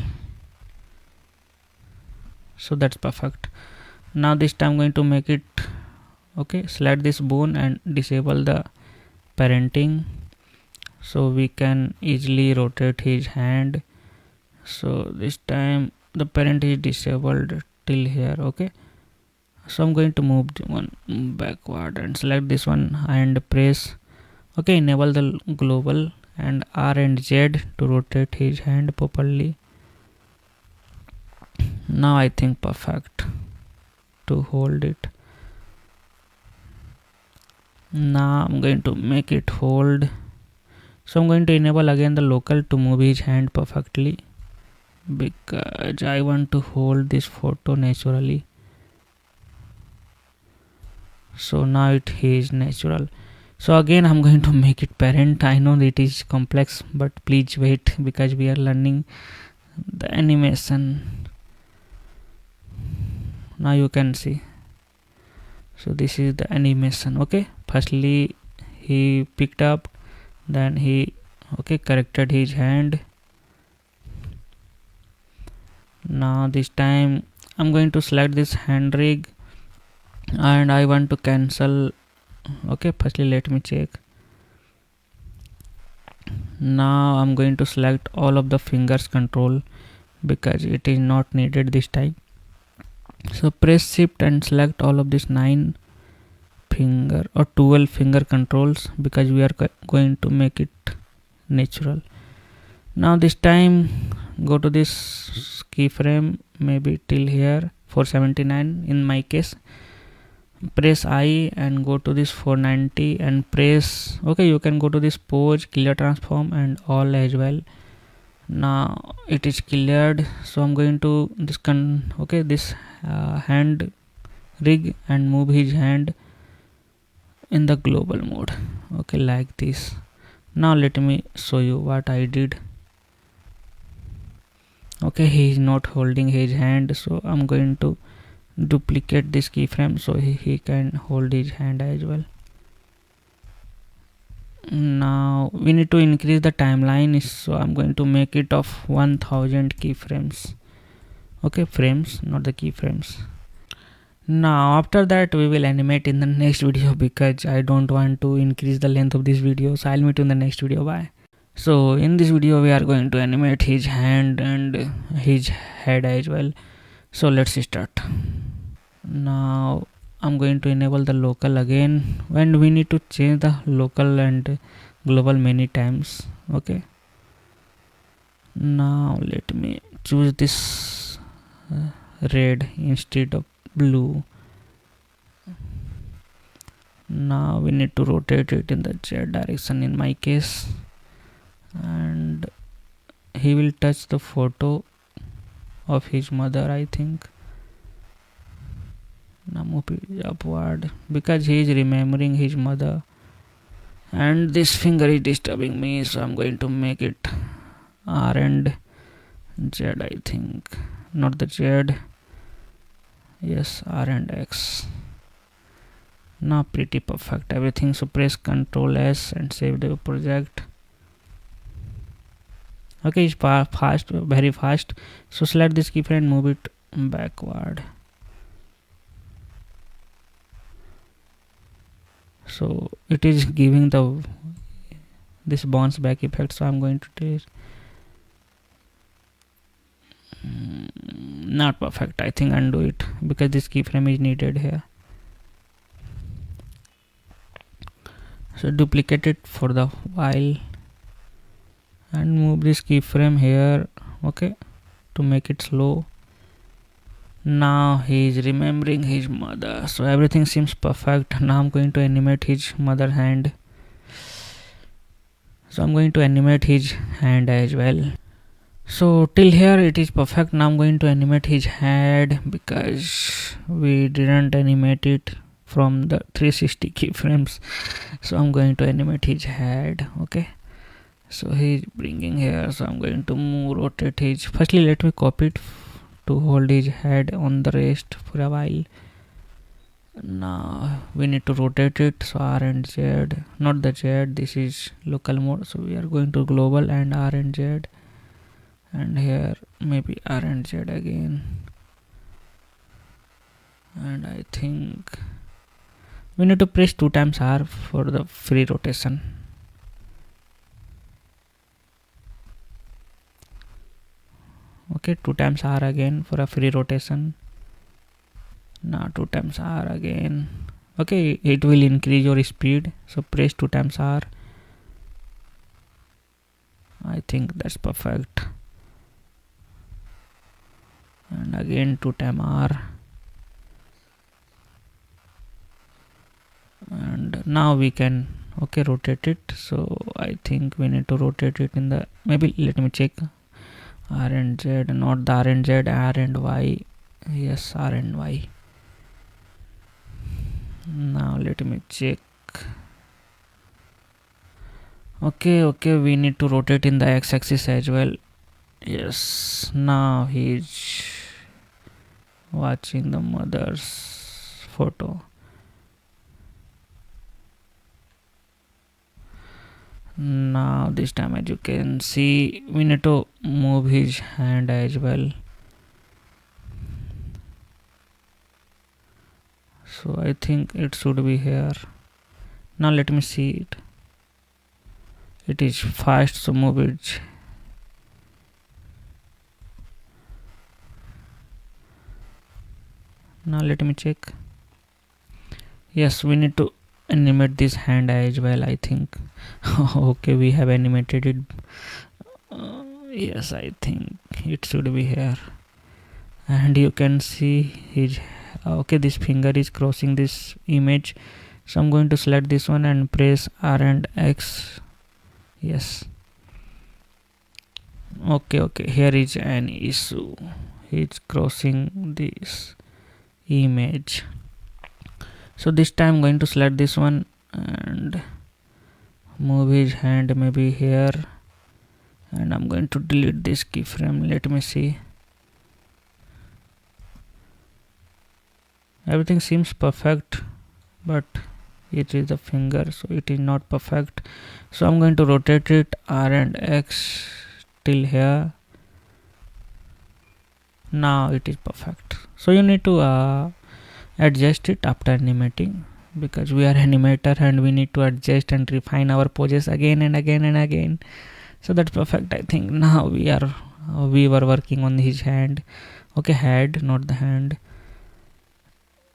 So that's perfect. Now this time I'm going to make it okay. Select this bone and disable the parenting, so we can easily rotate his hand. So this time the parent is disabled till here. Okay, so I'm going to move the one backward and select this one and press okay, enable the global and R and Z to rotate his hand properly. Now I think perfect to hold it. Now I'm going to make it hold. So I'm going to enable again the local to move his hand perfectly because I want to hold this photo naturally. So now it is natural. So again I'm going to make it parent. I know it is complex, but please wait because we are learning the animation. Now you can see. So this is the animation. Okay, firstly he picked up, then he okay corrected his hand. Now this time I'm going to select this hand rig and I want to cancel. Okay, firstly let me check. Now I'm going to select all of the fingers control because it is not needed this time. So press shift and select all of this 9 finger or 12 finger controls because we are going to make it natural. Now this time go to this keyframe maybe till here 479 in my case. Press I and go to this 490 and press okay, you can go to this pose, clear transform and all as well. Now it is cleared, so I'm going to this hand rig and move his hand in the global mode. Okay, like this. Now let me show you what I did. Okay, he is not holding his hand, so I'm going to duplicate this keyframe so he can hold his hand as well. Now we need to increase the timeline, so I'm going to make it of 1000 keyframes. Okay, frames, not the keyframes. Now after that we will animate in the next video because I don't want to increase the length of this video. So I'll meet you in the next video. Bye. So in this video we are going to animate his hand and his head as well. So let's start. Now I'm going to enable the local again, when we need to change the local and global many times. Okay, now let me choose this red instead of blue. Now we need to rotate it in the Z direction in my case, and he will touch the photo of his mother, I think. Now move it upward because he is remembering his mother, and this finger is disturbing me, so I'm going to make it R and Z, I think. Not the Z, yes, R and X. Now pretty perfect everything, so press Ctrl S and save the project. Okay, it's fast, very fast. So select this keyframe and move it backward. So it is giving this bounce back effect, so I'm going to do it. Not perfect, I think undo it because this keyframe is needed here. So duplicate it for the while and move this keyframe here, okay, to make it slow. Now he is remembering his mother, so everything seems perfect. Now I'm going to animate his mother hand, so I'm going to animate his hand as well. So till here it is perfect. Now I'm going to animate his head because we didn't animate it from the 360 keyframes, so I'm going to animate his head. Okay, so he's bringing here, so I'm going to rotate his. Firstly let me copy it to hold his head on the rest for a while. Now we need to rotate it, so R and Z, not the Z, this is local mode, so we are going to global and R and Z, and here maybe R and Z again, and I think we need to press 2 times R for the free rotation. Okay, 2 times R again for a free rotation. Now 2 times R again. Okay, it will increase your speed, so press 2 times R. I think that's perfect. And again 2 times R. And now we can rotate it, so I think we need to rotate it in the, maybe let me check, R and Z, not the R and Z, R and Y, yes, R and Y. Now let me check. Okay, we need to rotate in the x-axis as well. Yes, now he's watching the mother's photo. Now this time, as you can see, we need to move his hand as well. So I think it should be here. Now let me see it. It is fast, so move it. Now let me check. Yes, we need to animate this hand as well, I think. Okay, we have animated it. Yes, I think it should be here, and you can see his okay, this finger is crossing this image, so I'm going to select this one and press R and X. Yes, okay, here is an issue. It's crossing this image, so this time I'm going to select this one and move his hand maybe here, and I'm going to delete this keyframe. Let me see. Everything seems perfect, but it is the finger, so it is not perfect. So I'm going to rotate it R and X till here. Now it is perfect. So you need to adjust it after animating, because we are animator and we need to adjust and refine our poses again and again and again. So that's perfect. I think now we were working on his hand. Okay, head, not the hand.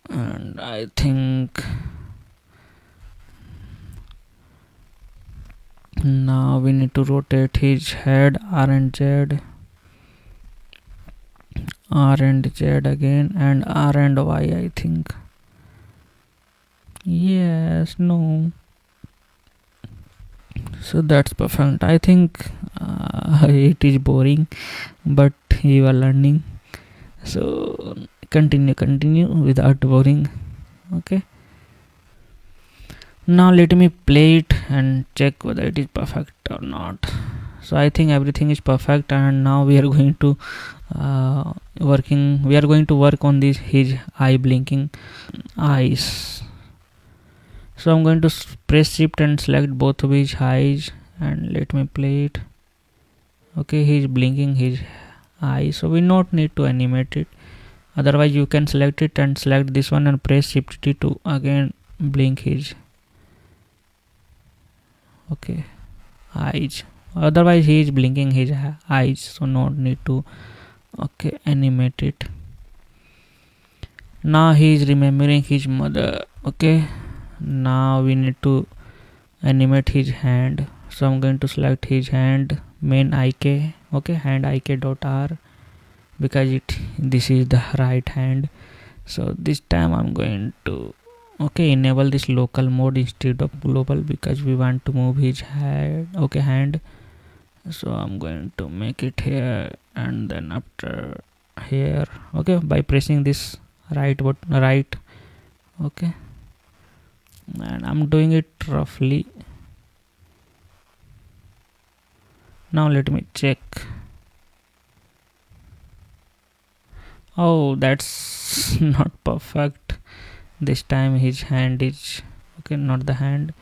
And I think now we need to rotate his head, R and Z, R and Z again, and R and Y, I think. Yes, no. So that's perfect. I think it is boring, but you are learning. So continue without boring. Okay. Now let me play it and check whether it is perfect or not. So I think everything is perfect, and now we are going to work on this his eye blinking eyes. So I'm going to press shift and select both of his eyes, and let me play it. Okay, he's blinking his eye, so we not need to animate it. Otherwise you can select it and select this one and press shift T to again blink his eyes. Otherwise he is blinking his eyes, so not need to animate it. Now he is remembering his mother. Okay, now we need to animate his hand. So I'm going to select his hand, main IK. Okay, hand IK dot R, because this is the right hand. So this time I'm going to enable this local mode instead of global, because we want to move his hand. So I'm going to make it here, and then after here, by pressing this right button, and I'm doing it roughly. Now let me check. Oh, that's not perfect. This time his hand is not the hand,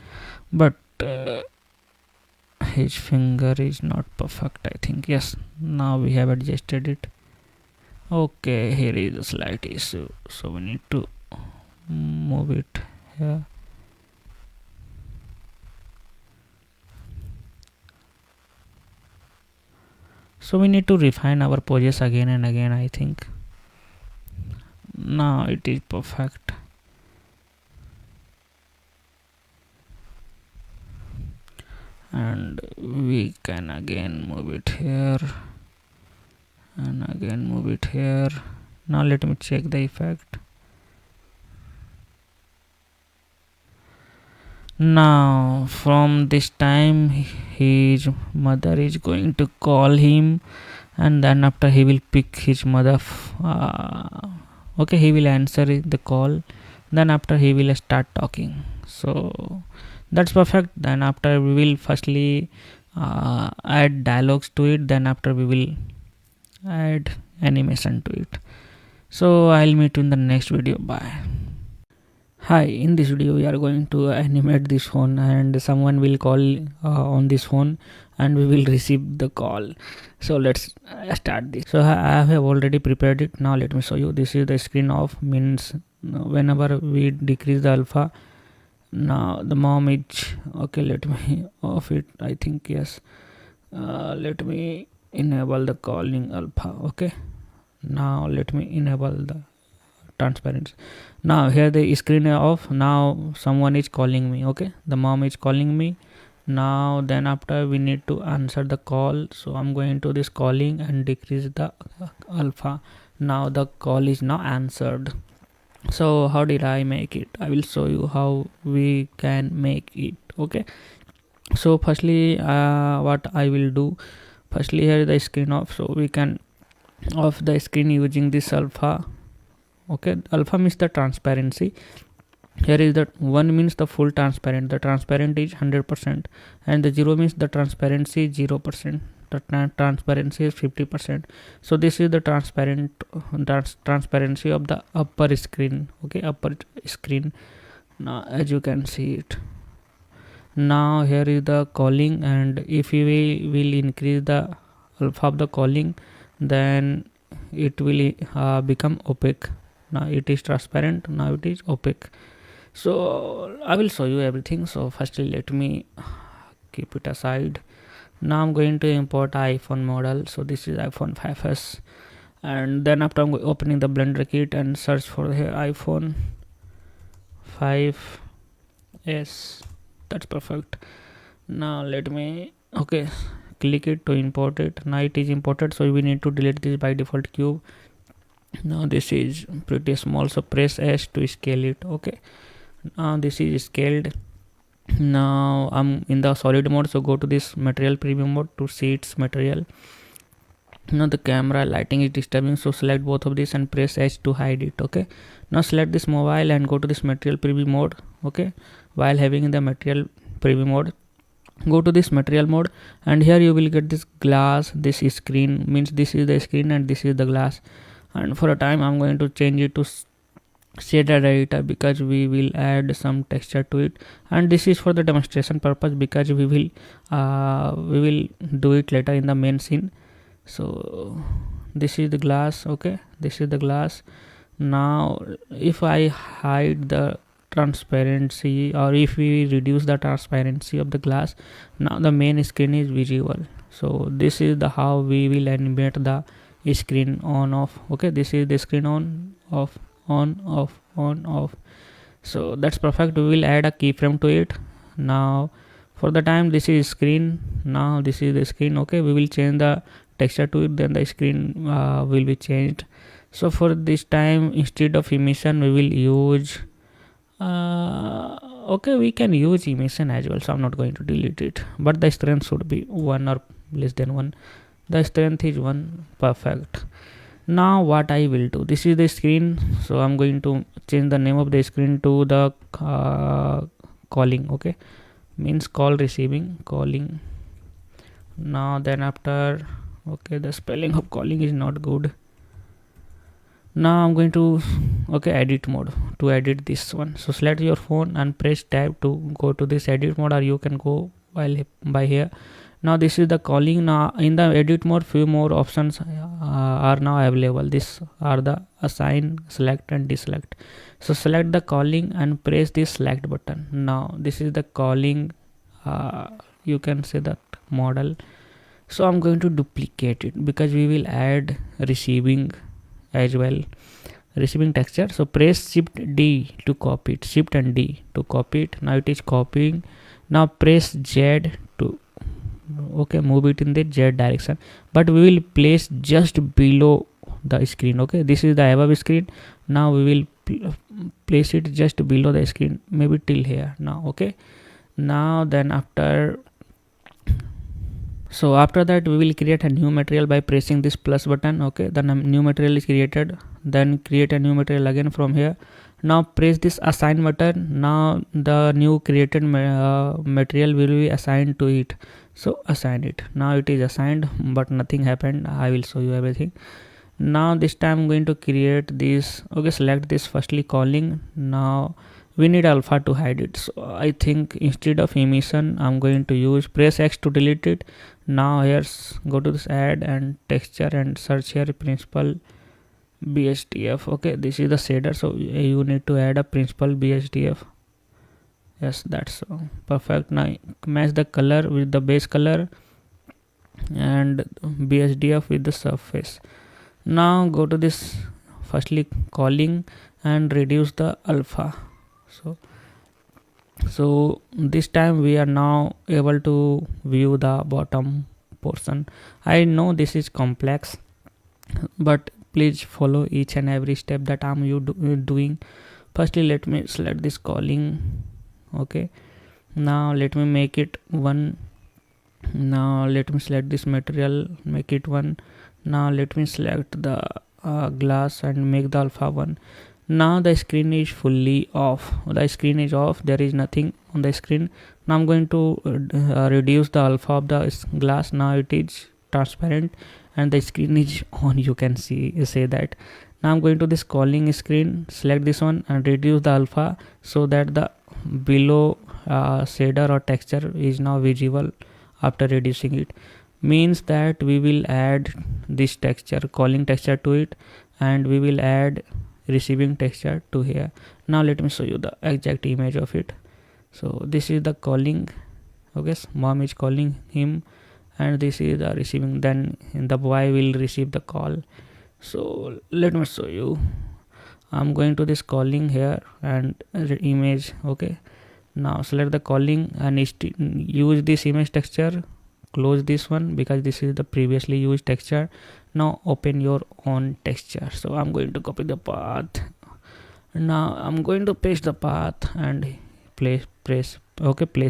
but his finger is not perfect, I think. Yes, now we have adjusted it. Okay, here is a slight issue, so we need to move it here. So we need to refine our poses again and again, I think. Now it is perfect. And we can again move it here and again move it here. Now let me check the effect. Now from this time his mother is going to call him, and then after he will pick his mother. He will answer the call, then after he will start talking. So that's perfect. Then after we will firstly add dialogues to it, then after we will add animation to it. So I'll meet you in the next video. Bye. Hi, in this video we are going to animate this phone, and someone will call on this phone, and we will receive the call. So let's start this. So I have already prepared it. Now let me show you. This is the screen off, means whenever we decrease the alpha. Now the mom is let me off it, I think. Yes, let me enable the calling alpha. Now let me enable the transparency. Now here the screen off. Now someone is calling me. The mom is calling me. Now then after we need to answer the call, so I'm going to this calling and decrease the alpha. Now the call is now answered. So how did I make it? I will show you how we can make it. So firstly what I will do, firstly here the screen off, so we can off the screen using this alpha. Alpha means the transparency. Here is the 1 means the full transparent. The transparent is 100%, and the 0 means the transparency is 0%. The transparency is 50%. So this is the transparency of the upper screen. Upper screen. Now as you can see it. Now here is the calling, and if we will increase the alpha of the calling, then it will become opaque. Now it is transparent, now it is opaque. So I will show you everything. So firstly let me keep it aside, Now I'm going to import iPhone model. So this is iPhone 5s, and then after I'm opening the Blender kit and search for here iPhone 5s. That's perfect. Now let me click it to import it. Now it is imported, so we need to delete this by default cube. Now this is pretty small, so press S to scale it. Okay, now this is scaled. Now I'm in the solid mode, so go to this material preview mode to see its material. Now the camera lighting is disturbing, so select both of these and press H to hide it. Okay, now select this mobile and go to this material preview mode. Okay, while having in the material preview mode, go to this material mode, and here you will get this glass. This screen means this is the screen and this is the glass. And for a time I'm going to change it to shader editor, because we will add some texture to it, and this is for the demonstration purpose, because we will do it later in the main scene. So this is the glass. Okay, this is the glass. Now if I hide the transparency, or if we reduce the transparency of the glass, now the main screen is visible. So this is the how we will animate the screen on off. Okay, this is the screen on off, on off, on off. So that's perfect. We will add a keyframe to it. Now for the time this is screen, now this is the screen. Okay, we will change the texture to it, then the screen will be changed. So for this time, instead of emission we will use okay, we can use emission as well, so I'm not going to delete it, but the strength should be 1 or less than 1. The strength is 1. Perfect. Now what I will do, this is the screen, so I'm going to change the name of the screen to the calling. Okay, means call receiving, calling. Now then after, okay, the spelling of calling is not good. Now I'm going to edit mode to edit this one. So select your phone and press tab to go to this edit mode, or you can go by here. Now this is the calling. Now in the edit mode, few more options are now available. These are the assign, select and deselect. So select the calling and press this select button. Now this is the calling, you can say that model. So I'm going to duplicate it, because we will add receiving as well, receiving texture. So press shift D to copy it, shift and D to copy it. Now it is copying. Now press Z to move it in the Z direction, but we will place just below the screen. Okay, this is the above screen. Now we will place it just below the screen, maybe till here. Now okay, now then after that we will create a new material by pressing this plus button. Okay, the new material is created. Then create a new material again from here. Now press this assign button. Now the new created material will be assigned to it. So assign it. Now it is assigned, but nothing happened. I will show you everything. Now this time I'm going to create this. Okay, select this firstly calling. Now we need alpha to hide it, so I think instead of emission I'm going to use press X to delete it. Now here go to this add and texture and search here principal BSDF. Okay, this is the shader, so you need to add a principal BSDF. Yes, that's perfect. Now match the color with the base color and BSDF with the surface. Now go to this firstly calling and reduce the alpha. So this time we are now able to view the bottom portion. I know this is complex, but please follow each and every step that I'm doing. Firstly, let me select this calling. Okay, now let me make it 1. Now let me select this material, make it 1. Now let me select the glass and make the alpha 1. Now the screen is fully off. The screen is off, there is nothing on the screen. Now I'm going to reduce the alpha of the glass. Now it is transparent and the screen is on, you can say that. Now I'm going to this calling screen, select this one and reduce the alpha, so that the below shader or texture is now visible after reducing it. Means that we will add this texture, calling texture to it, and we will add receiving texture to here. Now let me show you the exact image of it. So this is the calling. Okay, mom is calling him and this is the receiving. Then the boy will receive the call. So let me show you. I'm going to this calling here and image. Okay, now select the calling and use this image texture. Close this one because this is the previously used texture. Now open your own texture. So I'm going to copy the path. Now I'm going to paste the path and place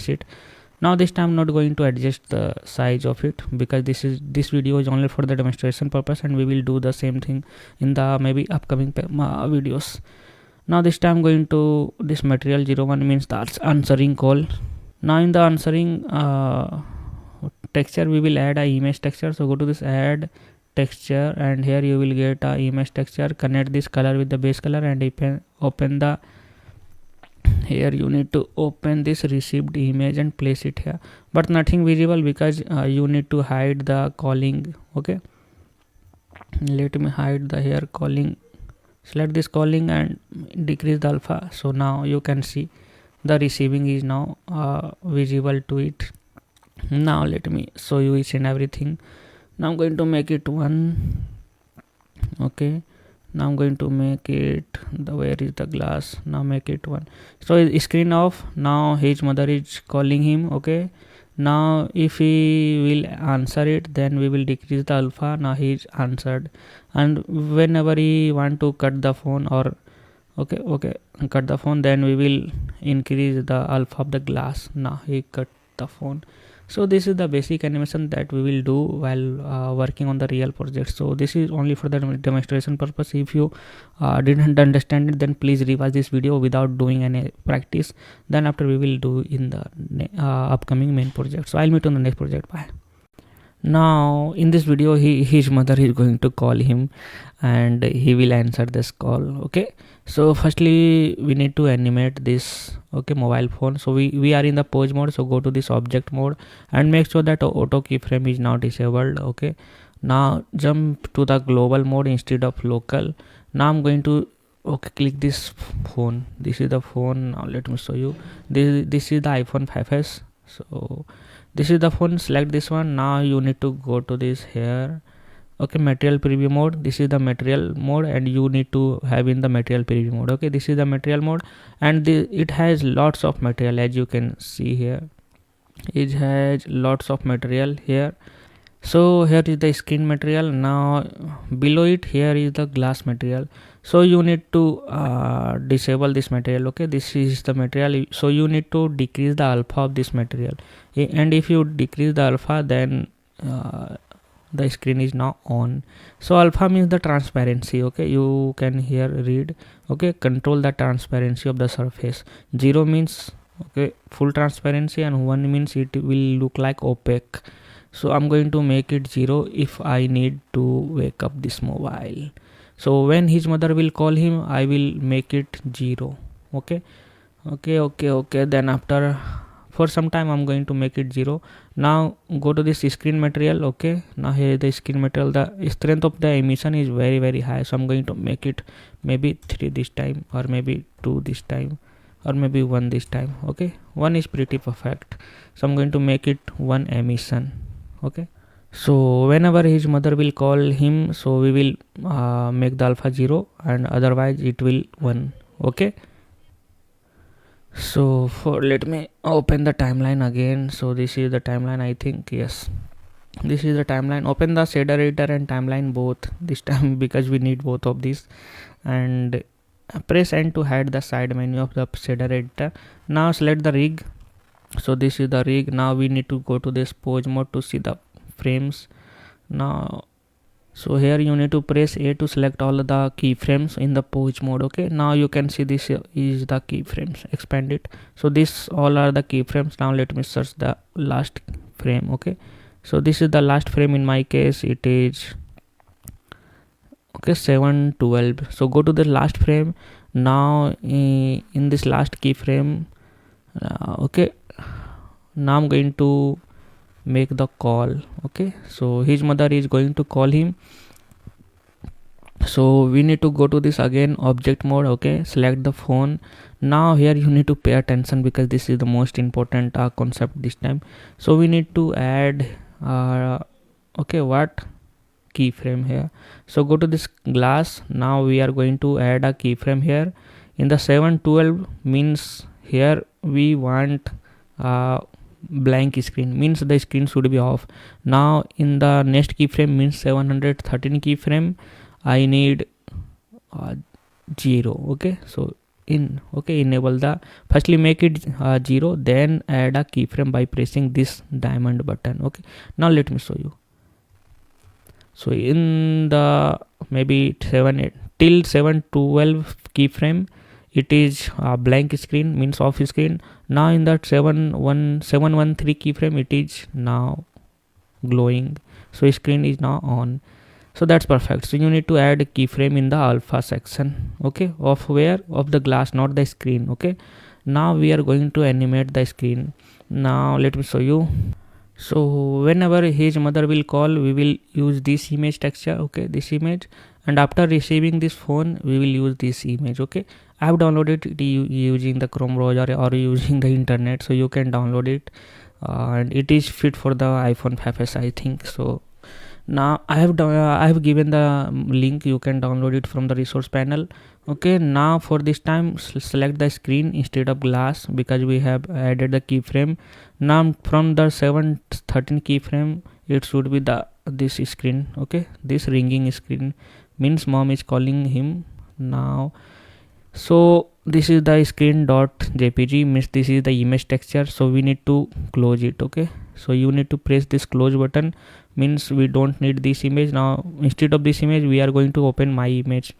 it. Now this time I'm not going to adjust the size of it because this video is only for the demonstration purpose, and we will do the same thing in the maybe upcoming videos. Now this time I'm going to this material 01 means that's answering call. Now in the answering texture we will add a image texture. So go to this add texture, and here you will get a image texture. Connect this color with the base color and open the, here you need to open this received image and place it here, but nothing visible because you need to hide the calling. Okay, let me hide the here calling. Select this calling and decrease the alpha. So now you can see the receiving is now visible to it. Now let me show you each and everything. Now I'm going to make it 1. Okay, now I'm going to make it where is the glass. Now make it 1. So screen off. Now his mother is calling him. Okay, now if he will answer it, then we will decrease the alpha. Now he is answered, and whenever he want to cut the phone or cut the phone, then we will increase the alpha of the glass. Now he cut the phone. So this is the basic animation that we will do while working on the real project. So this is only for the demonstration purpose. If you didn't understand it, then please rewatch this video without doing any practice. Then after we will do in the upcoming main project. So I'll meet on the next project. Bye. Now in this video his mother is going to call him and he will answer this call. Okay, so firstly we need to animate this mobile phone. So we are in the pose mode, so go to this object mode and make sure that auto keyframe is now disabled. Okay, now jump to the global mode instead of local. Now I'm going to click this phone. This is the phone. Now let me show you. This is the iPhone 5s. So this is the phone. Select this one. Now you need to go to this here. Okay, material preview mode. This is the material mode, and you need to have in the material preview mode. Okay, this is the material mode, and it has lots of material, as you can see here. It has lots of material here. So here is the skin material. Now below it here is the glass material. So you need to disable this material. Okay, this is the material. So you need to decrease the alpha of this material, and if you decrease the alpha, then the screen is now on. So alpha means the transparency. Okay, you can here read. Okay, control the transparency of the surface. 0 means full transparency, and 1 means it will look like opaque. So I'm going to make it 0 if I need to wake up this mobile. So when his mother will call him, I will make it 0. Okay. Then after for some time I'm going to make it 0. Now go to this screen material. Okay, now here is the screen material. The strength of the emission is very high, so I'm going to make it maybe 3 this time, or maybe 2 this time, or maybe 1 this time. Okay, 1 is pretty perfect, so I'm going to make it 1 emission. Okay, so whenever his mother will call him, so we will make the alpha 0, and otherwise it will 1. Okay, so let me open the timeline again. So this is the timeline, I think. Yes, this is the timeline. Open the shader editor and timeline both this time because we need both of these, and press N to hide the side menu of the shader editor. Now select the rig. So this is the rig. Now we need to go to this pose mode to see the frames. Now so here you need to press A to select all the keyframes in the pose mode. Okay, now you can see this is the keyframes. Expand it. So this all are the keyframes. Now let me search the last frame. Okay, so this is the last frame. In my case it is 712. So go to the last frame. Now in this last keyframe, now I'm going to make the call. Okay, so his mother is going to call him. So we need to go to this again object mode. Okay, select the phone. Now here you need to pay attention because this is the most important concept this time. So we need to add okay, what keyframe here. So go to this glass. Now we are going to add a keyframe here. In the 712 means here we want blank screen, means the screen should be off. Now in the next keyframe means 713 keyframe, I need 0. Okay, so enable the, firstly make it 0, then add a keyframe by pressing this diamond button. Okay, now let me show you. So in the maybe 712 keyframe, it is a blank screen, means off screen. Now in that 713 keyframe, it is now glowing, so screen is now on. So that's perfect. So you need to add a keyframe in the alpha section. Okay, of where? Of the glass, not the screen. Okay, now we are going to animate the screen. Now let me show you. So whenever his mother will call, we will use this image texture. Okay, this image, and after receiving this phone, we will use this image. Okay, I have downloaded it using the Chrome browser or using the internet, so you can download it, and it is fit for the iPhone 5s, I think. So now I have given the link, you can download it from the resource panel. Okay, now for this time select the screen instead of glass, because we have added the keyframe. Now from the 713 keyframe, it should be this screen. Okay, this ringing screen means mom is calling him now. So this is the screen .jpg, means this is the image texture, so we need to close it. Okay, so you need to press this close button, means we don't need this image. Now instead of this image, we are going to open my image.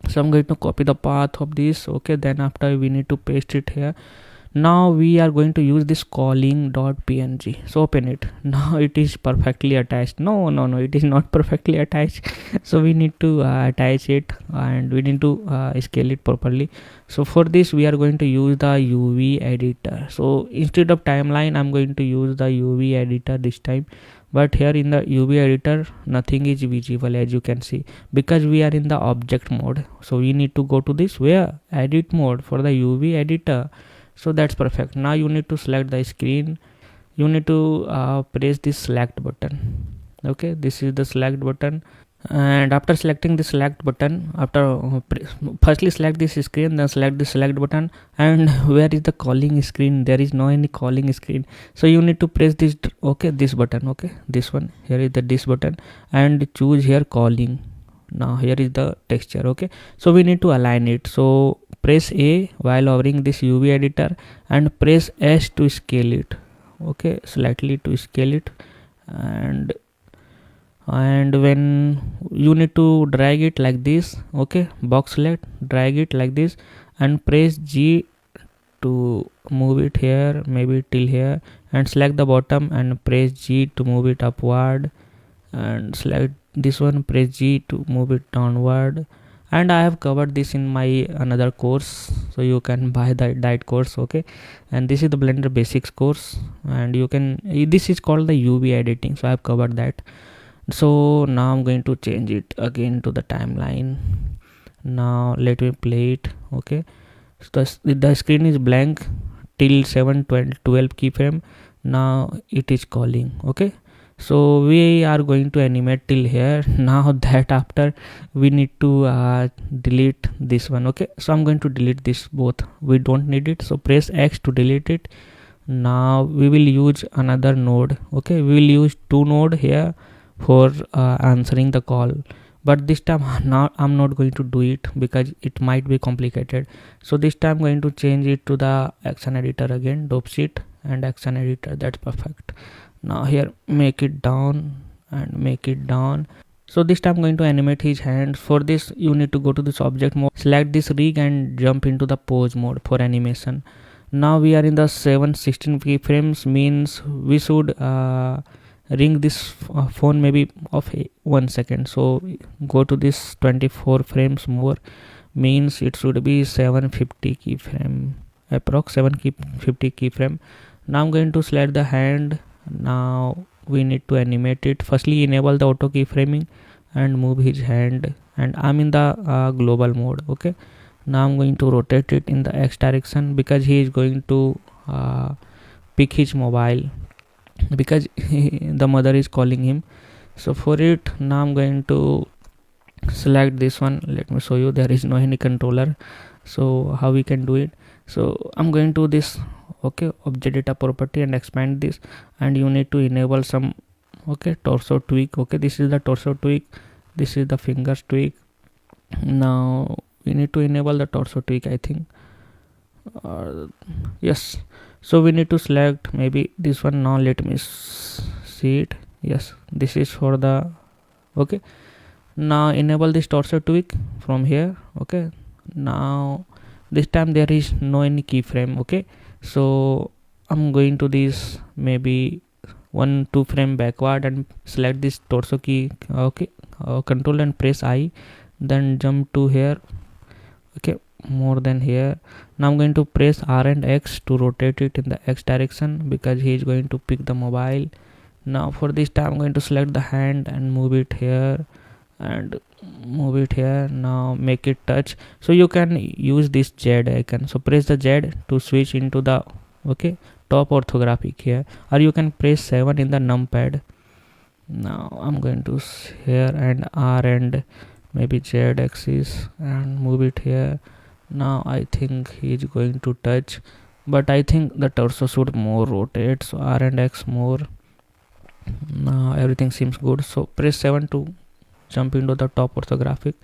So I'm going to copy the path of this. Okay, then after we need to paste it here. Now we are going to use this calling.png. So open it. Now it is perfectly attached. No, it is not perfectly attached. So we need to attach it, and we need to scale it properly. So for this we are going to use the UV editor. So instead of timeline, I'm going to use the UV editor this time. But here in the UV editor, nothing is visible, as you can see, because we are in the object mode. So we need to go to this where edit mode for the UV editor. So that's perfect. Now you need to select the screen. You need to press this select button. Okay, this is the select button, and after selecting the select button, firstly select this screen, then select the select button. And where is the calling screen? There is no any calling screen, so you need to press this. Okay, this button. Okay, this one here is this button, and choose here calling. Now here is the texture. Okay, so we need to align it. So press A while hovering this UV editor, and press S to scale it. Okay, slightly to scale it, and when you need to drag it like this. Okay, box select, drag it like this, and press G to move it here, maybe till here, and select the bottom and press G to move it upward, and select this one, press G to move it downward. And I have covered this in my another course, so you can buy that course. Okay, and this is the Blender basics course, and you can, this is called the UV editing, so I have covered that. So now I'm going to change it again to the timeline. Now let me play it. Okay, so the screen is blank till 712 keyframe. Now it is calling. Okay, so we are going to animate till here. Now that after we need to delete this one. Okay, so I'm going to delete this both, we don't need it. So press X to delete it. Now we will use another node. Okay, we will use 2 node here for answering the call, but this time I'm not going to do it because it might be complicated. So this time I'm going to change it to the action editor again, dope sheet and action editor. That's perfect. Now here make it down and make it down. So this time I'm going to animate his hands. For this you need to go to this object mode, select this rig and jump into the pose mode for animation. Now we are in the 716 keyframes, means we should ring this phone maybe of 1 second. So go to this 24 frames more, means it should be 750 keyframe, approx 750 keyframe. Now I'm going to select the hand. Now we need to animate it. Firstly enable the auto keyframing and move his hand, and I'm in the global mode. Okay, now I'm going to rotate it in the X direction because he is going to pick his mobile. because the mother is calling him. So for it, now I'm going to select this one. Let me show you, there is no any controller, so how we can do it. So I'm going to this, okay, object data property, and expand this, and you need to enable some, okay, torso tweak. Okay, this is the torso tweak, this is the fingers tweak. Now we need to enable the torso tweak, I think. Yes, so we need to select maybe this one. Now let me see it. Yes, this is for the, okay, now enable this torso tweak from here. Okay, now this time there is no any keyframe. Okay, so I'm going to this maybe 1-2 frame backward and select this torso key. Okay, control and press I, then jump to here. Okay, more than here. Now I'm going to press R and X to rotate it in the X direction, because he is going to pick the mobile. Now for this time I'm going to select the hand and move it here and move it here. Now make it touch. So you can use this Z icon, so press the Z to switch into the, okay, top orthographic here, or you can press 7 in the numpad. Now I'm going to here and R and maybe Z axis and move it here. Now I think he is going to touch, but I think the torso should more rotate, so R and X more. Now everything seems good, so press 7 to jump into the top orthographic.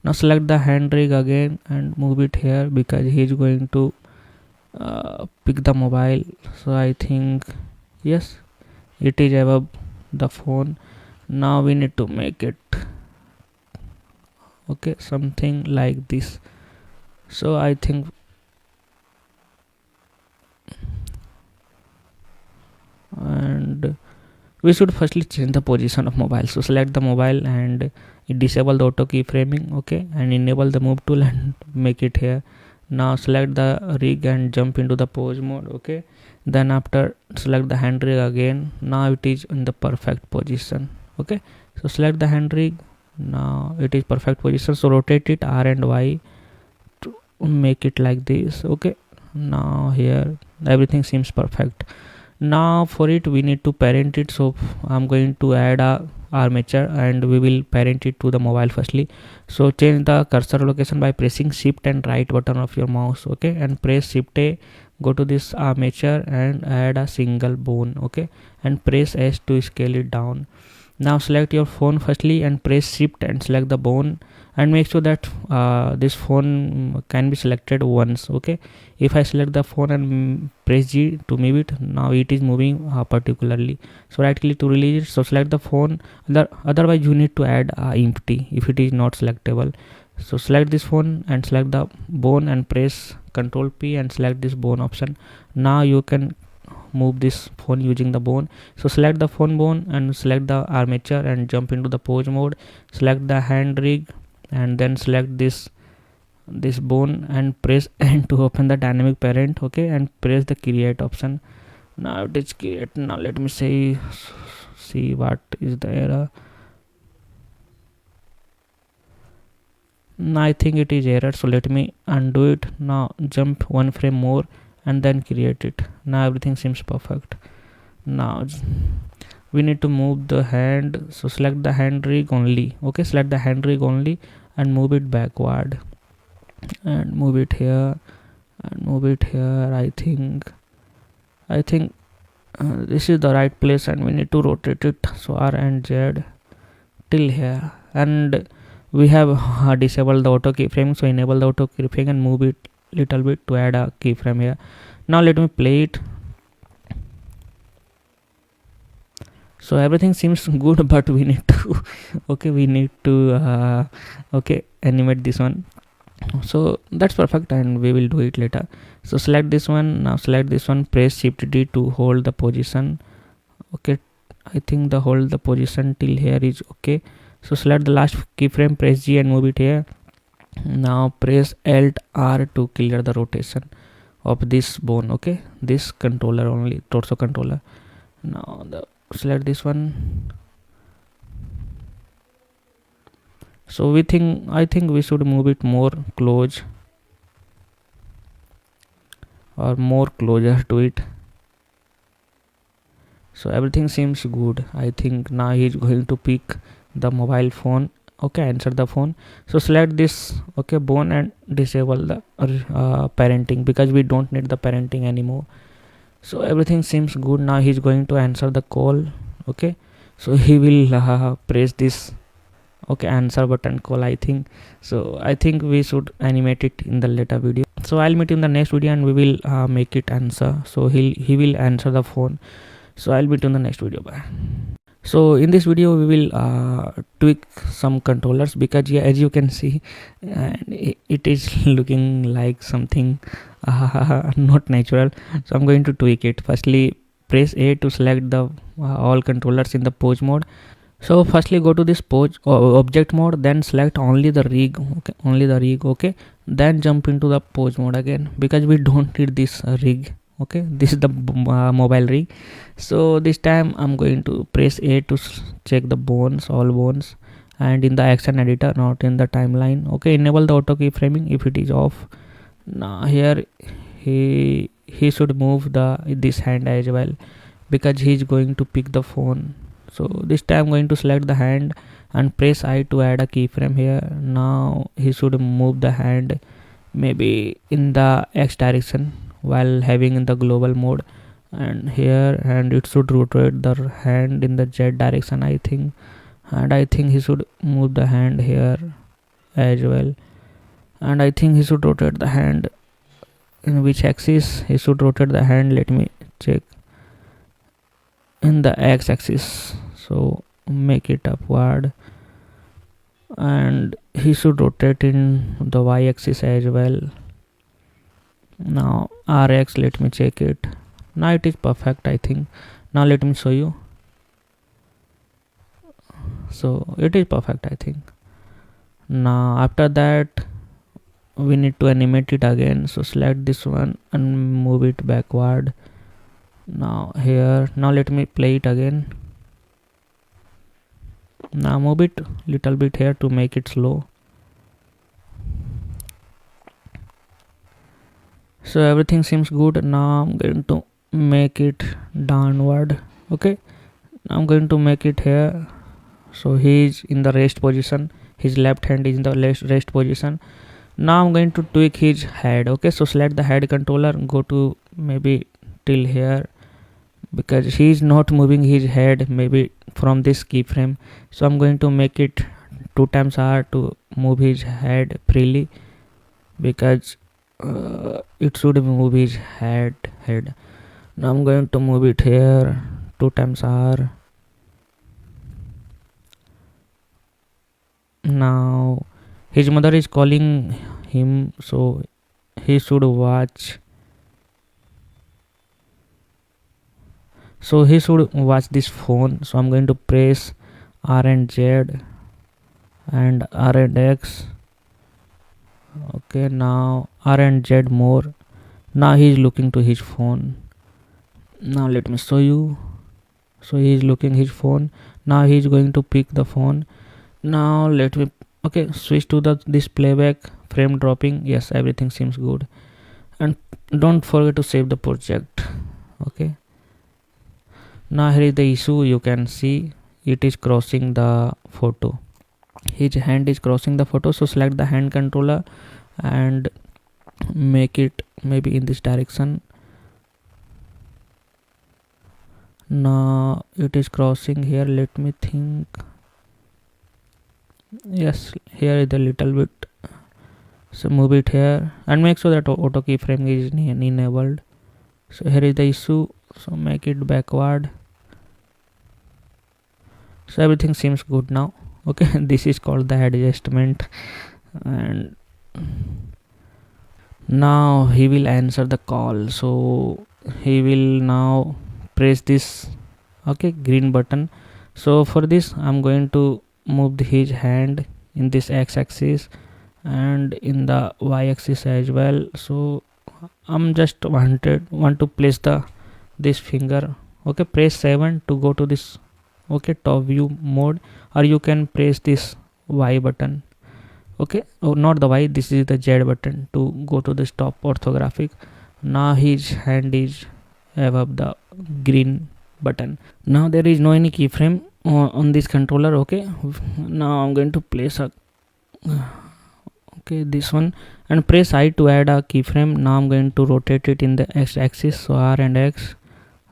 Now select the hand rig again and move it here, because he is going to pick the mobile. So I think yes, it is above the phone. Now we need to make it, okay, something like this. So I think and we should firstly change the position of mobile. So select the mobile and disable the auto keyframing, okay, and enable the move tool and make it here. Now select the rig and jump into the pose mode, okay. Then after select the hand rig again. Now it is in the perfect position, okay. So select the hand rig. Now it is perfect position, so rotate it R and Y to make it like this, okay. Now here everything seems perfect. Now for it we need to parent it, so I'm going to add a armature and we will parent it to the mobile firstly. So change the cursor location by pressing shift and right button of your mouse, okay, and press shift A, go to this armature and add a single bone, okay, and press S to scale it down. Now select your phone firstly and press shift and select the bone, and make sure that this phone can be selected once, okay. If I select the phone and press G to move it, now it is moving particularly. So right click to release it. So select the phone, otherwise you need to add empty if it is not selectable. So select this phone and select the bone and press Ctrl P and select this bone option. Now you can move this phone using the bone. So select the phone bone and select the armature and jump into the pose mode. Select the hand rig and then select this bone and press N to open the dynamic parent, okay, and press the create option. Now it is create. Now let me see what is the error. Now I think it is error, so let me undo it. Now jump 1 frame more and then create it. Now everything seems perfect. Now we need to move the hand, so select the hand rig only, okay, select the hand rig only and move it backward and move it here and move it here. I think this is the right place and we need to rotate it, so R and Z till here, and we have disabled the auto keyframe, so enable the auto keyframe and move it little bit to add a keyframe here. Now let me play it. So everything seems good, but we need to okay, animate this one. So that's perfect and we will do it later. So select this one. Now select this one, press shift D to hold the position, okay. I think the hold the position till here is okay. So select the last keyframe, press G and move it here. Now press Alt R to clear the rotation of this bone, okay, this controller only, torso controller. Now select this one. So I think we should move it more close or more closer to it. So everything seems good. I think now he's going to pick the mobile phone. Okay, answer the phone. So select this, okay, bone, and disable the parenting, because we don't need the parenting anymore. So everything seems good. Now he's going to answer the call. Okay, so he will press this, okay, answer button call, I think. So I think we should animate it in the later video. So I'll meet you in the next video and we will make it answer. So he will answer the phone. So I'll meet you in the next video. Bye. So in this video we will tweak some controllers, because yeah, as you can see, it is looking like something not natural. So I'm going to tweak it. Firstly, press A to select the all controllers in the pose mode. So firstly go to this pose object mode, then select only the rig, okay, only the rig, okay, then jump into the pose mode again, because we don't need this rig. Okay, this is the mobile rig. So this time I'm going to press A to check the bones, all bones, and in the action editor, not in the timeline. Okay, enable the auto keyframing if it is off. Now here he should move this hand as well, because he is going to pick the phone. So this time I'm going to select the hand and press I to add a keyframe here. Now he should move the hand maybe in the X direction while having in the global mode, and here, and it should rotate the hand in the Z direction, I think. And I think he should move the hand here as well, and I think he should rotate the hand in which axis he should rotate the hand. Let me check. In the X axis, so make it upward, and he should rotate in the Y axis as well. Now RX, let me check it. Now it is perfect, I think. Now let me show you. So it is perfect, I think. Now after that we need to animate it again. So select this one and move it backward. Now here, now let me play it again. Now move it little bit here to make it slow. So everything seems good. Now I'm going to make it downward. Okay, now I'm going to make it here. So he is in the rest position, his left hand is in the rest position. Now I'm going to tweak his head. Okay, so select the head controller, go to maybe till here, because he is not moving his head maybe from this keyframe. So I'm going to make it 2 times R to move his head freely, because it should move his head. Now I'm going to move it here 2 times R. Now his mother is calling him, so he should watch. So he should watch this phone. So I'm going to press R and Z and R and X. Okay, now R and Z more. Now he is looking to his phone. Now let me show you. So he is looking his phone. Now he is going to pick the phone. Now let me, okay, switch to this playback, frame dropping. Yes, everything seems good. And don't forget to save the project. Okay, now here is the issue. You can see it is crossing the photo. His hand is crossing the photo. So select the hand controller and make it maybe in this direction. Now it is crossing here. Let me think. Yes, here is a little bit. So move it here and make sure that auto keyframe is enabled. So here is the issue. So make it backward. So everything seems good now. Okay, this is called the adjustment. And now he will answer the call. So he will now press this, okay, green button. So for this I'm going to move his hand in this X axis and in the Y axis as well. So I'm just want to place this finger. Okay, press 7 to go to this, okay, top view mode, or you can press this Y button. Okay, oh, not the Y, this is the Z button to go to this top orthographic. Now his hand is above the green button. Now there is no any keyframe on this controller. Okay, now I'm going to place a okay, this one, and press I to add a keyframe. Now I'm going to rotate it in the X axis, so R and X.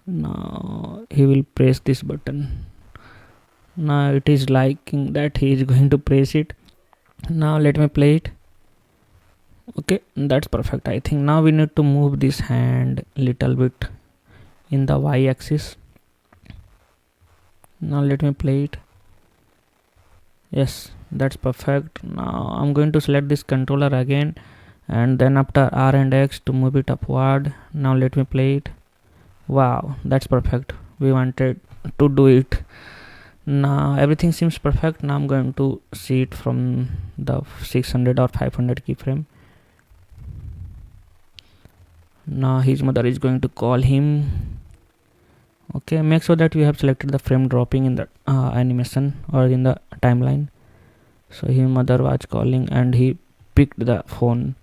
Now he will press this button. Now it is liking that he is going to press it. Now let me play it. Okay, that's perfect. I think now we need to move this hand little bit in the Y axis. Now let me play it. Yes, that's perfect. Now I'm going to select this controller again, and then after R and X to move it upward. Now let me play it. Wow, that's perfect. We wanted to do it. Now everything seems perfect. Now I'm going to see it from the 600 or 500 keyframe. Now his mother is going to call him. Okay, make sure that you have selected the frame dropping in the animation or in the timeline. So his mother was calling and he picked the phone.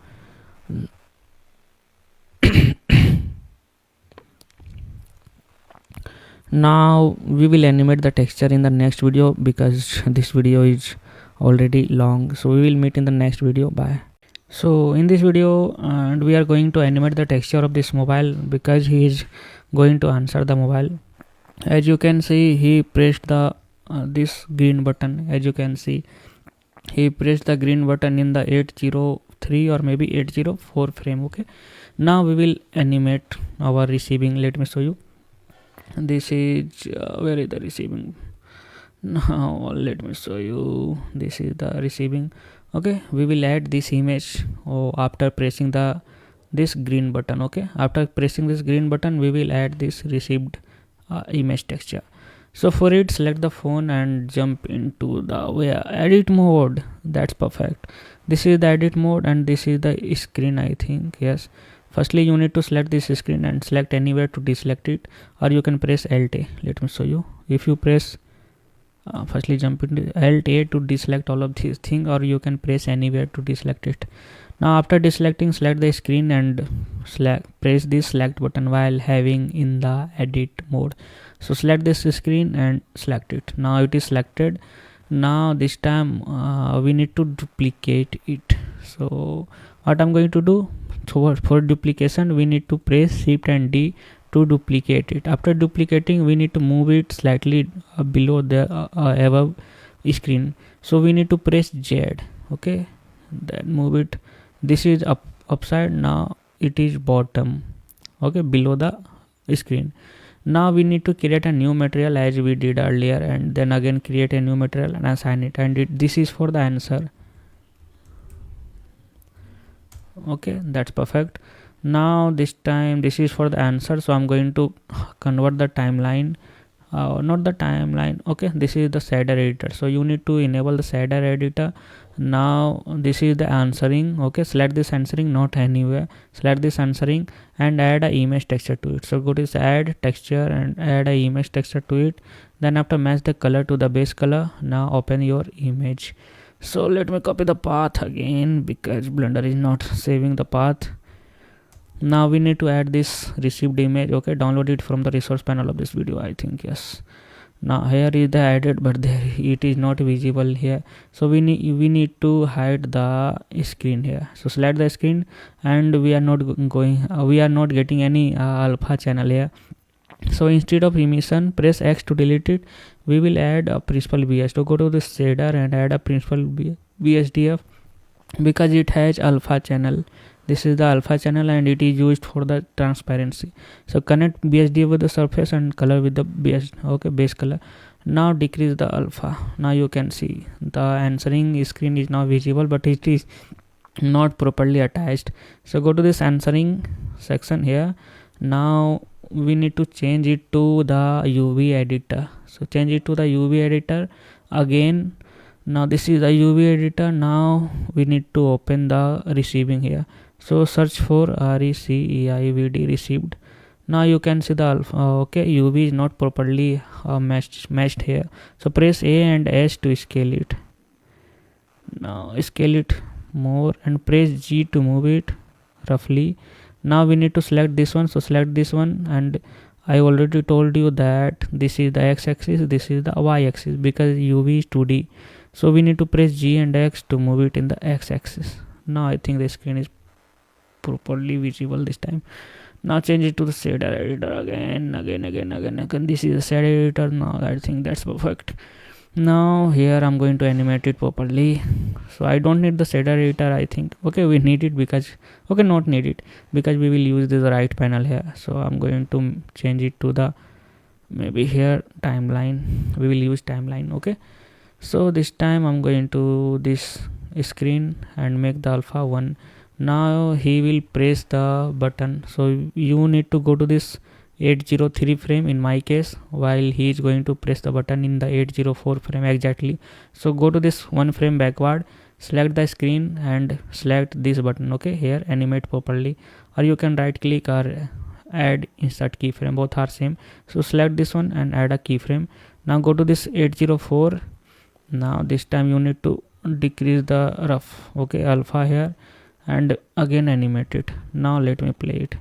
Now we will animate the texture in the next video, because this video is already long. So we will meet in the next video. Bye. So in this video we are going to animate the texture of this mobile, because he is going to answer the mobile. As you can see, he pressed the this green button. As you can see, he pressed the green button in the 803 or maybe 804 frame. Okay, now we will animate our receiving. Let me show you. This is where is the receiving? Now let me show you. This is the receiving. Okay, we will add this image after pressing this green button. Okay, after pressing this green button, we will add this received image texture. So for it, select the phone and jump into the edit mode. That's perfect. This is the edit mode and this is the screen, I think. Yes, firstly you need to select this screen and select anywhere to deselect it, or you can press Alt A. Let me show you. If you press firstly jump into Alt A to deselect all of these things, or you can press anywhere to deselect it. Now after deselecting, select the screen and press this select button while having in the edit mode. So select this screen and select it. Now it is selected. Now this time we need to duplicate it. So what I'm going to do, for duplication we need to press Shift and D to duplicate it. After duplicating, we need to move it slightly below the above screen. So we need to press Z. Okay, then move it. This is upside. Now it is bottom. Okay, below the screen. Now we need to create a new material as we did earlier, and then again create a new material and assign it, and this is for the answer. Okay, that's perfect. Now this time this is for the answer, so I'm going to convert the timeline, not the timeline. Okay, this is the shader editor, so you need to enable the shader editor. Now this is the answering. Okay, select this answering, not anywhere, select this answering and add a image texture to it. So go to this add texture and add a image texture to it. Then after match the color to the base color. Now open your image. So let me copy the path again, because Blender is not saving the path. Now we need to add this received image. Okay, download it from the resource panel of this video, I think. Yes, now here is the added, but there it is not visible here. So we need to hide the screen here. So select the screen, and we are not getting any alpha channel here. So instead of emission, press X to delete it. We will add a principal BS. So go to the shader and add a principal BSDF, because it has alpha channel. This is the alpha channel and it is used for the transparency. So connect BSDF with the surface and color with the base. Okay, base color. Now decrease the alpha. Now you can see the answering screen is now visible, but it is not properly attached. So go to this answering section here. Now we need to change it to the UV editor. So change it to the UV editor again. Now this is the UV editor. Now we need to open the receiving here. So search for RECEIVD received. Now you can see the alpha. Okay, UV is not properly matched here. So press A and S to scale it. Now scale it more and press G to move it roughly. Now we need to select this one. So select this one and I already told you that this is the x-axis, this is the y-axis, because UV is 2D. So we need to press G and X to move it in the x-axis. Now I think the screen is properly visible this time. Now change it to the shader editor again. This is the shader editor. Now I think that's perfect. Now here I'm going to animate it properly. So I don't need the shader editor, I think. Okay, we need it because, okay, not need it, because we will use this right panel here. So I'm going to change it to the, maybe here, timeline. We will use timeline. Okay, so this time I'm going to this screen and make the alpha 1. Now he will press the button, so you need to go to this 803 frame in my case, while he is going to press the button in the 804 frame exactly. So go to this one frame backward, select the screen and select this button. Okay, here animate properly, or you can right click or add insert keyframe, both are same. So select this one and add a keyframe. Now go to this 804. Now this time you need to decrease the rough, okay, alpha here, and again animate it. Now let me play it.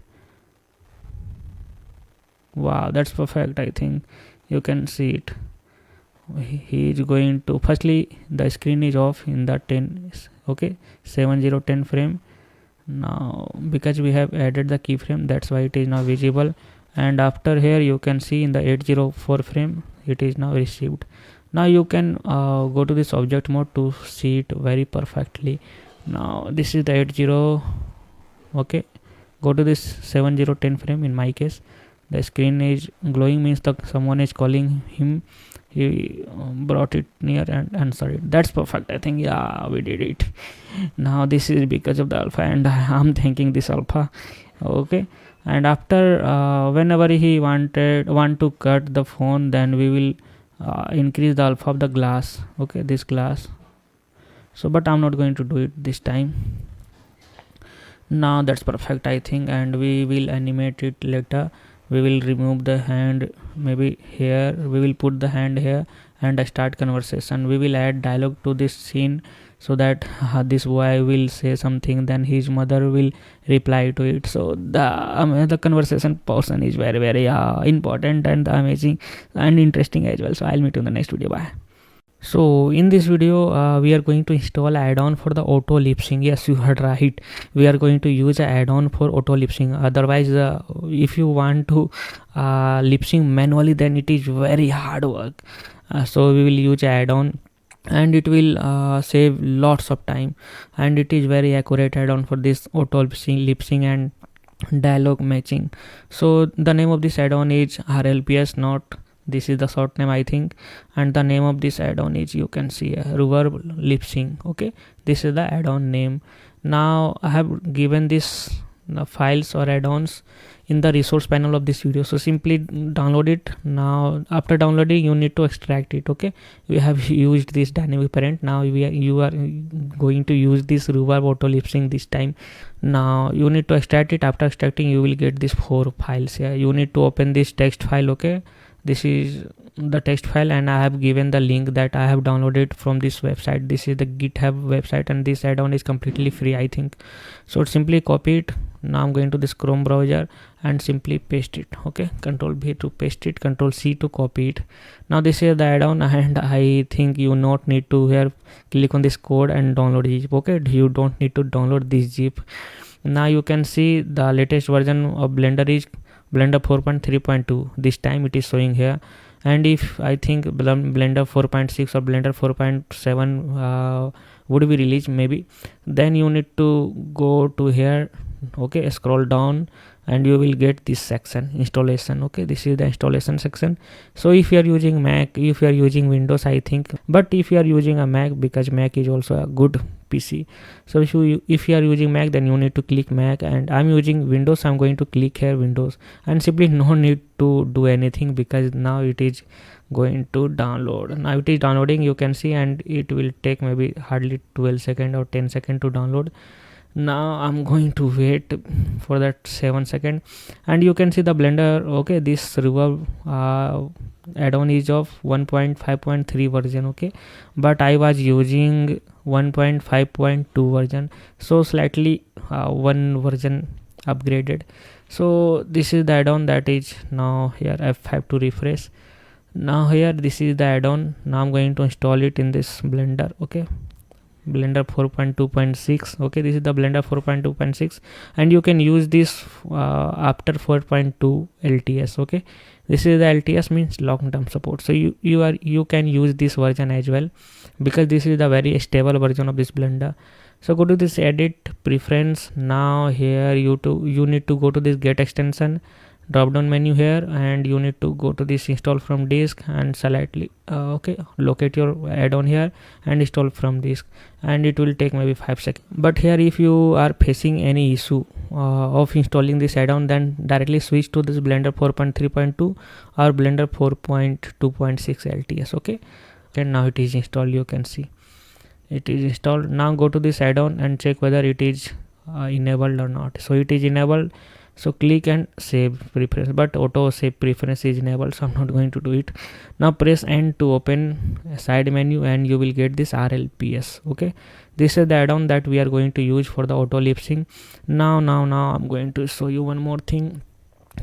Wow, that's perfect. I think you can see it. He is going to, firstly the screen is off in the 10, okay, 7010 frame. Now because we have added the keyframe, that's why it is now visible. And after here you can see in the 804 frame it is now received. Now you can go to this object mode to see it very perfectly. Now this is the 80, okay, go to this 7010 frame in my case. The screen is glowing, means that someone is calling him. He brought it near and answered it. That's perfect. I think, yeah, we did it. Now this is because of the alpha, and I'm thanking this alpha. Okay, and after whenever he want to cut the phone, then we will increase the alpha of the glass. Okay, this glass. So but I'm not going to do it this time. Now that's perfect, I think, and we will animate it later. We will remove the hand, maybe here we will put the hand here and start conversation. We will add dialogue to this scene, so that this boy will say something, then his mother will reply to it. So the conversation portion is very very important and amazing and interesting as well. So I'll meet you in the next video. Bye. So in this video we are going to install add-on for the auto lip sync. Yes, you heard right, we are going to use an add-on for auto lip sync. Otherwise if you want to lip sync manually, then it is very hard work. So we will use add-on, and it will save lots of time, and it is very accurate add-on for this auto lip sync and dialogue matching. So the name of this add-on is RLPS, not, this is the short name I think, and the name of this add-on is, you can see, reverb lip sync. Okay, this is the add-on name. Now I have given this files or add-ons in the resource panel of this video, so simply download it. Now after downloading, you need to extract it. Okay, we have used this dynamic parent. Now you are going to use this reverb auto lip sync this time. Now you need to extract it. After extracting, you will get these 4 files here. You need to open this text file. Okay, this is the text file, and I have given the link that I have downloaded from this website. This is the GitHub website, and this add-on is completely free, I think. So simply copy it. Now I'm going to this Chrome browser and simply paste it. Okay, Control V to paste it, Control C to copy it. Now this is the add-on, and I think you not need to here click on this code and download zip. Okay, you don't need to download this zip. Now you can see the latest version of Blender is Blender 4.3.2. this time it is showing here, and if I think Blender 4.6 or Blender 4.7 would be released maybe, then you need to go to here. Okay, scroll down and you will get this section, installation. Okay, this is the installation section. So if you are using Mac, if you are using Windows, I think, but if you are using a Mac, because Mac is also a good PC, so if you are using Mac, then you need to click Mac, and I'm using Windows, I'm going to click here Windows, and simply no need to do anything, because now it is going to download. Now it is downloading, you can see, and it will take maybe hardly 12 seconds or 10 seconds to download. Now I'm going to wait for that 7 seconds, and you can see the Blender. Okay, this reverb add-on is of 1.5.3 version. Okay, but I was using 1.5.2 version, so slightly one version upgraded. So this is the add-on that is now here. F5 to refresh. Now here this is the add-on. Now I'm going to install it in this Blender. Okay, Blender 4.2.6. okay, this is the Blender 4.2.6, and you can use this after 4.2 LTS. okay, this is the LTS, means long term support. So you can use this version as well, because this is the very stable version of this Blender. So go to this edit preference. Now here you need to go to this get extension drop down menu here, and you need to go to this install from disk and select okay, locate your add-on here and install from disk, and it will take maybe 5 seconds. But here if you are facing any issue of installing this add-on, then directly switch to this Blender 4.3.2 or Blender 4.2.6 LTS. okay, and now it is installed. You can see it is installed. Now go to this add-on and check whether it is enabled or not. So it is enabled, so click and save preference, but auto save preference is enabled, so I'm not going to do it. Now press N to open a side menu, and you will get this RLPS. okay, this is the add-on that we are going to use for the auto lip sync. Now I'm going to show you one more thing.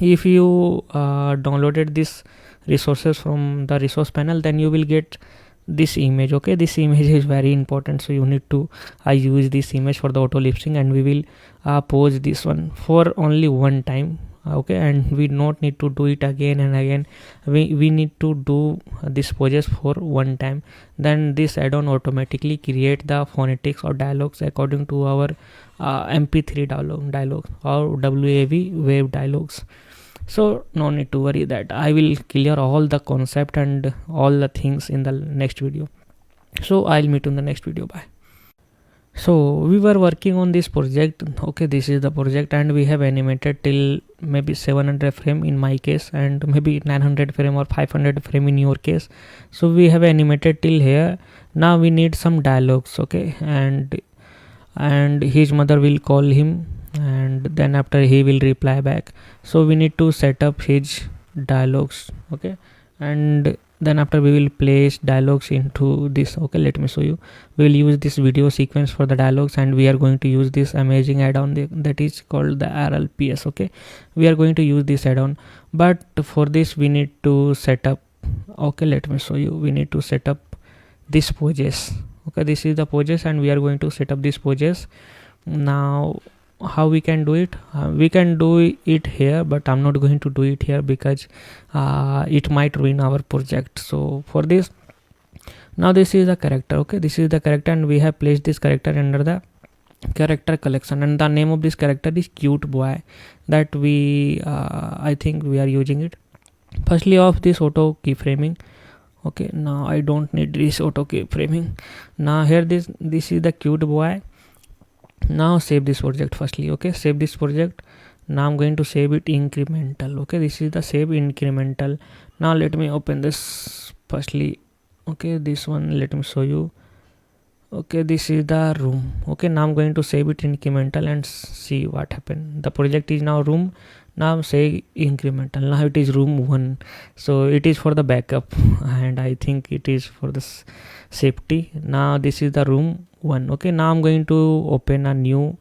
If you downloaded this resources from the resource panel, then you will get this image. okay, this image is very important, so you need to use this image for the auto lip sync, and we will pause this one for only one time. okay, and we not need to do it again and again. We need to do this poses for one time, then this add-on automatically create the phonetics or dialogues according to our mp3 dialogue or WAV wave dialogues. So no need to worry that. I will clear all the concept and all the things in the next video. So I'll meet you in the next video. Bye. So we were working on this project. okay, this is the project, and we have animated till maybe 700 frame in my case, and maybe 900 frame or 500 frame in your case. So we have animated till here. Now we need some dialogues. okay, and his mother will call him, and then after he will reply back. So we need to set up his dialogues. okay, and then after we will place dialogues into this. okay, let me show you. We will use this video sequence for the dialogues, and we are going to use this amazing add-on that is called the RLPS. okay, we are going to use this add-on, but for this we need to set up. okay, let me show you. We need to set up this poses. okay, this is the poses, and we are going to set up this poses. Now how we can do it? We can do it here, but I'm not going to do it here because it might ruin our project. So for this, now this is the character. okay, this is the character, and we have placed this character under the character collection, and the name of this character is cute boy, that we I think we are using it. Firstly, off this auto keyframing. okay, now I don't need this auto keyframing. Now here this is the cute boy. Now save this project firstly. okay, save this project. Now I'm going to save it incremental. okay, this is the save incremental. Now let me open this firstly. okay, this one, let me show you. okay, this is the room. okay, now I'm going to save it incremental and see what happened. The project is now room. Now say incremental. Now it is room 1. so it is for the backup, and I think it is for the safety. Now this is the room 1. okay, now I'm going to open a new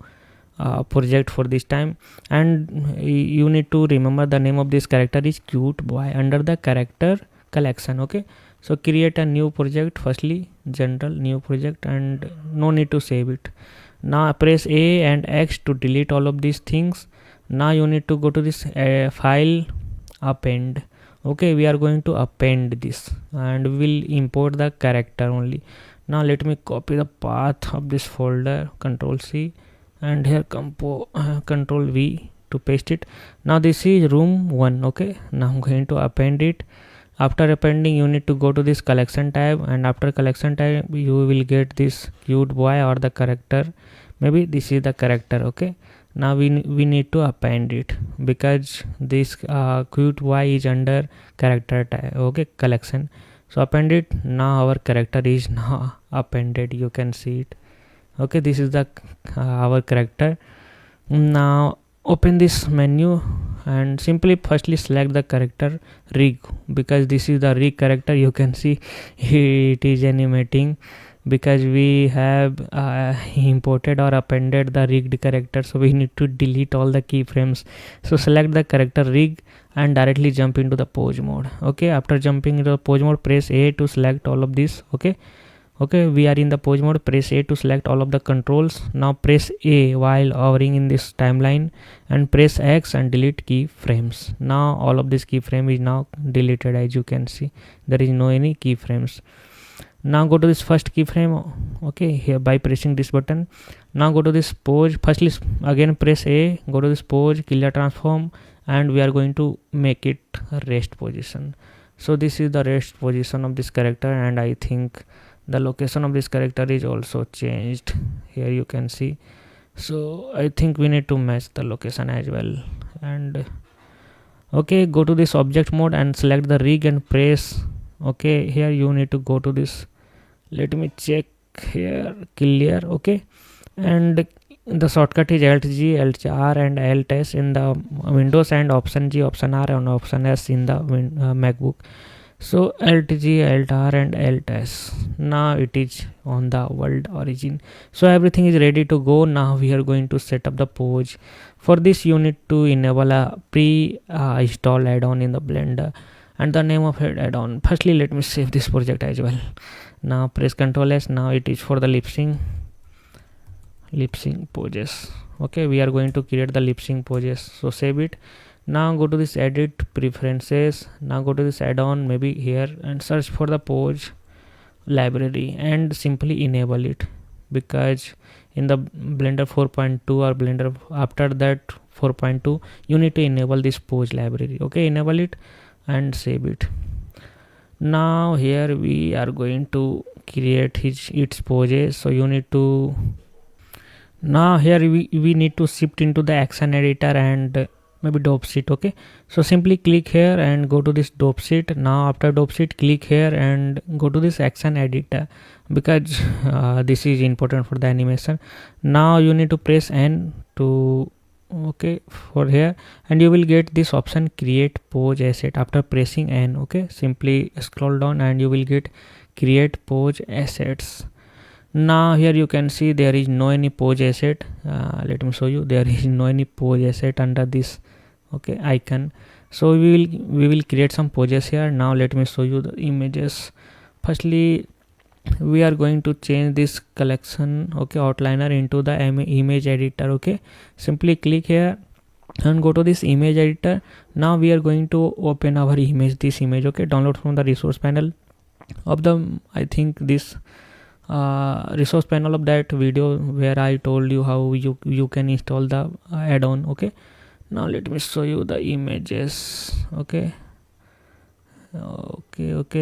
project for this time, and you need to remember the name of this character is cute boy under the character collection. okay, so create a new project firstly, general new project, and no need to save it. Now press A and X to delete all of these things. Now you need to go to this file, append. okay, we are going to append this, and we will import the character only. Now let me copy the path of this folder, Control C, and here Control V to paste it. Now this is room 1. okay, now I'm going to append it. After appending, you need to go to this collection tab, and after collection tab you will get this cute boy or the character. Maybe this is the character. okay, now we need to append it because this cute boy is under character tab. okay, collection. So append it. Now our character is now appended. You can see it. okay, this is the our character. Now open this menu and simply firstly select the character rig, because this is the rig character. You can see it is animating because we have imported or appended the rigged character, so we need to delete all the keyframes. So select the character rig and directly jump into the pose mode. Okay, after jumping into the pose mode, press A to select all of this. Okay, we are in the pose mode. Press A to select all of the controls. Now press A while hovering in this timeline and press X and delete keyframes. Now all of this keyframe is now deleted. As you can see, there is no any keyframes. Now go to this first keyframe. Okay, here by pressing this button. Now go to this pose. Firstly again press A, go to this pose, killer transform, and we are going to make it a rest position. So this is the rest position of this character, and I think the location of this character is also changed. Here you can see. So I think we need to match the location as well. And okay, go to this object mode and select the rig and press. Okay, here you need to go to this, let me check here, clear. Okay, and the shortcut is Alt G, Alt R and Alt S in the Windows, and Option G, Option R and Option S in the MacBook. So Alt G, Alt R and Alt S. Now it is on the world origin. So everything is ready to go. Now we are going to set up the pose. For this you need to enable a pre-install add-on in the Blender, and the name of it add-on. Firstly let me save this project as well. Now press Ctrl S. Now it is for the lip sync poses. Okay, we are going to create the lip sync poses, so save it. Now go to this edit preferences. Now go to this add-on, maybe here, and search for the pose library and simply enable it, because in the Blender 4.2 or Blender after that 4.2 you need to enable this pose library. Okay, enable it and save it. Now here we are going to create its poses. So you need to, now here we need to shift into the action editor and maybe dope sheet. Okay, so simply click here and go to this dope sheet. Now after dope sheet, click here and go to this action editor, because this is important for the animation. Now you need to press N to, okay, for here, and you will get this option create pose asset after pressing N. Okay, simply scroll down and you will get create pose assets. Now here you can see there is no any pose asset. Let me show you, there is no any pose asset under this, okay, icon. So we will create some poses here. Now let me show you the images. Firstly we are going to change this collection, okay, outliner into the image editor. Okay, simply click here and go to this image editor. Now we are going to open our image, this image. Okay, download from the resource panel of the, I think this resource panel of that video where I told you how you can install the add-on. Okay, now let me show you the images. Okay,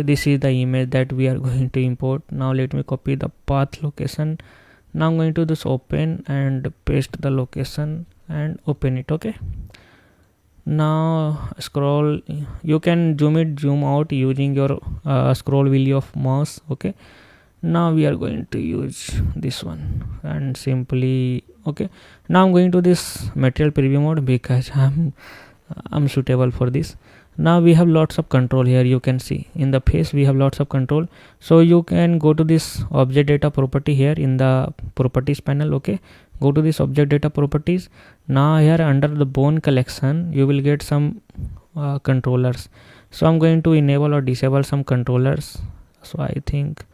this is the image that we are going to import. Now let me copy the path location. Now I'm going to this open and paste the location and open it. Okay, now scroll, you can zoom it, zoom out using your scroll wheel of mouse. Okay, now we are going to use this one and simply, okay, now I'm going to this material preview mode because I'm suitable for this. Now we have lots of control here. You can see in the face we have lots of control, so you can go to this object data property here in the properties panel. Okay, go to this object data properties. Now here under the bone collection you will get some controllers. So I'm going to enable or disable some controllers. So I think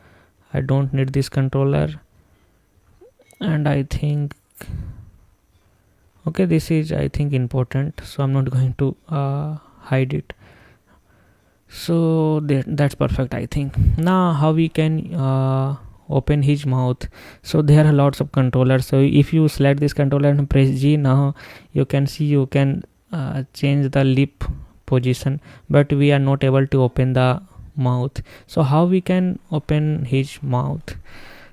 I don't need this controller, and I think, okay, this is I think important, so I'm not going to hide it. So that's perfect, I think. Now how we can open his mouth? So there are lots of controllers. So if you select this controller and press G, now you can see you can change the lip position, but we are not able to open the mouth. So how we can open his mouth?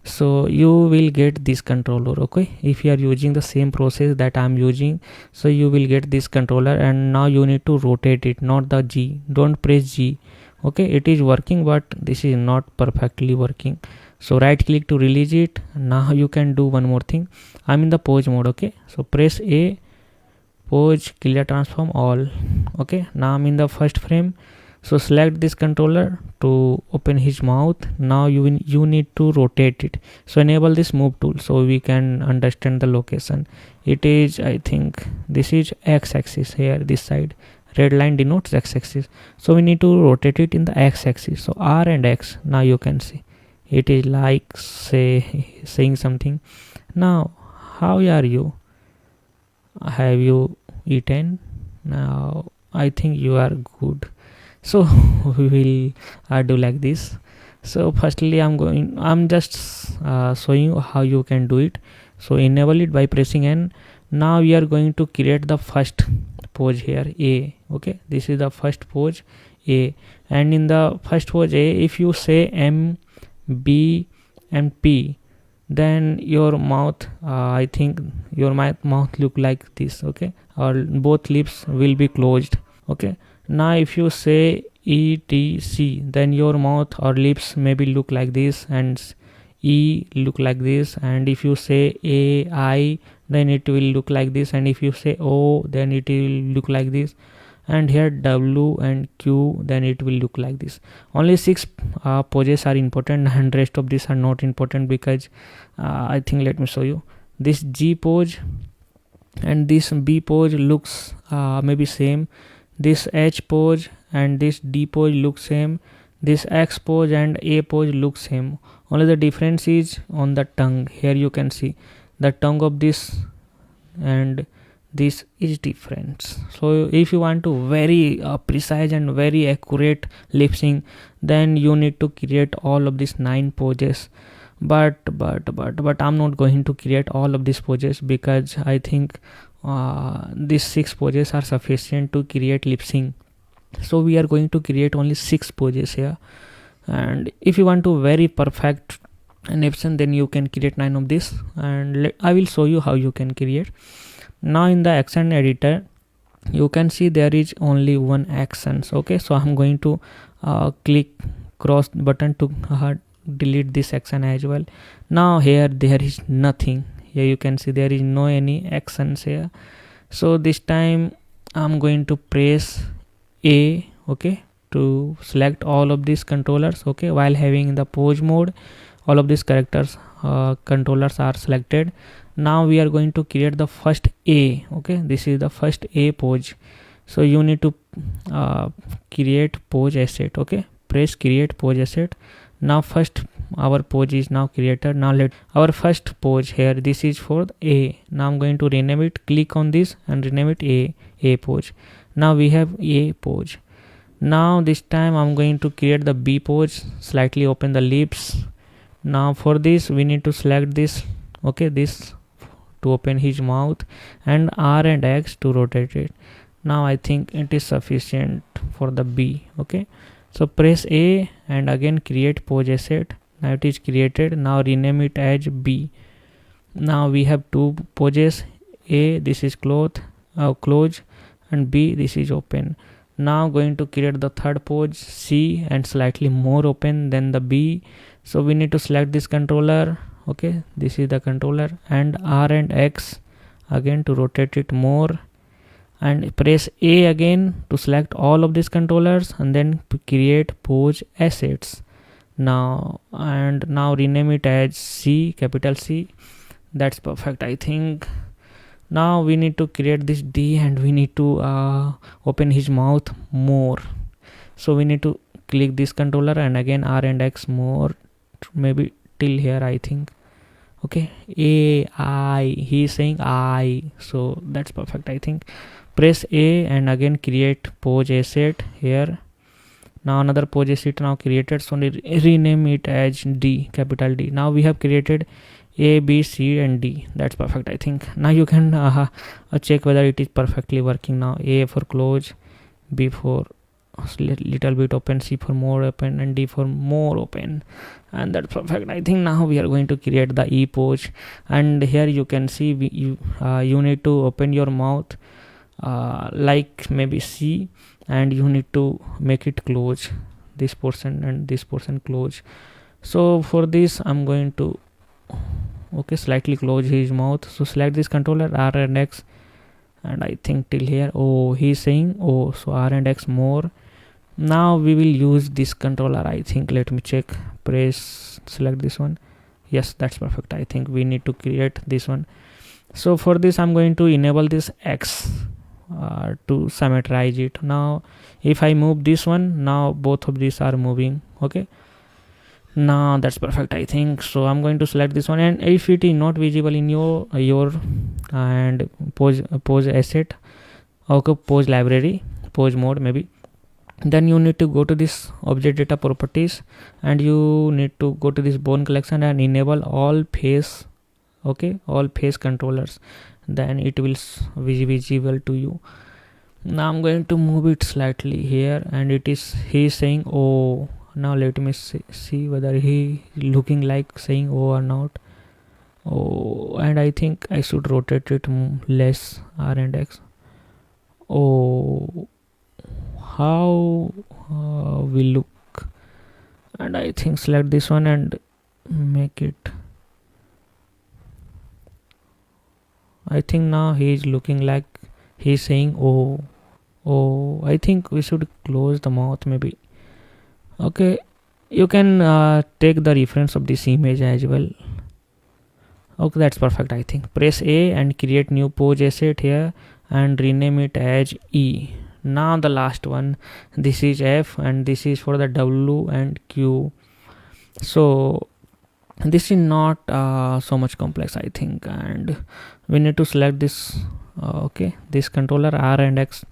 So you will get this controller. Okay, if you are using the same process that I'm using, so you will get this controller, and now you need to rotate it, not the G. Don't press G. Okay, it is working, but this is not perfectly working. So right click to release it. Now you can do one more thing. I'm in the pose mode. Okay, so press A, pose, clear transform all. Okay, now I'm in the first frame. So select this controller to open his mouth. Now you need to rotate it. So enable this move tool so we can understand the location. It is, I think this is x-axis here, this side. Red line denotes x-axis, so we need to rotate it in the x-axis. So R and X. Now you can see it is like saying something. Now how are you? Have you eaten? Now I think you are good. So we will do like this. So firstly I'm just showing you how you can do it. So enable it by pressing N. Now we are going to create the first pose here, A. Okay, this is the first pose, A. And in the first pose A, if you say M, B and P, then your mouth, I think your mouth look like this. Okay, or both lips will be closed. Okay, now if you say E, T, C, then your mouth or lips maybe look like this, and E look like this. And if you say A, I, then it will look like this. And if you say O, then it will look like this. And here W and Q, then it will look like this. Only 6 poses are important, and rest of these are not important, because I think, let me show you. This G pose and this B pose looks maybe same. This H pose and this D pose look same. This X pose and A pose look same. Only the difference is on the tongue. Here you can see the tongue of this and this is different. So if you want to very precise and very accurate lip sync, then you need to create all of these 9 poses. But I'm not going to create all of these poses, because I think these 6 poses are sufficient to create lip sync. So we are going to create only 6 poses here. And if you want to very perfect lip sync, then you can create 9 of this, and I will show you how you can create. Now in the action editor, you can see there is only one actions. Okay, so I'm going to click cross button to delete this action as well. Now here there is nothing. Here you can see there is no any actions here. So this time I'm going to press A, okay, to select all of these controllers. Okay, while having the pose mode, all of these characters controllers are selected. Now we are going to create the first A. Okay, this is the first A pose. So you need to create pose asset. Okay, press create pose asset. Now first our pose is now created. Now let our first pose here, this is for A. Now I'm going to rename it. Click on this and rename it A pose. Now we have A pose. Now this time I'm going to create the B pose. Slightly open the lips. Now for this we need to select this, okay, this to open his mouth, and R and X to rotate it. Now I think it is sufficient for the B. Okay, so press A and again create pose asset. Now it is created. Now rename it as B. Now we have 2 poses. A, this is close, and B, this is open. Now going to create the third pose, C, and slightly more open than the B. So we need to select this controller. Okay, this is the controller, and R and X again to rotate it more, and press A again to select all of these controllers, and then create pose assets. Now rename it as C, capital C. That's perfect, I think. Now we need to create this D, and we need to open his mouth more. So we need to click this controller and again R and X more, maybe till here, I think. Okay, A, I, he is saying I, so that's perfect, I think. Press A and again create pose asset here. Now another pose asset now created, so rename it as D, capital D. Now we have created A, B, C and D. That's perfect, I think. Now you can check whether it is perfectly working. Now A for close, B for little bit open, C for more open, and D for more open, and that's perfect, I think. Now we are going to create the E pose, and here you can see you need to open your mouth like maybe C, and you need to make it close, this portion and this portion close. So for this I'm going to slightly close his mouth. So select this controller, R and X, and I think till here. Oh, he's saying oh, so R and X more. Now we will use this controller, I think. Let me check. Press, select this one. Yes, that's perfect. I think we need to create this one. So for this I'm going to enable this X to symmetrize it. Now if I move this one, now both of these are moving. Okay, now that's perfect, I think. So I'm going to select this one, and if it is not visible in your and pose asset, okay, pose library, pose mode maybe, then you need to go to this object data properties, and you need to go to this bone collection and enable all face, okay, all face controllers, then it will be visible to you. Now I'm going to move it slightly here, and he is saying oh. Now let me see whether he looking like saying oh or not. Oh, and I think I should rotate it less, R and X. Oh, how we look. And I think select this one and make it. I think now he is looking like he's saying oh. Oh, I think we should close the mouth maybe. Okay, you can take the reference of this image as well. Okay, that's perfect, I think. Press A and create new pose asset here and rename it as E. Now the last one, this is F, and this is for the W and Q. So this is not so much complex, I think, and we need to select this okay, this controller R and X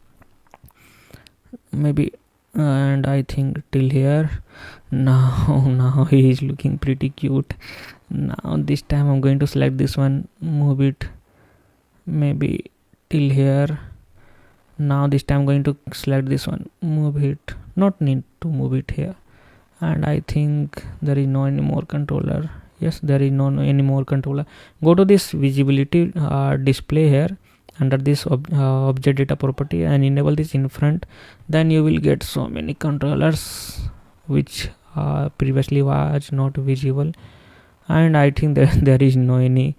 maybe, and I think till here. Now he is looking pretty cute. Now this time I'm going to select this one, move it maybe till here. Now this time I'm going to select this one, move it, not need to move it here, and I think there is no any more controller. Yes, there is no any more controller. Go to this visibility display here under this object data property and enable this in front, then you will get so many controllers which previously was not visible, and I think that there is no any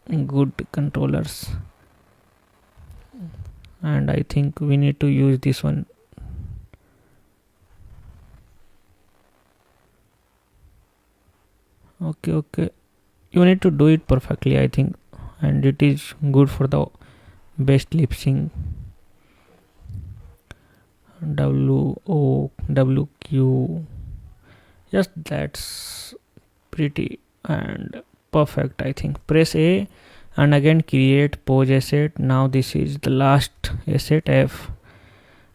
good controllers, and I think we need to use this one. Okay, you need to do it perfectly, I think, and it is good for the best lip sync. WQ, yes, that's pretty and perfect, I think. Press A and again create pose asset. Now this is the last asset, F.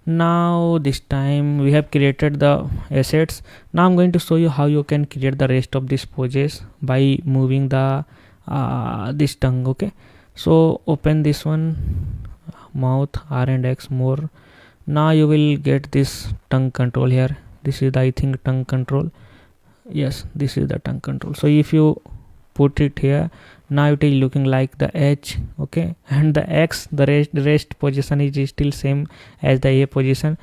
Now this time we have created the assets. Now I'm going to show you how you can create the rest of these poses by moving the this tongue. Okay, so open this one, mouth, R and X more. Now you will get this tongue control here. This is the, I think, tongue control. Yes, this is the tongue control. So if you put it here, now it is looking like the H, okay, and the X, the rest position is still same as the A position.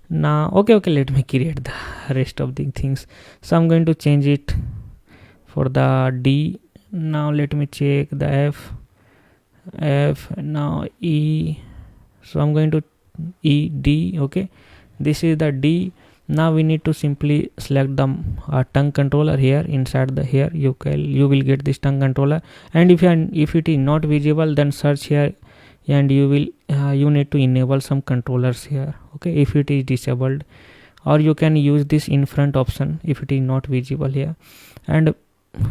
Now okay, let me create the rest of the things. So I'm going to change it for the D. Now let me check the F, now E. So I'm going to E, D. Okay, this is the D. Now we need to simply select the tongue controller here inside the here. You will get this tongue controller, and if it is not visible, then search here, and you will you need to enable some controllers here. Okay, if it is disabled, or you can use this in front option if it is not visible here, and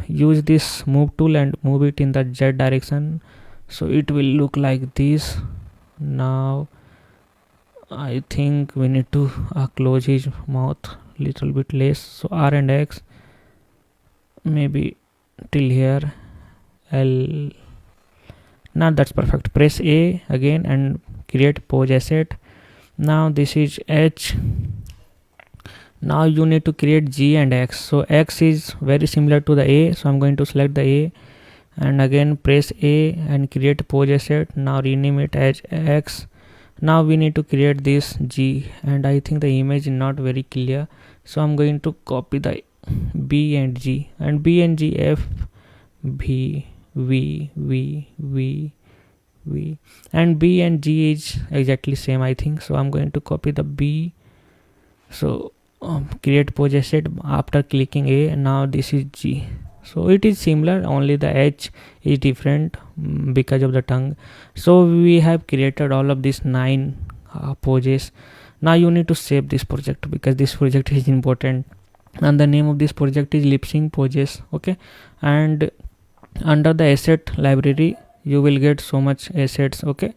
use this move tool and move it in the Z direction, so it will look like this. Now I think we need to close his mouth little bit less, so R and X maybe till here, L. Now that's perfect. Press A again and create pose asset. Now this is H. Now you need to create G and X. So X is very similar to the A, so I'm going to select the A and again press A and create pose asset. Now rename it as X. Now we need to create this G, and I think the image is not very clear, so I'm going to copy the B and G, and B and G, F, B, V, and B and G is exactly same, I think. So I'm going to copy the B So create pose asset after clicking A. Now this is G. So it is similar, only the H is different because of the tongue. So we have created all of these 9 poses. Now you need to save this project because this project is important, and the name of this project is Lipsync poses. Okay, and under the asset library you will get so much assets. Okay,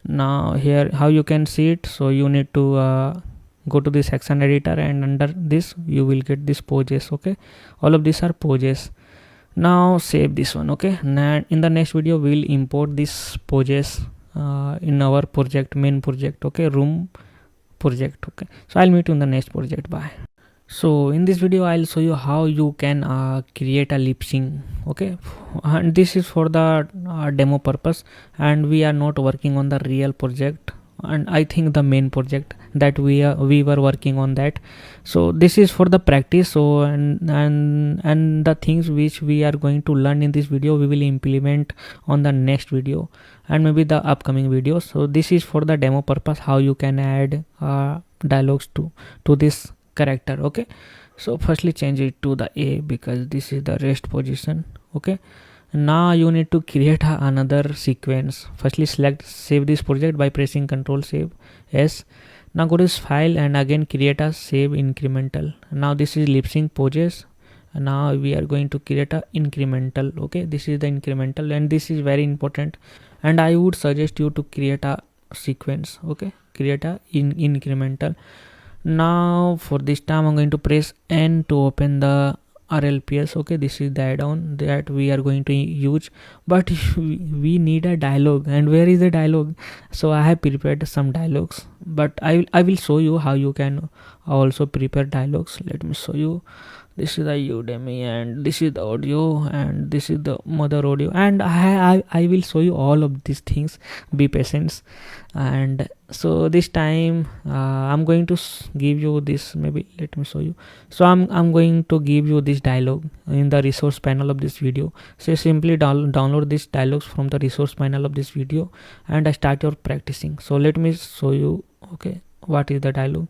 now here how you can see it. So you need to go to this action editor, and under this you will get this poses. Okay, all of these are poses. Now save this one. Okay, now in the next video we will import this poses in our project, main project. Okay, room project. Okay, so I'll meet you in the next project. Bye. So in this video I'll show you how you can create a lip sync. Okay, and this is for the demo purpose, and we are not working on the real project, and I think the main project that we were working on that. So this is for the practice. So and the things which we are going to learn in this video we will implement on the next video and maybe the upcoming videos. So this is for the demo purpose, how you can add dialogues to this character. Okay, so firstly change it to the A because this is the rest position. Okay, now you need to create another sequence. Firstly select save this project by pressing Ctrl Save S. Now go to this file and again create a save incremental. Now this is lip sync poses. Now we are going to create a incremental. Okay, this is the incremental, and this is very important, and I would suggest you to create a sequence. Okay, create a incremental. Now for this time I'm going to press N to open the RLPS. Okay, this is the add-on that we are going to use, but we need a dialogue, and where is the dialogue? So I have prepared some dialogues, but I will show you how you can also prepare dialogues. Let me show you. This is the Udemy, and this is the audio, and this is the mother audio, and I will show you all of these things. Be patient. And so this time I'm going to give you this. Maybe let me show you. So I'm going to give you this dialogue in the resource panel of this video. So simply download this dialogues from the resource panel of this video and start your practicing. So let me show you. Okay, what is the dialogue?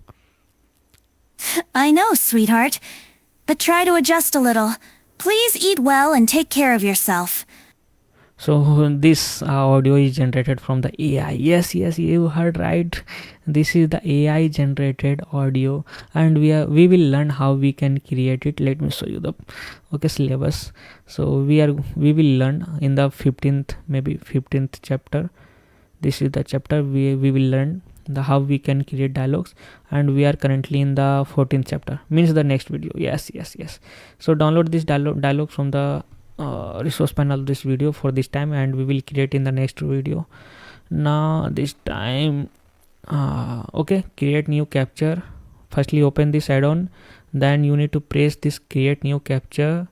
I know, sweetheart, but try to adjust a little. Please eat well and take care of yourself. So this audio is generated from the AI. Yes, you heard right. This is the AI generated audio, and we will learn how we can create it. Let me show you the syllabus. So we will learn in the 15th chapter. This is the chapter we will learn how we can create dialogues, and we are currently in the 14th chapter, means the next video. Yes. So download this dialogue from the resource panel of this video for this time, and we will create in the next video. Now this time okay, create new capture. Firstly open this add-on, then you need to press this create new capture.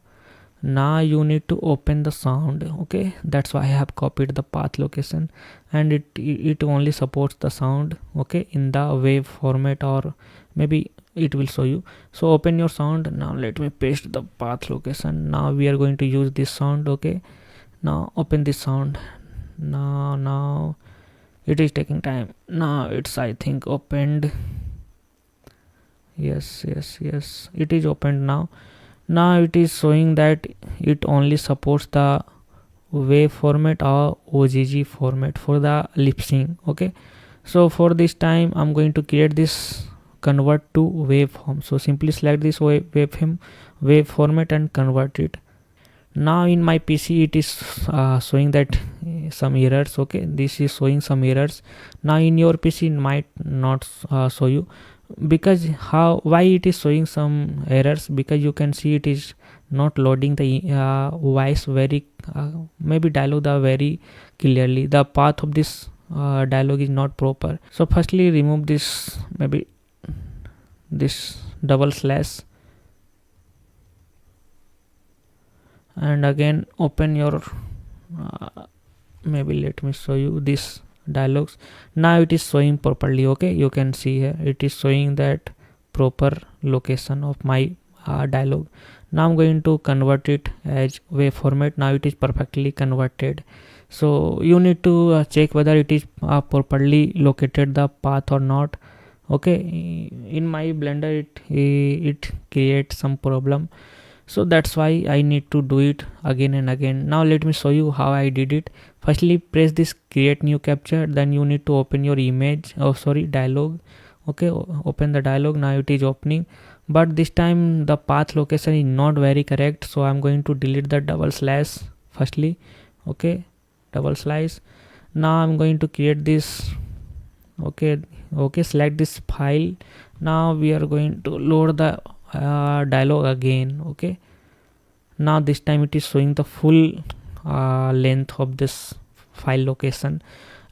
Now you need to open the sound. Okay, that's why I have copied the path location, and it only supports the sound. Okay, in the wave format, or maybe it will show you. So open your sound. Now let me paste the path location. Now we are going to use this sound. Okay, now open this sound. Now it is taking time. Now it's, I think, opened. Yes, it is opened now. Now it is showing that it only supports the wave format or OGG format for the lip sync. Okay, so for this time I'm going to create this convert to waveform. So simply select this wave format and convert it. Now in my PC it is showing that some errors. Okay, this is showing some errors. Now in your PC it might not show you, because why it is showing some errors, because you can see it is not loading the voice very maybe dialogue very clearly. The path of this dialogue is not proper. So firstly remove this, maybe this double slash, and again open your maybe let me show you this dialogues. Now it is showing properly. Okay, you can see here it is showing that proper location of my dialogue. Now I'm going to convert it as wave format. Now it is perfectly converted. So you need to check whether it is properly located the path or not. Okay, in my blender it creates some problem, so that's why I need to do it again and again. Now let me show you how I did it. Firstly, press this create new capture, then you need to open your image, dialog. Okay, open the dialog. Now it is opening, but this time the path location is not very correct, so I'm going to delete the double slash firstly. Okay, double slash. Now I'm going to create this. Okay, select this file. Now we are going to load the dialog again. Okay, now this time it is showing the full length of this file location.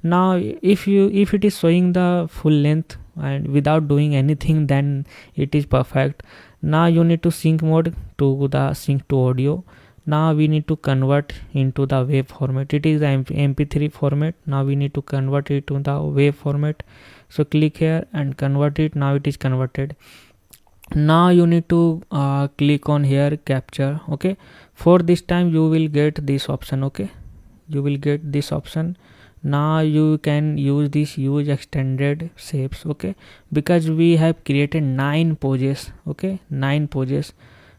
Now if it is showing the full length and without doing anything, then it is perfect. Now you need to sync mode to the sync to audio. Now we need to convert into the wave format. It is mp3 format. Now we need to convert it to the wave format, so click here and convert it. Now it is converted. Now you need to click on here capture. Okay, for this time you will get this option. Okay, you will get this option. Now you can use this use extended shapes. Okay, because we have created 9 poses. Okay, 9 poses,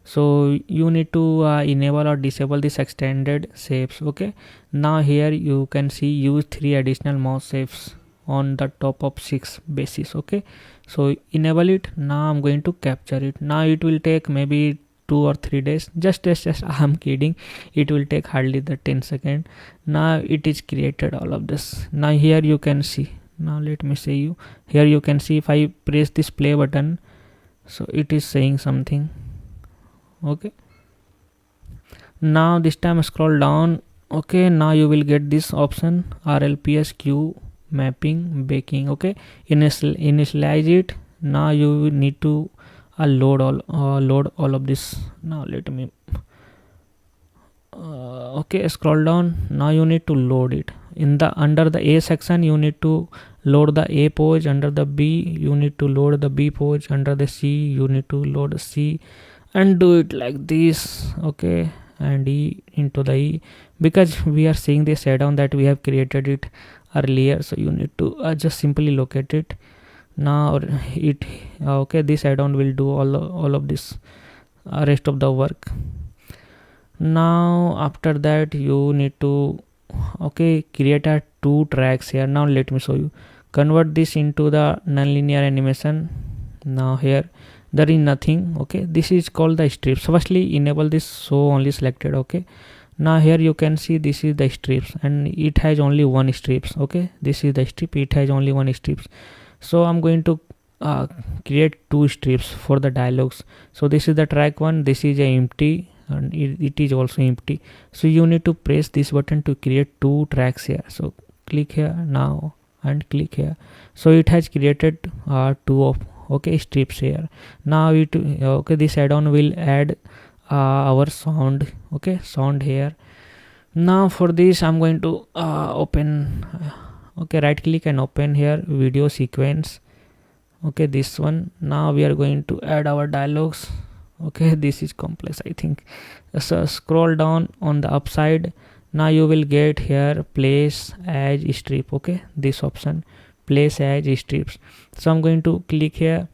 so you need to enable or disable this extended shapes. Okay, now here you can see use 3 additional mouse shapes on the top of 6 bases. Okay, so enable it. Now I'm going to capture it. Now it will take maybe 2 or 3 days. Just I'm kidding, it will take hardly the 10 seconds. Now it is created all of this. Now here you can see, now let me show you. Here you can see if I press this play button, so it is saying something. Okay, now this time scroll down. Okay, now you will get this option RLPS queue mapping baking. Okay, initialize it. Now you need to load all of this. Now let me okay, scroll down. Now you need to load it. In the under the A section you need to load the A pose. Under the B you need to load the B pose. Under the C you need to load the C, and do it like this. Okay, and E into the E, because we are seeing this add-on that we have created it earlier, so you need to just simply locate it. Now it okay, this add-on will do all of this rest of the work. Now after that you need to okay create a 2 tracks here. Now let me show you. Convert this into the nonlinear animation. Now here there is nothing. Okay, this is called the strips. Firstly enable this show only selected. Okay, now here you can see this is the strips and it has only one strips. Okay, this is the strip, it has only one strips. So I'm going to create 2 strips for the dialogues. So this is the track 1, this is a empty, and it is also empty. So you need to press this button to create 2 tracks here. So click here now and click here. So it has created 2 of okay strips here. Now it okay, this add-on will add our sound. Okay, sound here. Now for this I'm going to open okay, right click and open here video sequence. Okay, this one. Now we are going to add our dialogues. Okay, this is complex I think. So scroll down on the upside. Now you will get here place as strip. Okay, this option place as strips. So I'm going to click here.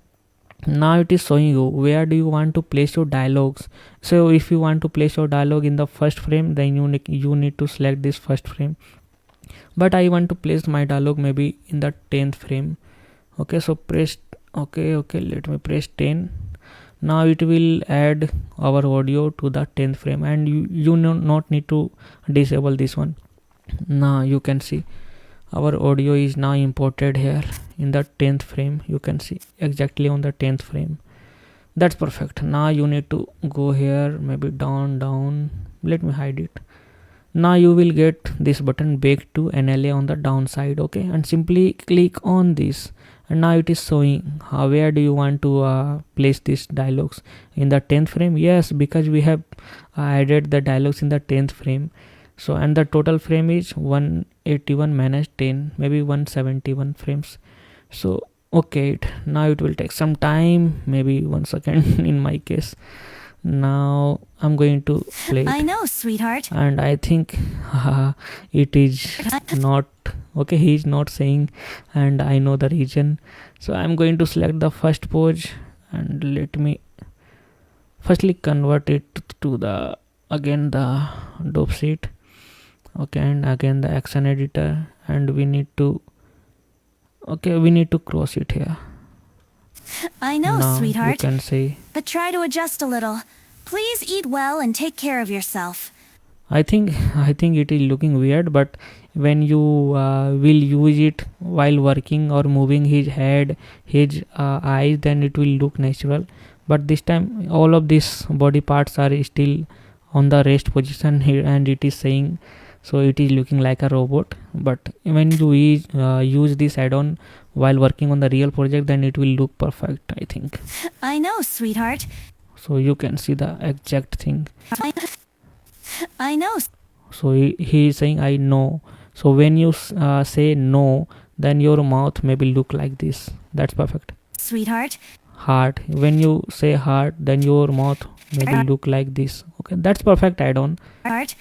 Now it is showing you where do you want to place your dialogues. So if you want to place your dialogue in the first frame, then you need to select this first frame, but I want to place my dialogue maybe in the 10th frame. Okay, so press okay, let me press 10. Now it will add our audio to the 10th frame, and you not need to disable this one. Now you can see our audio is now imported here in the 10th frame. You can see exactly on the 10th frame. That's perfect. Now you need to go here maybe down. Let me hide it. Now you will get this button bake to NLA on the downside. Okay, and simply click on this, and now it is showing where do you want to place these dialogues in the 10th frame. Yes, because we have added the dialogues in the 10th frame. So and the total frame is 181 minus 10, maybe 171 frames. So okay, now it will take some time, maybe 1 second in my case. Now I'm going to play I it, know, sweetheart. and I think it is not okay, he is not saying, and I know the reason. So I'm going to select the first pose, and let me firstly convert it to the again the dope sheet. Okay, and again the action editor, and we need to cross it here. I know, Now you sweetheart, can say, but try to adjust a little. Please eat well and take care of yourself. I think it is looking weird, but when you will use it while working or moving his head, his eyes, then it will look natural. But this time all of these body parts are still on the rest position here, and it is saying, so it is looking like a robot. But when you use this add-on while working on the real project, then it will look perfect, I think. I know, sweetheart. So you can see the exact thing. I know. So he is saying I know. So when you say no, then your mouth maybe look like this. That's perfect. Sweetheart. Heart. When you say heart, then your mouth maybe look like this. Okay, that's perfect add-on. Heart.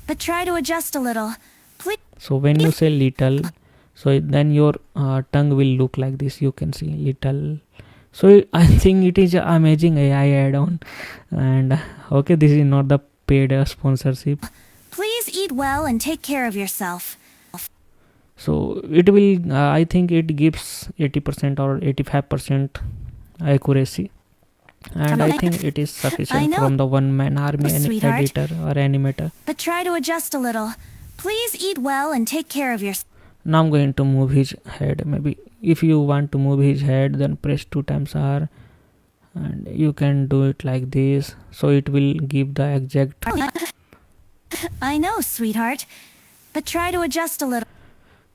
But try to adjust a little. Please. So when you say little, so then your tongue will look like this. You can see little. So I think it is an amazing AI add-on. And okay, this is not the paid sponsorship. Please eat well and take care of yourself. So it will I think it gives 80% or 85% accuracy, and I think it is sufficient from the one-man army and editor or animator. But try to adjust a little. Please eat well and take care of yourself. Now I'm going to move his head. Maybe if you want to move his head, then press 2 times R, and you can do it like this. So it will give the exact. I know, sweetheart, but try to adjust a little.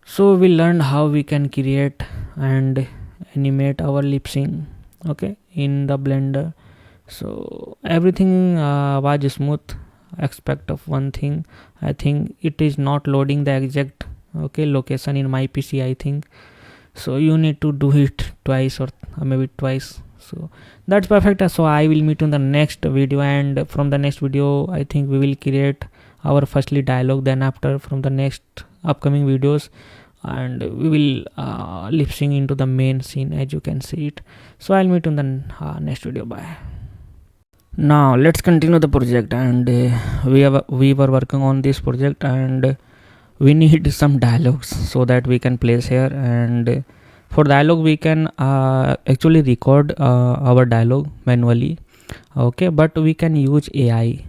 So we learned how we can create and animate our lip sync, okay, in the Blender. So everything was smooth except of one thing. I think it is not loading the exact location in my PC, I think. So you need to do it twice or maybe twice. So that's perfect. So I will meet in the next video, and from the next video I think we will create our firstly dialogue, then after from the next upcoming videos, and we will lip sync into the main scene, as you can see it. So I'll meet in the next video. Bye. Now let's continue the project, and we were working on this project, and we need some dialogues so that we can place here. And for dialogue we can actually record our dialogue manually, okay, but we can use AI,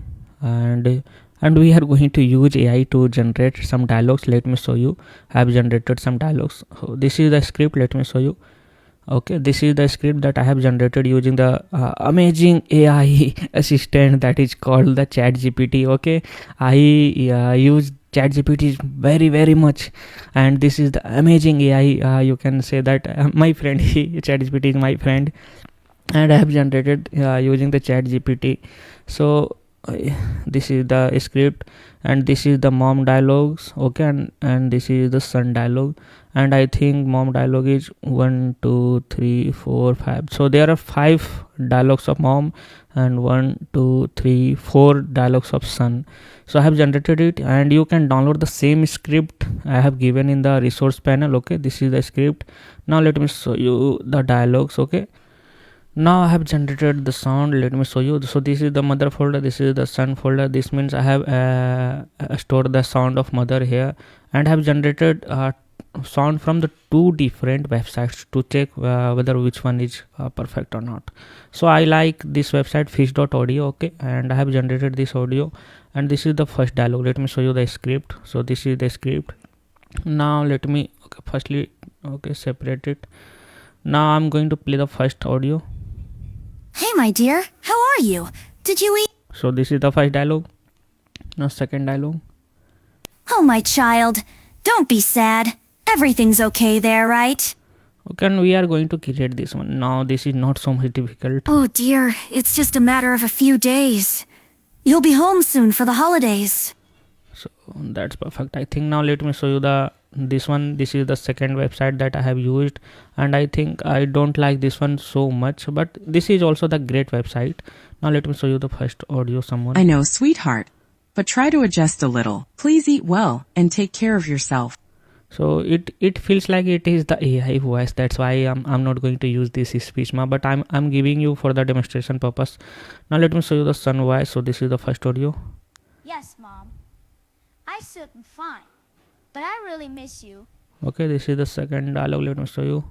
and we are going to use AI to generate some dialogues. Let me show you. I have generated some dialogues. So this is the script. Let me show you. Okay, this is the script that I have generated using the amazing AI assistant that is called the ChatGPT. Okay, I use ChatGPT very much, and this is the amazing AI. You can say that my friend, ChatGPT is my friend, and I have generated using the ChatGPT. So this is the script, and this is the mom dialogues, okay, and this is the son dialogue, and I think mom dialogue is 1 2 3 4 5. So there are 5 dialogues of mom and 1 2 3 4 dialogues of son. So I have generated it, and you can download the same script I have given in the resource panel. Okay, this is the script. Now let me show you the dialogues. Okay, now I have generated the sound. Let me show you. So this is the mother folder, this is the son folder. This means I have stored the sound of mother here, and have generated sound from the 2 different websites to check whether which one is perfect or not. So I like this website fish.audio, okay, and I have generated this audio, and this is the first dialogue. Let me show you the script. So this is the script. Now let me firstly separate it. Now I'm going to play the first audio. Hey, my dear, how are you? Did you eat? So this is the first dialogue. Now second dialogue. Oh, my child, don't be sad. Everything's okay there, right? Okay, and we are going to create this one. Now this is not so much difficult. Oh dear, it's just a matter of a few days. You'll be home soon for the holidays. So that's perfect, I think. Now let me show you this one. This is the second website that I have used, and I think I don't like this one so much, but this is also the great website. Now let me show you the first audio. Someone. I know, sweetheart, but try to adjust a little. Please eat well and take care of yourself. So it feels like it is the AI voice. That's why I'm not going to use this speech mark, but I'm giving you for the demonstration purpose. Now let me show you the son voice. So this is the first audio. Yes, Mom. I sit fine, but I really miss you. Okay, this is the second dialogue. Let me show you.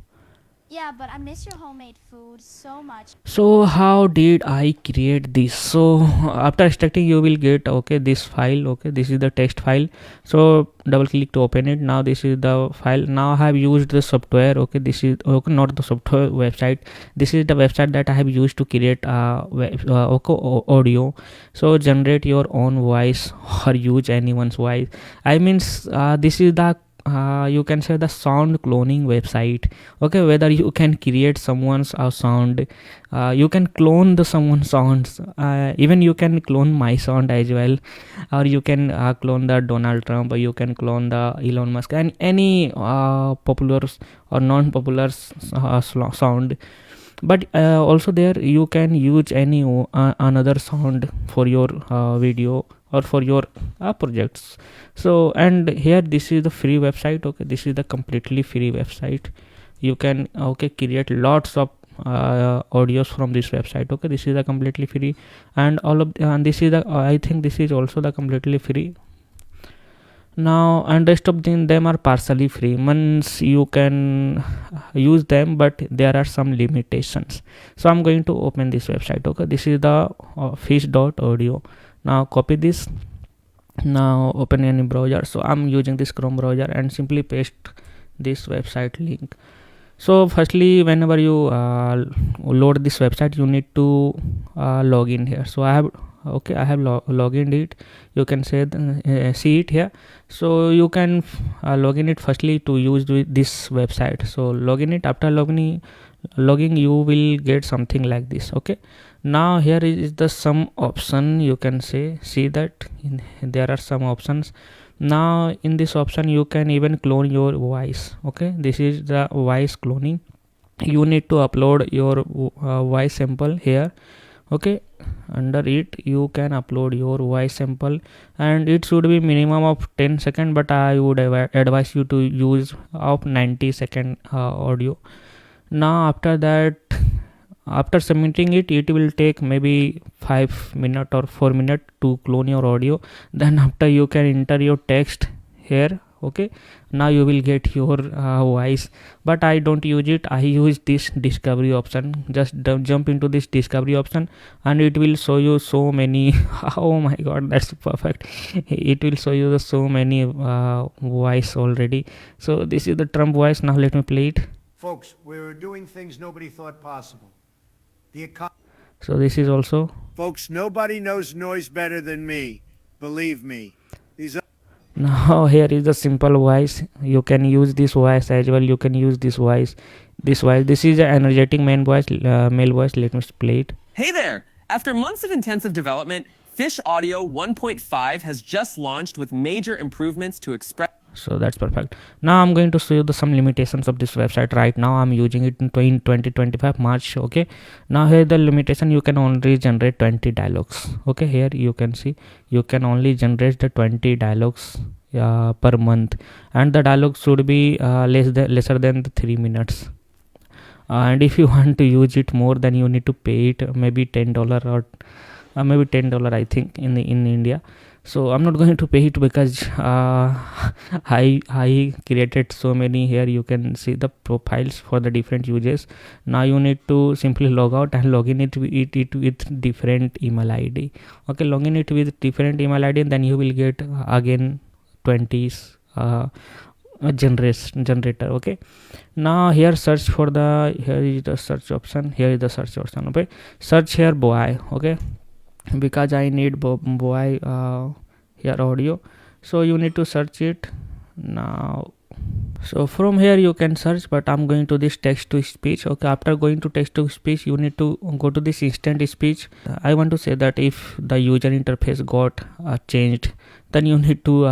Yeah, but I miss your homemade food so much. So how did I create this? So after extracting you will get, okay, this file. Okay, this is the text file. So double click to open it. Now this is the file. Now I have used the software. Okay, this is, okay, not the software, website. This is the website that I have used to create audio. So generate your own voice or use anyone's voice. I means this is the you can say the sound cloning website. Okay, whether you can create someone's sound, you can clone the someone's sounds, even you can clone my sound as well, or you can clone the Donald Trump, or you can clone the Elon Musk, and any popular or non-popular sound. But also there you can use any another sound for your video or for your projects. So, and here this is the free website. Okay, this is the completely free website. You can, okay, create lots of audios from this website. Okay, this is the completely free, and all of and this is the I think this is also the completely free. Now, and rest of them are partially free, means you can use them, but there are some limitations. So I'm going to open this website. Okay, this is the fish.audio. Now copy this. Now open any browser. So I'm using this Chrome browser and simply paste this website link. So firstly, whenever you load this website, you need to log in here. So I have, okay, I have logged it. You can say see it here. So you can log in it firstly to use this website. So log in it. After logging, you will get something like this. Okay, now here is the some option. You can see that there are some options. Now in this option you can even clone your voice. Okay, this is the voice cloning. You need to upload your voice sample here. Okay, under it you can upload your voice sample, and it should be minimum of 10 second, but I would advise you to use of 90-second audio. Now after that, after submitting it, it will take maybe 5 minutes or 4 minutes to clone your audio. Then after you can enter your text here. Okay, now you will get your voice, but I don't use it. I use this discovery option. Just jump into this discovery option and it will show you so many oh my god, that's perfect. It will show you the so many voice already. So this is the Trump voice. Now let me play it. Folks, we're doing things nobody thought possible. So this is also. Folks, nobody knows noise better than me. Believe me. Now here is the simple voice. You can use this voice as well. You can use this voice. This is an energetic male voice. Let me play it. Hey there! After months of intensive development, Fish Audio 1.5 has just launched with major improvements to express. So that's perfect. Now I'm going to show you some limitations of this website. Right now I'm using it in 2025 March. Okay, now here the limitation, you can only generate 20 dialogues. Okay, here you can see you can only generate the 20 dialogues per month, and the dialogue should be lesser than the 3 minutes. And if you want to use it more, then you need to pay it maybe $10 or maybe $10, I think, in India. So I'm not going to pay it because I created so many. Here you can see the profiles for the different users. Now you need to simply log out and log in it with different email ID. Okay, log in it with different email ID, and then you will get again 20s generator. Okay, now here search for the, here is the search option. Here is the search option. Okay, search here boy. Okay, because I need boy here audio, so you need to search it now. So from here you can search, but I'm going to this text to speech. Okay, after going to text to speech, you need to go to this instant speech. I want to say that if the user interface got changed, then you need to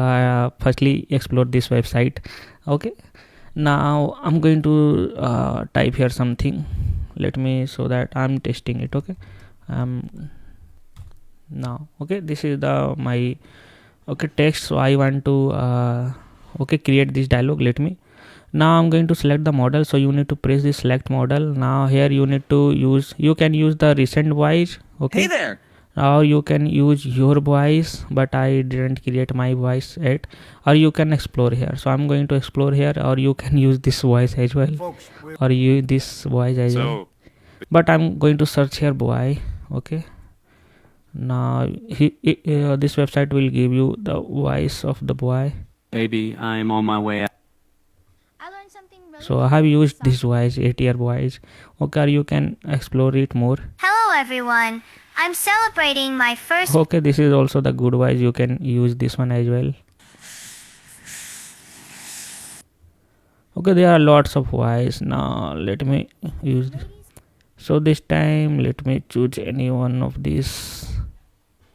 firstly explore this website. Okay, now I'm going to type here something. Let me, so that I'm testing it. Okay, now, okay, this is the my, okay, text. So I want to okay, create this dialogue. Let me, now I'm going to select the model, so you need to press the select model. Now here you need to use, you can use the recent voice, okay. Hey there! Or you can use your voice, but I didn't create my voice yet. Or you can explore here, so I'm going to explore here. Or you can use this voice as well, Folks, we're or use this voice as well, but I'm going to search here boy, okay. Now this website will give you the voice of the boy. Baby, I'm on my way out. I learned something really So I have used this voice, 8-year voice, okay. Or you can explore it more. Hello, everyone. I'm celebrating my first. Okay, this is also the good voice, you can use this one as well. Okay, there are lots of voice. Now let me use this. So this time let me choose any one of these.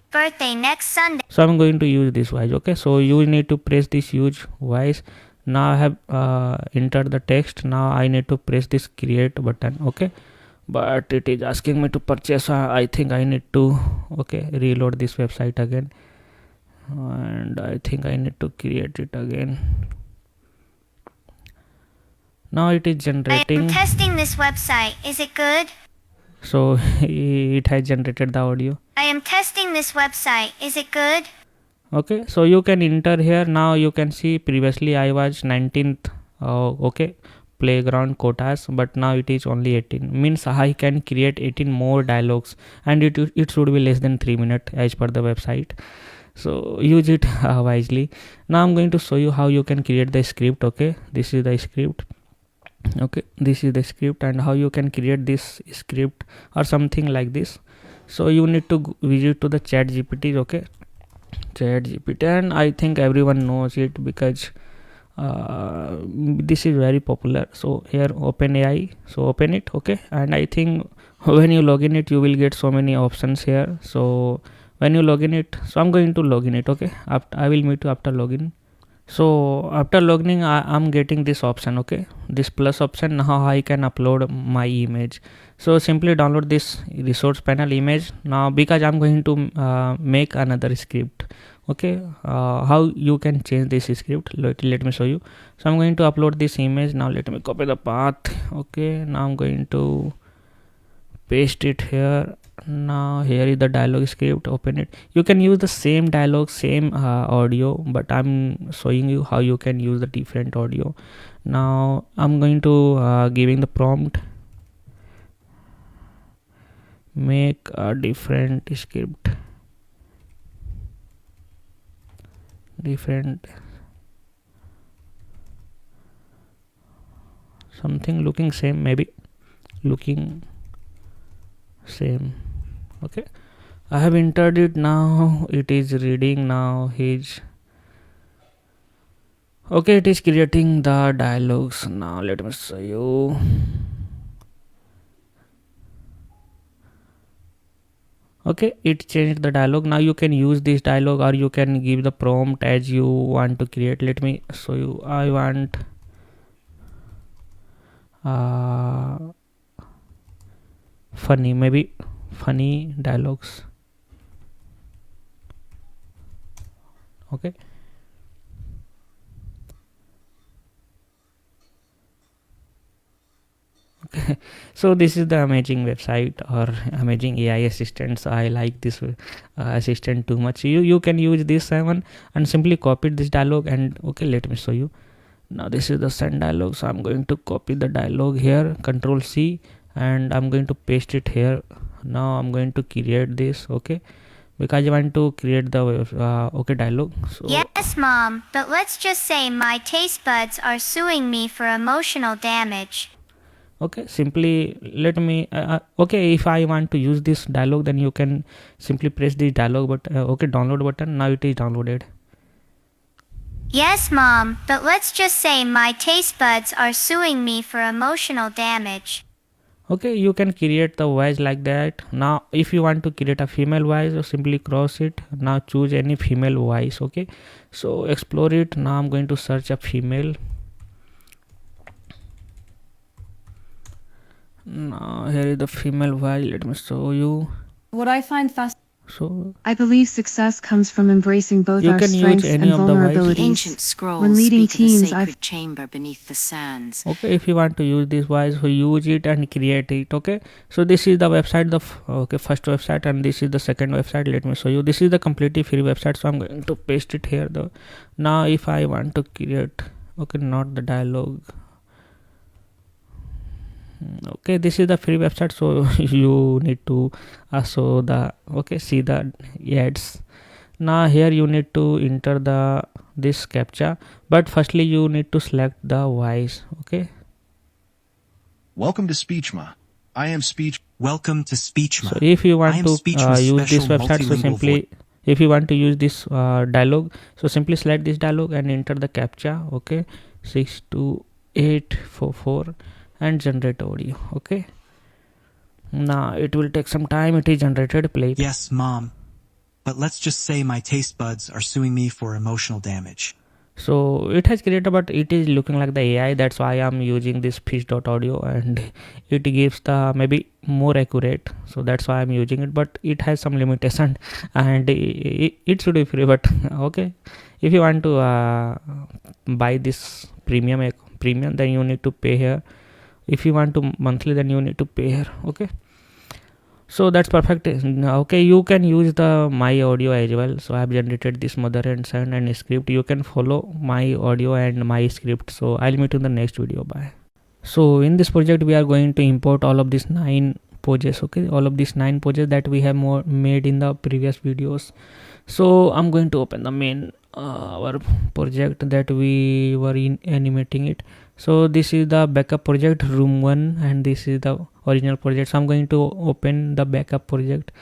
Birthday next Sunday. So I'm going to use this voice, okay. So you need to press this huge voice. Now I have entered the text. Now I need to press this create button, okay. But it is asking me to purchase. I think I need to, okay, reload this website again, and I think I need to create it again. Now it is I am generating. testing this website. Is it good? So it has generated the audio. I am testing this website. Is it good? Okay, so you can enter here. Now you can see previously I was 19th, okay, playground quotas, but now it is only 18. Means I can create 18 more dialogues, and it should be less than 3 minutes as per the website. So use it wisely. Now I'm going to show you how you can create the script, okay. This is the script, okay. This is the script, and how you can create this script or something like this. So you need to visit to the chat GPT, okay. Chat GPT, and I think everyone knows it because this is very popular. So here open AI, so open it, okay. And I think when you log in it, you will get so many options here. So when you log in it, so I'm going to log in it, okay. I will meet you after login. So after logging, I'm getting this option, okay, this plus option. Now I can upload my image. So simply download this resource panel image. Now because I'm going to make another script, okay. How you can change this script, let me show you. So I'm going to upload this image. Now let me copy the path, okay. Now I'm going to paste it here. Now here is the dialogue script, open it. You can use the same dialogue, same audio, but I'm showing you how you can use the different audio. Now I'm going to giving the prompt, make a different script, different, something looking same, maybe looking same, okay. I have entered it. Now it is reading. Now his, okay, it is creating the dialogues. Now let me show you. Okay, it changed the dialogue. Now you can use this dialogue, or you can give the prompt as you want to create. Let me show you. I want funny, maybe funny dialogues, okay. Okay, so this is the amazing website or amazing AI assistants. I like this assistant too much. You can use this one and simply copy this dialogue, and okay, let me show you. Now this is the send dialogue, so I'm going to copy the dialogue here, Control C, and I'm going to paste it here. Now I'm going to create this, okay, because I want to create the okay dialogue. So Yes, Mom, but let's just say my taste buds are suing me for emotional damage. okay, simply let me okay, if I want to use this dialogue, then you can simply press the dialogue but okay, download button. Now it is downloaded. Yes, Mom, but let's just say my taste buds are suing me for emotional damage. Okay, you can create the voice like that. Now if you want to create a female voice, simply cross it. Now choose any female voice, okay. So explore it. Now I'm going to search a female. Now here is the female voice. Let me show you. What I find fascinating. So I believe success comes from embracing both you our can use strengths any and of the voice. vulnerabilities. Ancient scrolls When leading speak of a teams, sacred chamber beneath the sands. Okay, if you want to use this voice, so use it and create it. Okay, so this is the website, the first website, and this is the second website. Let me show you. This is the completely free website, so I'm going to paste it here. Now if I want to create, okay, not the dialogue. Okay, this is the free website, so you need to show the, okay, see the ads. Now here you need to enter this captcha, but firstly you need to select the voice. Okay, Welcome to Speechma. I am Speech. Welcome to Speechma. so if you I want am to Speechma's use this special website, so multilingual simply, if you want to use this dialogue, so simply select this dialogue and enter the captcha. Okay, 62844 and generate audio. Okay, now it will take some time. It is generated. Play it. Yes, Mom. But let's just say my taste buds are suing me for emotional damage. So it has created, but it is looking like the AI. That's why I'm using this fish.audio, and it gives the maybe more accurate. So that's why I'm using it, but it has some limitation, and it should be free. But okay, if you want to buy this premium, then you need to pay here. If you want to monthly, then you need to pay here. Okay, so that's perfect. Okay, you can use the my audio as well. So I have generated this mother and son and script. You can follow my audio and my script. So I'll meet you in the next video. Bye. So in this project we are going to import all of these 9 poses. Okay, all of these 9 poses that we have made in the previous videos. So I'm going to open the main our project that we were animating it. So this is the backup project room 1, and this is the original project. So I'm going to open the backup project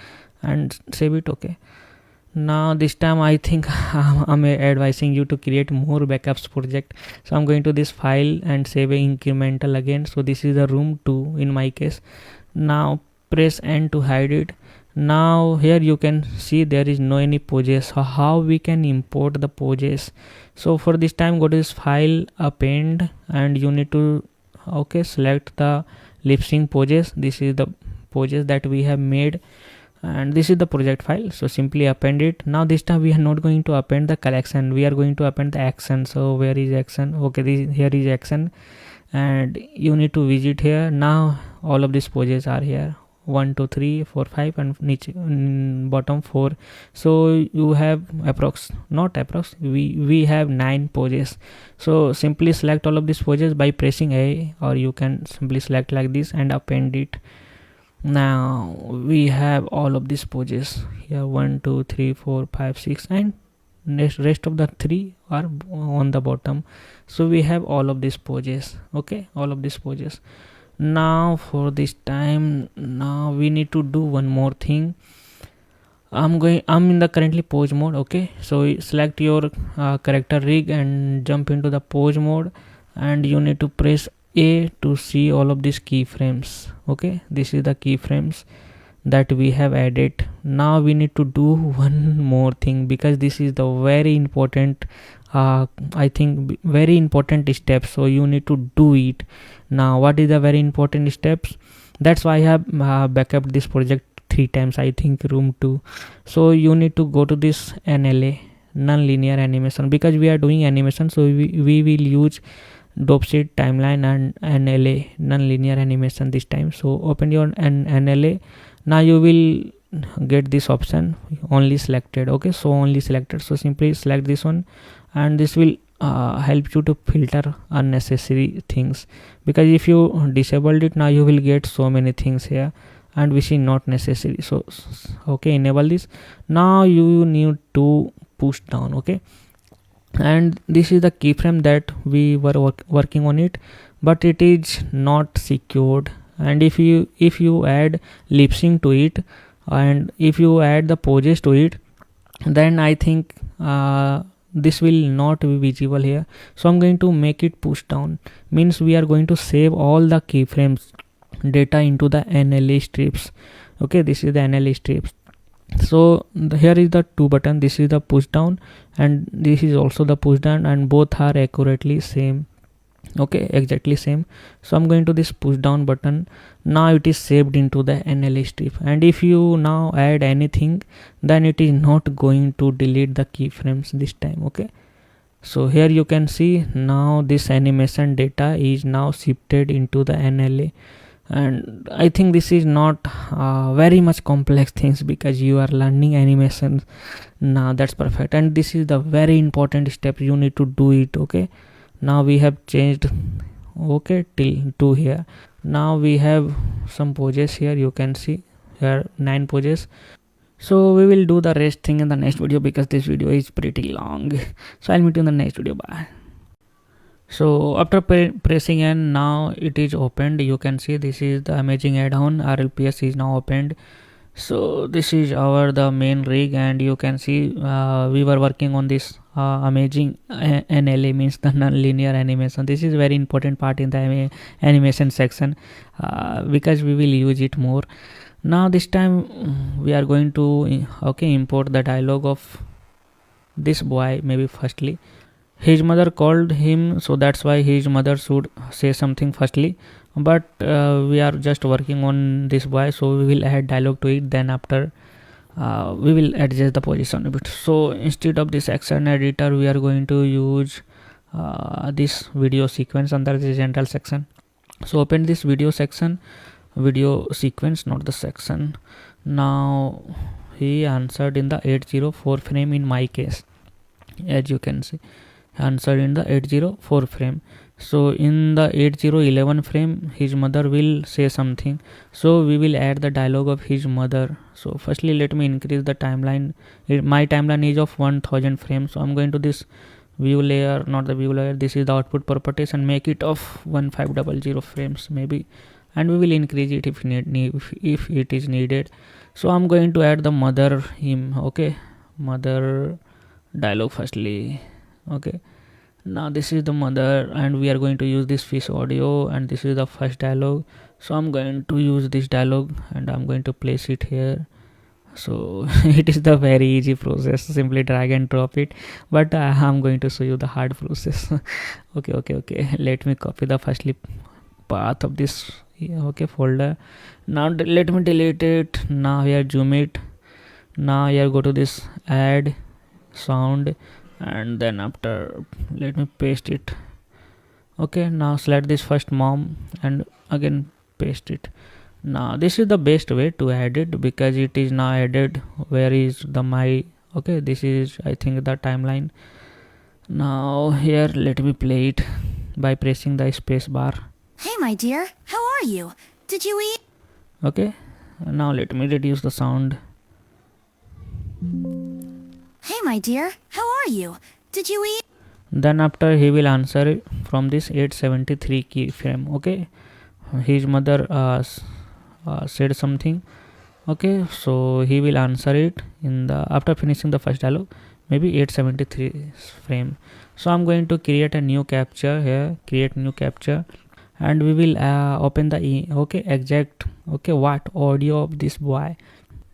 and save it. Okay, now this time I think I'm advising you to create more backups project. So I'm going to this file and save a incremental again. So this is the room 2 in my case. Now press N to hide it. Now here you can see there is no any poses. So how we can import the poses? So for this time, go to this file, append, and you need to, okay, select the Lipsync poses. This is the poses that we have made, and this is the project file. So simply append it. Now this time we are not going to append the collection, we are going to append the action. So where is action? Okay, here is action, and you need to visit here. Now all of these poses are here, 1 2 3 4 5 and bottom 4. So you have we have 9 poses. So simply select all of these poses by pressing A, or you can simply select like this and append it. Now we have all of these poses here, 1 2 3 4 5 6, and rest of the 3 are on the bottom. So we have all of these poses. Okay, all of these poses. Now for this time, now we need to do one more thing. I'm in the currently pose mode. Okay, so select your character rig and jump into the pose mode, and you need to press A to see all of these keyframes. Okay, this is the keyframes that we have added. Now we need to do one more thing, because this is the very important I think very important step. So you need to do it. Now what is the very important steps? That's why I have backup this project 3 times, I think room 2. So you need to go to this NLA, non-linear animation, because we are doing animation. So we will use Dopseed timeline and NLA, non-linear animation this time. So open your NLA. Now you will get this option, only selected. Okay, so only selected. So simply select this one, and this will help you to filter unnecessary things, because if you disabled it, now you will get so many things here and which is not necessary. So okay, enable this. Now you need to push down. Okay, and this is the keyframe that we were working on it, but it is not secured. And if you add lip sync to it, and if you add the poses to it, then I think this will not be visible here. So I'm going to make it push down, means we are going to save all the keyframes data into the NLA strips. Okay, this is the NLA strips. So here is the 2 button. This is the push down, and this is also the push down, and both are accurately same. okay, exactly same. So I'm going to this push down button. Now it is saved into the NLA strip, and if you now add anything, then it is not going to delete the keyframes this time. Okay, so here you can see now this animation data is now shifted into the NLA, and I think this is not very much complex things because you are learning animations now. That's perfect, and this is the very important step you need to do it. Okay, now we have changed, okay, till to here. Now we have some poses here, you can see here 9 poses. So we will do the rest thing in the next video because this video is pretty long. So I'll meet you in the next video. Bye. So after pressing N, now it is opened. You can see this is the amazing add-on. RLPS is now opened. So this is our the main rig, and you can see we were working on this amazing NLA, means the non-linear animation. This is very important part in the animation section because we will use it more. Now this time we are going to import the dialogue of this boy. Maybe firstly his mother called him, so that's why his mother should say something firstly, but we are just working on this boy, so we will add dialogue to it. Then after we will adjust the position a bit. So instead of this action editor, we are going to use this video sequence under the general section. So open this video sequence, not the section. Now he answered in the 804 frame in my case, as you can see, answered in the 804 frame. So in the 8011 frame his mother will say something, so we will add the dialogue of his mother. So firstly let me increase the timeline. My timeline is of 1000 frames, so I'm going to this view layer, not the view layer, this is the output properties, and make it of 1500 frames maybe, and we will increase it if it is needed. So I'm going to add the mother him, okay, mother dialogue firstly. Okay, now this is the mother, and we are going to use this fish audio, and this is the first dialogue. So I'm going to use this dialogue and I'm going to place it here. So it is the very easy process, simply drag and drop it, but I'm going to show you the hard process. okay, let me copy the firstly path of this folder. Now let me delete it. Now here zoom it. Now here go to this add sound, and then after let me paste it. Okay, now select this first mom and again paste it. Now this is the best way to add it because it is now added. Where is the my, okay, this is I think the timeline. Now here let me play it by pressing the space bar. Hey, my dear, how are you? Did you eat? Okay, now let me reduce the sound. Hey, my dear, how are you? Did you eat? Then after he will answer from this 873 keyframe. Okay, his mother said something. Okay, so he will answer it in the after finishing the first dialogue, maybe 873 frame. So I'm going to create a new capture here, create new capture, and we will open the exact what audio of this boy.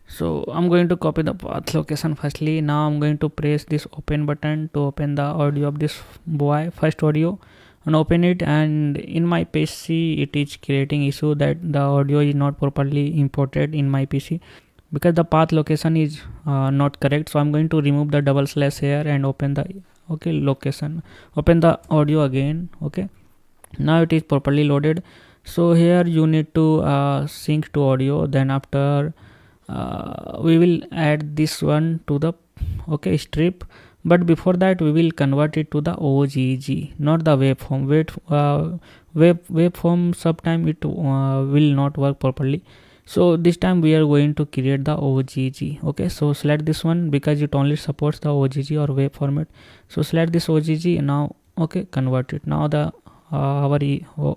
So I'm going to copy the path location firstly. Now I'm going to press this open button to open the audio of this boy, first audio, and open it. And in my PC it is creating issue that the audio is not properly imported in my PC because the path location is not correct. So I'm going to remove the double slash here and open the location, open the audio again. Okay, now it is properly loaded. So here you need to sync to audio. Then after we will add this one to the strip, but before that we will convert it to the OGG, not the waveform. Waveform sometime it will not work properly, so this time we are going to create the OGG. Okay, so select this one because it only supports the OGG or wave format. So select this OGG now. Okay, convert it. Now the our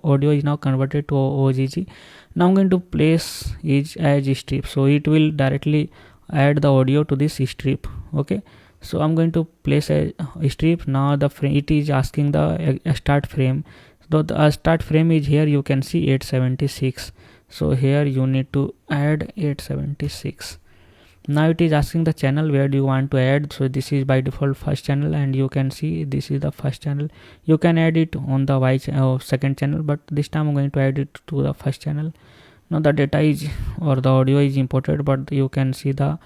audio is now converted to OGG. Now I'm going to place it as strip, so it will directly add the audio to this strip. Okay, so I'm going to place a strip. Now the frame, it is asking the start frame. So the start frame is here, you can see 876. So here you need to add 876. Now it is asking the channel where do you want to add. So this is by default first channel, and you can see this is the first channel. You can add it on the second channel, but this time I'm going to add it to the first channel. Now the data is, or the audio is imported, but you can see the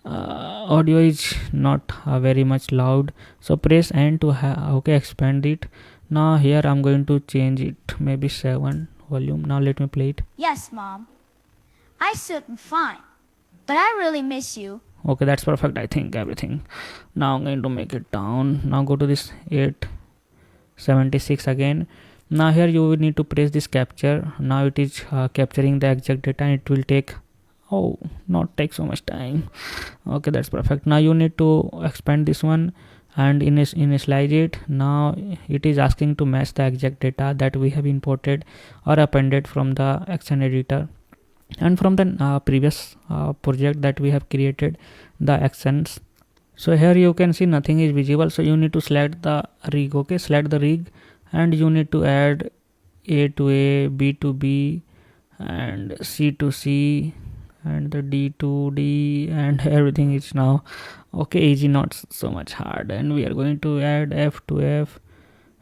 audio is not very much loud. So press N to expand it. Now here I'm going to change it, maybe 7 volume. Now let me play it. Yes, Mom. I sitting fine, but I really miss you. Okay, that's perfect. I think everything. Now I'm going to make it down. Now go to this 876 again. Now here you will need to press this capture. Now it is capturing the exact data, and it will take not take so much time. Okay, that's perfect. Now you need to expand this one and initialize it. Now it is asking to match the exact data that we have imported or appended from the action editor and from the previous project that we have created the actions. So here you can see nothing is visible, so you need to select the rig. Okay, select the rig, and you need to add A to A, B to B, and C to C, and the D to D, and everything is now okay, easy, not so much hard. And we are going to add F to F,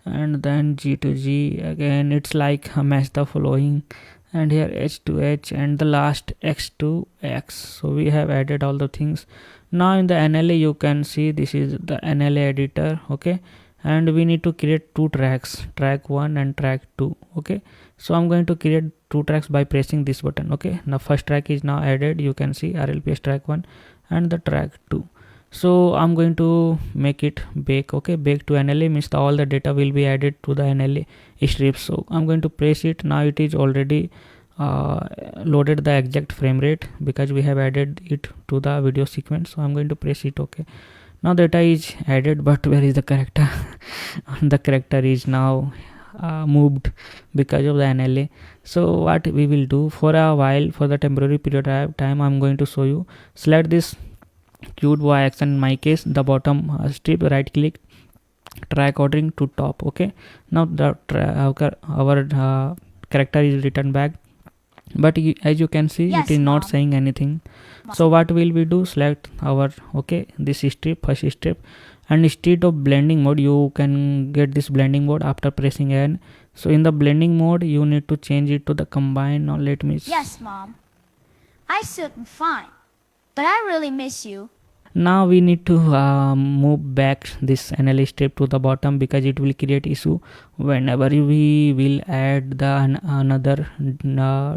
and then G to G. Again, it's like match the following, and here H to H, and the last X to X. So we have added all the things. Now in the NLA you can see this is the NLA editor. Okay, and we need to create two tracks, track 1 and track 2. Okay, so I'm going to create two tracks by pressing this button. Okay, now first track is now added. You can see RLPS track 1 and the track 2. So I'm going to make it bake. Okay, bake to NLA means all the data will be added to the NLA strip. So I'm going to press it. Now it is already loaded the exact frame rate because we have added it to the video sequence. So I'm going to press it. Okay, now data is added, but where is the character? The character is now moved because of the NLA. So what we will do for a while, for the temporary period of time, I'm going to show you. Select this cute boy action, in my case the bottom strip, right click, track ordering to top. Okay, now the our character is returned back, but as you can see, Yes, it is not Mom. saying anything. So what will we do? Select our this strip, first strip, and instead of blending mode, you can get this blending mode after pressing N. So in the blending mode you need to change it to the combine. Now let me Yes, Mom. I sitting fine, but I really miss you. Now we need to move back this NLA strip to the bottom because it will create issue whenever we will add the another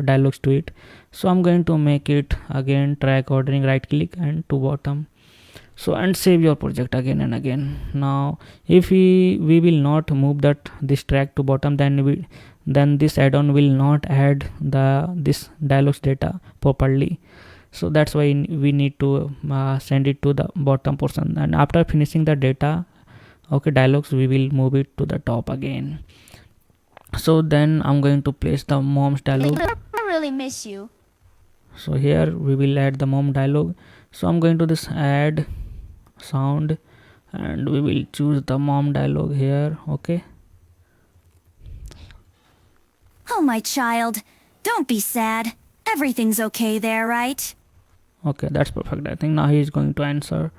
dialogues to it. So I'm going to make it again track ordering, right click and to bottom. So and save your project again and again. Now if we will not move this track to bottom, then this add-on will not add this dialogues data properly. So that's why we need to send it to the bottom portion, and after finishing the data dialogues, we will move it to the top again. So then I'm going to place the mom's dialogue. I really miss you. So here we will add the mom dialogue. So I'm going to this add sound, and we will choose the mom dialogue here. Okay, Oh, my child, don't be sad. Everything's okay there, right? okay, that's perfect. I think now he is going to answer.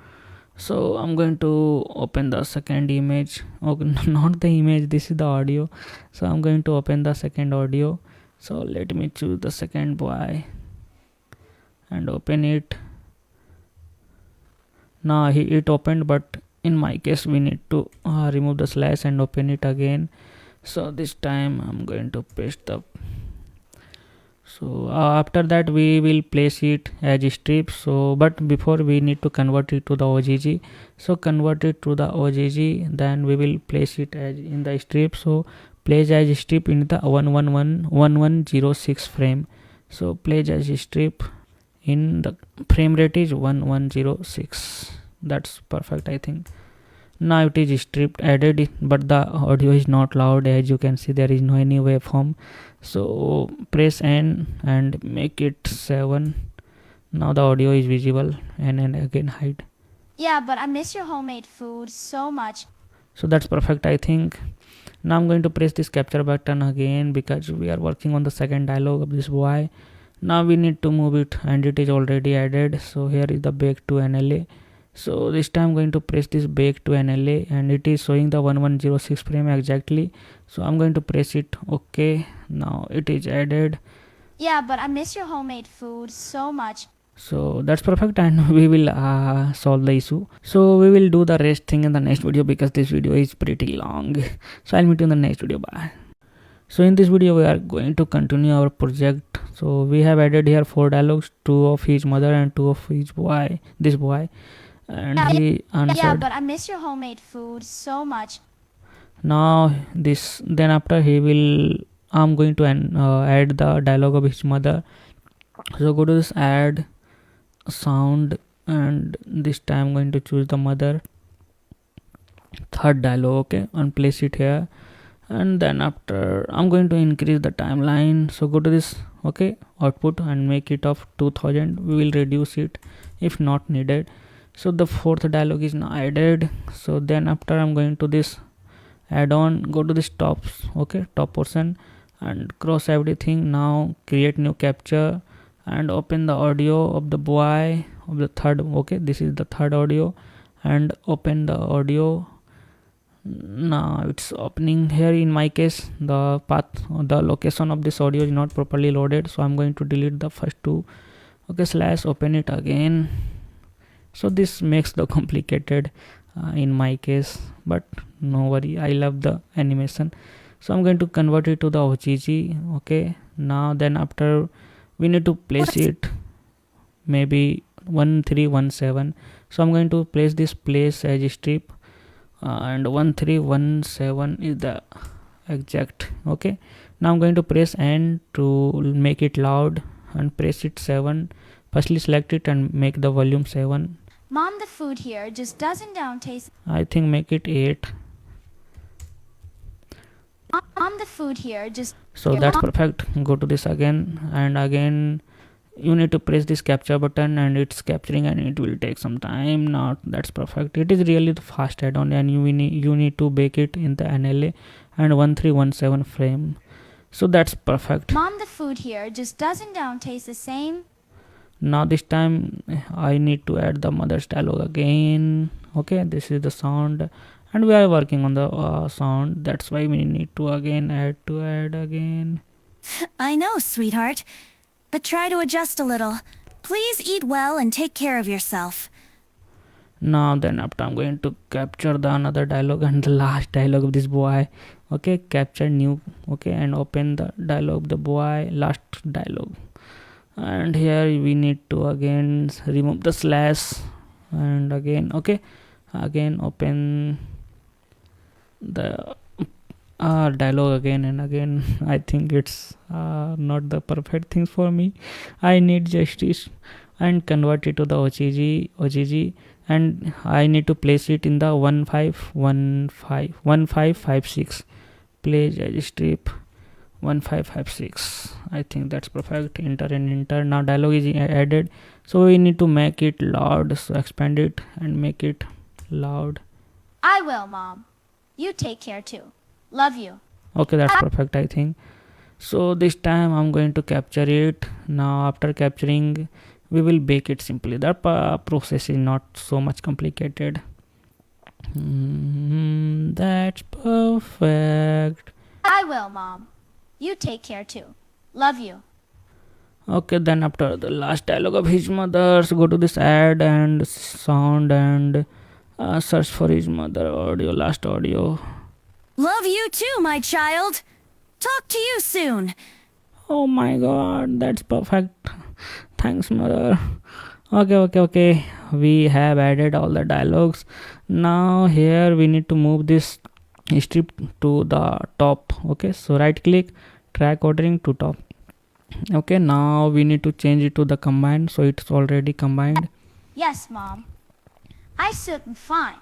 So I'm going to open the second image. Okay, not the image, this is the audio. So I'm going to open the second audio. So let me choose the second boy and open it. Now it opened, but in my case we need to remove the slash and open it again. So this time I'm going to paste the. So after that we will place it as a strip. So but before we need to convert it to the OGG. So convert it to the OGG, then we will place it as in the strip. So place as a strip in the 1106 frame. So place as a strip in the frame rate is 1106. That's perfect, I think. Now it is stripped, added, but the audio is not loud. As you can see, there is no any waveform. So press N and make it 7. Now the audio is visible, and then again hide. Yeah, but I miss your homemade food so much. So that's perfect, I think. Now I'm going to press this capture button again because we are working on the second dialogue of this boy. Now we need to move it, and it is already added. So here is the bake to NLA. So this time I'm going to press this bake to NLA, and it is showing the 1106 frame exactly. So I'm going to press it. Okay, now it is added. Yeah, but I miss your homemade food so much. So that's perfect, and we will solve the issue. So we will do the rest thing in the next video, because this video is pretty long. So I'll meet you in the next video. Bye. So in this video we are going to continue our project. So we have added here 4 dialogues, 2 of his mother and 2 of his boy, this boy, and he answered. Yeah, but I miss your homemade food so much. Now this, then after he will, I'm going to add the dialogue of his mother. So go to this add sound, and this time I'm going to choose the mother, third dialogue, okay, and place it here. And then after I'm going to increase the timeline. So go to this, okay, output, and make it of 2000. We will reduce it if not needed. So the fourth dialogue is now added. So then after I'm going to this add-on, go to this tops, okay, top portion, and cross everything. Now create new capture and open the audio of the boy of the third, okay, this is the third audio, and open the audio. Now it's opening. Here in my case the path, the location of this audio is not properly loaded, so I'm going to delete the first 2, okay, slash open it again. So this makes the complicated in my case, but no worry, I love the animation. So I'm going to convert it to the OGG, okay. Now then after we need to place it maybe 1317. So I'm going to place this place as strip, and 1317 is the exact, okay. Now I'm going to press N to make it loud, and press it 7. Firstly select it and make the volume 7. Mom, the food here just doesn't taste. I think make it 8. Mom, the food here just. So that's perfect. Go to this again, and again you need to press this capture button, and it's capturing, and it will take some time. Now that's perfect. It is really the fast add-on, and you need to bake it in the NLA and 1317 frame. So that's perfect. Mom, the food here just doesn't taste the same. Now this time I need to add the mother's dialogue again, okay. This is the sound, and we are working on the sound. That's why we need to again add again. I know, sweetheart. But try to adjust a little. Please eat well and take care of yourself. Now then after I'm going to capture the another dialogue and the last dialogue of this boy, okay. Capture new, okay, and open the dialogue of the boy, last dialogue. And here we need to again remove the slash, and again, okay, again open the dialogue again and again. I think it's not the perfect things for me. I need justice, and convert it to the OGG, and I need to place it in the 1556. Place as strip 1556. I think that's perfect. Enter and enter. Now dialogue is added, so we need to make it loud. So expand it and make it loud. I will, Mom. You take care too. Love you. Okay, that's perfect, I think. So this time I'm going to capture it. Now after capturing, we will bake it simply. That process is not so much complicated. That's perfect. I will, Mom. You take care too. Love you. Okay, then after the last dialogue of his mother, so go to this add and sound, and search for his mother audio, last audio. Love you too, my child. Talk to you soon. Oh my god, that's perfect. Thanks, mother. Okay. We have added all the dialogues. Now here we need to move this strip to the top, okay. So right click, track ordering to top, okay. Now we need to change it to the combined, so it's already combined. Yes, Mom. I sit fine,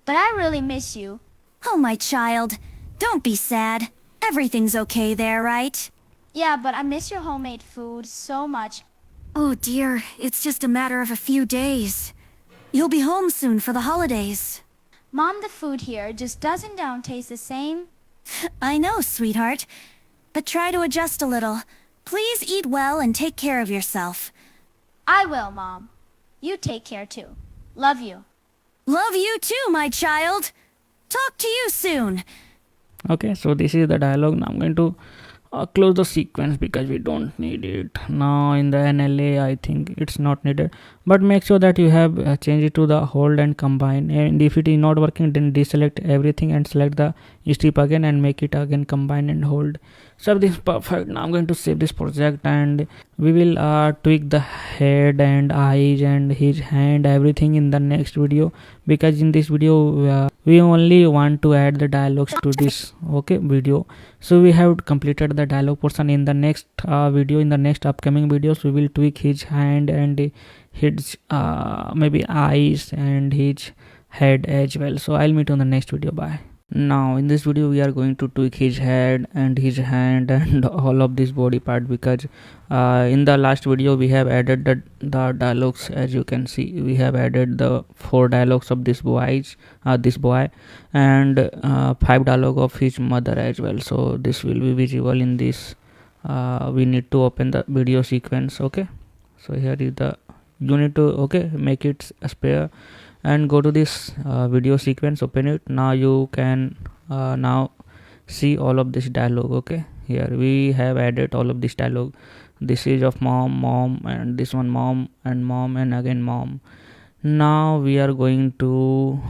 but I really miss you. Oh, my child. Don't be sad. Everything's okay there, right? Yeah, but I miss your homemade food so much. Oh dear, it's just a matter of a few days. You'll be home soon for the holidays. Mom, the food here just doesn't taste the same. I know, sweetheart. But try to adjust a little. Please eat well and take care of yourself. I will, Mom. You take care too. Love you. Love you too, my child. Talk to you soon. Okay, so this is the dialogue. Now I'm going to close the sequence because we don't need it now. In the NLA I think it's not needed, but make sure that you have changed it to the hold and combine, and if it is not working then deselect everything and select the strip again and make it again combine and hold. So this is perfect. Now I'm going to save this project and we will tweak the head and eyes and his hand everything in the next video, because in this video we only want to add the dialogues to this video. So we have completed the dialogue portion. In the next video, in the next upcoming videos, we will tweak his hand and his maybe eyes and his head as well. So I'll meet you on the next video. Bye. Now in this video we are going to tweak his head and his hand and all of this body part, because in the last video we have added the dialogues. As you can see, we have added the 4 dialogues of this boy and 5 dialogue of his mother as well. So this will be visible in this. We need to open the video sequence. Okay, so here is the, you need to make it a spare and go to this video sequence, open it. Now you can now see all of this dialogue. Okay, here we have added all of this dialogue. This is of mom, and this one mom and again mom. Now we are going to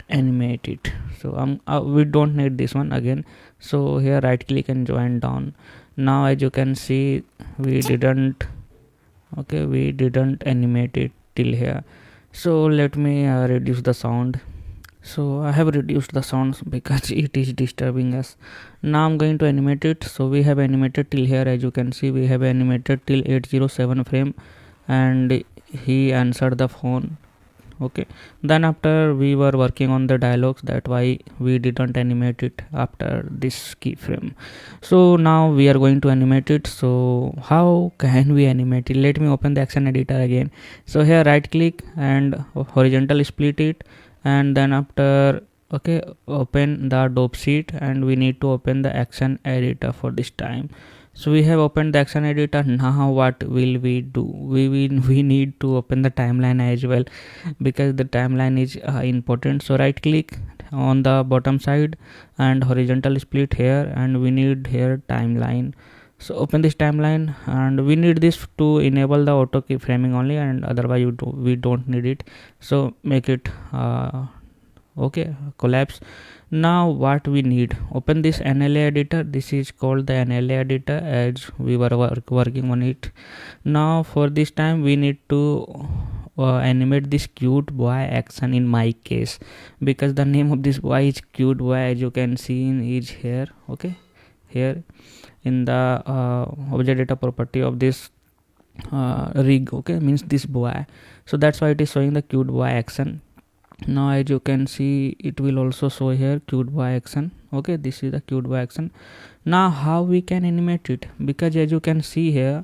animate it. So we don't need this one again. So here right click and join down. Now as you can see, we didn't animate it till here. So let me reduce the sound. So I have reduced the sounds because it is disturbing us. Now I'm going to animate it. So we have animated till here. As you can see, we have animated till 807 frame and he answered the phone. Okay, then after we were working on the dialogues, that why we didn't animate it after this keyframe. So now we are going to animate it. So how can we animate it? Let me open the action editor again. So here right click and horizontal split it, and then after open the dope sheet, and we need to open the action editor for this time. So we have opened the action editor. Now what will we do? We need to open the timeline as well, because the timeline is important. So right click on the bottom side and horizontal split here, and we need here timeline. So open this timeline, and we need this to enable the auto keyframing only, and otherwise we don't need it. So make it collapse. Now what we need, open this NLA editor. This is called the NLA editor as we were working on it. Now for this time we need to animate this cute boy action in my case, because the name of this boy is cute boy. As you can see is here. Okay, here in the object data property of this rig, means this boy. So that's why it is showing the cute boy action. Now as you can see, it will also show here cute boy action. Okay, this is the cute boy action. Now how we can animate it, because as you can see here,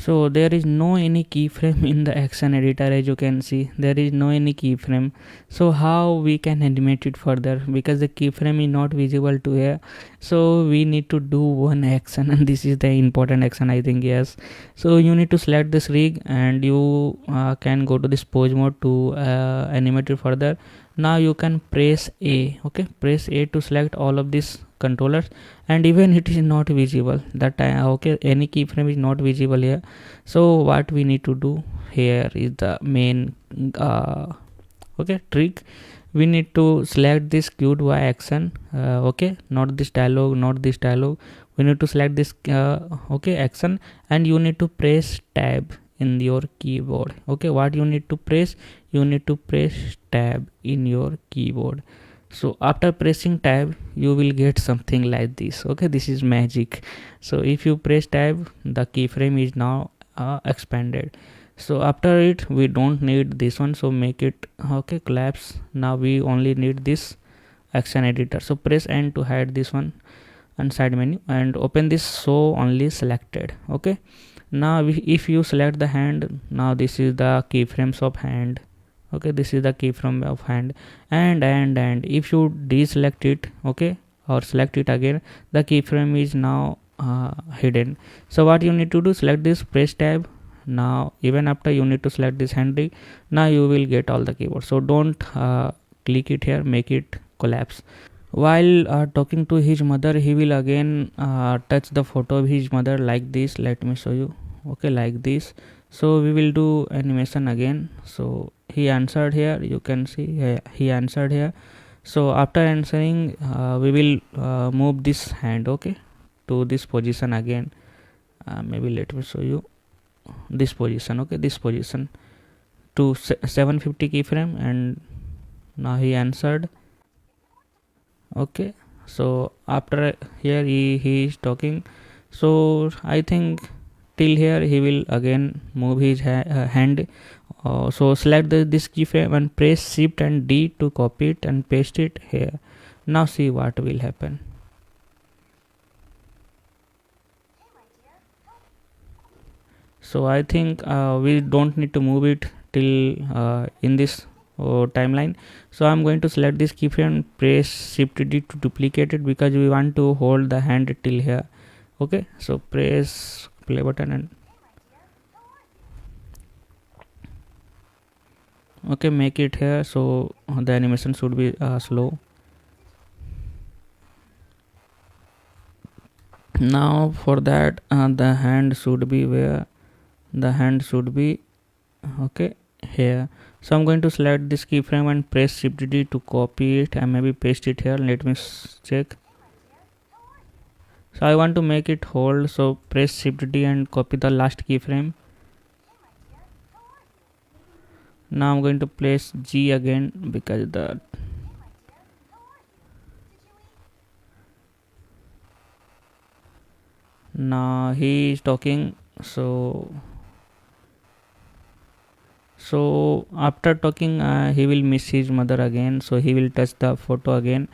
so there is no any keyframe in the action editor. As you can see, there is no any keyframe. So how we can animate it further, because the keyframe is not visible to here. So we need to do one action, and this is the important action, I think. Yes, so you need to select this rig, and you can go to this pose mode to animate it further. Now you can press A. Press A to select all of these controllers, and even it is not visible that time. Any keyframe is not visible here. So what we need to do here is the main trick. We need to select this cute boy action. Not this dialogue. We need to select this action, and you need to press tab in your keyboard. What you need to press? You need to press tab in your keyboard. So after pressing tab, you will get something like this. This is magic. So if you press tab, the keyframe is now expanded. So after it, we don't need this one, so make it collapse. Now we only need this action editor. So press N to hide this one and side menu, and open this show only selected. Now if you select the hand, now this is the keyframes of hand. This is the keyframe of hand, and if you deselect it or select it again, the keyframe is now hidden. So what you need to do, select this, press tab. Now even after you need to select this handle, now you will get all the keyboard. So don't click it here, make it collapse. While talking to his mother, he will again touch the photo of his mother like this. Let me show you. Okay, like this. So we will do animation again. So he answered here, you can see he answered here. So after answering, we will move this hand, okay, to this position again. Maybe let me show you this position, okay, this position to 750 keyframe, and now he answered. Okay, so after here he is talking. So I think till here he will again move his hand. So select this keyframe and press shift and D to copy it and paste it here. Now see what will happen. So I think we don't need to move it till in this timeline. So I'm going to select this keyframe and press shift D to duplicate it, because we want to hold the hand till here. Okay, so press play button and okay, make it here. So the animation should be slow. Now for that the hand should be where the hand should be, okay, here. So I'm going to select this keyframe and press shift D to copy it and maybe paste it here. Let me check. So I want to make it hold, so press shift D and copy the last keyframe. Now I'm going to place G again, because the now he is talking. So after talking he will miss his mother again, so he will touch the photo again.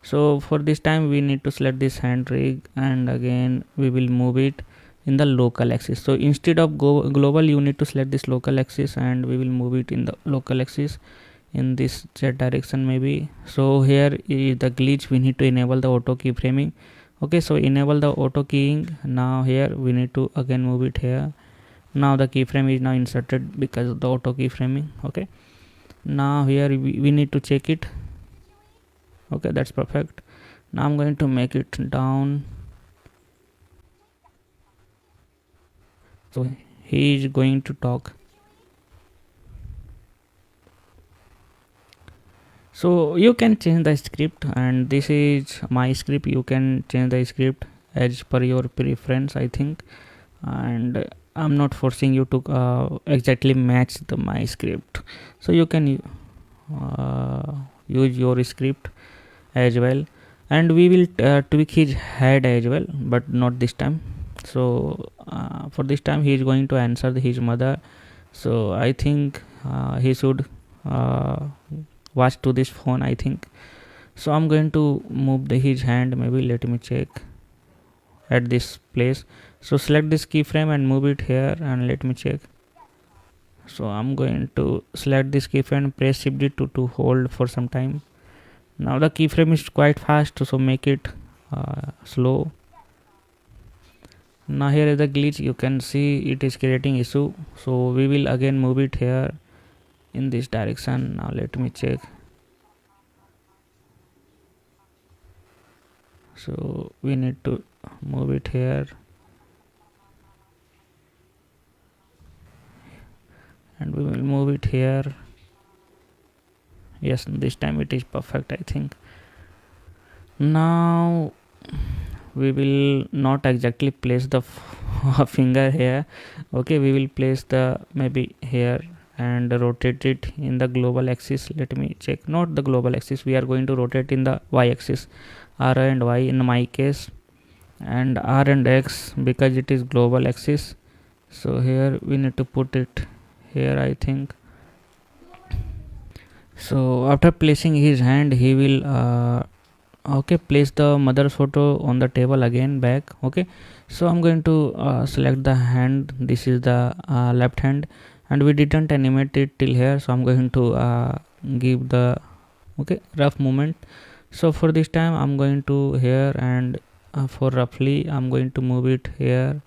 So for this time we need to select this hand rig, and again we will move it in the local axis. So instead of global, you need to select this local axis, and we will move it in the local axis in this Z direction maybe. So here is the glitch, we need to enable the auto keyframing. Okay, so enable the auto keying. Now here we need to again move it here. Now the keyframe is now inserted because of the auto keyframing. Okay, now here we need to check it. Okay, that's perfect. Now I'm going to make it down. So he is going to talk. So you can change the script, and this is my script. You can change the script as per your preference, I think, and I'm not forcing you to exactly match my script. So you can use your script as well, and we will tweak his head as well, but not this time. So for this time he is going to answer his mother. So I think he should watch to this phone, I think. So I'm going to move his hand, maybe let me check at this place. So select this keyframe and move it here, and let me check. So I'm going to select this keyframe and press shift D to hold for some time. Now the keyframe is quite fast, so make it slow. Now here is the glitch, you can see it is creating issue. So we will again move it here in this direction. Now let me check. So we need to move it here, and we will move it here. Yes, this time it is perfect, I think. Now we will not exactly place the finger here. Okay, we will place the maybe here and rotate it in the global axis. Let me check. Not the global axis, we are going to rotate in the y axis, R and Y in my case, and R and X because it is global axis. So here we need to put it here, I think. So after placing his hand, he will okay, place the mother's photo on the table again back. Okay, so I'm going to select the hand. This is the left hand, and we didn't animate it till here, so I'm going to give the rough movement. So for this time I'm going to here and for roughly I'm going to move it here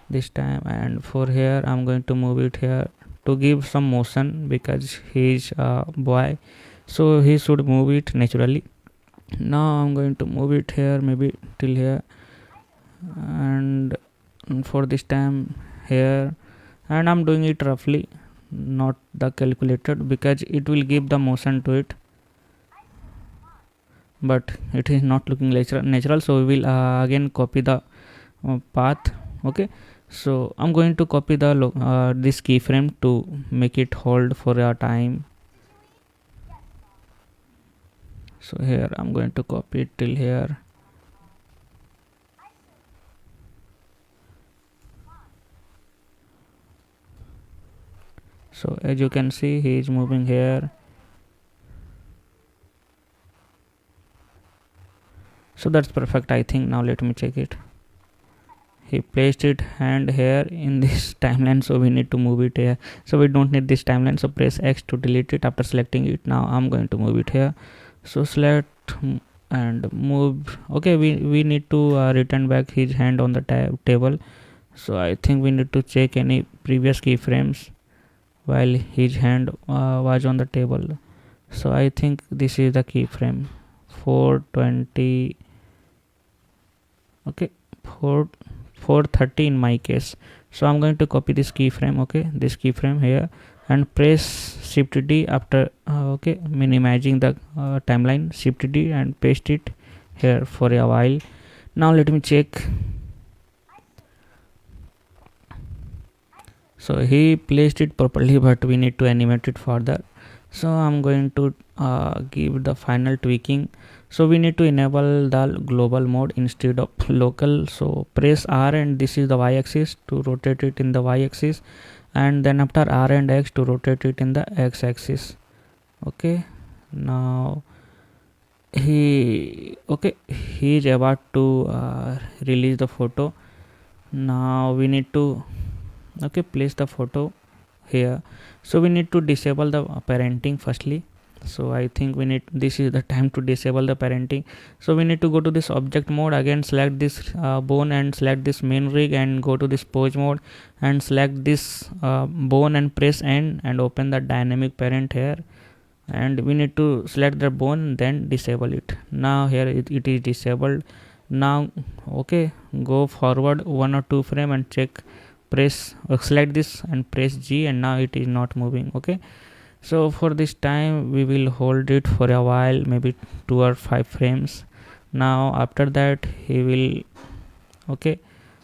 this time, and for here I'm going to move it here to give some motion because he's a boy, so he should move it naturally. Now I'm going to move it here maybe till here, and for this time here, and I'm doing it roughly, not the calculated, because it will give the motion to it, but it is not looking natural. So we will again copy the path. Okay, so I'm going to copy the this keyframe to make it hold for a time. So here I'm going to copy it till here. So as you can see, he is moving here. So that's perfect, I think. Now let me check it. He placed it hand here in this timeline, so we need to move it here. So we don't need this timeline, so press X to delete it after selecting it. Now I'm going to move it here. So select and move. Okay, we need to return back his hand on the table. So I think we need to check any previous keyframes while his hand was on the table. So I think this is the keyframe 420. Okay, 430 in my case. So I'm going to copy this keyframe. Okay, this keyframe here, and press Shift D after okay, minimizing the timeline, Shift D and paste it here for a while. Now let me check. So he placed it properly, but we need to animate it further. So I'm going to give the final tweaking. So we need to enable the global mode instead of local. So press R, and this is the y-axis to rotate it in the y-axis, and then after R and X to rotate it in the x-axis. Okay, now he is about to release the photo. Now we need to place the photo here. So we need to disable the parenting firstly. So I think this is the time to disable the parenting. So we need to go to this object mode again, select this bone and select this main rig, and go to this pose mode and select this bone and press N and open the dynamic parent here, and we need to select the bone, then disable it. Now here it is disabled. Now okay, go forward 1 or 2 frame and check, press select this and press G, and now it is not moving. Okay, so for this time we will hold it for a while, maybe 2 or 5 frames. Now after that he will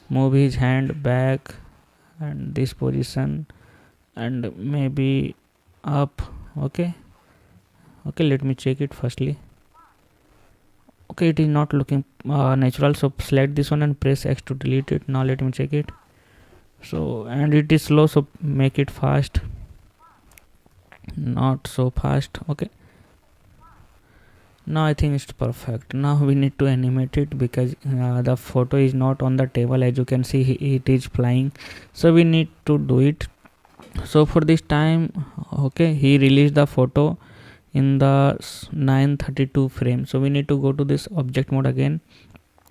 move his hand back and this position, and maybe up. Okay, let me check it firstly. Okay, it is not looking natural, so select this one and press X to delete it. Now let me check it. So, and it is slow, so make it fast, not so fast. Okay, now I think it's perfect. Now we need to animate it because the photo is not on the table. As you can see, it is flying, so we need to do it. So for this time, okay, he released the photo in the 932 frame. So we need to go to this object mode again,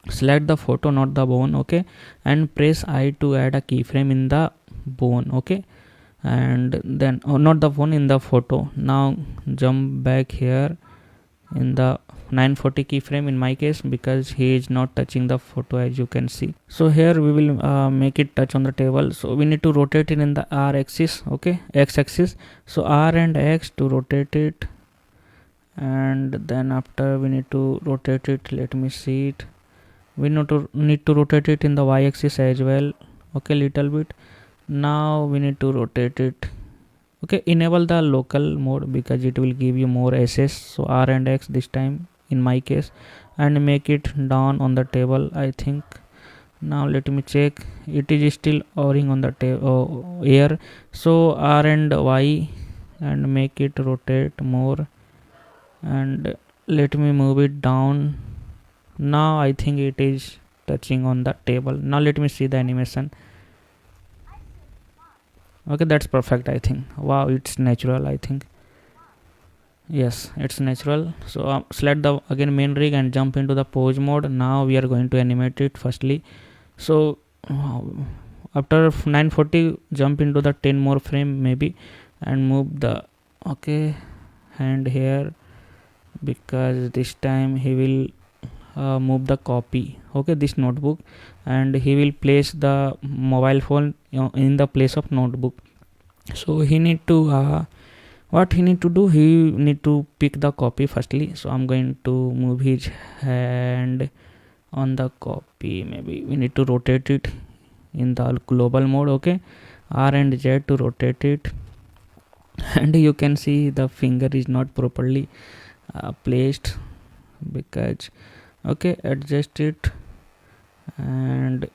select the photo, not the bone. Okay, and press I to add a keyframe in the bone. Okay, and then not the bone, in the photo. Now jump back here in the 940 keyframe in my case, because he is not touching the photo, as you can see. So here we will make it touch on the table. So we need to rotate it in the R axis. Okay, X axis. So R and X to rotate it, and then after we need to rotate it. Let me see it. We need to rotate it in the y-axis as well. Okay, little bit. Now we need to rotate it. Okay, enable the local mode because it will give you more SS. So R and X this time in my case, and make it down on the table, I think. Now let me check. It is still hovering on the air. So R and Y and make it rotate more, and let me move it down. Now I think it is touching on the table. Now let me see the animation. Okay, that's perfect, I think. Wow, it's natural, I think. Yes, it's natural. So select the again main rig and jump into the pose mode. Now we are going to animate it firstly. So after 940 jump into the 10 more frame maybe, and move the hand here, because this time he will move the copy, this notebook, and he will place the mobile phone in the place of notebook. So he need to what he need to do, he need to pick the copy firstly. So I'm going to move his hand on the copy. Maybe we need to rotate it in the global mode. R and Z to rotate it. And you can see the finger is not properly placed, because adjust it, and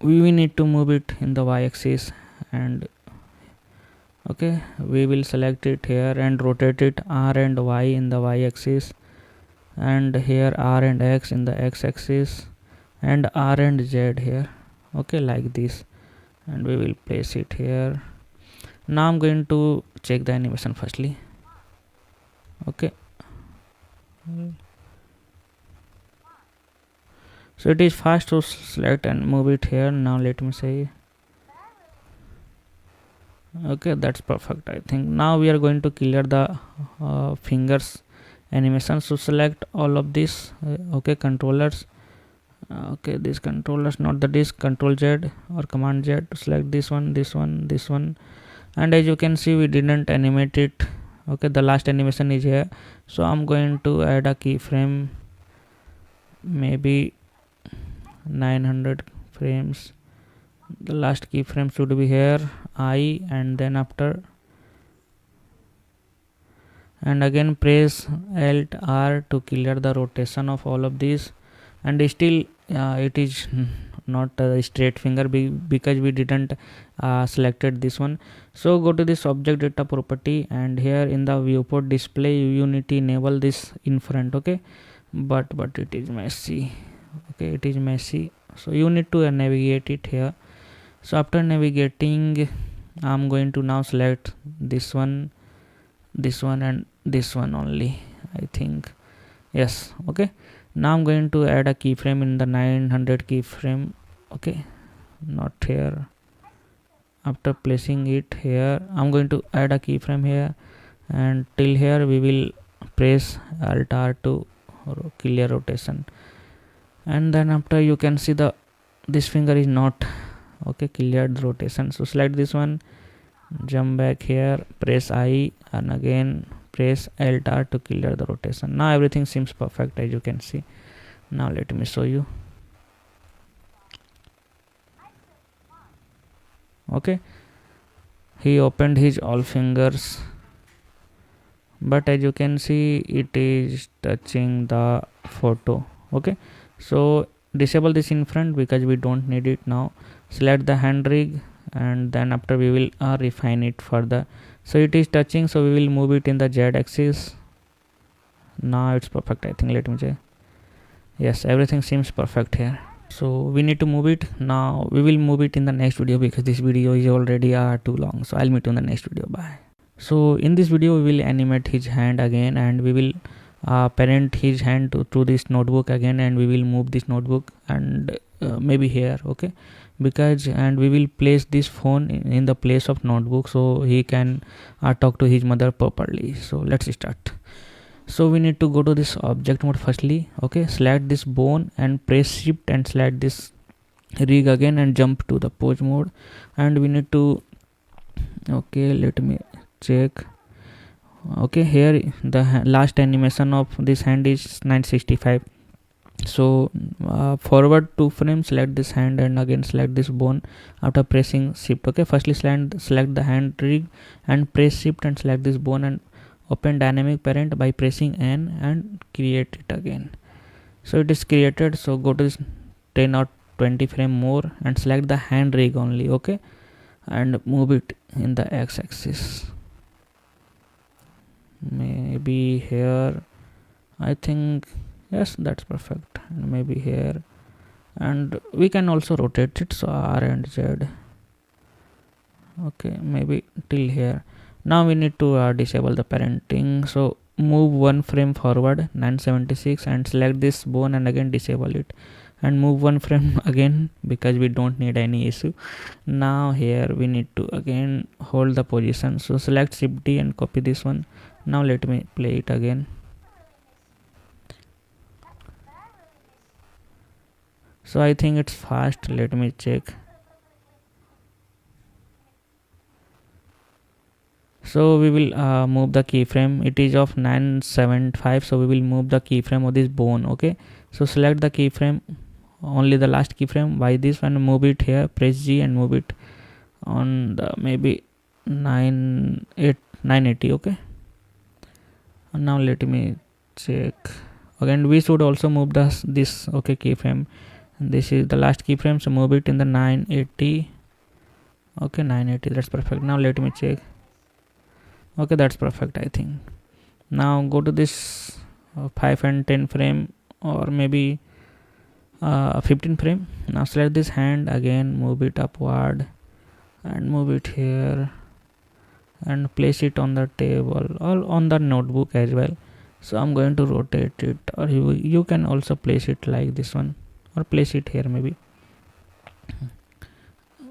we need to move it in the y-axis, and we will select it here and rotate it R and Y in the y-axis, and here R and X in the x-axis, and R and Z here, like this, and we will place it here. Now I'm going to check the animation firstly. So it is fast to select and move it here. Now let me say that's perfect. I think now we are going to clear the fingers animation. So select all of this controllers, these controllers, not the disk, Control Z or Command Z to select this one, this one, this one, and as you can see we didn't animate it. The last animation is here. So I'm going to add a keyframe, maybe 900 frames. The last keyframe should be here, I, and then after, and again press Alt R to clear the rotation of all of these, and still it is not a straight finger because we didn't selected this one. So go to this object data property, and here in the viewport display you need to enable this in front. But it is messy. It is messy, so you need to navigate it here. So after navigating, I'm going to now select this one, and this one only, I think. Yes. Now I'm going to add a keyframe in the 900 keyframe. Not here. After placing it here, I'm going to add a keyframe here, and till here we will press Alt R to clear rotation. And then after, you can see this finger is not cleared rotation. So select this one, jump back here, press I, and again press Alt R to clear the rotation. Now everything seems perfect, as you can see. Now let me show you. He opened his all fingers, but as you can see it is touching the photo. So disable this in front because we don't need it now. Select the hand rig, and then after we will refine it further. So it is touching, so we will move it in the Z axis. Now it's perfect, I think. Let me check. Yes, everything seems perfect here. So we need to move it. Now we will move it in the next video because this video is already too long. So I'll meet you in the next video. Bye. So in this video we will animate his hand again, and we will parent his hand to this notebook again, and we will move this notebook and maybe here, and we will place this phone in the place of notebook so he can talk to his mother properly. So let's start. So we need to go to this object mode firstly. Select this bone and press shift and select this rig again and jump to the pose mode, and we need to let me check. Here the last animation of this hand is 965. So forward 2 frames, select this hand and again select this bone after pressing shift. Firstly select the hand rig and press shift and select this bone, and open dynamic parent by pressing N and create it again. So it is created. So go to this 10 or 20 frame more and select the hand rig only, and move it in the X axis. Maybe here, I think. Yes, that's perfect. And maybe here, and we can also rotate it. So R and Z. Maybe till here. Now we need to disable the parenting. So move one frame forward 976 and select this bone and again disable it, and move one frame again because we don't need any issue. Now here we need to again hold the position, so select Shift D and copy this one. Now let me play it again. So I think it's fast. Let me check. So we will move the keyframe. It is of 975, so we will move the keyframe of this bone. Okay, so select the keyframe, only the last keyframe by this one, move it here, press G and move it on the maybe 980. Okay, and now let me check again. We should also move this okay keyframe, and this is the last keyframe, so move it in the 980. Okay, 980, that's perfect. Now let me check. Okay, that's perfect, I think. Now go to this 5 and 10 frame, or maybe 15 frame. Now select this hand again, move it upward and move it here and place it on the table or on the notebook as well. So I'm going to rotate it, or you can also place it like this one, or place it here maybe.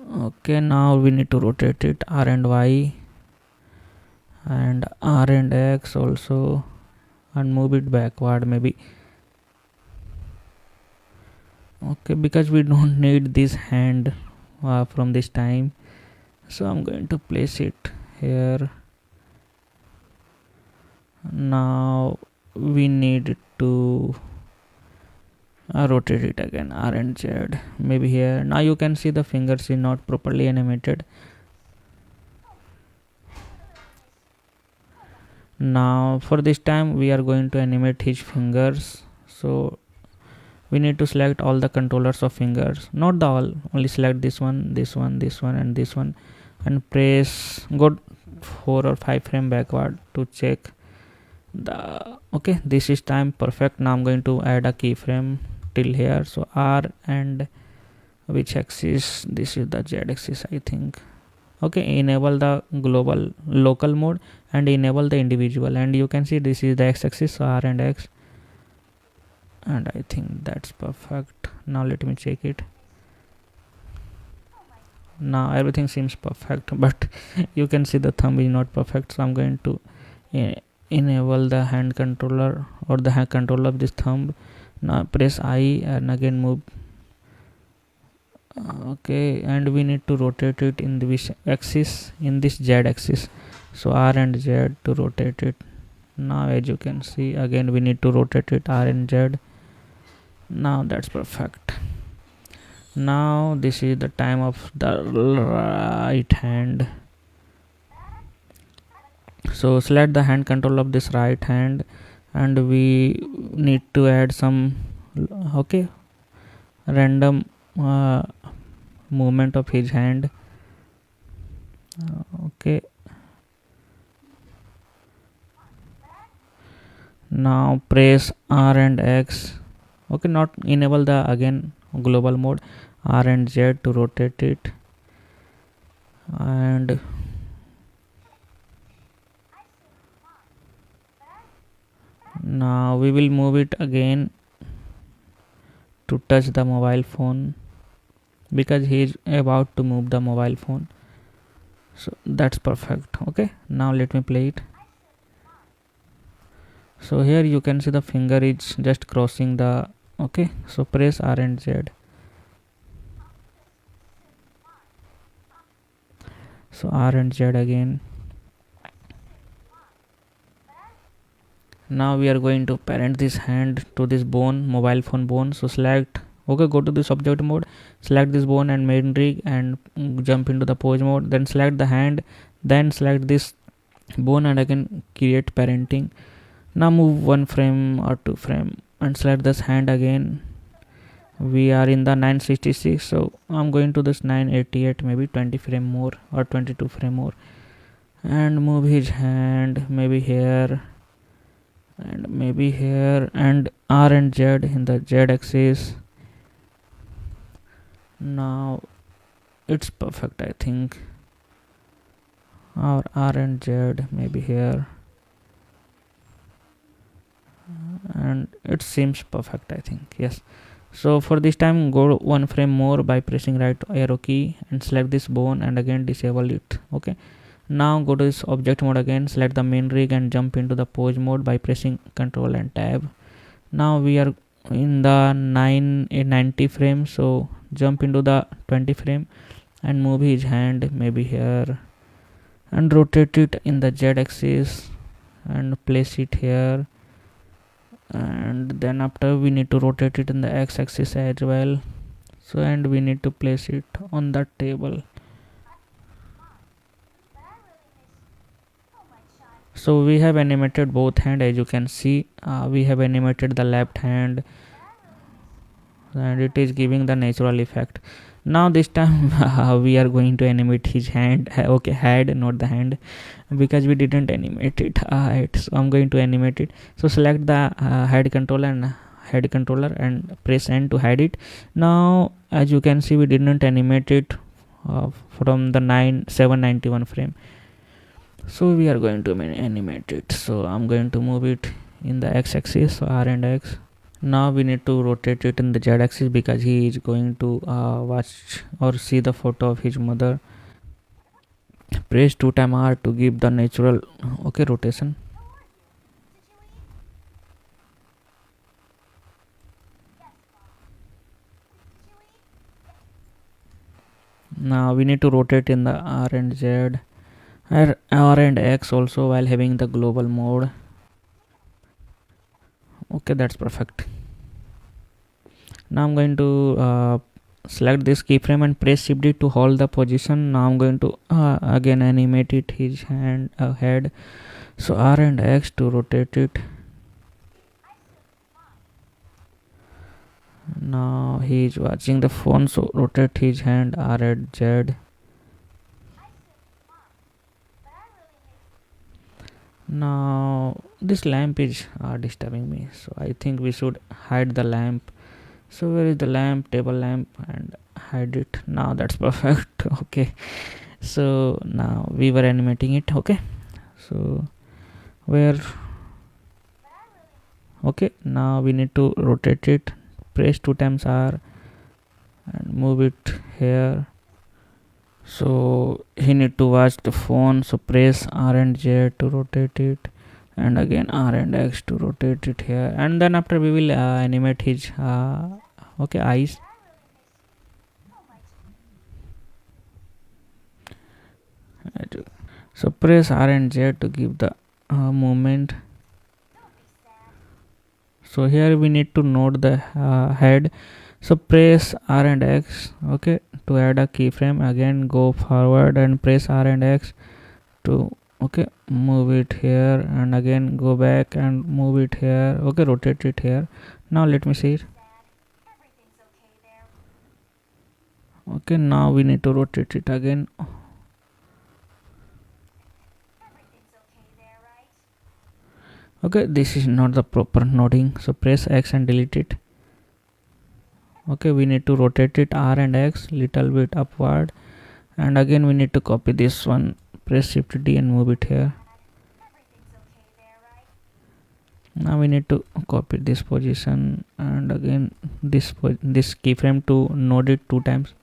Okay, now we need to rotate it R and Y and R and X also, and move it backward maybe. Okay, because we don't need this hand from this time, so I'm going to place it here. Now we need to rotate it again R and Z maybe here. Now you can see the fingers is not properly animated. Now for this time we are going to animate his fingers, so we need to select all the controllers of fingers, not the all, only select this one, this one, this one and this one, and press go 4 or 5 frame backward to check the okay, this is time perfect. Now I'm going to add a keyframe till here, so R and which axis, this is the Z axis I think. Okay, enable the global local mode and enable the individual, and you can see this is the X axis, so R and X, and I think that's perfect. Now let me check it. Now everything seems perfect, but you can see the thumb is not perfect, so I'm going to enable the hand controller or the hand controller of this thumb. Now press I and again move. Okay, and we need to rotate it in this axis, in this Z axis, so R and Z to rotate it. Now as you can see, again we need to rotate it R and Z. Now that's perfect. Now this is the time of the right hand, so select the hand control of this right hand, and we need to add some okay random movement of his hand. Okay, now press R and X. Okay, not enable the again global mode, R and Z to rotate it, and now we will move it again to touch the mobile phone, because he is about to move the mobile phone, so that's perfect. Okay, now let me play it. So here you can see the finger is just crossing the okay, so press R and Z. So R and Z again. Now we are going to parent this hand to this bone, mobile phone bone, so select okay, go to this object mode, select this bone and main rig and jump into the pose mode, then select the hand, then select this bone and again create parenting. Now move 1 frame or 2 frame and select this hand again. We are in the 966, so I'm going to this 988, maybe 20 frame more or 22 frame more, and move his hand maybe here and maybe here, and R and Z in the Z axis. Now it's perfect, I think. or R and Z, maybe here, and it seems perfect, I think. Yes. So for this time, go one frame more by pressing right arrow key and select this bone and again disable it. Okay, now go to this object mode again, select the main rig and jump into the pose mode by pressing Ctrl and Tab. Now we are in the 90 frame, so jump into the 20 frame and move his hand maybe here and rotate it in the Z axis and place it here, and then after we need to rotate it in the X axis as well. So and we need to place it on the table. So we have animated both hand, as you can see. We have animated the left hand and it is giving the natural effect. Now this time we are going to animate his hand. Okay, head, not the hand, because we didn't animate it. So I'm going to animate it. So select the head controller and press N to hide it. Now as you can see, we didn't animate it from the 791 frame. So we are going to animate it. So I'm going to move it in the X axis, so R and X. Now we need to rotate it in the Z axis because he is going to watch or see the photo of his mother. Press 2 time R to give the natural rotation. Now we need to rotate in the R and Z, R and X also while having the global mode. Okay, that's perfect. Now I'm going to select this keyframe and press Shift D to hold the position. Now I'm going to again animate it, his hand head. So R and X to rotate it. Now he is watching the phone, so rotate his hand, R and Z. Now this lamp is disturbing me, so I think we should hide the lamp. So where is the lamp? Table lamp, and hide it. Now that's perfect. Okay, so now we were animating it. Okay, so where? Okay, now we need to rotate it. Press 2 times R and move it here. So he need to watch the phone, so press R and Z to rotate it, and again R and X to rotate it here, and then after we will animate his eyes. So press R and Z to give the movement. So here we need to note the head. So press R and X, okay, to add a keyframe. Again go forward and press R and X to move it here, and again go back and move it here. Okay, rotate it here. Now let me see it. Okay, now we need to rotate it again. Okay, this is not the proper noting, so press X and delete it. Okay, we need to rotate it R and X little bit upward, and again we need to copy this one. Press Shift D and move it here. Now we need to copy this position, and again this keyframe to node it 2 times.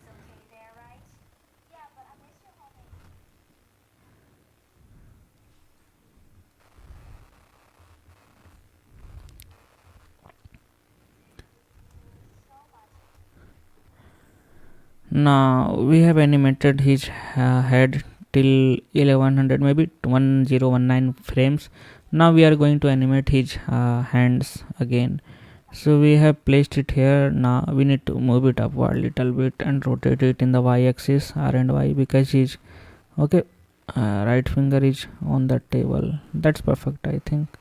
Now we have animated his head till 1100, maybe 1019 frames. Now we are going to animate his hands again. So we have placed it here. Now we need to move it upward little bit and rotate it in the Y axis, R and Y, because his right finger is on the table. That's perfect, I think.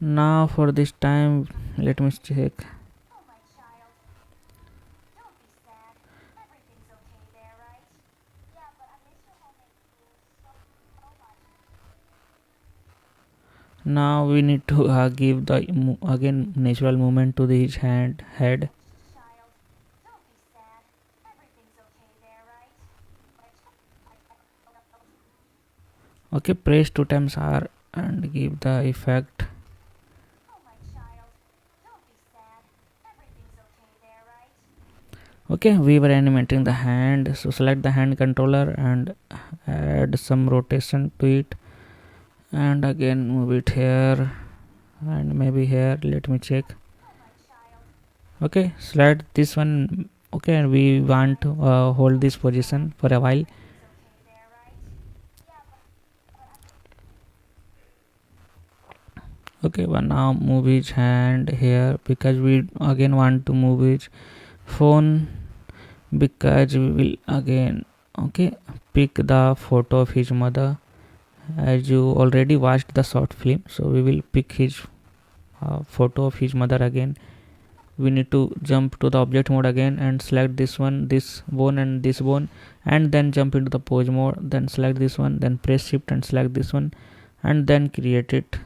Now for this time, let me check. Now we need to give the again natural movement to his head. Okay, press 2 times R and give the effect. Oh, my child. Don't be sad. Everything's okay there, right? Okay, we were animating the hand, so select the hand controller and add some rotation to it, and again move it here and maybe here. Let me check. Okay, select this one. Okay, and we want to hold this position for a while. Okay, but now move his hand here because we again want to move his phone, because we will again pick the photo of his mother. As you already watched the short film, so we will pick his photo of his mother again. We need to jump to the object mode again and select this one, this bone and this bone, and then jump into the pose mode, then select this one, then press shift and select this one, and then create it.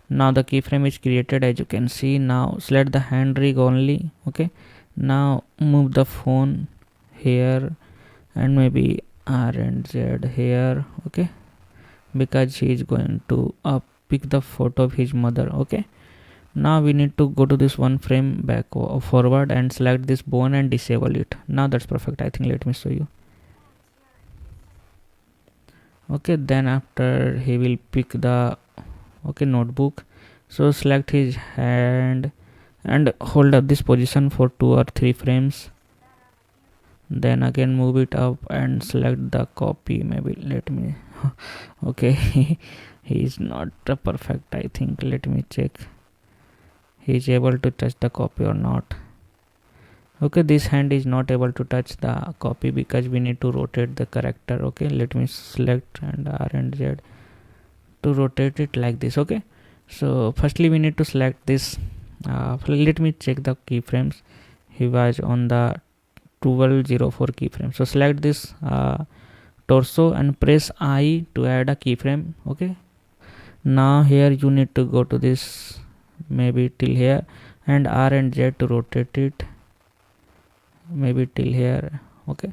Now the keyframe is created, as you can see. Now select the hand rig only. Okay, now move the phone here and maybe R and Z here. Okay, because he is going to pick the photo of his mother. Okay, now we need to go to this one frame back or forward and select this bone and disable it. Now that's perfect, I think. Let me show you. Okay, then after he will pick the notebook, so select his hand and hold up this position for 2 or 3 frames, then again move it up and select the copy. Maybe let me okay he is not perfect, I think. Let me check he is able to touch the copy or not. Okay, this hand is not able to touch the copy because we need to rotate the character. Okay, let me select and R and Z to rotate it like this. Okay, so firstly we need to select this. Let me check the keyframes. He was on the 1204 keyframe, so select this torso and press I to add a keyframe. Okay, now here you need to go to this maybe till here and R and Z to rotate it maybe till here. Okay,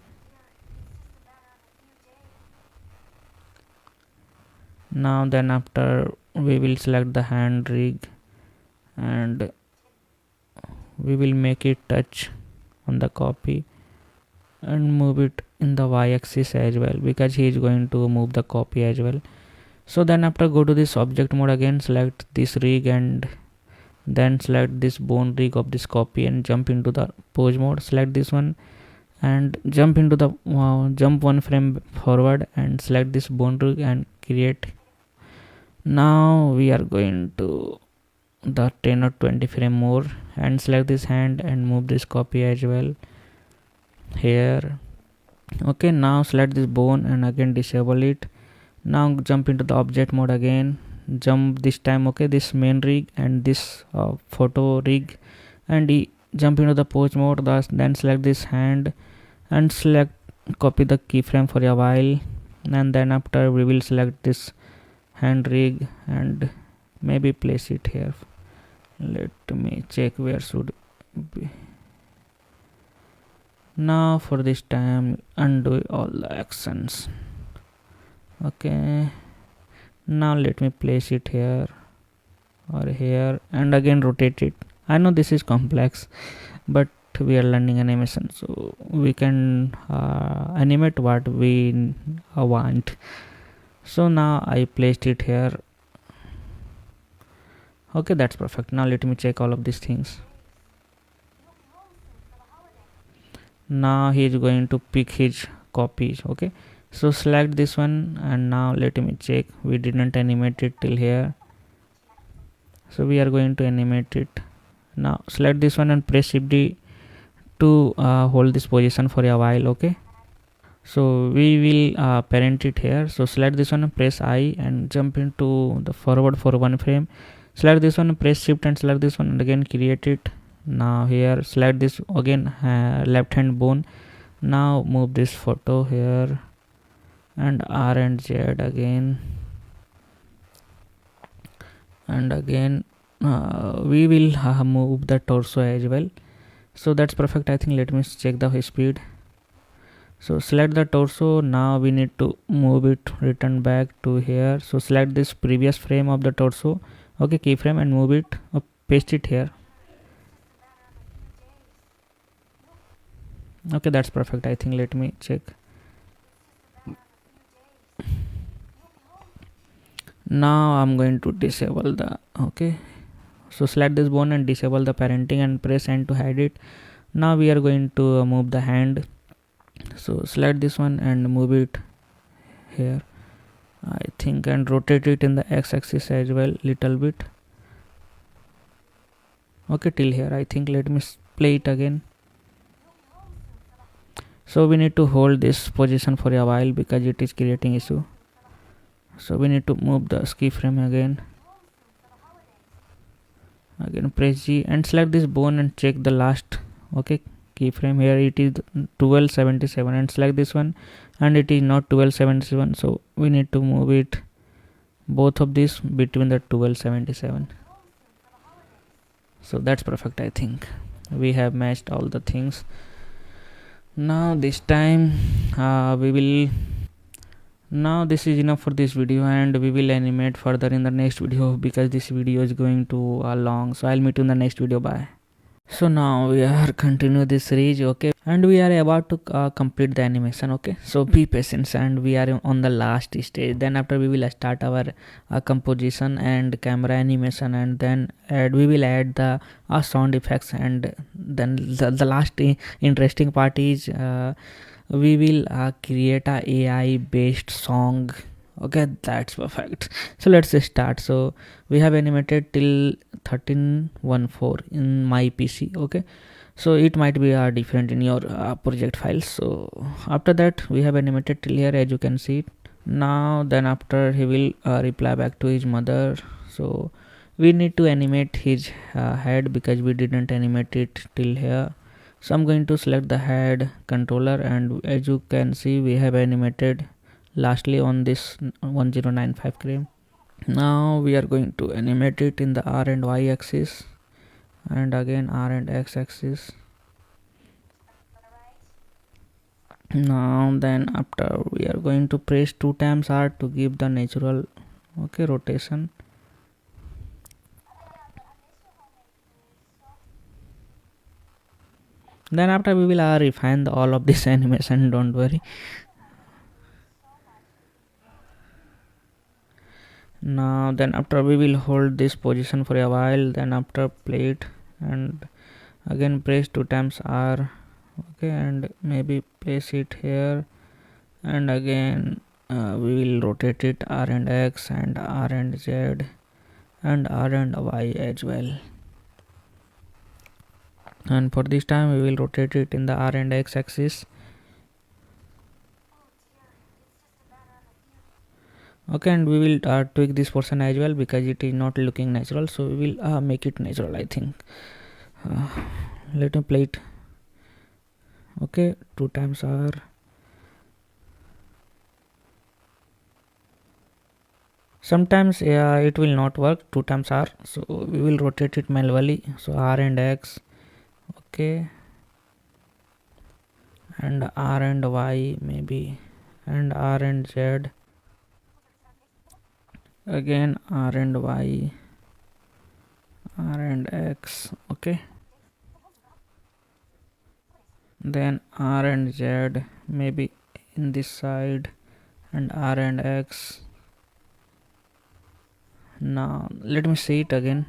now then after we will select the hand rig and we will make it touch on the copy and move it in the y-axis as well, because he is going to move the copy as well. So then after go to this object mode again, select this rig and then select this bone rig of this copy and jump into the pose mode. Select this one and jump into the jump 1 frame forward and select this bone rig and create. Now we are going to the 10 or 20 frame more and select this hand and move this copy as well here. Okay, now select this bone and again disable it. Now jump into the object mode again, jump this time this main rig and this photo rig, and jump into the pose mode. Then select this hand and select copy the keyframe for a while, and then after we will select this hand rig and maybe place it here. Let me check where should be. Now for this time undo all the actions. Okay, now let me place it here or here and again rotate it. I know this is complex, but we are learning animation, so we can animate what we want. So now I placed it here. Okay, that's perfect. Now let me check all of these things. Now he is going to pick his copies. Okay, so select this one and now let me check. We didn't animate it till here, so we are going to animate it. Now select this one and press Shift D to hold this position for a while. Okay, so we will parent it here. So select this one and press I and jump into the forward for 1 frame. Select this one and press Shift and select this one and again create it. Now here select this again left hand bone. Now move this photo here and R and Z again, and again we will move the torso as well. So that's perfect, I think. Let me check the speed. So select the torso. Now we need to move it, return back to here. So select this previous frame of the torso, okay, keyframe, and move it, paste it here. Okay, that's perfect, I think. Let me check. Now I'm going to disable the, okay, so select this bone and disable the parenting and press N to hide it. Now we are going to move the hand. So select this one and move it here, I think, and rotate it in the x-axis as well, little bit, okay, till here, I think. Let me play it again. So we need to hold this position for a while because it is creating issue. So we need to move the keyframe again press G and select this bone and check the last, okay, keyframe. Here it is 1277, and select this one and it is not 1277, so we need to move it, both of these, between the 1277. So that's perfect, I think. We have matched all the things. Now this time now this is enough for this video, and we will animate further in the next video because this video is going too long. So I'll meet you in the next video. Bye. So now we are continue this series, okay, and we are about to complete the animation, okay. So be patient, and we are on the last stage. Then after we will start our composition and camera animation, and then we will add the sound effects, and then the last interesting part is we will create a AI based song, okay. That's perfect. So let's start. So we have animated till 1314 in my PC, okay. So it might be different in your project files. So after that we have animated till here, as you can see. Now then after he will reply back to his mother. So we need to animate his head because we didn't animate it till here. So I'm going to select the head controller, and as you can see we have animated lastly on this 1095 frame. Now we are going to animate it in the R and Y axis, and again R and X axis. Now then after we are going to press 2 times R to give the natural, okay, rotation. Then after we will refine all of this animation, don't worry. Now then after we will hold this position for a while, then after play it and again press 2 times R, okay, and maybe place it here, and again we will rotate it R and X and R and Z and R and Y as well. And for this time we will rotate it in the R and X axis, okay, and we will tweak this portion as well because it is not looking natural. So we will make it natural, I think. Let me play it, okay, 2 times R. Sometimes it will not work, 2 times R, so we will rotate it manually. So R and X, okay, and R and Y maybe, and R and Z, again R and Y, R and X, okay, then R and Z maybe in this side, and R and X. Now let me see it again.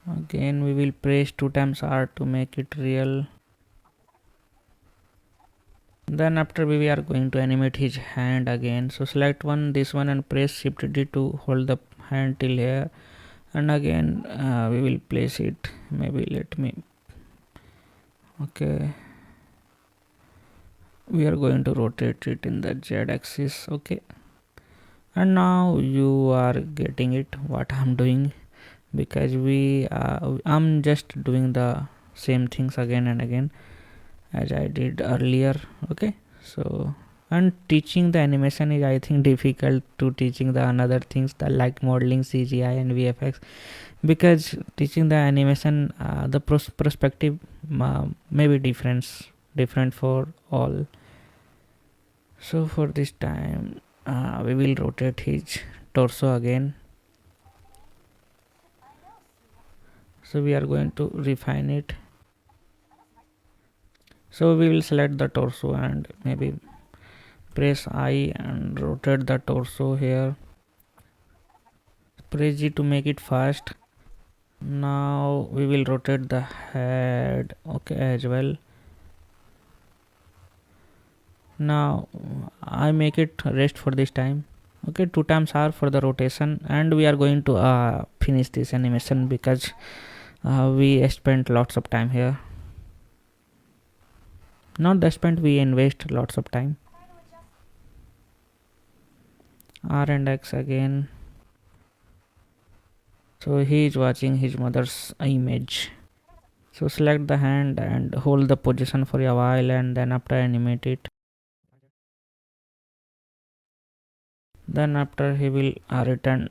Again we will press 2 times R to make it real. Then after we are going to animate his hand again. So select this one and press Shift D to hold the hand till here, and again we will place it, maybe let me, okay, we are going to rotate it in the Z axis, okay. And now you are getting it what I'm doing, because I'm just doing the same things again and again as I did earlier, okay. So And teaching the animation is, I think, difficult to teaching the another things that like modeling, CGI and VFX, because teaching the animation, the perspective may be different for all. So for this time, we will rotate his torso again. So we are going to refine it. So we will select the torso and maybe press I and rotate the torso here. Press G to make it fast. Now we will rotate the head, okay, as well. Now I make it rest for this time. Okay, 2 times R for the rotation, and we are going to finish this animation because we spent lots of time here. Not the spent, we invest lots of time. R and X again. So he is watching his mother's image. So select the hand and hold the position for a while, and then after animate it. Then after he will return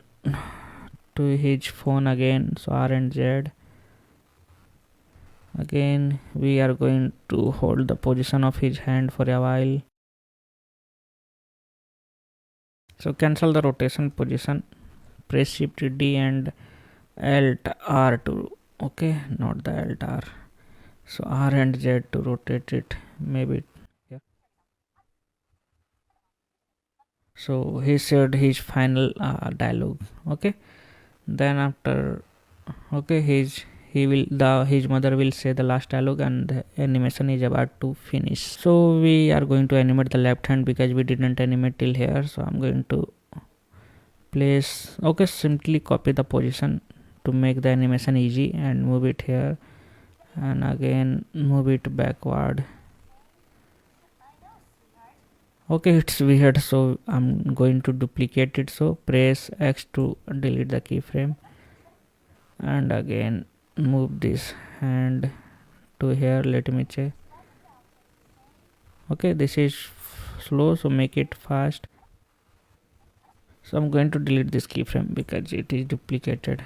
to his phone again. So R and Z. Again we are going to hold the position of his hand for a while. So cancel the rotation position, press Shift D and Alt R to, okay, not the Alt R. So R and Z to rotate it, maybe. Yeah. So he said his final dialogue. Okay, then after, okay, his mother will say the last dialogue and the animation is about to finish. So we are going to animate the left hand because we didn't animate till here. So I'm going to place, okay, simply copy the position to make the animation easy and move it here and again move it backward. Okay, it's weird, so I'm going to duplicate it. So press X to delete the keyframe and again move this hand to here. Let me check. Okay, this is slow, so make it fast. So I'm going to delete this keyframe because it is duplicated.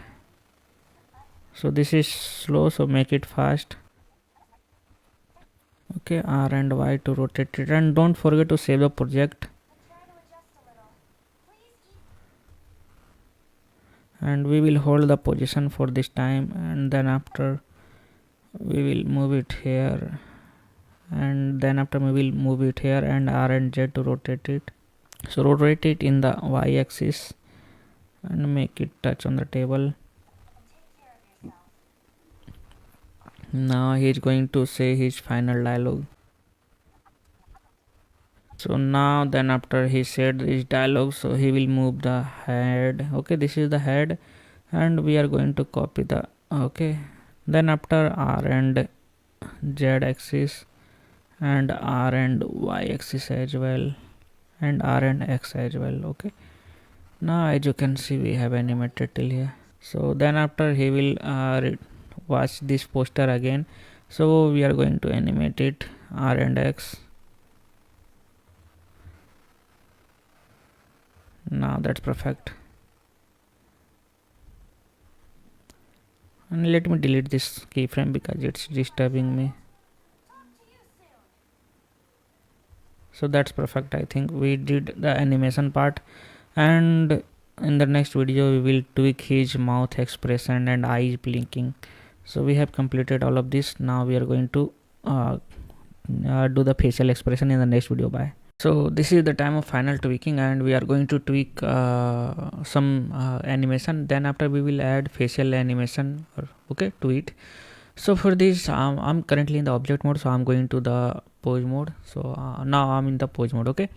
So this is slow, so make it fast. Okay, R and Y to rotate it, and don't forget to save the project. And we will hold the position for this time, and then after we will move it here, and then after we will move it here and R and Z to rotate it. So rotate it in the Y axis and make it touch on the table. Now he is going to say his final dialogue. So now then after he said his dialogue, so he will move the head. Okay, this is the head and we are going to copy the, okay, then after R and Z axis and R and Y axis as well and R and X as well. Okay, now as you can see we have animated till here. So then after he will watch this poster again, so we are going to animate it R and X. Now that's perfect. And let me delete this keyframe because it's disturbing me. So that's perfect. I think we did the animation part, and in the next video we will tweak his mouth expression and eyes blinking. So we have completed all of this. Now we are going to do the facial expression in the next video. Bye. So this is the time of final tweaking, and we are going to tweak some animation. Then after we will add facial animation, okay, to it. So for this I'm currently in the object mode, so I'm going to the pose mode. So now I'm in the pose mode. Okay,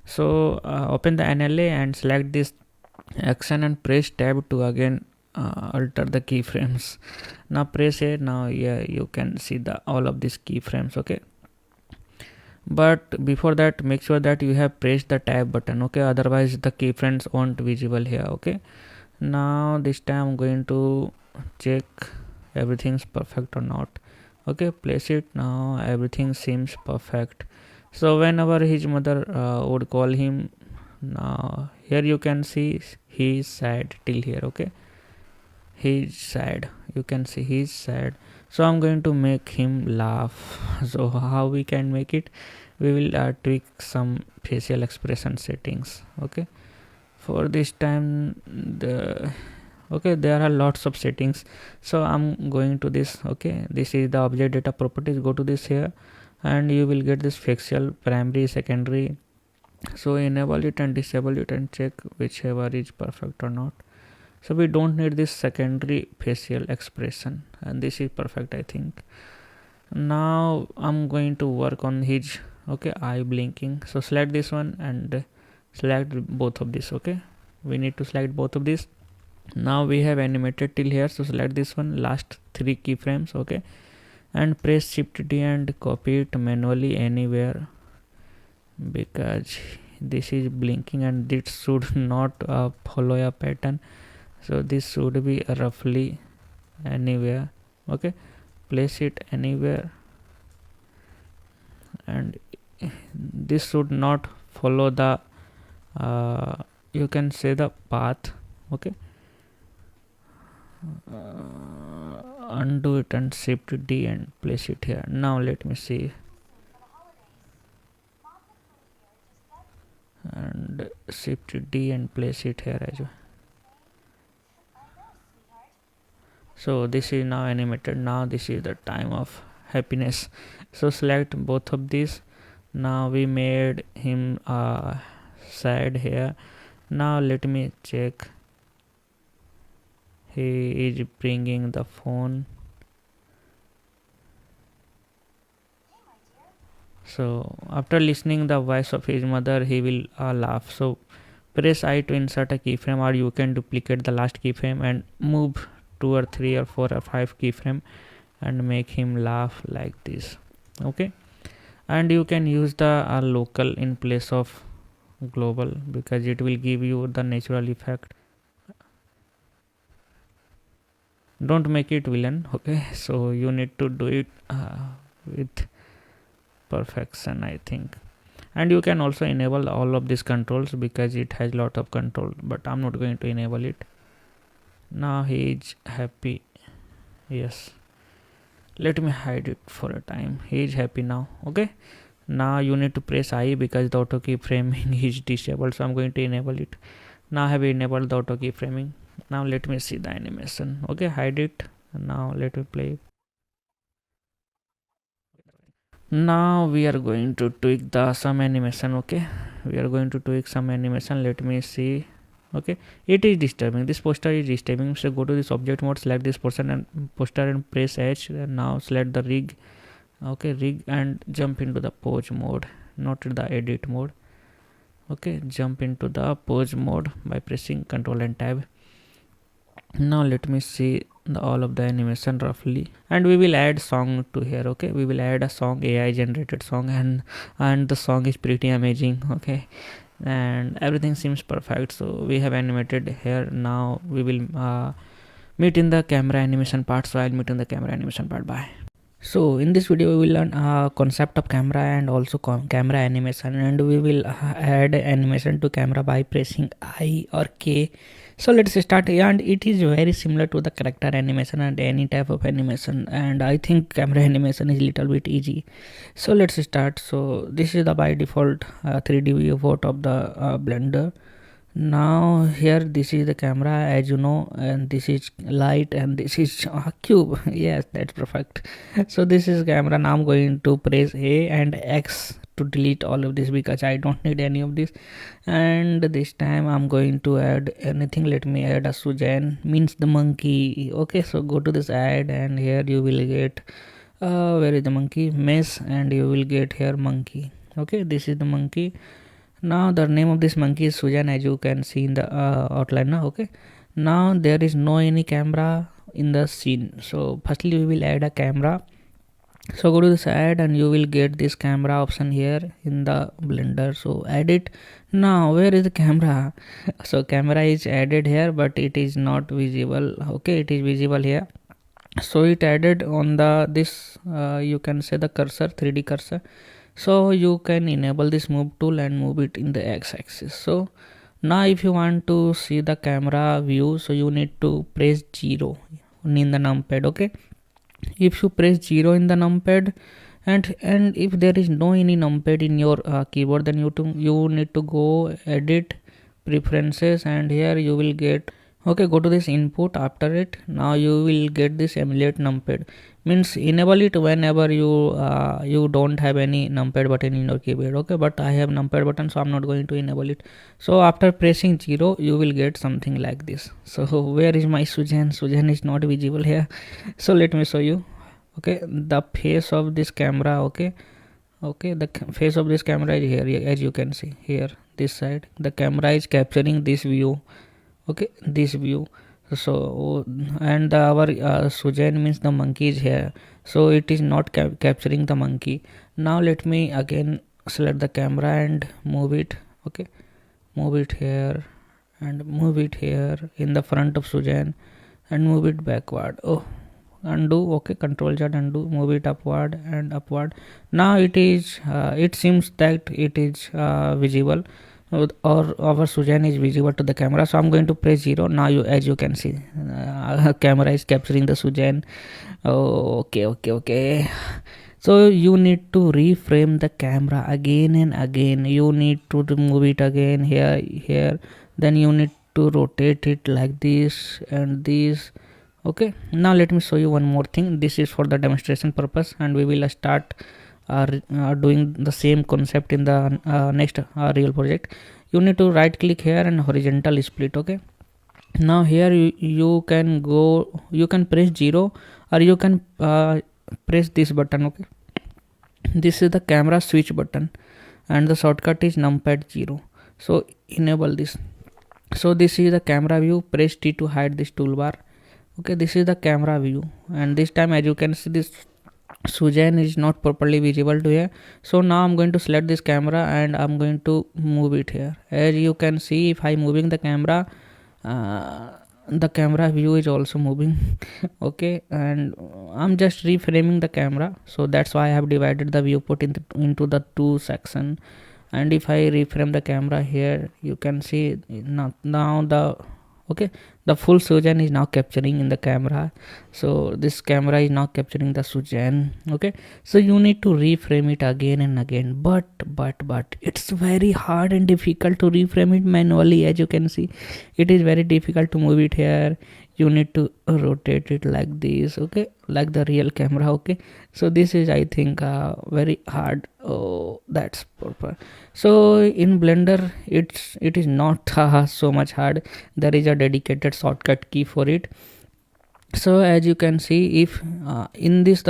so open the NLA and select this action and press tab to again alter the keyframes. Now press A. Now yeah, you can see the all of these keyframes. Okay, but before that make sure that you have pressed the tab button. Okay, otherwise the keyframes won't visible here. Okay, now this time I'm going to check everything's perfect or not. Okay, place it. Now everything seems perfect. So whenever his mother would call him, now here you can see he is sad till here. Okay, he's sad, you can see he's sad. So I'm going to make him laugh. So how we can make it? We will tweak some facial expression settings. Okay, for this time there are lots of settings. So I'm going to this. Okay, this is the object data properties. Go to this here and you will get this facial primary, secondary. So enable it and disable it and check whichever is perfect or not. So we don't need this secondary facial expression, and this is perfect, I think. Now I'm going to work on his eye blinking. So select this one and select both of this. Okay, we need to select both of this. Now we have animated till here, so select this one, last 3 keyframes. Okay, and press Shift D and copy it manually anywhere, because this is blinking and this should not follow a pattern. So this should be roughly anywhere. Okay, place it anywhere, and this should not follow the you can say the path. Okay, undo it and Shift D and place it here. Now let me see, and Shift D and place it here as well. So this is now animated. Now this is the time of happiness. So select both of these. Now we made him sad here. Now let me check. He is bringing the phone. So after listening the voice of his mother, he will laugh. So press I to insert a keyframe, or you can duplicate the last keyframe and move 2 or 3 or 4 or 5 keyframe and make him laugh like this. Okay, and you can use the local in place of global, because it will give you the natural effect. Don't make it villain. Okay, so you need to do it with perfection, I think. And you can also enable all of these controls, because it has lot of control, but I'm not going to enable it. Now he is happy. Yes, let me hide it for a time. He is happy now. Okay, now you need to press I, because the auto keyframing is disabled, so I'm going to enable it. Now I have enabled the auto keyframing. Now let me see the animation. Okay, hide it. Now let me play it. Now we are going to tweak the some animation. Okay, we are going to tweak some animation. Let me see. Okay, it is disturbing, this poster is disturbing. So go to this object mode, select this person and poster and press H, and now select the rig. Okay, rig, and jump into the pose mode, not the edit mode. Okay, jump into the pose mode by pressing Ctrl and Tab. Now let me see all of the animation roughly, and we will add song to here. Okay, we will add a song, AI generated song, and the song is pretty amazing. Okay, and everything seems perfect. So we have animated here. Now we will meet in the camera animation part. So I'll meet in the camera animation part. Bye. So in this video we will learn concept of camera and also camera animation, and we will add animation to camera by pressing I or K. So let's start, and it is very similar to the character animation and any type of animation, and I think camera animation is little bit easy. So let's start. So this is the by default 3D viewport of the Blender. Now here this is the camera, as you know, and this is light, and this is a cube. Yes, that's perfect. So this is camera. Now I'm going to press A and X to delete all of this, because I don't need any of this. And this time I'm going to add anything. Let me add a Sujan, means the monkey. Okay, so go to this add, and here you will get where is the monkey, mesh, and you will get here monkey. Okay, this is the monkey. Now the name of this monkey is Sujan, as you can see in the outline now. Okay, now there is no any camera in the scene. So firstly we will add a camera. So go to this add, and you will get this camera option here in the Blender. So add it. Now where is the camera? So camera is added here, but it is not visible. Okay, it is visible here. So it added on the this you can say the cursor, 3D cursor. So you can enable this move tool and move it in the x-axis. So now if you want to see the camera view, so you need to press 0 in the numpad. Okay, if you press 0 in the numpad, and if there is no any numpad in your keyboard, then you need to go edit preferences, and here you will get, okay, go to this input. After it, now you will get this emulate numpad, means enable it whenever you don't have any numpad button in your keyboard. Okay, but I have numpad button, so I'm not going to enable it. So after pressing 0, you will get something like this. So where is my Sujan is not visible here. So let me show you. Okay, the face of this camera, okay, the face of this camera is here, as you can see here, this side the camera is capturing this view. Okay, this view. So and our Sujan means the monkey is here, so it is not capturing the monkey. Now let me again select the camera and move it. Okay, move it here and move it here in the front of Sujan and move it backward. Oh, undo. Okay, control Z, undo, move it upward and upward. Now it is it seems that it is visible, or our Sujan is visible to the camera. So I'm going to press 0. Now as you can see, camera is capturing the Sujan. Oh, okay. So you need to reframe the camera again and again. You need to move it again here. Then you need to rotate it like this and this. Okay, now let me show you one more thing. This is for the demonstration purpose, and we will start doing the same concept in the next real project. You need to right click here and horizontal split. Okay, now here you can go, you can press 0, or you can press this button. Okay, this is the camera switch button, and the shortcut is numpad 0. So enable this. So this is the camera view. Press T to hide this toolbar. Okay, this is the camera view, and this time, as you can see, this Sujan is not properly visible to here. So now I'm going to select this camera and I'm going to move it here. As you can see, if I'm moving the camera view is also moving. Okay, and I'm just reframing the camera, so that's why I have divided the viewport into the two section. And if I reframe the camera here, you can see now the full Sujan is now capturing in the camera. So this camera is now capturing the Sujan. Okay, so you need to reframe it again and again, but it's very hard and difficult to reframe it manually. As you can see, it is very difficult to move it here. You need to rotate it like this. Okay, like the real camera. Okay, so this is, I think, very hard. Oh, that's proper. So in Blender, it is not so much hard. There is a dedicated shortcut key for it. So as you can see, if in this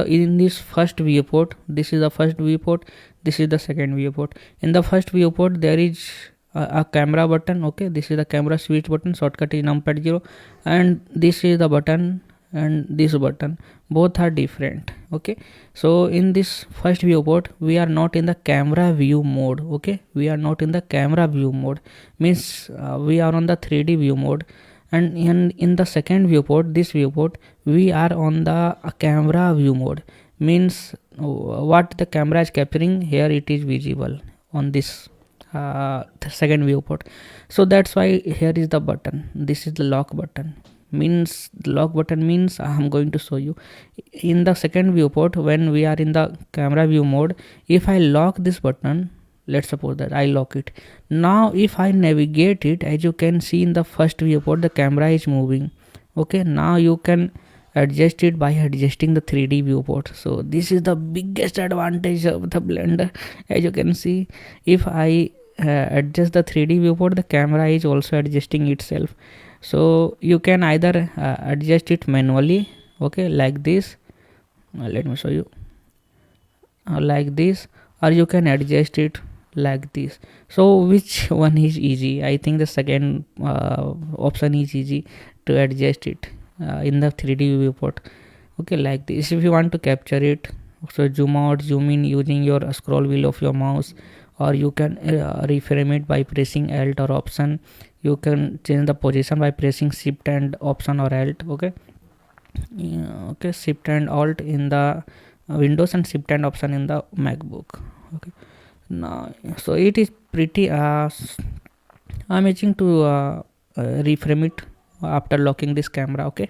first viewport, this is the first viewport, this is the second viewport. In the first viewport, there is a camera button. Okay, this is the camera switch button. Shortcut is numpad 0, and this is the button and this button. Both are different. Okay, so in this first viewport, we are not in the camera view mode. Okay, we are not in the camera view mode, means we are on the 3D view mode. And in the second viewport, this viewport, we are on the camera view mode, means what the camera is capturing here, it is visible on this the second viewport. So that's why here is the button. This is the lock button. Means the lock button means I'm going to show you. In the second viewport, when we are in the camera view mode, if I lock this button, let's suppose that I lock it. Now if I navigate it, as you can see in the first viewport, the camera is moving. Okay, now you can adjust it by adjusting the 3D viewport. So this is the biggest advantage of the Blender. As you can see, if I adjust the 3D viewport, the camera is also adjusting itself. So you can either adjust it manually, okay, like this. Let me show you, like this, or you can adjust it like this. So which one is easy? I think the second option is easy to adjust it in the 3D viewport. Okay, like this. If you want to capture it, so zoom out, zoom in using your scroll wheel of your mouse, or you can reframe it by pressing Alt or Option. You can change the position by pressing Shift and Option or Alt. Okay, okay, Shift and Alt in the Windows and Shift and Option in the MacBook. Okay, now so it is pretty amazing to reframe it after locking this camera. Okay,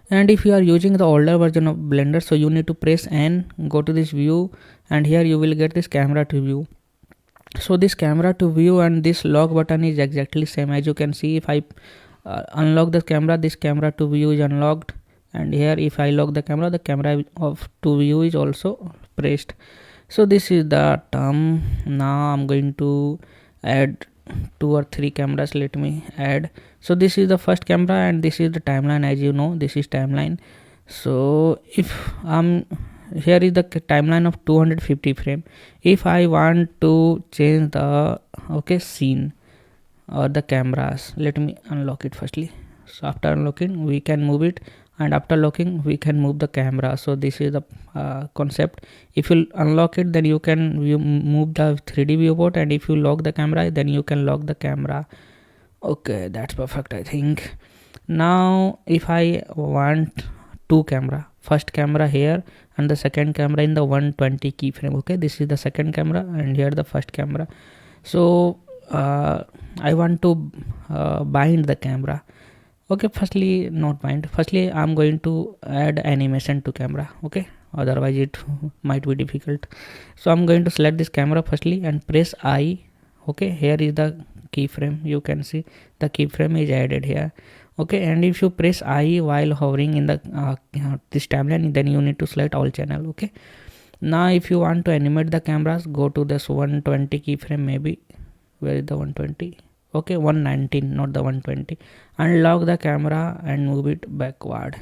and if you are using the older version of Blender, so you need to press N, go to this view, and here you will get this camera to view. So this camera to view and this lock button is exactly same. As you can see, if I unlock the camera, this camera to view is unlocked, and here if I lock the camera of to view is also pressed. So this is the term. Now I'm going to add 2 or 3 cameras. Let me add. So this is the first camera and this is the timeline. As you know, this is timeline. So if here is the timeline of 250 frame. If I want to change the scene or the cameras, let me unlock it firstly. So after unlocking we can move it, and after locking we can move the camera. So this is the concept. If you unlock it, then you can move the 3D viewport, and if you lock the camera, then you can lock the camera. Okay, that's perfect, I think. Now if I want 2 camera, first camera here and the second camera in the 120 keyframe. Okay, this is the second camera and here the first camera. So I want to bind the camera. Okay, firstly I'm going to add animation to camera. Okay, otherwise it might be difficult. So I'm going to select this camera firstly and press I. Okay, here is the keyframe. You can see the keyframe is added here. Okay, and if you press I while hovering in the this timeline, then you need to select all channel. Okay, now if you want to animate the cameras, go to this 120 keyframe. Maybe where is the 120? Okay, 119, not the 120. Unlock the camera and move it backward.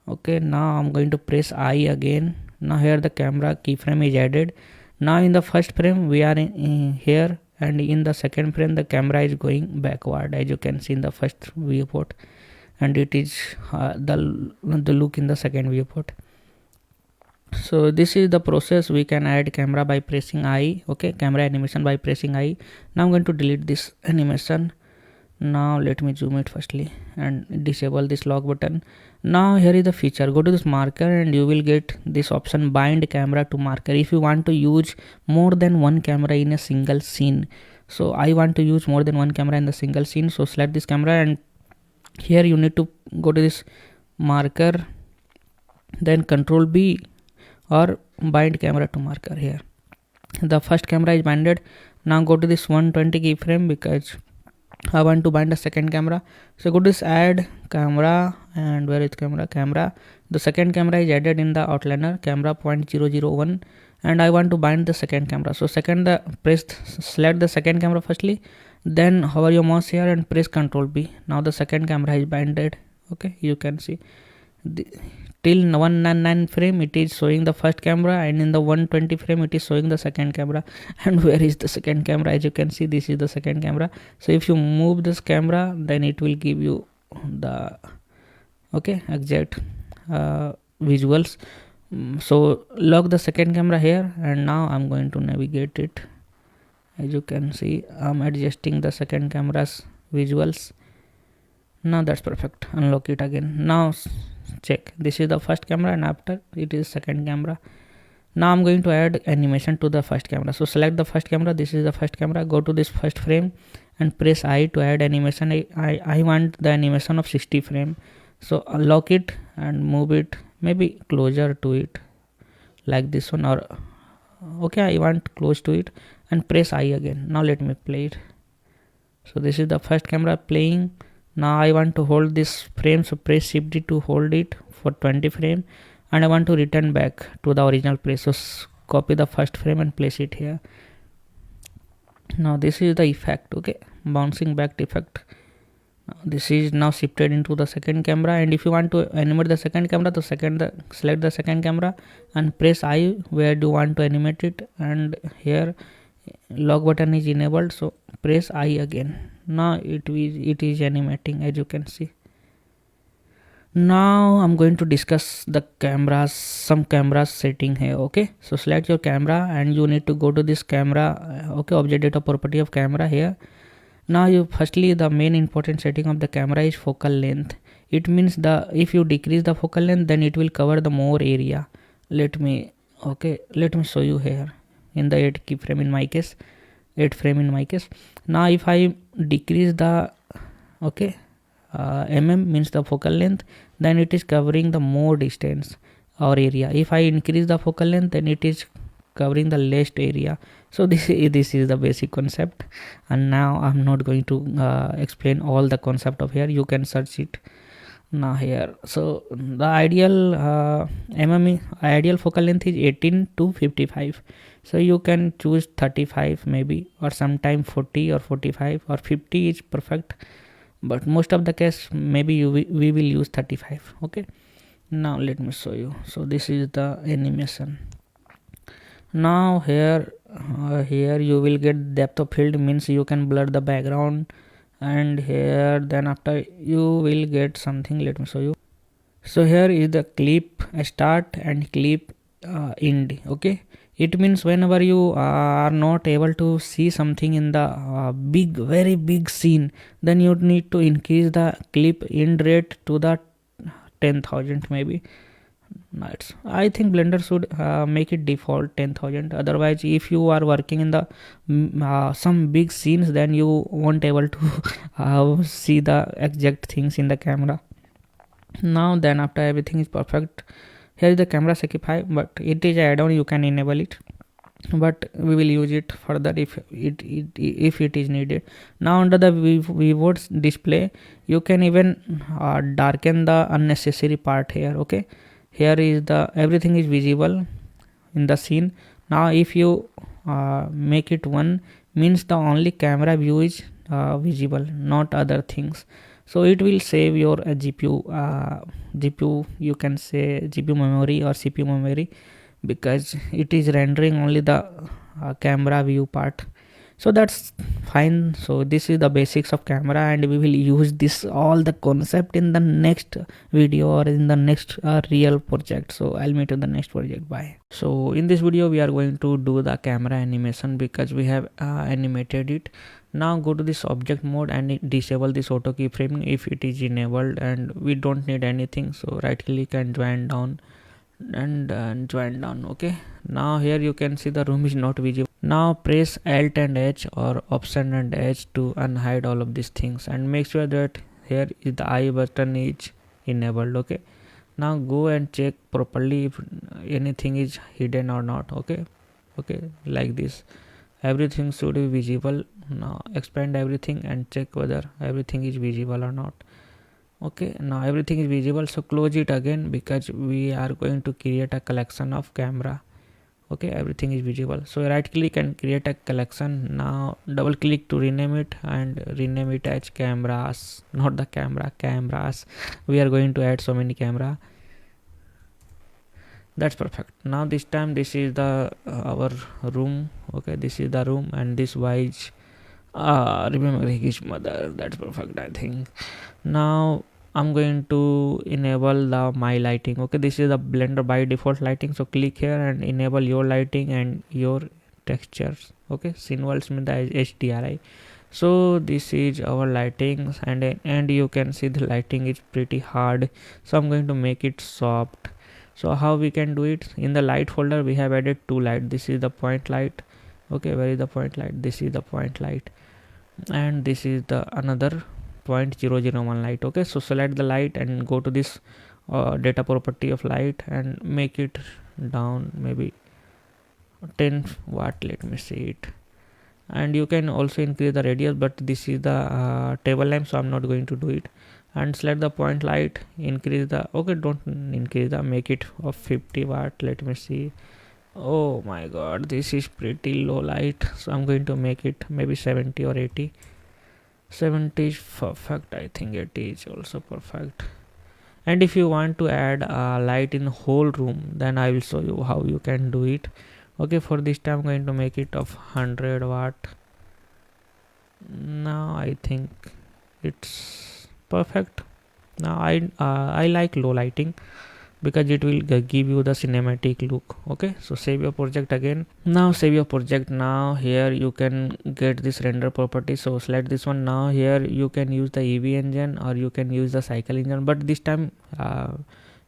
Okay, now I'm going to press I again. Now here the camera keyframe is added. Now in the first frame we are in here, and in the second frame the camera is going backward, as you can see in the first viewport, and it is the look in the second viewport. So this is the process. We can add camera by pressing I. Okay, camera animation by pressing I. Now I'm going to delete this animation. Now let me zoom it firstly and disable this lock button. Now here is the feature. Go to this marker and you will get this option, bind camera to marker. If you want to use more than one camera in a single scene, so I want to use more than one camera in the single scene, so select this camera and here you need to go to this marker, then Control B or bind camera to marker. Here the first camera is binded. Now go to this 120 keyframe because I want to bind the second camera. So go to this add camera, and where is camera, the second camera is added in the outliner, camera 0.001, and I want to bind the second camera. So select the second camera firstly, then hover your mouse here and press Ctrl B. Now the second camera is binded. Okay, you can see till 199 frame it is showing the first camera, and in the 120 frame it is showing the second camera. And where is the second camera? As you can see, this is the second camera. So if you move this camera, then it will give you the exact visuals. So lock the second camera here, and now I'm going to navigate it. As you can see, I'm adjusting the second camera's visuals. Now that's perfect. Unlock it again. Now check, this is the first camera and after it is second camera. Now I'm going to add animation to the first camera. So select the first camera, this is the first camera, go to this first frame and press I to add animation. I want the animation of 60 frame, so unlock it and move it maybe closer to it like this one, or I want close to it, and press I again. Now let me play it. So this is the first camera playing. Now I want to hold this frame, so press Shift D to hold it for 20 frame, and I want to return back to the original place. So copy the first frame and place it here. Now this is the effect, bouncing back effect. This is now shifted into the second camera, and if you want to animate the second camera, select the second camera and press I where do you want to animate it, and here lock button is enabled, so press I again. Now it is animating, as you can see. Now I'm going to discuss the some cameras setting here. So select your camera and you need to go to this camera, object data property of camera here. Now firstly the main important setting of the camera is focal length. It means if you decrease the focal length, then it will cover the more area. Let me show you here. in the 8 keyframe in my case, 8 frame in my case. Now if I decrease the mm means the focal length, then it is covering the more distance or area. If I increase the focal length, then it is covering the less area. So this is the basic concept, and now I'm not going to explain all the concept of here. You can search it now here. So the ideal focal length is 18 to 55. So you can choose 35 maybe, or sometime 40 or 45 or 50 is perfect, but most of the case maybe we will use 35. Okay, now let me show you. So this is the animation. Now here you will get depth of field, means you can blur the background, and here then after you will get something. Let me show you. So here is the clip start and clip end. Okay, it means whenever you are not able to see something in the very big scene, then you need to increase the clip end rate to the 10,000 maybe. Nice. I think Blender should make it default 10,000. Otherwise, if you are working in the some big scenes, then you won't able to see the exact things in the camera. Now then after everything is perfect, here is the camera Sakify, but it is add-on, you can enable it, but we will use it further if it is needed. Now under the viewers display, you can even darken the unnecessary part here. Okay, here is the everything is visible in the scene. Now if you make it 1, means the only camera view is visible, not other things. So it will save your GPU, you can say GPU memory or CPU memory, because it is rendering only the camera view part. So that's fine. So this is the basics of camera, and we will use this all the concept in the next video or in the next real project. So I'll meet you in the next project. Bye. So in this video we are going to do the camera animation, because we have animated it. Now go to this object mode and disable this auto keyframe if it is enabled, and we don't need anything. So right click and join down and join down. Okay, now here you can see the room is not visible. Now press Alt and H or Option and H to unhide all of these things, and make sure that here is the I button is enabled. Okay, now go and check properly if anything is hidden or not. Okay, like this, everything should be visible. Now expand everything and check whether everything is visible or not. Okay, now everything is visible, so close it again, because we are going to create a collection of camera. Okay, everything is visible, so right click and create a collection. Now double click to rename it, and rename it as cameras, not the camera, cameras. We are going to add so many camera. That's perfect. Now this time this is the our room. Okay, this is the room, and this wise remembering his mother. That's perfect, I think. Now I'm going to enable the my lighting. Okay, this is the Blender by default lighting, so click here and enable your lighting and your textures. Okay, symbols mean the HDRI. So this is our lighting, and you can see the lighting is pretty hard, so I'm going to make it soft. So how we can do it? In the light folder we have added 2 light. This is the point light. Okay, where is the point light? This is the point light, and this is the another 0.001 light. Okay, so select the light and go to this data property of light and make it down maybe 10 watt. Let me see it. And you can also increase the radius, but this is the table lamp, so I'm not going to do it. And select the point light, increase the, okay, don't increase the, make it of 50 watt. Let me see. Oh my god, this is pretty low light, so I'm going to make it maybe 70 or 80. 70 is perfect. I think 80 is also perfect. And if you want to add light in the whole room, then I will show you how you can do it. Okay, for this time I'm going to make it of 100 watt. Now I think it's perfect. Now I like low lighting, because it will give you the cinematic look. Okay, so save your project again. Now save your project. Now here you can get this render property, so select this one. Now here you can use the EV engine or you can use the cycle engine, but this time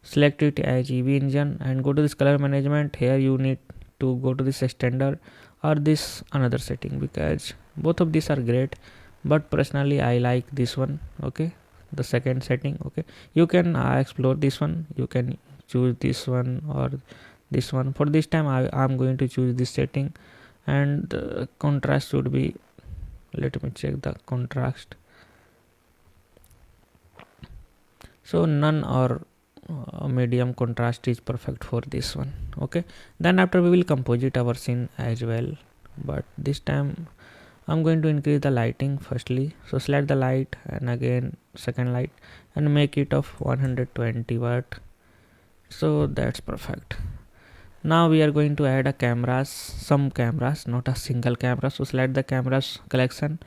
select it as EV engine and go to this color management. Here you need to go to this extender or this another setting, because both of these are great, but personally I like this one. Okay, the second setting. Okay, you can explore this one, you can choose this one or this one. For this time I'm going to choose this setting, and the contrast should be, let me check the contrast. So none or medium contrast is perfect for this one. Okay, then after we will composite our scene as well, but this time I'm going to increase the lighting firstly. So select the light and again second light and make it of 120 watt. So that's perfect. Now we are going to add some cameras, not a single camera. So select the cameras collection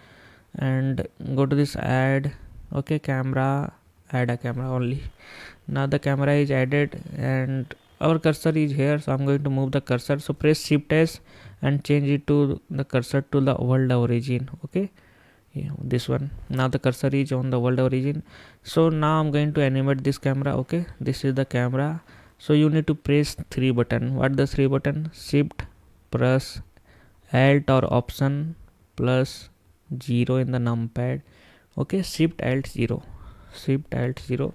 and go to this add. Okay, camera, add a camera only. Now the camera is added and our cursor is here, so I'm going to move the cursor. So press shift S and change it to the cursor to the world origin. Okay, yeah, this one. Now the cursor is on the world origin. So now I'm going to animate this camera. Okay, this is the camera. So you need to press 3 button. What the 3 button? Shift press Alt or option plus 0 in the numpad. Okay, shift Alt 0, shift Alt 0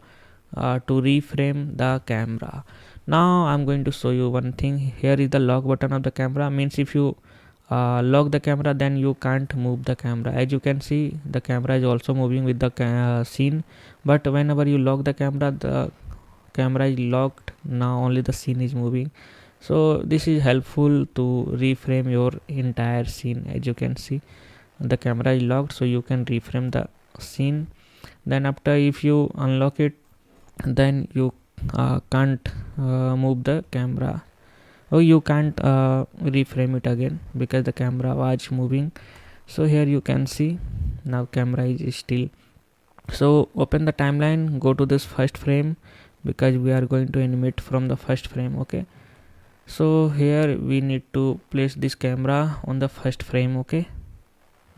to reframe the camera. Now I'm going to show you one thing. Here is the lock button of the camera, means if you lock the camera then you can't move the camera. As you can see, the camera is also moving with the scene, but whenever you lock the camera is locked. Now only the scene is moving. So this is helpful to reframe your entire scene. As you can see, the camera is locked, so you can reframe the scene. Then after, if you unlock it, then you can't move the camera, or you can't reframe it again because the camera was moving. So here you can see now camera is still. So open the timeline, go to this first frame because we are going to animate from the first frame. Okay, so here we need to place this camera on the first frame. Okay,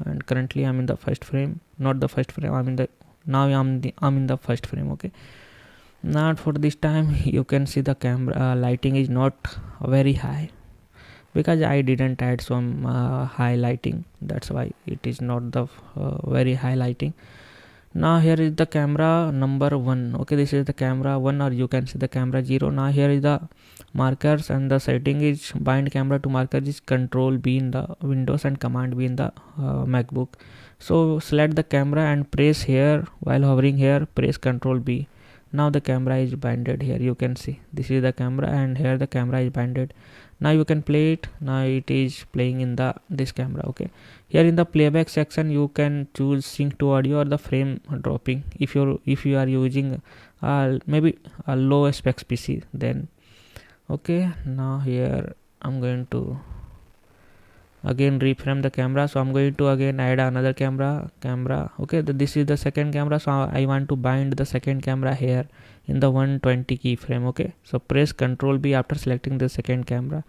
and currently I'm in the first frame, not the first frame, I'm in the first frame. Okay, now for this time you can see the camera lighting is not very high because I didn't add some high lighting, that's why it is not the very high lighting. Now here is the camera number 1. Okay, this is the camera 1, or you can see the camera 0. Now here is the markers, and the setting is bind camera to marker is Control B in the Windows and Command B in the MacBook. So select the camera and press here, while hovering here press Control B. Now the camera is binded. Here you can see this is the camera and here the camera is binded. Now you can play it. Now it is playing in this camera. Okay, here in the playback section you can choose sync to audio or the frame dropping. If you are using maybe a low specs PC, then okay. Now here I'm going to again reframe the camera, so I'm going to again add another camera. Okay, this is the second camera, so I want to bind the second camera here in the 120 keyframe. Okay, so press Ctrl B after selecting the second camera.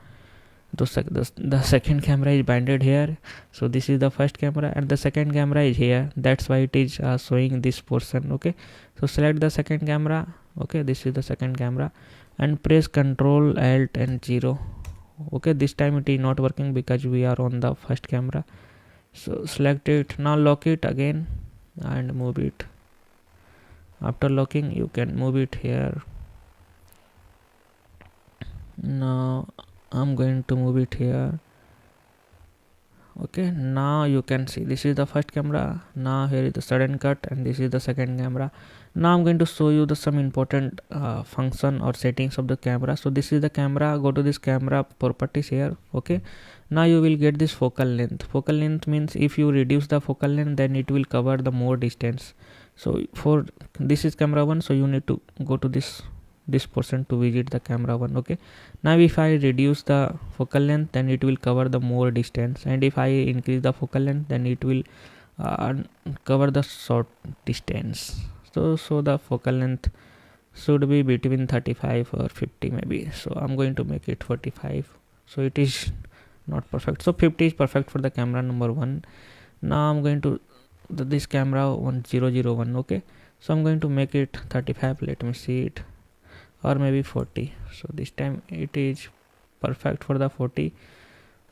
The second camera is binded here, so this is the first camera and the second camera is here, that's why it is showing this portion. Okay, so select the second camera. Okay, this is the second camera and press Ctrl Alt and 0. Okay, this time it is not working because we are on the first camera. So select it. Now lock it again and move it. After locking you can move it here. Now I'm going to move it here. Okay, now you can see this is the first camera. Now here is the sudden cut and this is the second camera. Now I'm going to show you some important function or settings of the camera. So this is the camera. Go to this camera properties here. Okay, now you will get this focal length. Focal length means if you reduce the focal length, then it will cover the more distance. So for this is camera 1, so you need to go to this portion to visit the camera 1. Okay, now if I reduce the focal length, then it will cover the more distance, and if I increase the focal length, then it will cover the short distance. So the focal length should be between 35 or 50 maybe, so I'm going to make it 45. So it is not perfect, so 50 is perfect for the camera number 1. Now I'm going to this camera 1001. Okay, so I'm going to make it 35. Let me see it, or maybe 40. So this time it is perfect for the 40.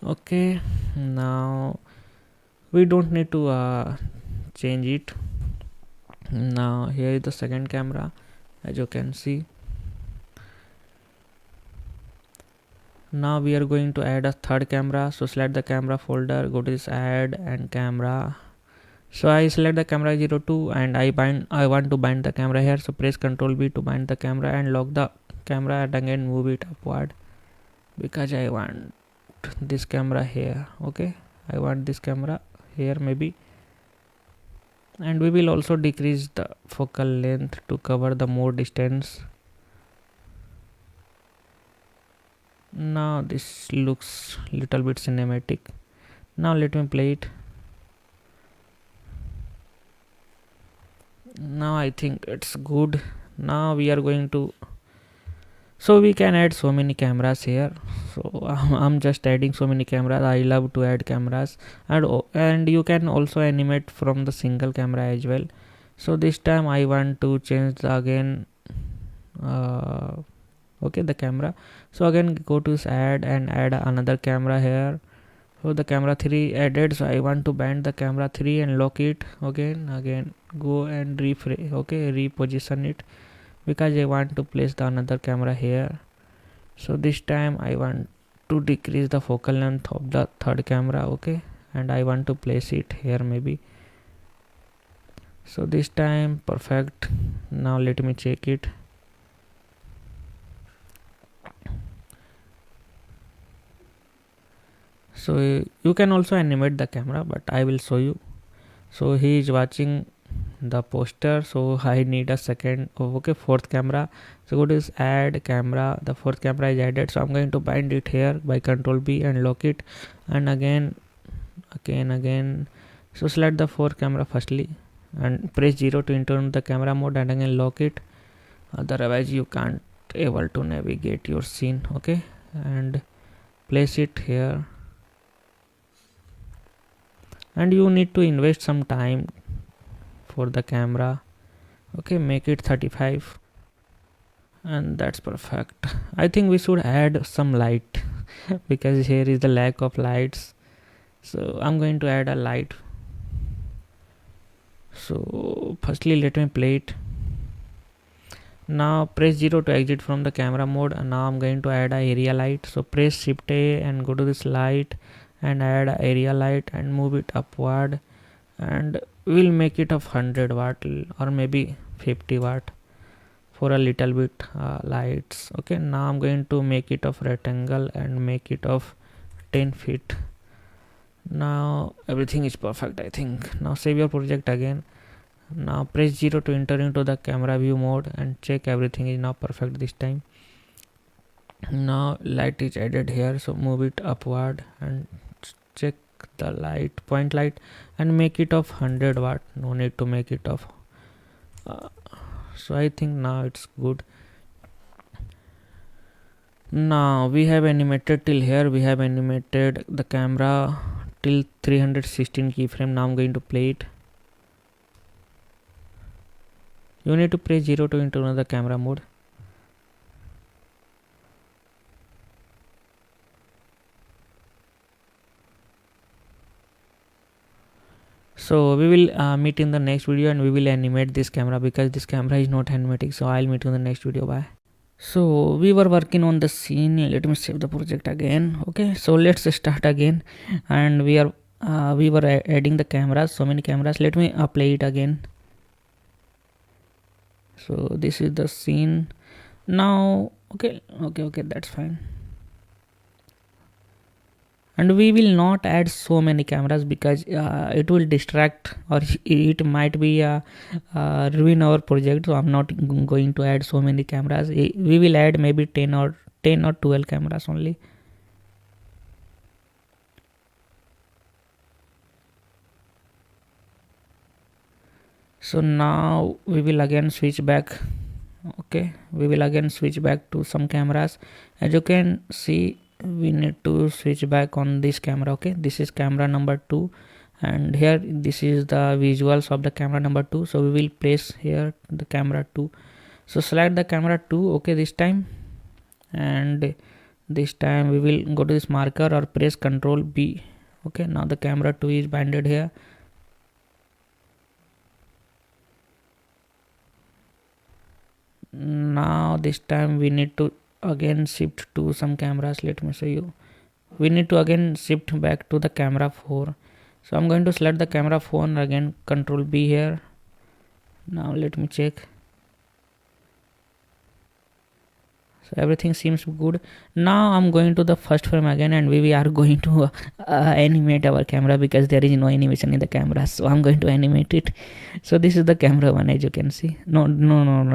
Okay, now we don't need to change it. Now here is the second camera, as you can see. Now we are going to add a third camera. So select the camera folder, go to this add and camera. So I select the camera 02 and I want to bind the camera here. So press Ctrl B to bind the camera and lock the camera and again move it upward because I want this camera here. Okay, I want this camera here maybe. And we will also decrease the focal length to cover the more distance. Now this looks little bit cinematic. Now let me play it. Now I think it's good. Now we are going to, so we can add so many cameras here. So I'm just adding so many cameras. I love to add cameras, and you can also animate from the single camera as well. So this time I want to change the again okay, the camera. So again go to add and add another camera here. So the camera 3 added, so I want to bind the camera 3 and lock it again go and reposition it because I want to place the another camera here. So this time I want to decrease the focal length of the third camera, okay, and I want to place it here maybe. So this time perfect. Now let me check it. So you can also animate the camera, but I will show you. So he is watching the poster, so I need a second, fourth camera. So go to this add camera, the fourth camera is added, so I'm going to bind it here by Ctrl B and lock it, and again. So select the fourth camera firstly and press 0 to enter the camera mode and again lock it, otherwise you can't able to navigate your scene, okay, and place it here. And you need to invest some time for the camera, okay, make it 35 and that's perfect. I think we should add some light because here is the lack of lights, so I'm going to add a light. So firstly let me play it. Now press 0 to exit from the camera mode, and now I'm going to add a area light. So press shift A and go to this light and add a area light and move it upward, and we'll make it of 100 watt or maybe 50 watt for a little bit lights. Okay, now I'm going to make it of rectangle and make it of 10 feet. Now everything is perfect, I think. Now save your project again. Now press 0 to enter into the camera view mode and check everything is now perfect this time. Now light is added here, so move it upward and check the light, point light, and make it of 100 watt. No need to make it of so I think now it's good. Now we have animated till here. We have animated the camera till 316 keyframe. Now I'm going to play it. You need to press 0 to enter another camera mode. So we will meet in the next video, and we will animate this camera because this camera is not animatic. So I'll meet you in the next video. Bye. So we were working on the scene. Let me save the project again. Okay, so let's start again, and we were adding the cameras, so many cameras. Let me play it again. So this is the scene now. Okay, that's fine. And we will not add so many cameras because it will distract, or it might be ruin our project. So I'm not going to add so many cameras. We will add maybe 10 or 12 cameras only. So now we will again switch back. Okay, we will again switch back to some cameras. As you can see, we need to switch back on this camera. Okay, this is camera number 2, and here this is the visuals of the camera number 2. So we will place here the camera 2. So select the camera 2, okay, this time, and This time we will go to this marker or press Ctrl B. Okay, now the camera 2 is banded here. Now this time we need to again shift to some cameras. Let me show you. We need to again shift back to the camera 4. So I'm going to select the camera 4 and again Ctrl B here. Now let me check. So everything seems good. Now I'm going to the first frame again, and we are going to animate our camera because there is no animation in the camera. So I'm going to animate it. So this is the camera 1, as you can see. No,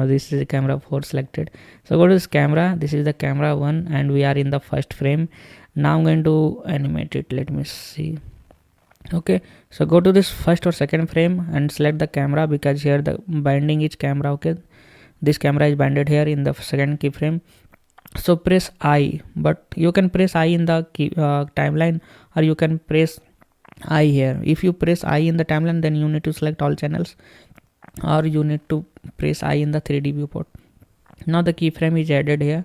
this is the camera 4 selected. So go to this camera. This is the camera 1 and we are in the first frame. Now I'm going to animate it. Let me see. Okay, so go to this first or second frame and select the camera because here the binding is camera. Okay, this camera is banded here in the second keyframe. So press I, but you can press I in the timeline, or you can press I here. If you press I in the timeline, then you need to select all channels, or you need to press I in the 3D viewport. Now the keyframe is added here.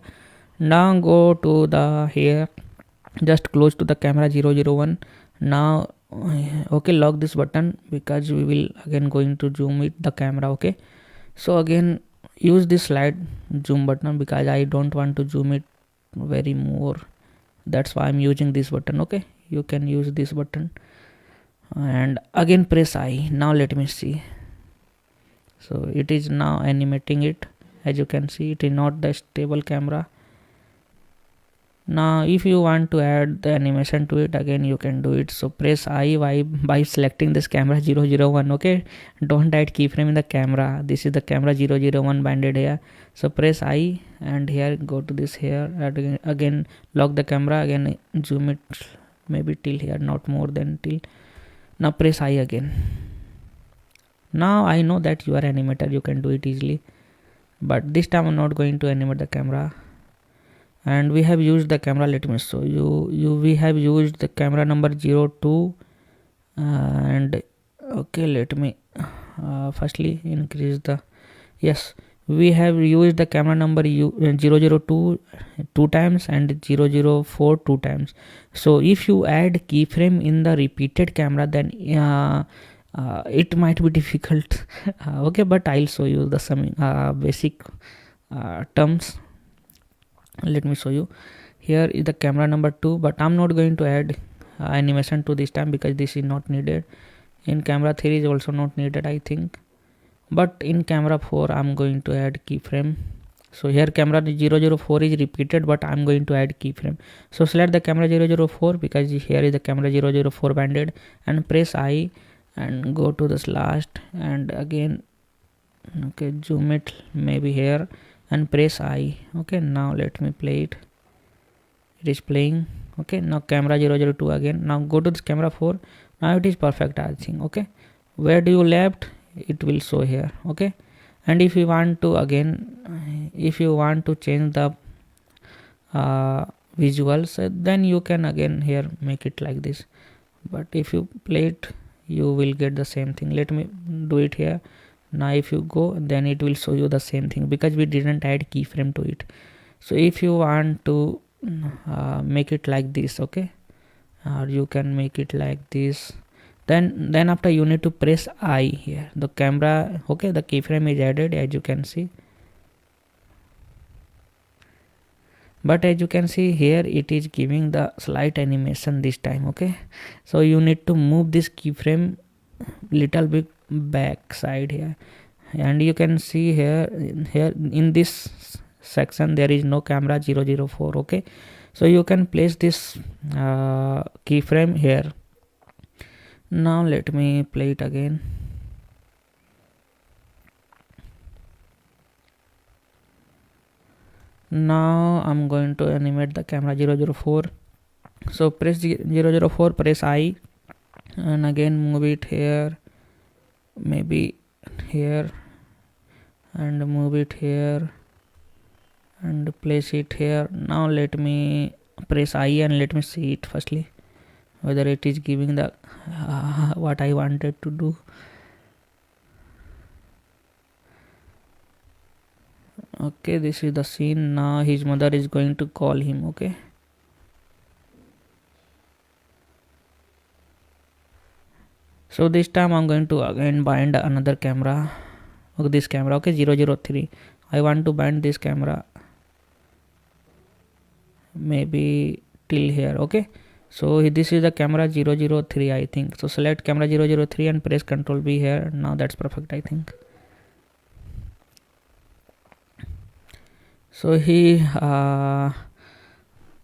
Now go to the here, just close to the camera 001. Now okay, lock this button because we will again going to zoom it the camera. Okay, so again use this slide zoom button because I don't want to zoom it very more. That's why I'm using this button. Okay, you can use this button and again press I. Now let me see. So it is now animating it. As you can see, it is not the stable camera. Now if you want to add the animation to it, again you can do it. So press I by selecting this camera 001. Okay, don't add keyframe in the camera. This is the camera 001 banded here. So press I and here go to this here, again lock the camera, again zoom it maybe till here, not more than till. Now press I again. Now I know that you are animator, you can do it easily, but this time I'm not going to animate the camera. And we have used the camera, let me show you. We have used the camera number 02 and okay, let me firstly increase the, yes, we have used the camera number 002 two times and 004 two times. So if you add keyframe in the repeated camera, then it might be difficult. Okay, but I'll show you the some basic terms. Let me show you. Here is the camera number 2, but I'm not going to add animation to this time because this is not needed. In camera 3 is also not needed, I think, but in camera 4 I'm going to add keyframe. So here camera 004 is repeated, but I'm going to add keyframe. So select the camera 004 because here is the camera 004 banded, and press I and go to this last and again okay, zoom it maybe here and press I. Okay, now let me play it. It is playing. Okay, now camera 002 again. Now go to this camera 4. Now it is perfect, I think. Okay, where do you left, it will show here. Okay, and if you want to again, if you want to change the visuals, then you can again here make it like this, but if you play it you will get the same thing. Let me do it here. Now if you go, then it will show you the same thing because we didn't add keyframe to it. So if you want to make it like this, okay, or you can make it like this, then after you need to press I here, the camera, okay, the keyframe is added, as you can see. But as you can see here, it is giving the slight animation this time. Okay, so you need to move this keyframe little bit back side here, and you can see here in this section there is no camera 004. Okay, so you can place this keyframe here. Now let me play it again. Now I'm going to animate the camera 004. So press 004, press I and again move it here, maybe here, and move it here and place it here. Now let me press I and let me see it firstly whether it is giving the what I wanted to do. Okay, this is the scene. Now his mother is going to call him. Okay, So this time I'm going to again bind another camera. Okay, this camera, okay, 003. I want to bind this camera maybe till here. Okay, so this is the camera 003, I think. So select camera 003 and press Ctrl B here. Now that's perfect, I think. So he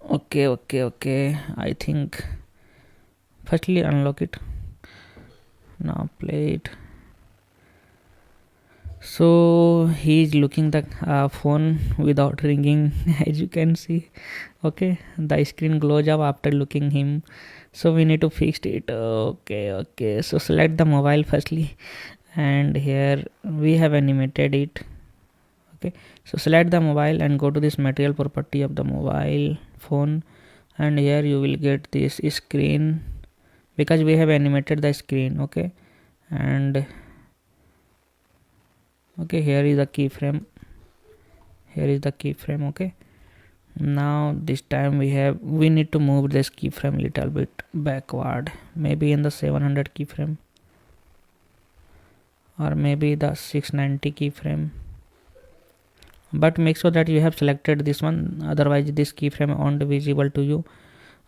okay, I think firstly unlock it. Now play it. So he's looking the phone without ringing as you can see. Okay, the screen glows up after looking him, so we need to fix it. Okay, so select the mobile firstly, and here we have animated it. Okay, so select the mobile and go to this material property of the mobile phone, and here you will get this screen because we have animated the screen. Okay, and okay, here is the keyframe. Okay, now this time we need to move this keyframe little bit backward, maybe in the 700 keyframe or maybe the 690 keyframe, but make sure that you have selected this one, otherwise this keyframe won't visible to you.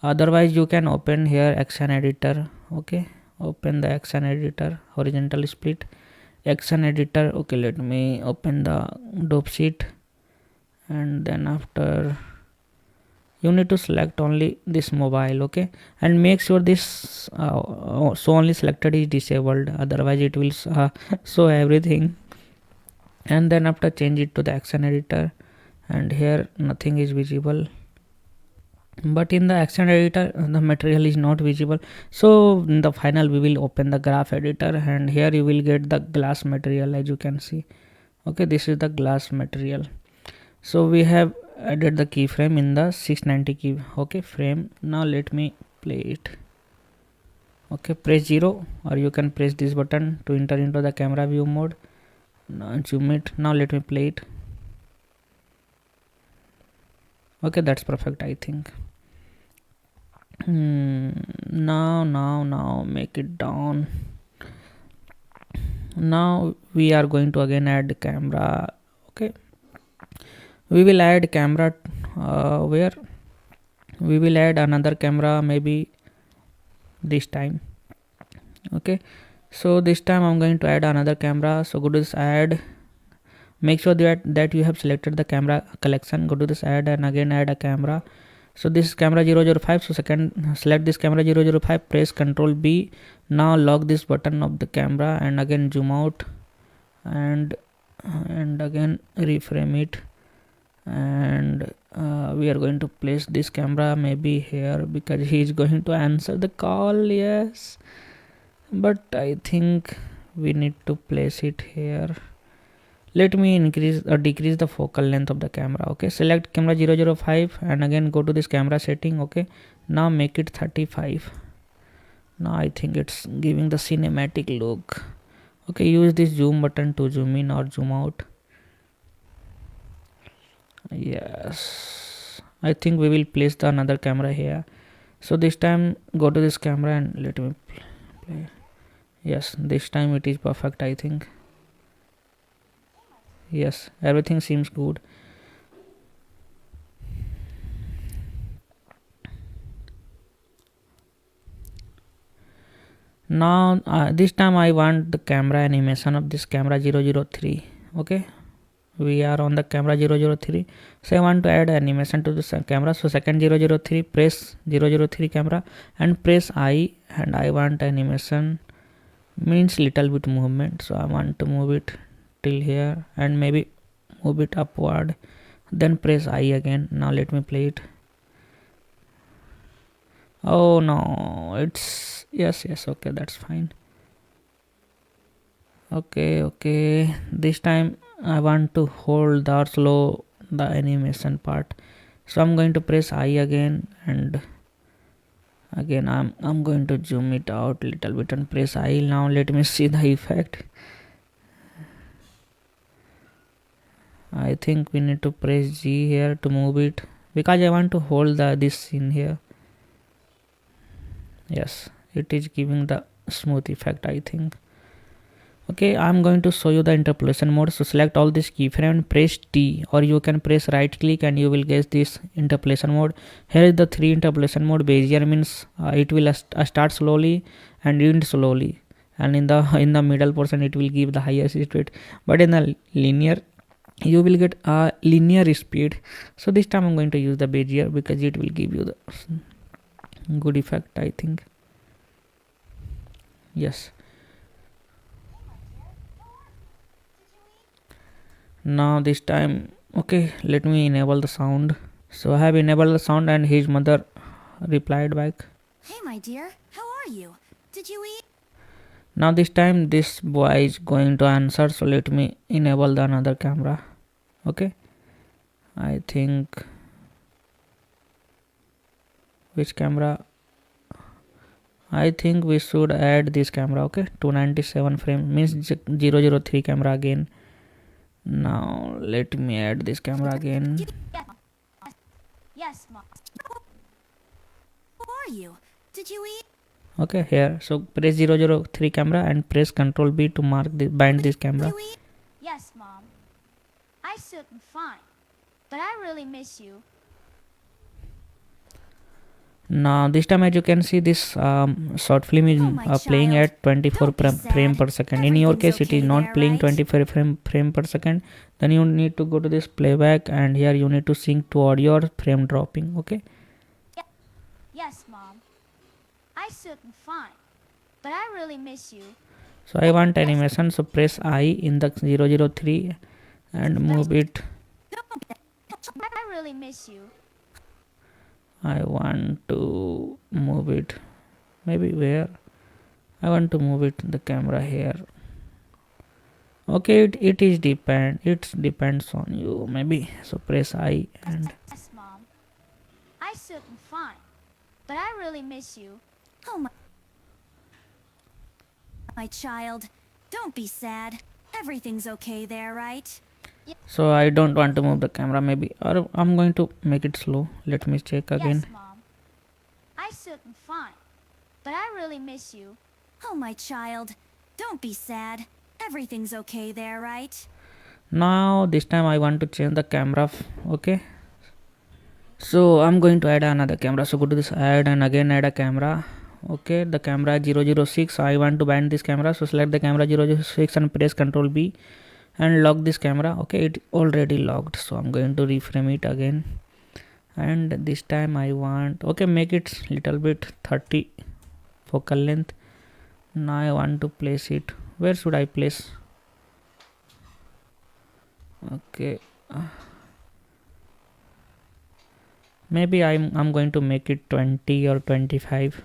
Otherwise you can open here action editor. Okay, open the action editor, horizontal split action editor. Okay, let me open the dope sheet, and then after you need to select only this mobile. Okay, and make sure this so only selected is disabled, otherwise it will show everything. And then after change it to the action editor, and here nothing is visible, but in the action editor the material is not visible. So in the final we will open the graph editor, and here you will get the glass material as you can see. Okay, this is the glass material. So we have added the keyframe in the 690 key. Okay, frame. Now let me play it. Okay, press 0 or you can press this button to enter into the camera view mode. Now zoom it. Now let me play it. Okay, that's perfect, I think. Now make it down. Now we are going to again add camera. Okay, we will add camera where we will add another camera maybe this time. Okay, so this time I'm going to add another camera. So go to this add, make sure that you have selected the camera collection. Go to this add and again add a camera. So this is camera 005. So second select this camera 005, press Ctrl B. Now lock this button of the camera and again zoom out and again reframe it, and we are going to place this camera maybe here because he is going to answer the call. Yes, but I think we need to place it here. Let me increase or decrease the focal length of the camera. Okay, select camera 005 and again go to this camera setting. Okay, now make it 35. Now I think it's giving the cinematic look. Okay, use this zoom button to zoom in or zoom out. Yes, I think we will place the another camera here. So this time go to this camera and let me play. Yes, this time it is perfect, I think. Yes, everything seems good. Now this time I want the camera animation of this camera 003. Okay, we are on the camera 003. So I want to add animation to this camera. So second 003, press 003 camera and press I, and I want animation means little bit movement. So I want to move it till here and maybe move it upward, then press I again. Now let me play it. Oh no, it's yes, okay, that's fine. Okay, this time I want to hold or slow the animation part. So I'm going to press I again, and again I'm going to zoom it out little bit and press I. Now let me see the effect. I think we need to press G here to move it because I want to hold this scene here. Yes, it is giving the smooth effect, I think. Okay, I'm going to show you the interpolation mode. So select all this keyframe and press T, or you can press right click and you will get this interpolation mode. Here is the 3 interpolation mode. Bezier means it will start slowly and end slowly, and in the middle portion it will give the highest speed, but in the linear you will get a linear speed. So this time I'm going to use the Bezier because it will give you the good effect, I think. Yes. Now this time, okay, let me enable the sound. So I have enabled the sound and his mother replied back. Hey, my dear, how are you? Did you eat? Now this time this boy is going to answer, so let me enable the another camera. Okay, I think which camera? I think we should add this camera. Okay, 297 frame means 003 camera again. Now let me add this camera again. Yes, Mom. How are you? Did you eat? Okay, here, so press 003 camera and press Ctrl B to mark this, bind this camera. Did you eat? Yes, Mom. I sitting fine, but I really miss you. Now this time, as you can see, this short film is my playing child. at 24 Don't be frame sad. per second. In your case, Everything's it is okay not there, playing right? 24 frame per second. Then you need to go to this playback, and here you need to sync to audio or frame dropping. Okay. Yes, Mom. I sitting fine, but I really miss you. So I want animation. So press I in the 003 and move it. I really miss you. I want to move it. Maybe where? I want to move it the camera here. Okay, it is depend. It depends on you. Maybe so. Press I and Yes, Mom. I sitting fine, but I really miss you. Oh, my child. Don't be sad. Everything's okay there, right? so I don't want to move the camera. Maybe, or I'm going to make it slow. Let me check again. Yes, Mom. I sitting fine, but I really miss you. Oh, my child. Don't be sad. Everything's okay there, right? Now this time I want to change the camera. Okay. So I'm going to add another camera. So go to this add and again add a camera. Okay, the camera 006. I want to bind this camera. So select the camera 006 and press Ctrl B and lock this camera. Okay, it already locked. So I'm going to reframe it again. And this time I want, okay, make it little bit 30 focal length. Now I want to place it. Where should I place? Okay. Maybe I'm going to make it 20 or 25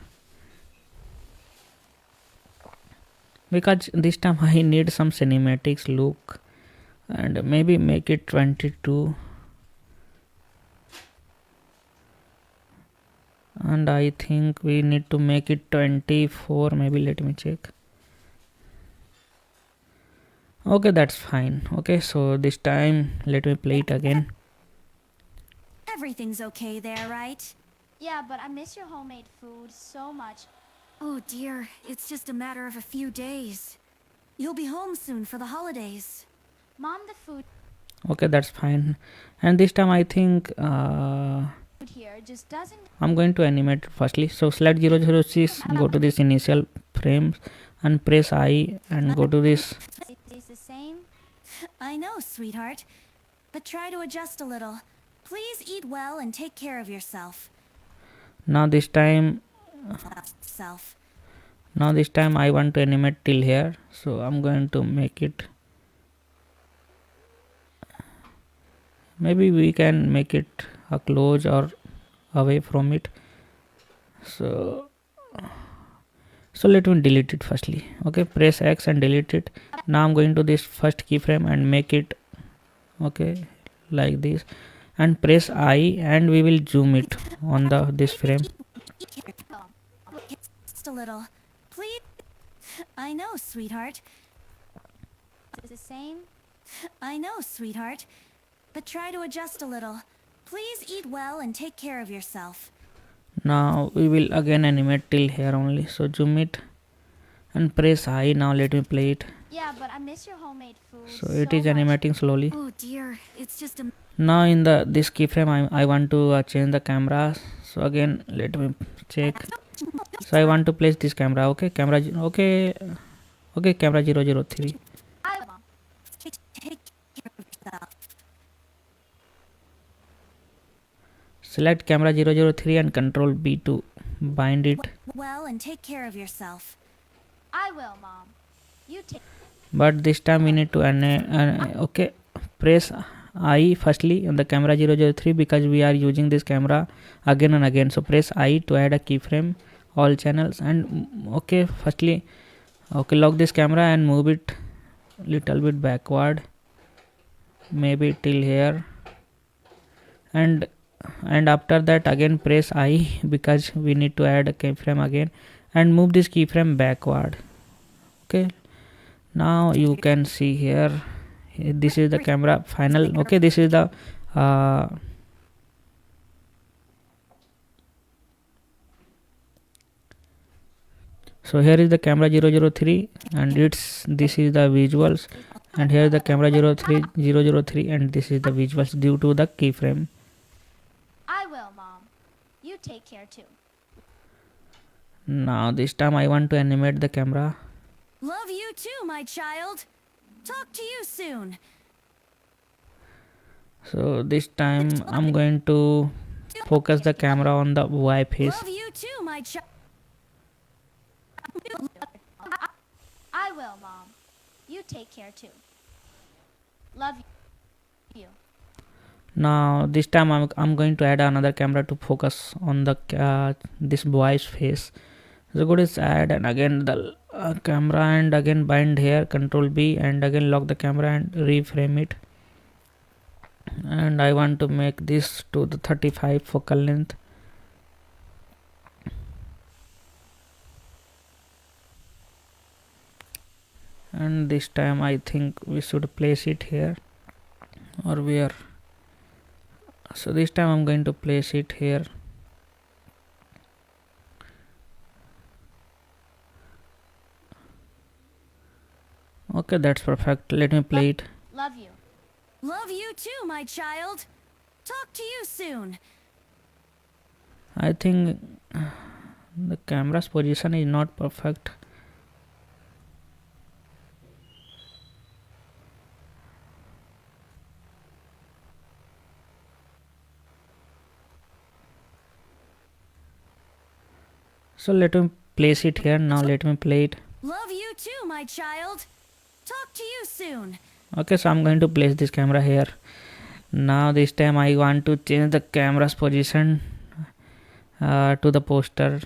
because this time I need some cinematics look, and maybe make it 22, and I think we need to make it 24. Maybe let me check. Okay, that's fine. Okay, so this time let me play it again. Everything's okay there, right? Yeah, but I miss your homemade food so much. Oh, dear. It's just a matter of a few days. You'll be home soon for the holidays. Mom, the food Okay, that's fine. And this time I think here just doesn't. I'm going to animate firstly. So select 006, go to this initial frames and press I and go to this. It's the same. I know, sweetheart. But try to adjust a little. Please eat well and take care of yourself. Now this time Self. I want to animate till here. So I'm going to make it. Maybe we can make it a close or away from it. So let me delete it firstly. Okay, press X and delete it. Now I'm going to this first keyframe and make it okay like this, and press I and we will zoom it on this frame. Just a little. Please. I know, sweetheart. It's the same. I know, sweetheart. But try to adjust a little. Please eat well and take care of yourself. Now we will again animate till here only. So zoom it and press I. Now let me play it. Yeah, but I miss your homemade food. So it is animating slowly. Oh dear, it's just a... Now in this keyframe I want to change the camera. So again let me check. So I want to place this camera. Okay, camera. Okay, camera 003. I will. Take care of yourself. Select camera 003 and control B to bind it. Well, and take care of yourself. I will, Mom. You take. But this time we need to okay, press I firstly on the camera 003 because we are using this camera again and again. So press I to add a keyframe, all channels, and okay, firstly, okay, lock this camera and move it little bit backward, maybe till here, and after that again press I because we need to add a keyframe again and move this keyframe backward. Okay, now you can see here, this is the camera final. Okay, this is the so here is the camera 003 and this is the visuals, and here is the camera 003 and this is the visuals due to the keyframe. I will, Mom. You take care too. Now this time I want to animate the camera. Love you too, my child. Talk to you soon. So this time I'm going to focus the camera on the Y face. Love you too, my child. I will, Mom. You take care too. Love you. Now this time I'm going to add another camera to focus on the this boy's face. So go to add and again the camera and again bind here, control B, and again lock the camera and reframe it. And I want to make this to the 35 focal length. And this time I think we should place it here or where. So this time I'm going to place it here. Okay, that's perfect. Let me play it. Love you. Love you too, my child. Talk to you soon. I think the camera's position is not perfect. So let me place it here. Now let me play it. Love you too, my child. Talk to you soon. Okay, so I'm going to place this camera here. Now this time I want to change the camera's position to the poster,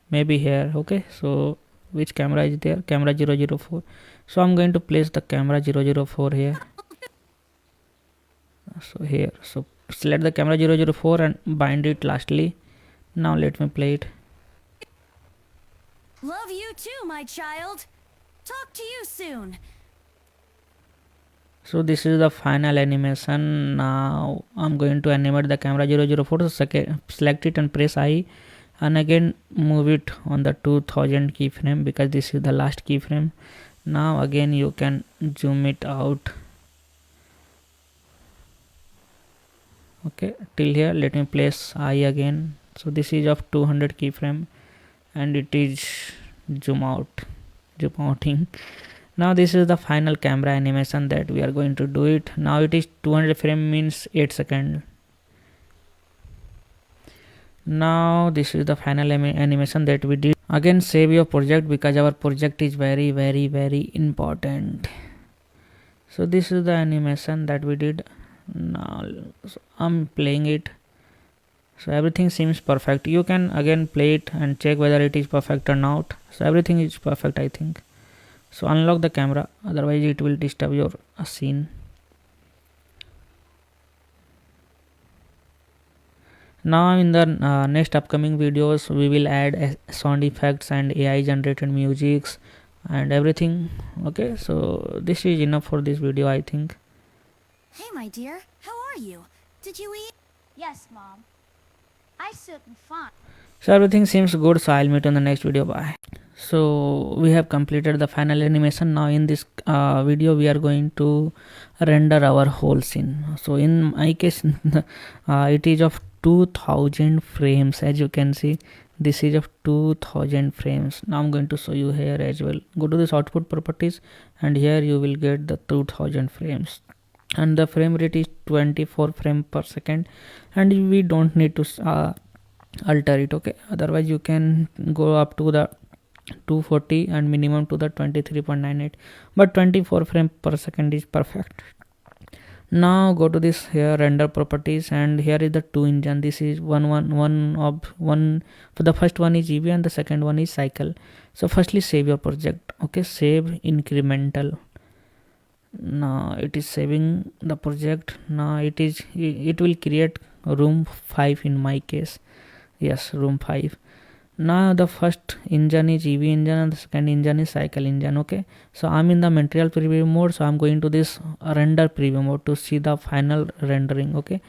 maybe here. Okay, so which camera is there? Camera 004. So I'm going to place the camera 004 here. So here, so select the camera 004 and bind it lastly. Now let me play it. Love you too, my child. Talk to you soon. So this is the final animation. Now I'm going to animate the camera 004. So select it and press I, and again move it on the 2000 keyframe because this is the last keyframe. Now again you can zoom it out. Okay, till here. Let me place I again. So this is of 200 keyframe and it is zoom outing. Now this is the final camera animation that we are going to do it. Now it is 200 frame means 8 seconds. Now this is the final animation that we did. Again save your project because our project is very important. So this is the animation that we did. Now so I'm playing it. So everything seems perfect. You can again play it and check whether it is perfect or not. So everything is perfect, I think. So unlock the camera, otherwise it will disturb your scene. Now in the next upcoming videos we will add sound effects and AI generated musics and everything. Okay, so this is enough for this video, I think. Hey, my dear. How are you? Did you eat? Yes, Mom. I sit and fun. So everything seems good, so I'll meet you in the next video. Bye. So we have completed the final animation. Now in this video we are going to render our whole scene. So in my case it is of 2000 frames. As you can see, this is of 2000 frames. Now I'm going to show you here as well. Go to this output properties, and here you will get the 2000 frames, and the frame rate is 24 frame per second, and we don't need to alter it. Okay, otherwise you can go up to the 240 and minimum to the 23.98, but 24 frame per second is perfect. Now go to this here render properties, and here is the two engine. This is one for the first one is EV and the second one is cycle. So firstly save your project. Okay, save incremental. Now it is saving the project. Now it will create room 5 in my case. Yes, room 5. Now the first engine is EV engine and the second engine is cycle engine. Okay, so I'm in the material preview mode, so I'm going to this render preview mode to see the final rendering. Okay,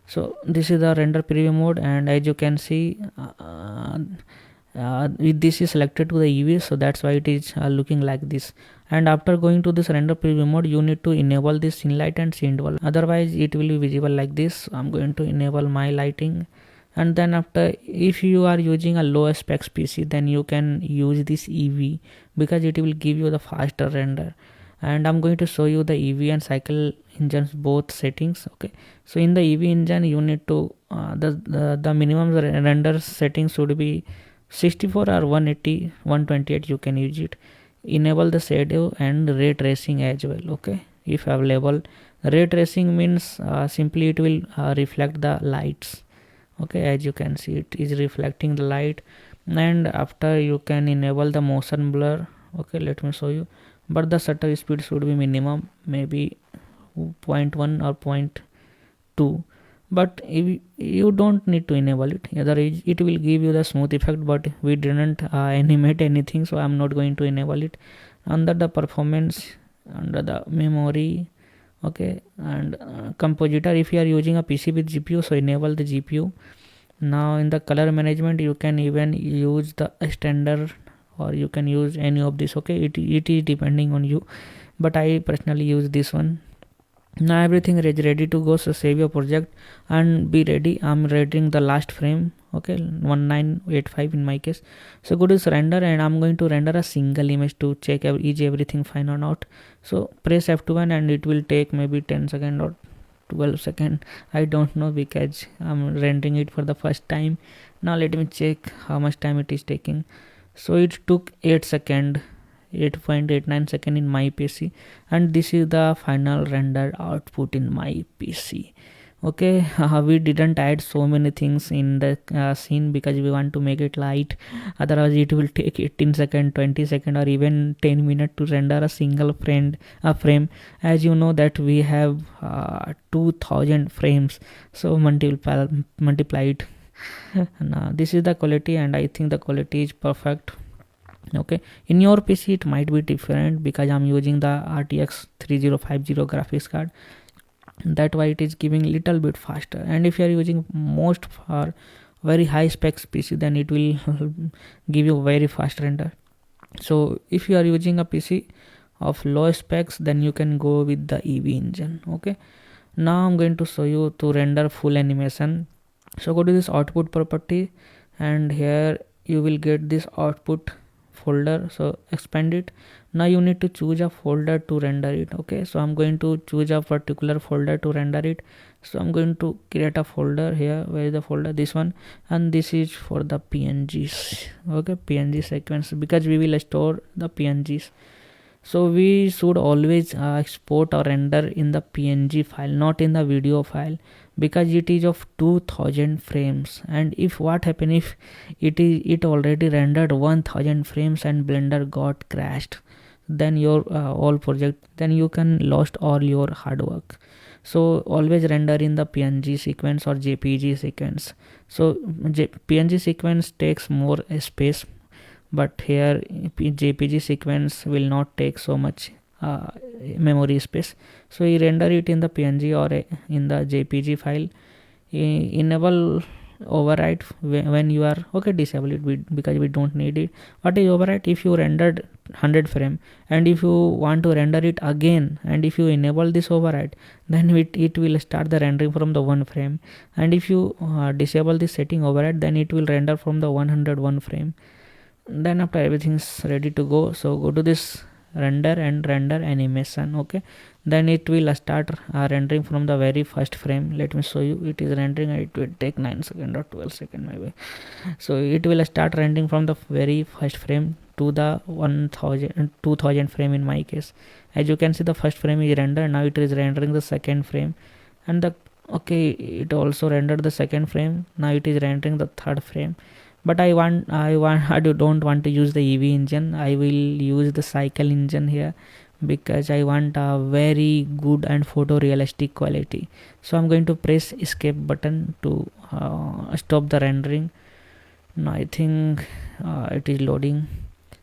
so this is the render preview mode, and as you can see this is selected to the EV, so that's why it is looking like this. And after going to this render preview mode, you need to enable this scene light and scene wall, otherwise it will be visible like this. I'm going to enable my lighting, and then after, if you are using a low specs PC, then you can use this EV because it will give you the faster render. And I'm going to show you the EV and cycle engines both settings. Okay, so in the EV engine you need to the minimum render settings should be 64 or 180 128, you can use it. Enable the shadow and ray tracing as well. Okay, if available. Ray tracing means simply it will reflect the lights. Okay, as you can see it is reflecting the light. And after you can enable the motion blur. Okay, let me show you, but the shutter speed should be minimum, maybe 0.1 or 0.2, but if you don't need to enable it, either it will give you the smooth effect, but we didn't animate anything, so I'm not going to enable it. Under the performance, under the memory, okay, and compositor, if you are using a PC with GPU, so enable the GPU. Now in the color management, you can even use the standard, or you can use any of this. Okay, it is depending on you, but I personally use this one. Now everything is ready to go, so save your project and be ready. I'm rendering the last frame. Okay, 1985 in my case. So go to this render, and I'm going to render a single image to check is everything fine or not. So press F2 and it will take maybe 10 seconds or 12 seconds, I don't know, because I'm rendering it for the first time. Now let me check how much time it is taking. So it took 8 seconds, 8.89 second in my PC, and this is the final render output in my PC. Okay, we didn't add so many things in the scene because we want to make it light, otherwise it will take 18 seconds, 20 seconds, or even 10 minutes to render a single frame. As you know that we have 2000 frames, so multiply it. Now this is the quality, and I think the quality is perfect. Okay, in your PC it might be different because I'm using the RTX 3050 graphics card, that why it is giving little bit faster. And if you are using most for very high specs PC, then it will give you very fast render. So if you are using a PC of low specs, then you can go with the EV engine. Okay, now I'm going to show you to render full animation. So go to this output property, and here you will get this output folder, so expand it. Now you need to choose a folder to render it. Okay, so I'm going to choose a particular folder to render it. So I'm going to create a folder here. Where is the folder? This one, and this is for the PNGs. Okay, PNG sequence, because we will store the PNGs. So we should always export or render in the PNG file, not in the video file, because it is of 2000 frames. And if what happen if it already rendered 1000 frames and Blender got crashed, then your all project, then you can lost all your hard work. So always render in the PNG sequence or JPG sequence. So PNG sequence takes more space, but here JPG sequence will not take so much memory space. So you render it in the PNG or in the JPG file. Enable override when you are disable it because we don't need it. What is override? If you rendered 100 frame and if you want to render it again, and if you enable this override, then it will start the rendering from the 1 frame, and if you disable this setting override, then it will render from the 101 frame. Then after everything's ready to go, so go to this render and render animation. Okay, then it will start rendering from the very first frame. Let me show you. It is rendering, it will take 9 seconds or 12 seconds maybe. So it will start rendering from the very first frame to the 2000 frame in my case. As you can see, the first frame is rendered. Now it is rendering the second frame, and it also rendered the second frame. Now it is rendering the third frame. But I don't want to use the EV engine. I will use the cycle engine here because I want a very good and photorealistic quality. So I'm going to press escape button to stop the rendering. Now I think it is loading.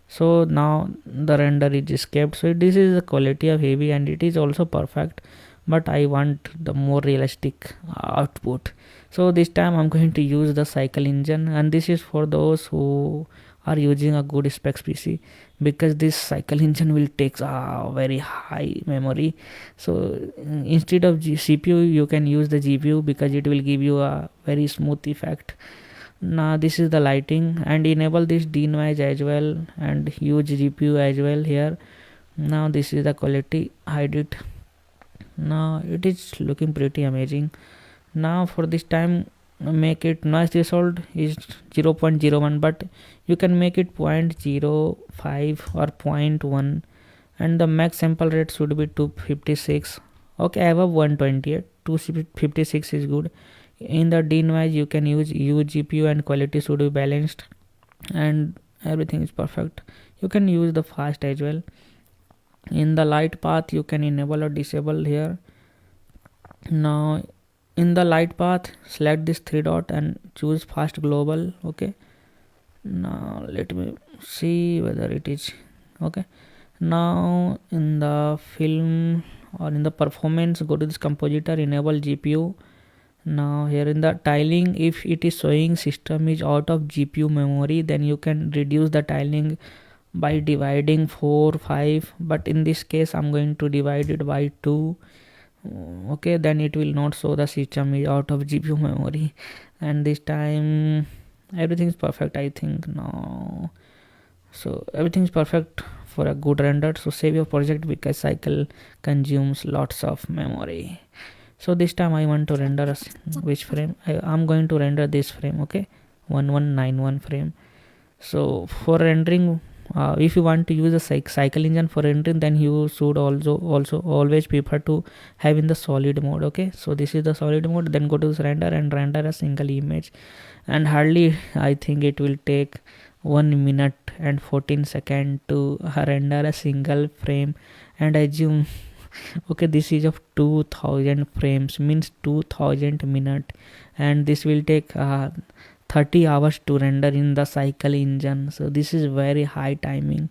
So now the render is escaped. So this is the quality of heavy, and it is also perfect, but I want the more realistic output. So this time I'm going to use the cycle engine, and this is for those who are using a good specs PC, because this cycle engine will take a very high memory. So instead of CPU, you can use the GPU because it will give you a very smooth effect. Now this is the lighting, and enable this denoise as well and use GPU as well here. Now this is the quality, hide it. Now it is looking pretty amazing. Now for this time, make it noise threshold is 0.01, but you can make it 0.05 or 0.1, and the max sample rate should be 256. Okay, I have 128. 256 is good. In the denoise you can use GPU, and quality should be balanced, and everything is perfect. You can use the fast as well. In the light path you can enable or disable here. Now in the light path, select this 3 dot and choose fast global. Okay, now let me see whether it is okay. Now in the film or in the performance, go to this compositor, enable GPU. Now here in the tiling, if it is showing system is out of GPU memory, then you can reduce the tiling by dividing 4 5, but in this case I'm going to divide it by 2. Okay, then it will not show the system is out of GPU memory, and this time everything is perfect, I think. Now so everything is perfect for a good render. So save your project because cycle consumes lots of memory. So this time I want to render which frame. I'm going to render this frame. Okay, 1191 frame. So for rendering, if you want to use a cycle engine for rendering, then you should also always prefer to have in the solid mode. Okay, so this is the solid mode. Then go to this render and render a single image, and hardly I think it will take 1 minute and 14 seconds to render a single frame, and assume okay, this is of 2000 frames, means 2000 minutes, and this will take 30 hours to render in the cycle engine. So this is very high timing.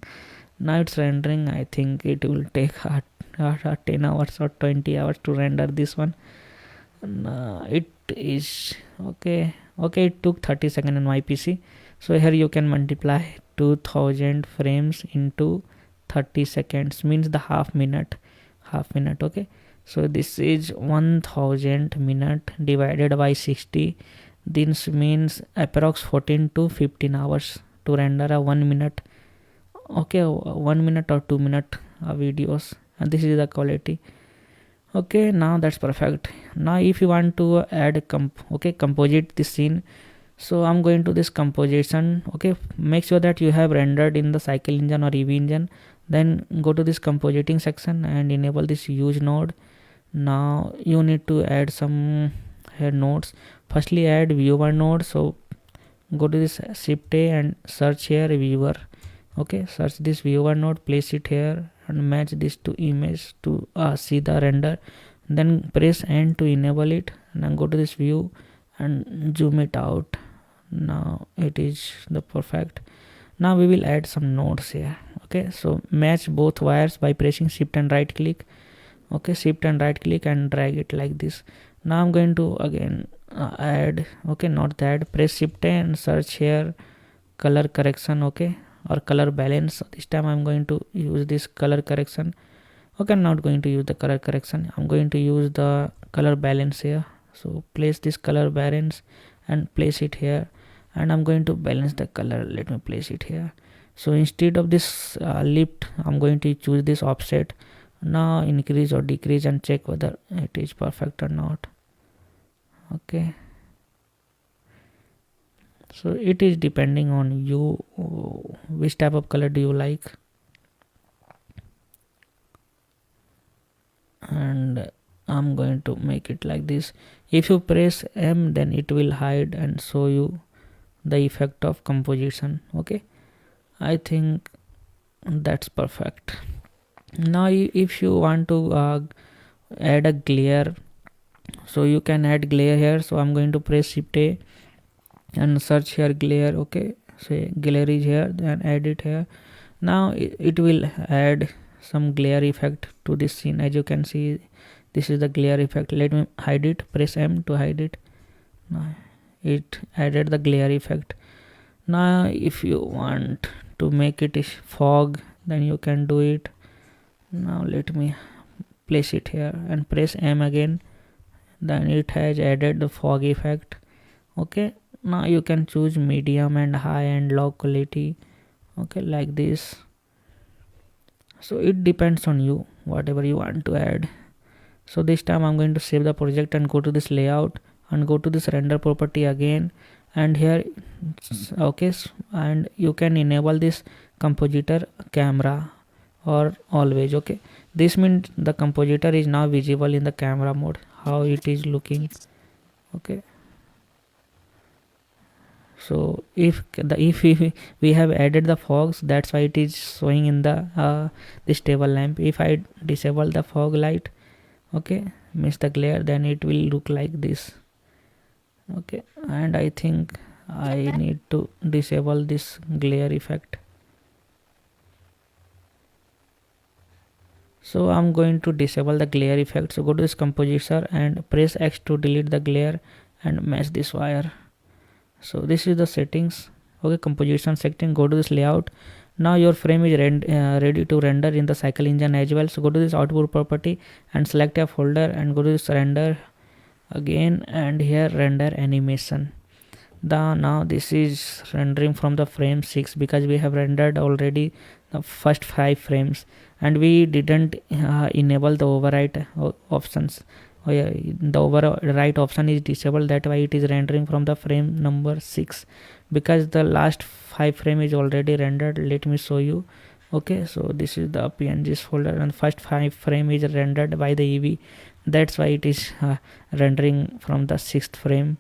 Now it's rendering. I think it will take 10 hours or 20 hours to render this one. It is okay. It took 30 seconds on my PC. So here you can multiply 2000 frames into 30 seconds, means the half minute. Okay, so this is 1000 minute divided by 60. This means approx 14 to 15 hours to render a 1 minute. Okay, 1 minute or 2 minute videos, and this is the quality. Okay, now that's perfect. Now if you want to add composite this scene, so I'm going to this composition. Okay, make sure that you have rendered in the cycle engine or EV engine. Then go to this compositing section and enable this use node. Now you need to add some here nodes. Firstly add viewer node. So go to this shift A and search here viewer. Okay, search this viewer node, place it here and match this to image to see the render. Then press N to enable it, and then go to this view and zoom it out. Now it is the perfect. Now we will add some nodes here. Okay, so match both wires by pressing shift and right click. Okay, shift and right click and drag it like this. Now I'm going to again add, okay, not that, press shift A and search here color correction, okay, or color balance. This time I'm going to use this color correction. Okay, I'm not going to use the color correction, I'm going to use the color balance here. So place this color balance and place it here, and I'm going to balance the color. Let me place it here. So instead of this lift, I'm going to choose this offset. Now increase or decrease and check whether it is perfect or not. Okay, so it is depending on you, which type of color do you like. And I'm going to make it like this. If you press M, then it will hide and show you the effect of composition. Okay, I think that's perfect. Now if you want to add a glare, so you can add glare here. So I'm going to press shift A and search here glare. Okay, say glare is here, then add it here. Now it will add some glare effect to this scene. As you can see, this is the glare effect. Let me hide it, press M to hide it. Now it added the glare effect. Now if you want to make it fog, then you can do it. Now let me place it here and press M again, then it has added the fog effect. Okay, now you can choose medium and high and low quality, okay, like this. So it depends on you, whatever you want to add. So this time I'm going to save the project and go to this layout and go to this render property again, and here, okay, and you can enable this compositor camera or always. Okay, this means the compositor is now visible in the camera mode, how it is looking. Okay, so if we have added the fogs, that's why it is showing in the this table lamp. If I disable the fog light, okay, miss the glare, then it will look like this. Okay, and I think I need to disable this glare effect. So I'm going to disable the glare effect. So go to this compositor and press X to delete the glare and match this wire. So this is the settings. Okay, composition setting. Go to this layout. Now your frame is ready to render in the cycle engine as well. So go to this output property and select a folder and go to this render again, and here render animation. Now this is rendering from the frame 6 because we have rendered already the first 5 frames and we didn't enable the overwrite options. Oh yeah, the overwrite option is disabled, that why it is rendering from the frame number 6, because the last 5 frame is already rendered. Let me show you. Okay, so this is the pngs folder and first 5 frame is rendered by the EV, that's why it is rendering from the 6th frame.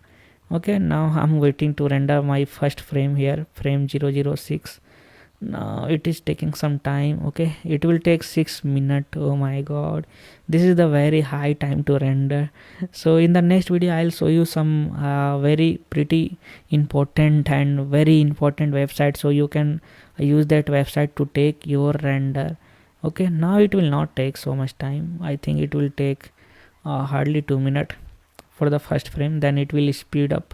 Okay, now I'm waiting to render my first frame here, frame 006. Now it is taking some time. Okay, it will take 6 minutes. Oh my god, this is the very high time to render. So in the next video I'll show you some very pretty important and very important website, so you can use that website to take your render. Okay, now it will not take so much time. I think it will take hardly 2 minutes for the first frame, then it will speed up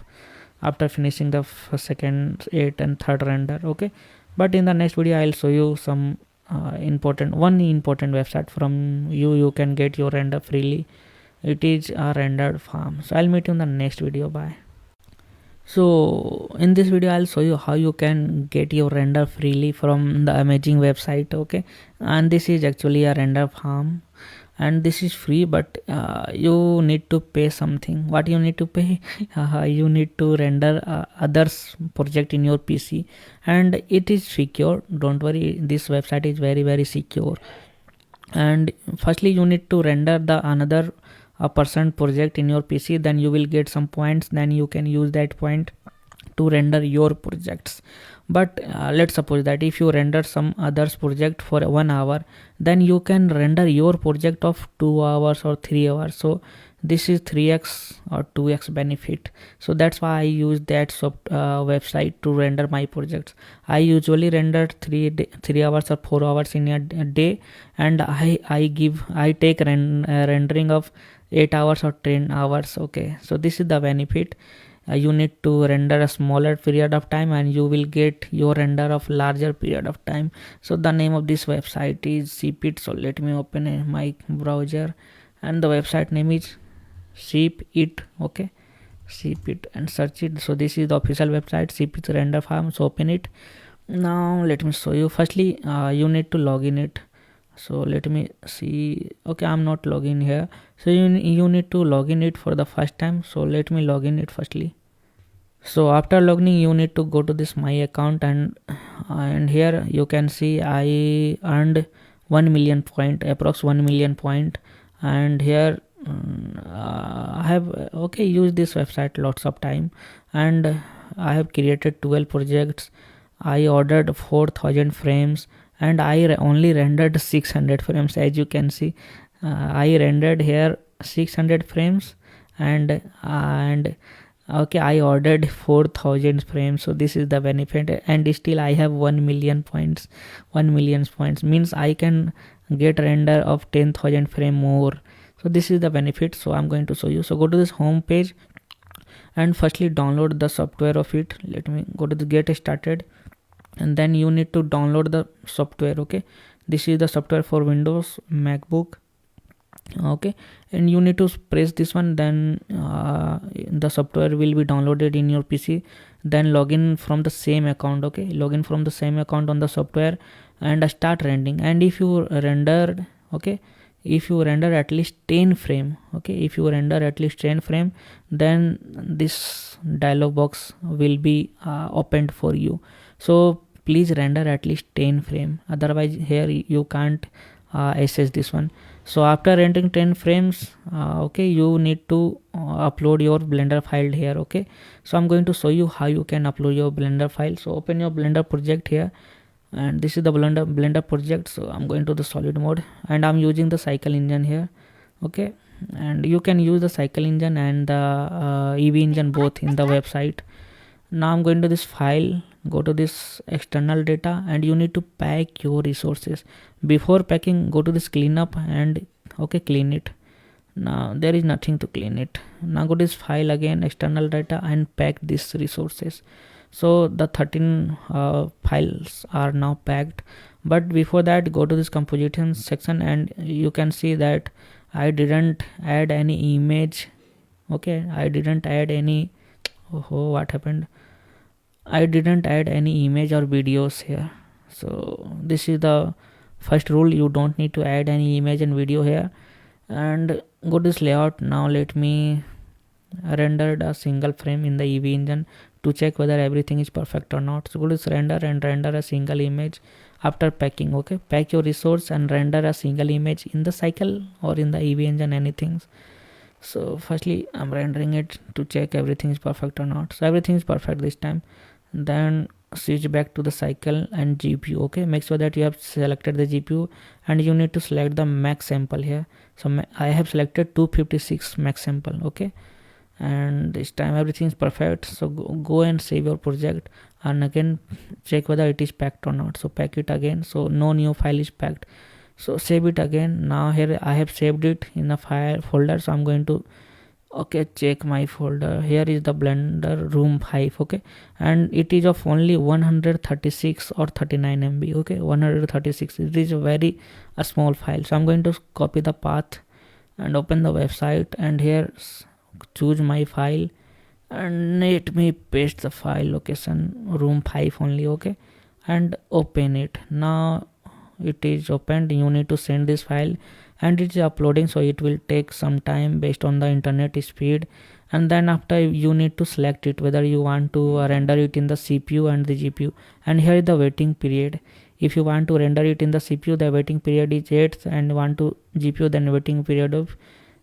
after finishing the second, 8 and third render. Okay, but in the next video I'll show you some important website from you can get your render freely. It is a rendered farm. So I'll meet you in the next video. Bye. So in this video I'll show you how you can get your render freely from the amazing website. Okay, and this is actually a render farm and this is free, but you need to pay something. What you need to pay? You need to render others project in your PC, and it is secure. Don't worry, this website is very secure. And firstly you need to render the another person project in your PC, then you will get some points, then you can use that point to render your projects. But let's suppose that if you render some others project for 1 hour, then you can render your project of 2 hours or 3 hours. So this is 3x or 2x benefit. So that's why I use that website to render my projects. I usually render 3 hours or 4 hours in a day, and I take rendering of 8 hours or 10 hours. Okay, so this is the benefit. You need to render a smaller period of time and you will get your render of larger period of time. So the name of this website is Sheepit. So let me open my browser, and the website name is Sheepit. Okay, Sheepit, and search it. So this is the official website, Sheepit render farm. So open it. Now let me show you. Firstly, you need to log in it. So let me see. Okay, I'm not logging here. So you need to log in it for the first time. So let me log in it firstly. So after logging, you need to go to this my account, and here you can see I earned 1 million point, approx 1 million point. And here I have used this website lots of time, and I have created 12 projects. I ordered 4000 frames, and I only rendered 600 frames. As you can see, I rendered here 600 frames, and okay, I ordered 4000 frames. So this is the benefit, and still I have 1 million points. 1 million points means I can get render of 10,000 frame more. So this is the benefit. So I'm going to show you. So go to this home page, and firstly download the software of it. Let me go to the get started, and then you need to download the software. Okay, this is the software for Windows, MacBook. Okay, and you need to press this one, then the software will be downloaded in your PC. Then login from the same account. Okay, login from the same account on the software and start rendering. And if you rendered, okay, if you render at least 10 frame, okay, if you render at least 10 frame, then this dialog box will be opened for you. So please render at least 10 frame, otherwise here you can't access this one. So after rendering 10 frames, okay, you need to upload your Blender file here. Okay, so I'm going to show you how you can upload your Blender file. So open your Blender project here, and this is the Blender project. So I'm going to the solid mode, and I'm using the cycle engine here. Okay, and you can use the cycle engine and the EV engine both in the website. Now I'm going to this file, go to this external data, and you need to pack your resources. Before packing, go to this cleanup and okay, clean it. Now there is nothing to clean it. Now go to this file again, external data, and pack these resources. So the 13 files are now packed, but before that go to this composition section, and you can see that I didn't add any image. Okay, I didn't add any, oh, what happened, I didn't add any image or videos here. So this is the first rule, you don't need to add any image and video here. And go to this layout. Now let me render a single frame in the EV engine to check whether everything is perfect or not. So go to this render and render a single image after packing. Okay, pack your resource and render a single image in the cycle or in the EV engine, anything. So firstly I'm rendering it to check everything is perfect or not. So everything is perfect this time. Then switch back to the cycle and GPU. Okay, make sure that you have selected the GPU, and you need to select the max sample here. So I have selected 256 max sample. Okay, and this time everything is perfect. So go and save your project, and again check whether it is packed or not. So pack it again. So no new file is packed. So save it again. Now here I have saved it in a file folder. So I'm going to okay, check my folder. Here is the Blender room 5. Okay, and it is of only 136 or 39 MB. Okay, 136. It is a small file. So I'm going to copy the path and open the website, and here choose my file, and let me paste the file location room 5 only. Okay, and open it. Now it is opened. You need to send this file, and it is uploading, so it will take some time based on the internet speed. And then after, you need to select it whether you want to render it in the CPU and the GPU. And here is the waiting period. If you want to render it in the CPU, the waiting period is 8, and want to GPU, then waiting period of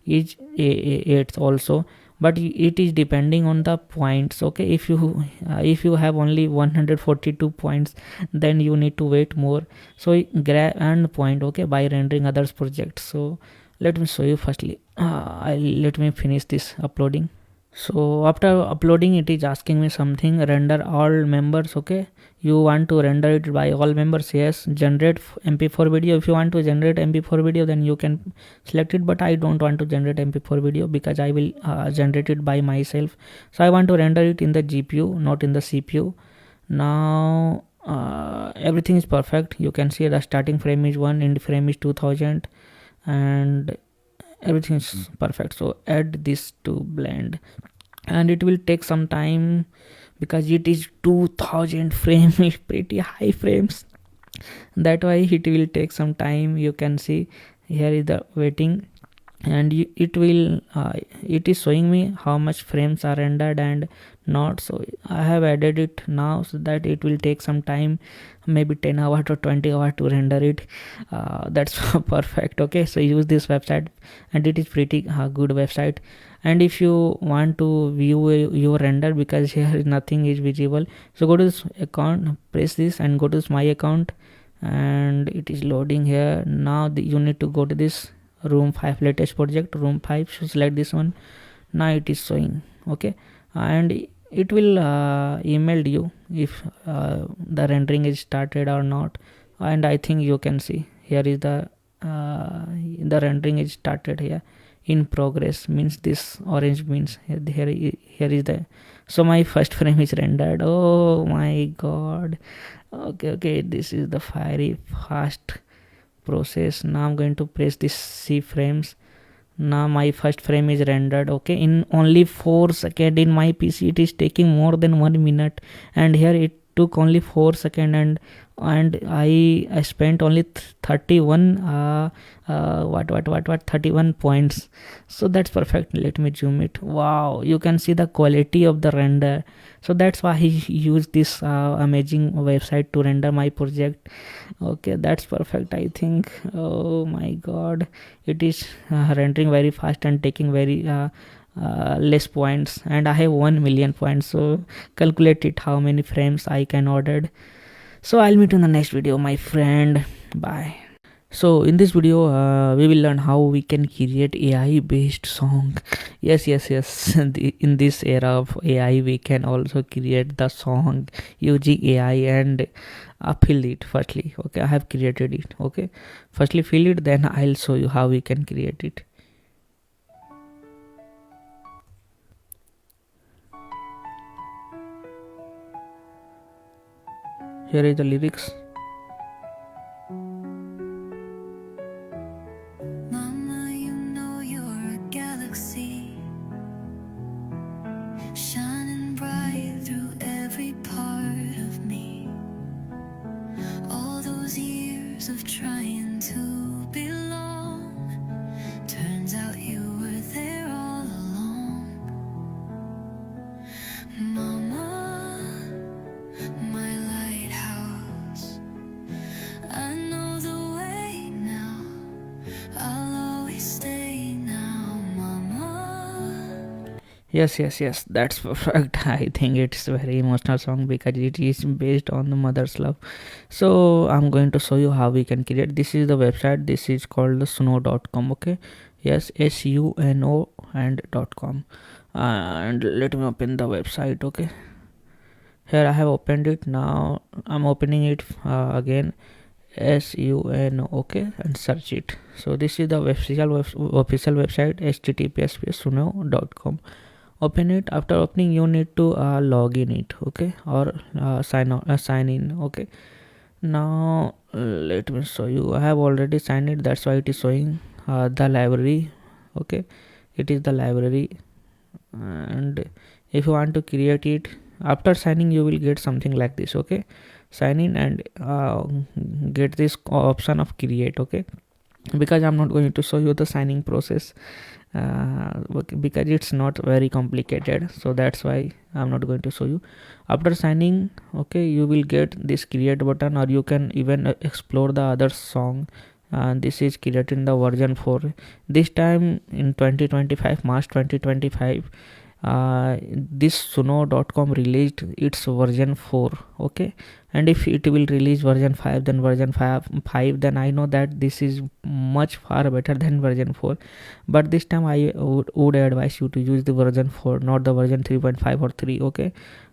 is 8 also. But it is depending on the points. Okay, if you have only 142 points, then you need to wait more. So grab and point, okay, by rendering others projects. So let me show you firstly. Let me finish this uploading. So after uploading, it is asking me something, render all members. Okay, you want to render it by all members? Yes. Generate mp4 video. If you want to generate mp4 video, then you can select it, but I don't want to generate mp4 video because I will generate it by myself. So I want to render it in the GPU, not in the CPU. Now everything is perfect. You can see the starting frame is 1, end frame is 2000, and everything is perfect. So add this to blend, and it will take some time because it is 2000 frame is pretty high frames, that why it will take some time. You can see here is the waiting, and it will it is showing me how much frames are rendered and not. So I have added it now, so that it will take some time, maybe 10 hours or 20 hours to render it. That's perfect. Okay, so use this website, and it is pretty good website. And if you want to view your render, because here nothing is visible, so go to this account, press this and go to this my account, and it is loading here. Now you need to go to this room 5 latest project, room 5. So select this one. Now it is showing. Okay, and it will email you if the rendering is started or not. And I think you can see here is the rendering is started here. In progress means this orange means here is the, so my first frame is rendered. Oh my god. Okay, this is the very fast process. Now I'm going to press this C frames. Now my first frame is rendered. Okay, in only 4 seconds. In my PC it is taking more than 1 minute, and here it took only 4 seconds, and I spent only 31 31 points. So that's perfect. Let me zoom it. Wow, you can see the quality of the render. So that's why he used this amazing website to render my project. Okay, that's perfect, I think. Oh my god, it is rendering very fast and taking very less points, and I have 1 million points. So calculate it how many frames I can ordered. So I'll meet you in the next video, my friend. Bye. So in this video we will learn how we can create AI based song. Yes. In this era of AI, we can also create the song using AI and fill it firstly. Okay, I have created it. Okay, firstly fill it, then I'll show you how we can create it. Here is the lyrics. Mama, you know you're a galaxy, shining bright through every part of me. All those years of trying to belong, turns out you were there all along. Mama, my lighthouse, I know the way now, I'll always stay now, Mama. Yes, that's perfect. I think it's a very emotional song because it is based on the mother's love. So I'm going to show you how we can create. This is the website. This is called the suno.com. Okay, yes, SUNO and .com. And let me open the website. Okay, here I have opened it. Now I'm opening it again, SUNO. Okay, and search it. So this is the official website, https://suno.com. Open it. After opening, you need to log in it. Okay, or sign in. Okay, now let me show you. I have already signed it, that's why it is showing the library. Okay, it is the library. And if you want to create it, after signing you will get something like this. Okay, sign in and get this option of create. Okay, because I'm not going to show you the signing process because it's not very complicated, so that's why I'm not going to show you. After signing, okay, you will get this create button, or you can even explore the other song. This is created in the version 4 this time in 2025, March 2025. this suno.com released its version 4. Okay, and if it will release version 5, then version 5, then I know that this is much far better than version 4. But this time I would advise you to use the version 4, not the version 3.5 or 3. Okay,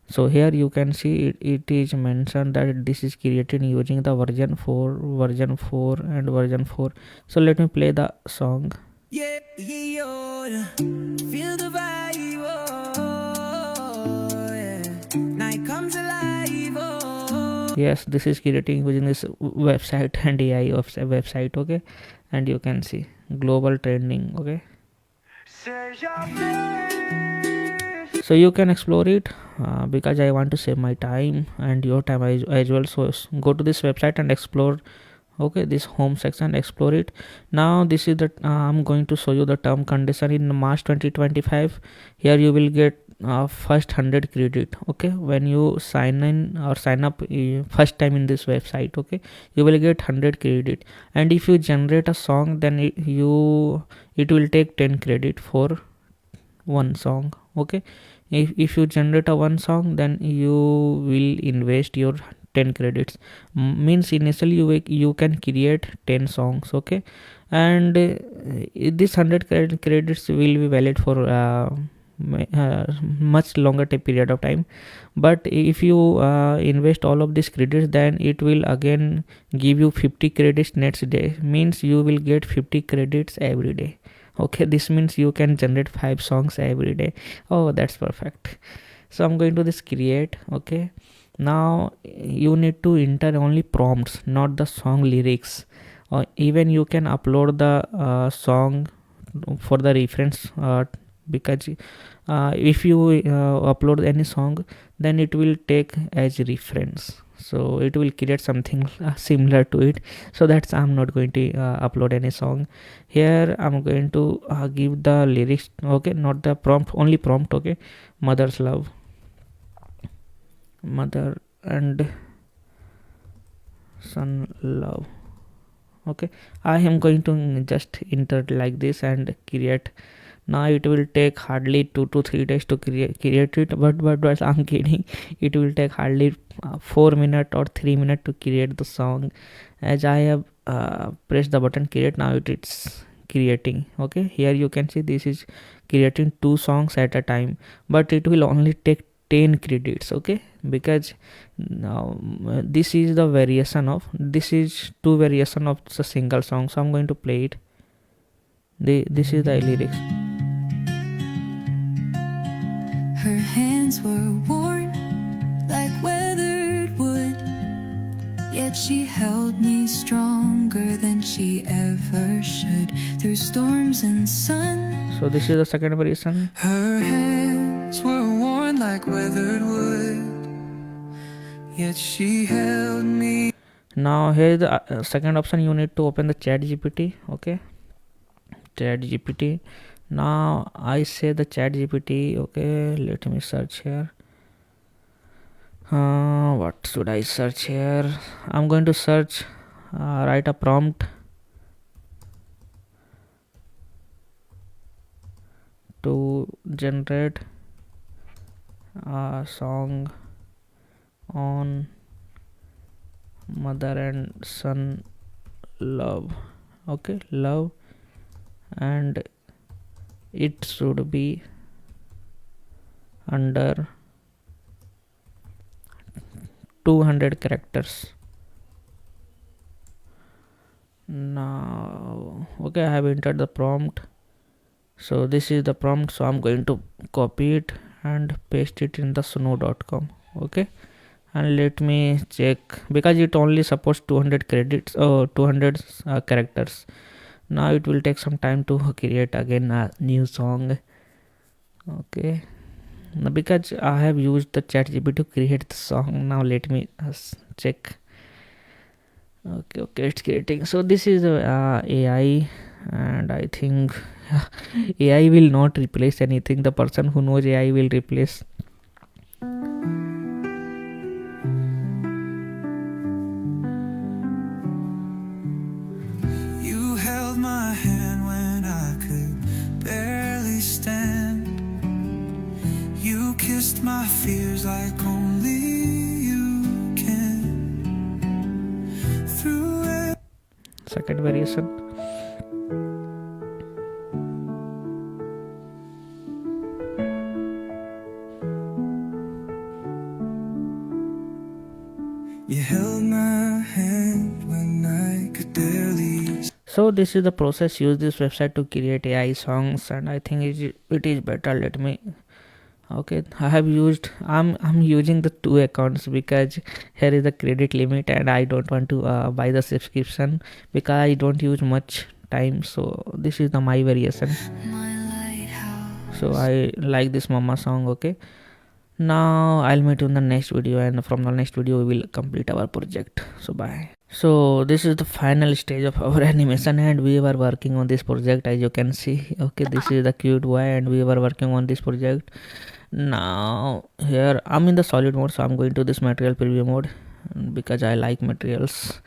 so here you can see it is mentioned that this is created using the version 4, version 4 and version 4. So let me play the song. Yeah, feel the vibe, oh, yeah. Night comes alive, oh. Yes, this is creating using this website and AI website. Okay, and you can see global trending. Okay, so you can explore it because I want to save my time and your time as well. So go to this website and explore. Okay, this home section, explore it. Now this is the I'm going to show you the term condition in March 2025. Here you will get first 100 credit. Okay, when you sign in or sign up first time in this website, okay, you will get 100 credit. And if you generate a song, then it will take 10 credit for one song. Okay, if you generate a one song, then you will invest your 10 credits. Means initially you can create 10 songs. Okay, and this 100 credits will be valid for much longer period of time. But if you invest all of these credits, then it will again give you 50 credits next day. Means you will get 50 credits every day. Okay, this means you can generate 5 songs every day. Oh, that's perfect. So I'm going to this create. Okay, now you need to enter only prompts, not the song lyrics. Or even you can upload the song for the reference, because if you upload any song, then it will take as reference, so it will create something similar to it. So that's I'm not going to upload any song. Here I'm going to give the lyrics. Okay, not the prompt, only prompt. Okay, mother's love, mother and son love. Okay, I am going to just enter like this and create. Now it will take hardly 2 to 3 days to create it, but I'm kidding. It will take hardly 4 minutes or 3 minutes to create the song. As I have pressed the button create, now it's creating. Okay, here you can see this is creating 2 songs at a time, but it will only take 10 credits. Okay, because now this is the variation of, this is 2 variation of the single song. So I'm going to play it. This is the lyrics. Her hands were worn like weathered wood, yet she held me stronger than she ever should. Through storms and sun, so this is the second variation. her hands were worn like weathered wood, yet she held me. Now here is the second option. You need to open the chat GPT. Okay, chat GPT. Now I say the chat GPT. Okay, let me search here. What should I search here? I'm going to search, write a prompt to generate a song on mother and son love. Okay, love, and it should be under 200 characters. Now okay, I have entered the prompt. So this is the prompt. So I'm going to copy it and paste it in the suno.com. Okay, and let me check, because it only supports 200 credits or 200 characters. Now it will take some time to create again a new song. Okay, now because I have used the ChatGPT to create the song. Now let me check. Okay, it's creating. So this is AI, and I think AI will not replace anything. The person who knows AI will replace. You held my hand when I could barely stand. list my fears like only you can. Through it. Second variation. You held my hand when I could barely. So this is the process. Use this website to create AI songs, and I think it is better. Let me. Okay, I'm using the 2 accounts because here is the credit limit, and I don't want to buy the subscription because I don't use much time. So this is the my variation. So I like this mama song. Okay, now I'll meet you in the next video, and from the next video we will complete our project. So bye. So this is the final stage of our animation, and we were working on this project, as you can see. Okay, this is the cute boy, and we were working on this project. Now here I'm in the solid mode, so I'm going to this material preview mode because I like materials.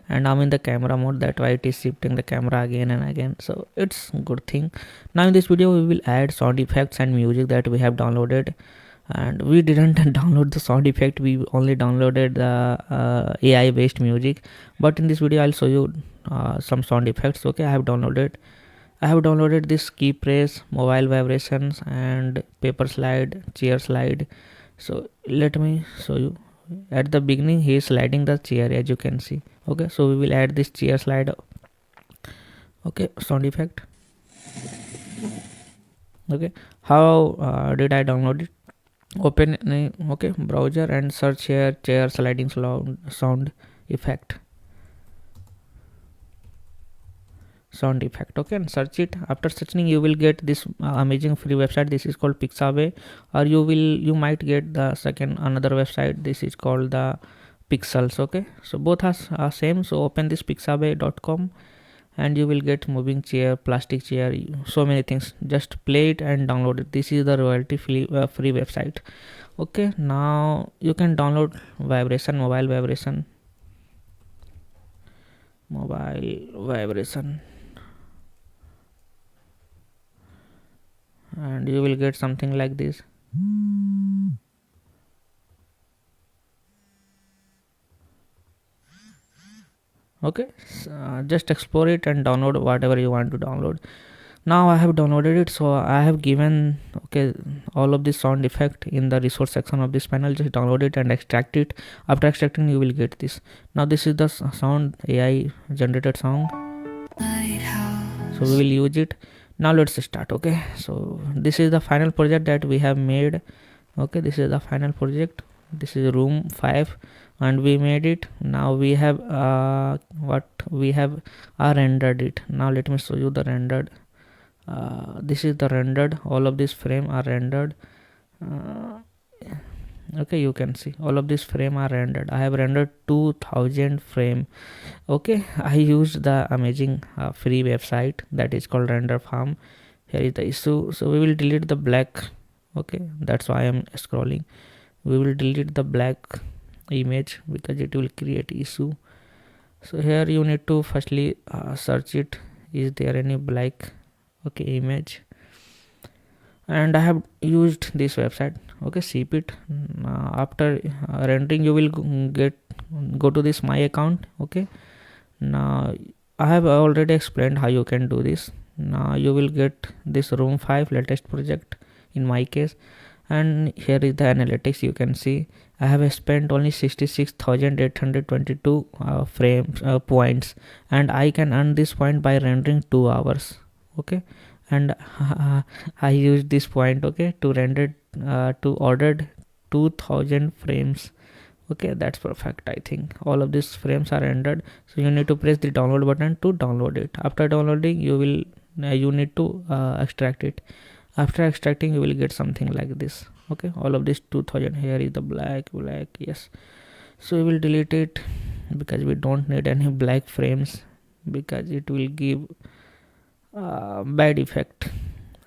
And I'm in the camera mode, that why it is shifting the camera again and again, so it's good thing. Now in this video we will add sound effects and music that we have downloaded, and we didn't download the sound effect, we only downloaded the AI based music. But in this video I'll show you some sound effects. Okay, I have downloaded this key press, mobile vibrations, and paper slide, chair slide. So let me show you. At the beginning he is sliding the chair, as you can see. Okay, so we will add this chair slide. Okay, sound effect. Okay, how did I download it? Open okay, browser and search here chair sliding sound effect. Okay, and search it. After searching you will get this amazing free website. This is called Pixabay, or you might get the another website. This is called the Pixels. Okay, so both are same. So open this pixabay.com and you will get moving chair, plastic chair, so many things. Just play it and download it. This is the royalty free website. Okay, now you can download mobile vibration, and you will get something like this. Okay, just explore it and download whatever you want to download. Now I have downloaded it, so I have given all of this sound effect in the resource section of this panel. Just download it and extract it. After extracting you will get this. Now this is the sound AI generated song, so we will use it. Now let's start. Okay, so this is the final project that we have made. Okay, this is the final project. This is room 5 and we made it. Now we have rendered it. Now let me show you the rendered. This is the rendered. All of this frame are rendered. Okay, you can see all of this frame are rendered. I have rendered 2000 frame. Okay, I used the amazing free website that is called render farm. Here is the issue, so we will delete the black. Okay, that's why I am scrolling. We will delete the black image because it will create issue. So here you need to firstly search it, is there any black image, and I have used this website. Okay, ship it. After rendering you will go to this my account. Okay, now I have already explained how you can do this. Now you will get this room 5 latest project in my case, and here is the analytics. You can see I have spent only 66,822 frames points, and I can earn this point by rendering 2 hours. Okay, and I used this point to render to ordered 2000 frames. Okay, that's perfect. I think all of these frames are rendered, so you need to press the download button to download it. After downloading you need to extract it. After extracting you will get something like this. Okay, all of this 2000. Here is the black. Yes, so we will delete it because we don't need any black frames because it will give bad effect.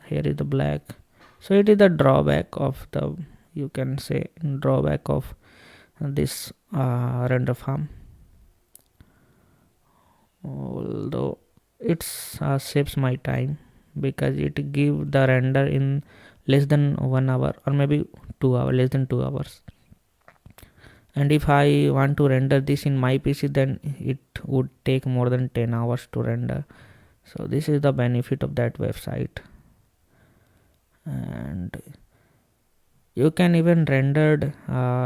Here is the black. So it is the drawback of the, you can say, drawback of this render farm, although it saves my time because it give the render in less than 1 hour, or maybe 2 hours, less than 2 hours. And if I want to render this in my PC, then it would take more than 10 hours to render. So this is the benefit of that website. And you can even render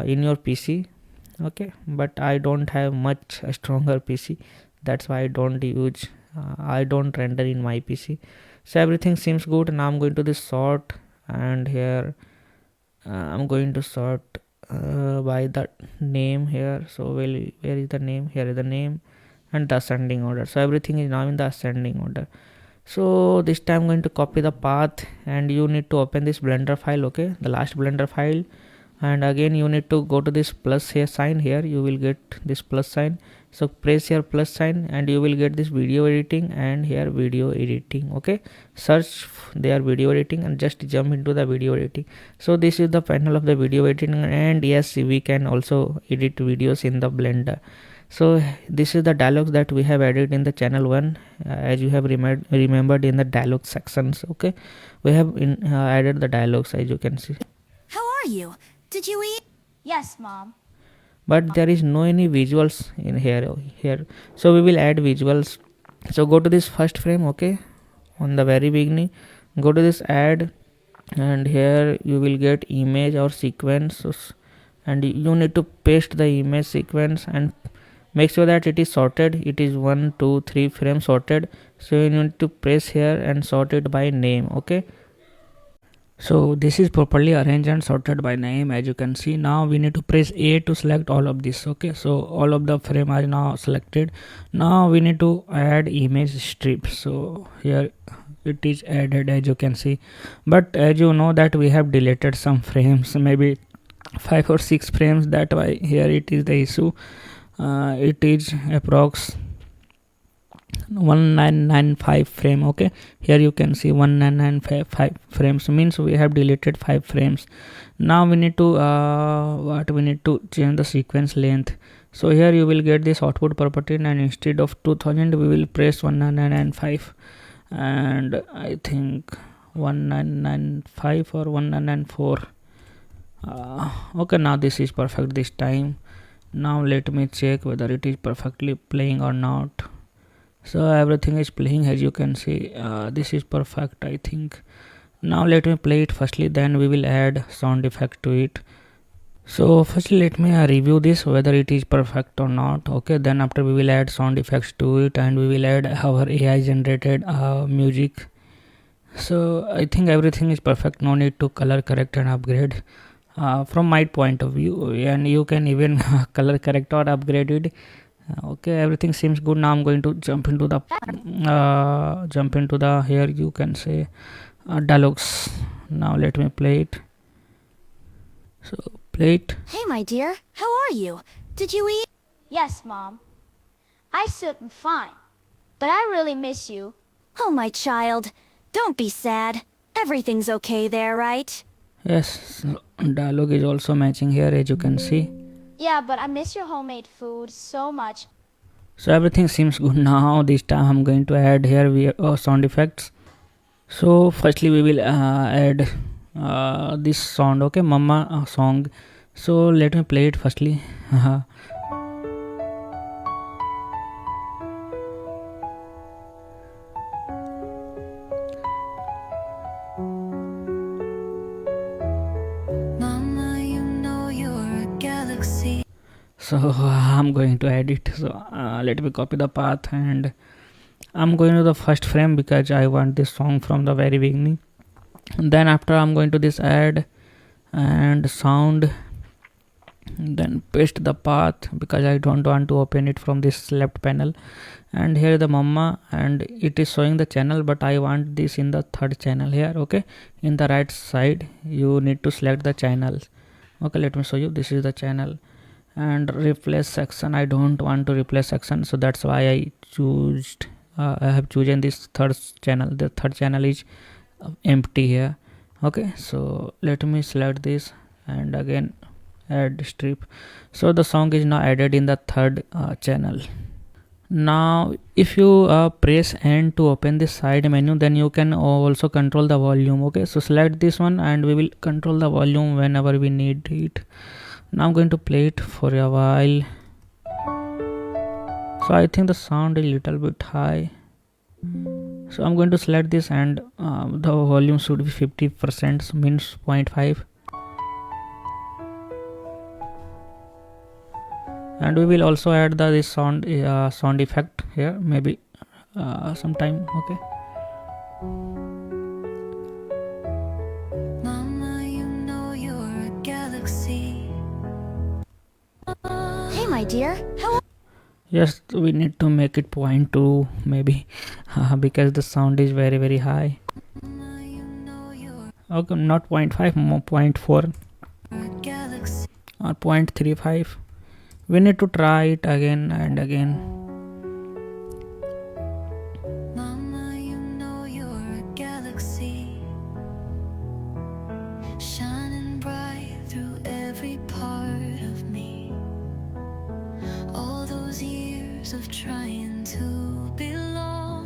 in your PC, okay, but I don't have much stronger PC, that's why I don't render in my PC. So everything seems good. Now I'm going to this sort, and here I'm going to sort by the name here. So where is the name? Here is the name and the ascending order. So everything is now in the ascending order. So this time I'm going to copy the path, and you need to open this blender file, okay, the last blender file, and again you need to go to this plus here sign. Here you will get this plus sign, so press here plus sign and you will get this video editing, and here video editing, okay, search their video editing and just jump into the video editing. So this is the panel of the video editing, and yes, we can also edit videos in the blender. So this is the dialogues that we have added in the channel 1, as you have remembered in the dialogue sections, okay, we have added the dialogues, as you can see. How are you? Did you eat? Yes, Mom. But there is no any visuals in here, so we will add visuals. So go to this first frame, okay, on the very beginning, go to this add, and here you will get image or sequence, and you need to paste the image sequence and make sure that it is sorted. It is 1 2 3 frames sorted, so you need to press here and sort it by name, okay. So this is properly arranged and sorted by name, as you can see. Now we need to press A to select all of this, okay. So all of the frame are now selected. Now we need to add image strip, so here it is added, as you can see. But as you know that we have deleted some frames, maybe 5 or 6 frames, that why here it is the issue. It is approx 1995 frame, okay. Here you can see 1995 frames, means we have deleted 5 frames. Now we need to we need to change the sequence length. So here you will get this output property, and instead of 2000 we will press 1995, and I think 1995 or 1994. Okay, now this is perfect this time. Now let me check whether it is perfectly playing or not. So everything is playing, as you can see. This is perfect, I think. Now let me play it firstly, then we will add sound effect to it. So firstly let me review this whether it is perfect or not, okay. Then after we will add sound effects to it, and we will add our AI generated music. So I think everything is perfect, no need to color correct and upgrade. From my point of view, and you can even color correct or upgrade it, okay. Everything seems good. Now I'm going to jump into the here you can say dialogues. Now let me play it. So play it. Hey, my dear. How are you? Did you eat? Yes, Mom. I sit fine, but I really miss you. Oh, my child. Don't be sad. Everything's okay there, right? Yes, dialogue is also matching here, as you can see. Yeah, but I miss your homemade food so much. So everything seems good. Now this time I'm going to add here sound effects. So firstly we will add this sound, okay, mama song. So let me play it firstly. Mama, you know you're a galaxy. So I'm going to edit. So let me copy the path, and I'm going to the first frame because I want this song from the very beginning. And then after I'm going to this add and sound, then paste the path because I don't want to open it from this left panel. And here the mama, and it is showing the channel, but I want this in the third channel here, okay. In the right side you need to select the channels, okay. Let me show you. This is the channel. And replace section, I don't want to replace section, so that's why I have chosen this third channel. The third channel is empty here, okay. So let me select this and again add strip. So the song is now added in the third channel. Now if you press N to open this side menu, then you can also control the volume. Okay, so select this one and we will control the volume whenever we need it. Now I'm going to play it for a while. So I think the sound is a little bit high, so I'm going to select this and the volume should be 50%, means 0.5, and we will also add this sound effect here, maybe sometime. Okay, Mama, you know you're a galaxy. Hey, my dear. How yes, we need to make it 0.2 maybe because the sound is very very high. Mama, you know you're Okay, not 0.5, more 0.4 a galaxy. or 0.35. We need to try it again and again. Mama, you know you're a galaxy. Shining bright through every part of me. All those years of trying to belong.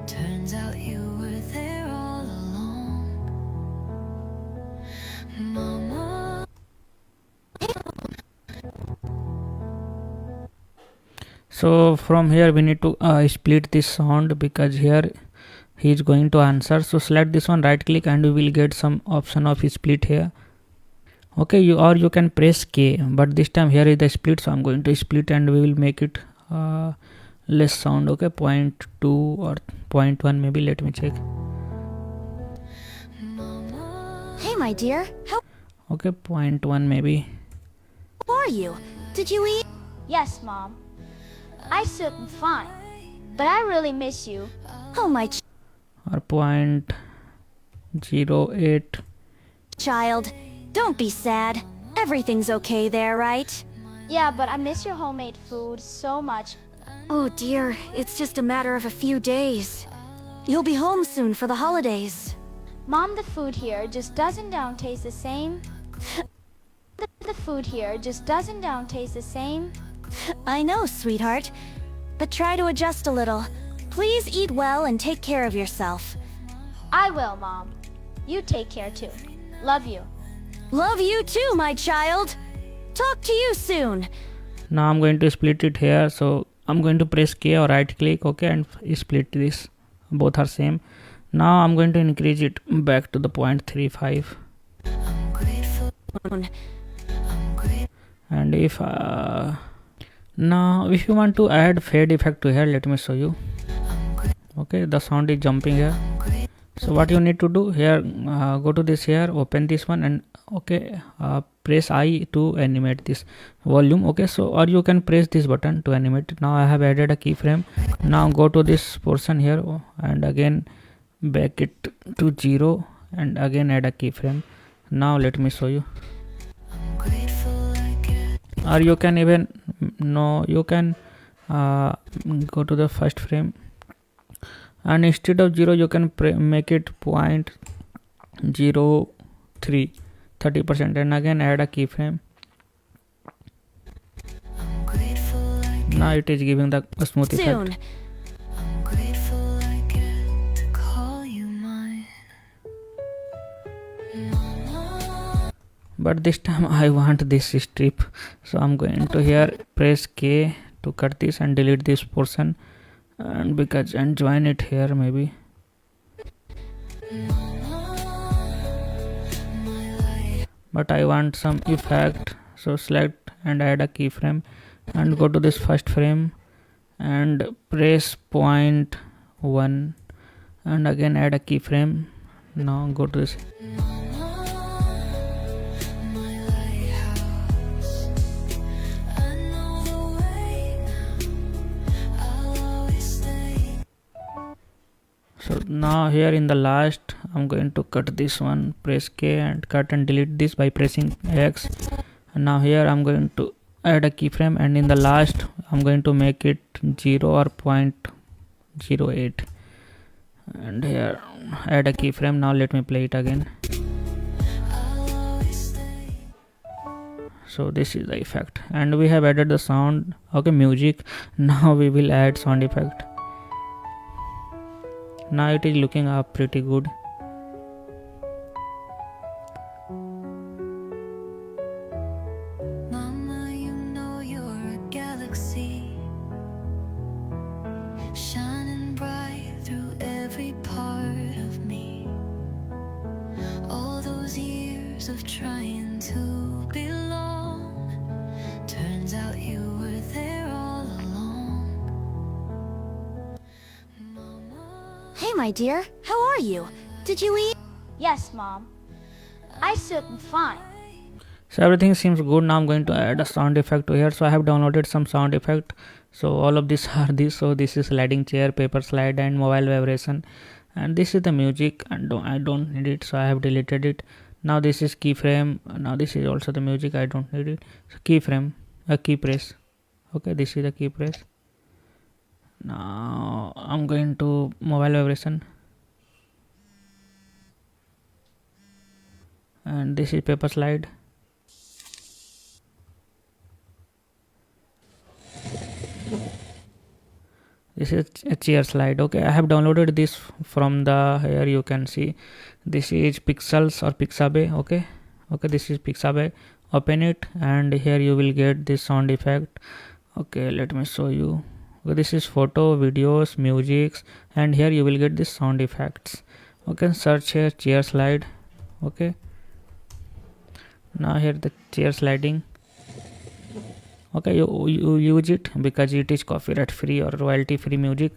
Turns out you were there all along. Mama. So from here we need to split this sound, because here he is going to answer. So select this one, right click, and we will get some option of split here. Okay, you can press K, but this time here is the split, so I'm going to split and we will make it less sound. Okay, 0.2 or 0.1 maybe, let me check. Hey, my dear. How Okay, 0.1 maybe. are you? Did you eat? Yes, Mom. I should be fine, but I really miss you. Oh, my Or 0.08. child. Don't be sad. Everything's okay there, right? Yeah, but I miss your homemade food so much. Oh, dear. It's just a matter of a few days. You'll be home soon for the holidays. Mom, the food here just doesn't taste the same. The food here just doesn't taste the same. I know, sweetheart. But try to adjust a little. Please eat well and take care of yourself. I will, Mom. You take care too. Love you. Love you too, my child. Talk to you soon. Now I'm going to split it here, so I'm going to press K or right click, okay, and split this. Both are same. Now I'm going to increase it back to the 0.35. I'm grateful. And if now if you want to add fade effect to here, let me show you. Okay, the sound is jumping here. So what you need to do here, go to this here, open this one, and okay, press I to animate this volume. Okay, so or you can press this button to animate it. Now I have added a keyframe. Now go to this portion here and again back it to 0 and again add a keyframe. Now let me show you. Or you can even you can go to the first frame, and instead of 0 you can make it 0.03, 30%, and again add a keyframe. Now it is giving the smooth effect. But this time I want this strip, so I'm going to here press K to cut this and delete this portion, and join it here maybe. But I want some effect, so select and add a keyframe and go to this first frame and press 0.1 and again add a keyframe. Now go to this. So now here in the last I'm going to cut this one, press K and cut and delete this by pressing X, and now here I'm going to add a keyframe, and in the last I'm going to make it 0 or 0.08 and here add a keyframe. Now let me play it again. So this is the effect, and we have added the sound. Okay, music. Now we will add sound effect. Now it is looking up pretty good. Mama, you know you're a galaxy, shining bright through every part of me. All those years of trying to belong, turns out you were there all along. Hey, my dear, how are you? Did you eat? Yes, Mom. I am fine. So everything seems good. Now I'm going to add a sound effect to here. So I have downloaded some sound effect. So all of these are this. So this is sliding chair, paper slide, and mobile vibration, and this is the music, and I don't need it, so I have deleted it. Now this is keyframe. Now this is also the music, I don't need it. So keyframe, a key press. Okay, this is the key press. Now I'm going to mobile vibration, and this is paper slide. This is a chair slide. Okay, I have downloaded this from the here. You can see this is pixels or pixabay. Okay, this is pixabay. Open it, and here you will get this sound effect. Okay, let me show you. Okay, this is photo, videos, music, and here you will get this sound effects. Okay, search here chair slide. Okay, now here the chair sliding. Okay, you use it because it is copyright free or royalty free music.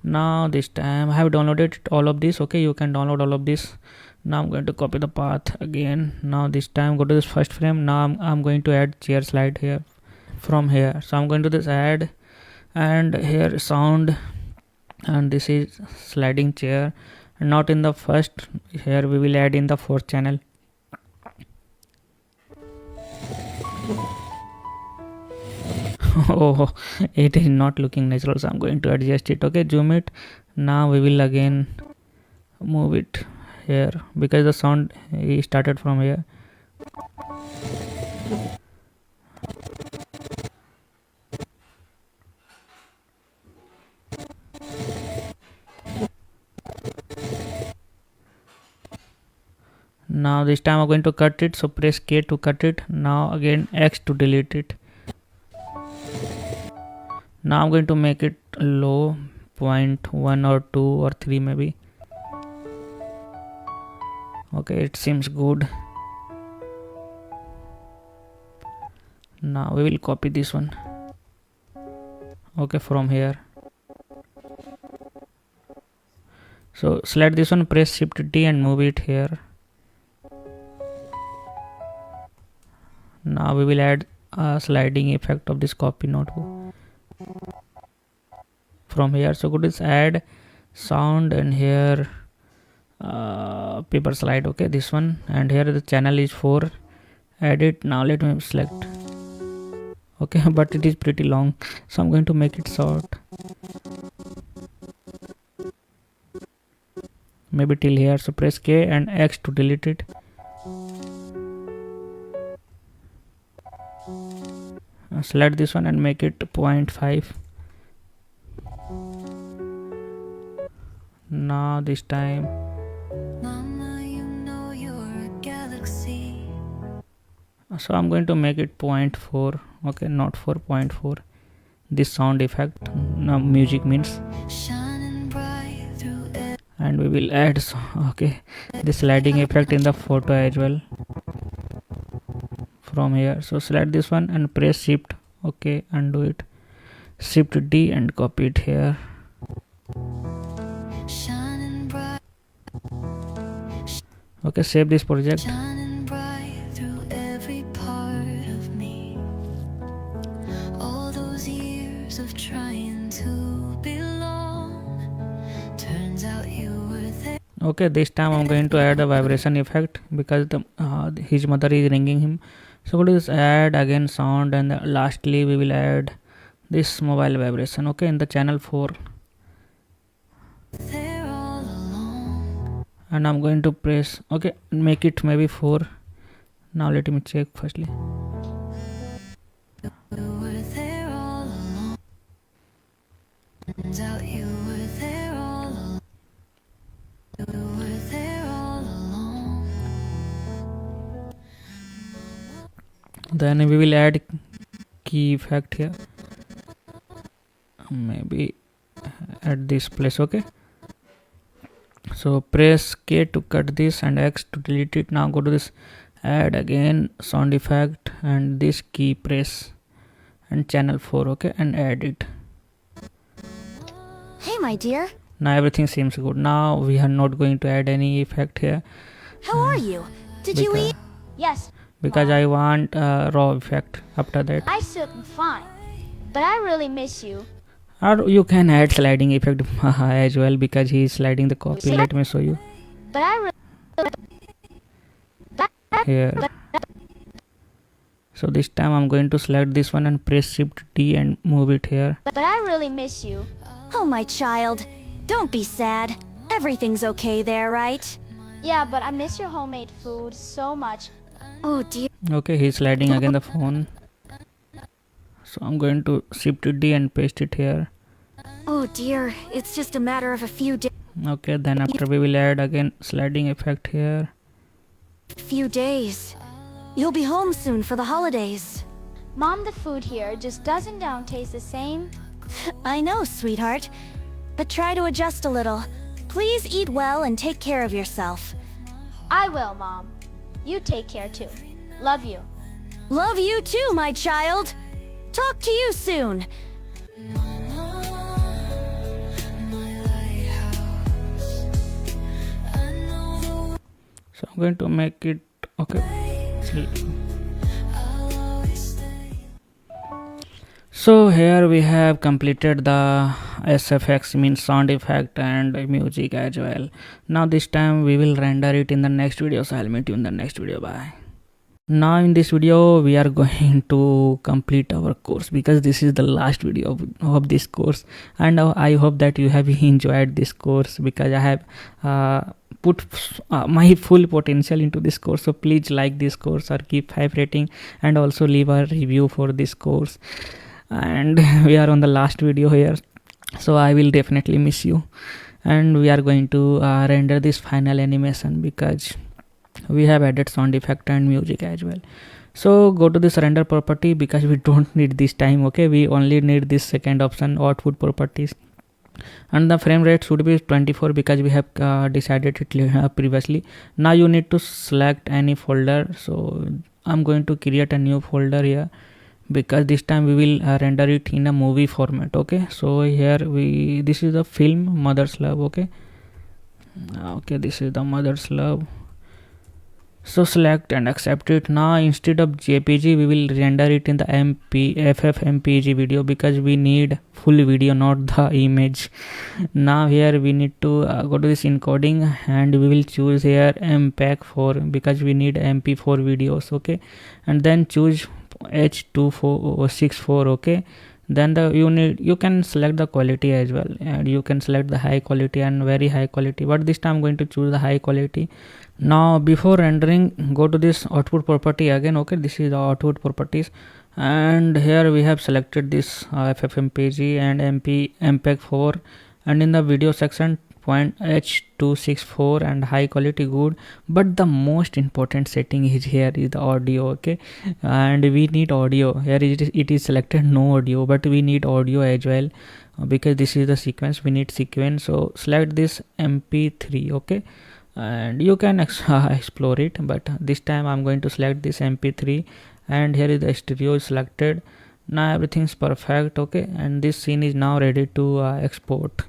Now this time I have downloaded all of this. Okay, you can download all of this. Now I'm going to copy the path again. Now this time go to this first frame. Now I'm going to add chair slide here from here. So I'm going to this add, and here sound, and this is sliding chair, and not in the first. Here we will add in the fourth channel. Oh, it is not looking natural, so I'm going to adjust it. Okay, zoom it. Now we will again move it here because the sound started from here. Now this time I'm going to cut it, so press K to cut it. Now again X to delete it. Now I'm going to make it low, 0.1 or 2 or 3 maybe. Okay, it seems good. Now we will copy this one. Okay, from here. So select this one, press Shift D and move it here. Now we will add a sliding effect of this copy notebook from here. So go to this add sound, and here paper slide. Okay, this one, and here the channel is 4. Add it. Now let me select. Okay, but it is pretty long, so I'm going to make it short, maybe till here. So press K and X to delete it. Select this one and make it 0.5. Now this time Mama, you know you're a galaxy. So I'm going to make it 0.4. Okay, not 4.4. This sound effect, now music means, and we will add okay, this sliding effect in the photo as well from here. So select this one and press Shift. Okay, undo it. Shift D and copy it here. Okay, save this project. Okay, this time I'm going to add a vibration effect because the his mother is ringing him. So go to this add again sound, and lastly we will add this mobile vibration. Okay, in the channel 4, and I'm going to press. Okay, make it maybe 4. Now let me check firstly. You were there all along. Turns out you were there all along. You were there all along. Then we will add key effect here, maybe at this place. Okay, so press K to cut this and X to delete it. Now go to this, add again sound effect and this key, press and channel 4. Okay, and add it. Hey, my dear. Now everything seems good. Now we are not going to add any effect here. How are you? Did you eat? Yes, Because I want raw effect after that. I sit fine. But I really miss you. Or you can add sliding effect as well, because he is sliding the copy. Let me show you But I really... here. So this time I'm going to select this one and press Shift D and move it here. But I really miss you. Oh, my child. Don't be sad. Everything's okay there, right? Yeah, but I miss your homemade food so much. Oh, dear. Okay, he's sliding again the phone. So I'm going to Shift D and paste it here. Oh, dear. It's just a matter of a few days. Okay, then after we will add again sliding effect here. Few days. You'll be home soon for the holidays. Mom, the food here just doesn't taste the same. I know, sweetheart. But try to adjust a little. Please eat well and take care of yourself. I will, Mom. You take care too. Love you. Love you too, my child. Talk to you soon. So I'm going to make it okay. So here we have completed the SFX, means sound effect and music as well. Now this time we will render it in the next video. So I'll meet you in the next video. Bye. Now in this video we are going to complete our course, because this is the last video of this course, and I hope that you have enjoyed this course, because I have put my full potential into this course. So please like this course or give 5 rating, and also leave a review for this course. And we are on the last video here, so I will definitely miss you. And we are going to render this final animation, because we have added sound effect and music as well. So go to this render property, because we don't need this time. Okay, we only need this second option, output properties, and the frame rate should be 24, because we have decided it previously. Now you need to select any folder. So I'm going to create a new folder here, because this time we will render it in a movie format. Okay, so here this is the film Mother's Love. Okay, this is the Mother's Love. So select and accept it. Now instead of JPG we will render it in the FFmpeg video, because we need full video, not the image. Now here we need to go to this encoding, and we will choose here MPEG 4, because we need MP4 videos. Okay, and then choose H264. Okay, then you can select the quality as well, and you can select the high quality and very high quality, but this time I'm going to choose the high quality. Now before rendering, go to this output property again. Okay, this is the output properties, and here we have selected this FFmpeg and MPEG 4, and in the video section point H264 and high quality, good. But the most important setting is here is the audio. Okay, and we need audio. Here it is selected no audio, but we need audio as well, because this is the sequence, we need sequence. So select this MP3. Okay, and you can explore it, but this time I'm going to select this MP3, and here is the stereo selected. Now everything's perfect. Okay, and this scene is now ready to export.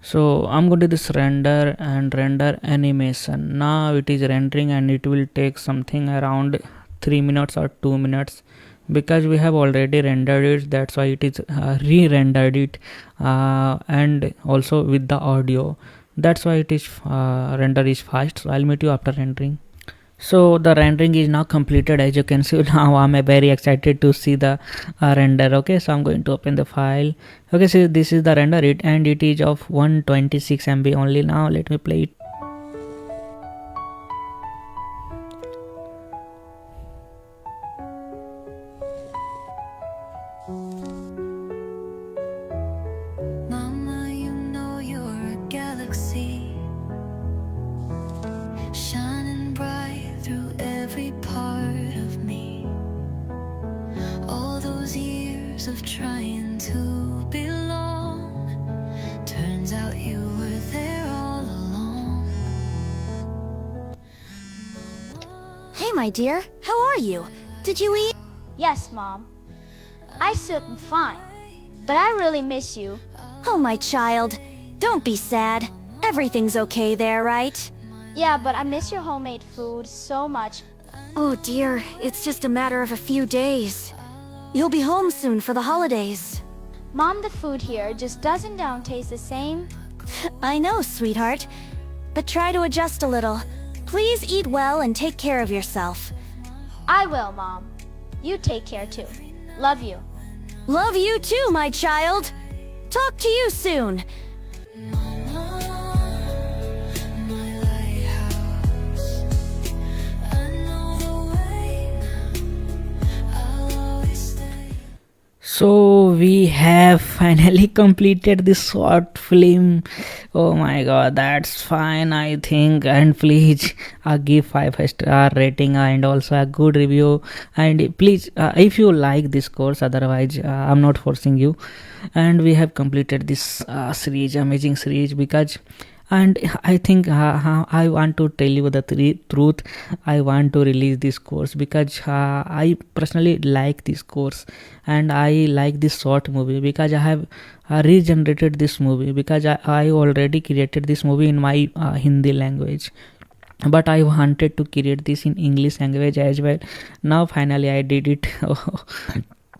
So I'm going to this render and render animation. Now it is rendering, and it will take something around 3 minutes or 2 minutes, because we have already rendered it. That's why it is re-rendered it, and also with the audio. That's why it is render is fast. So I'll meet you after rendering. So the rendering is now completed, as you can see. Now I'm very excited to see the render. Okay, so I'm going to open the file. Okay, so this is the render, and it is of 126 MB only. Now let me play it. my dear. How are you? Did you eat? Yes, Mom. I am fine. But I really miss you. Oh, my child. Don't be sad. Everything's okay there, right? Yeah, but I miss your homemade food so much. Oh dear, it's just a matter of a few days. You'll be home soon for the holidays. Mom, the food here just doesn't taste the same. I know, sweetheart. But try to adjust a little. Please eat well and take care of yourself. I will, Mom. You take care too. Love you. Love you too, my child. Talk to you soon. So we have finally completed this short film. Oh my god, that's fine, I think. And please give 5-star rating and also a good review. And please, if you like this course, otherwise I'm not forcing you. And we have completed this series, amazing series, because and I think I want to tell you the truth. I want to release this course because I personally like this course, and I like this short movie because I have regenerated this movie, because I already created this movie in my Hindi language, but I wanted to create this in English language as well. Now finally I did it.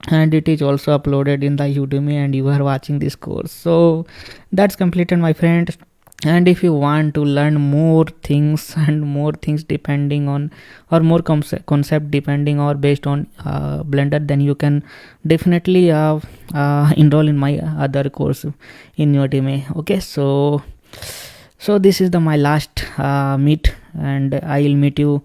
And it is also uploaded in the Udemy, and you are watching this course. So that's completed, my friend. And if you want to learn more things and more things depending on, or more concept depending or based on Blender, then you can definitely enroll in my other course in Udemy. Okay, so this is my last meet, and I will meet you.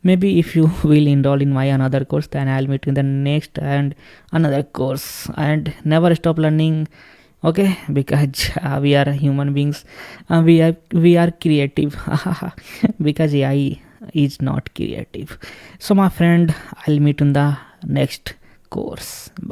Maybe if you will enroll in my another course, then I'll meet you in the next and another course. And never stop learning. Okay, because we are human beings, we are creative. Because AI is not creative. So my friend, I'll meet in the next course. Bye.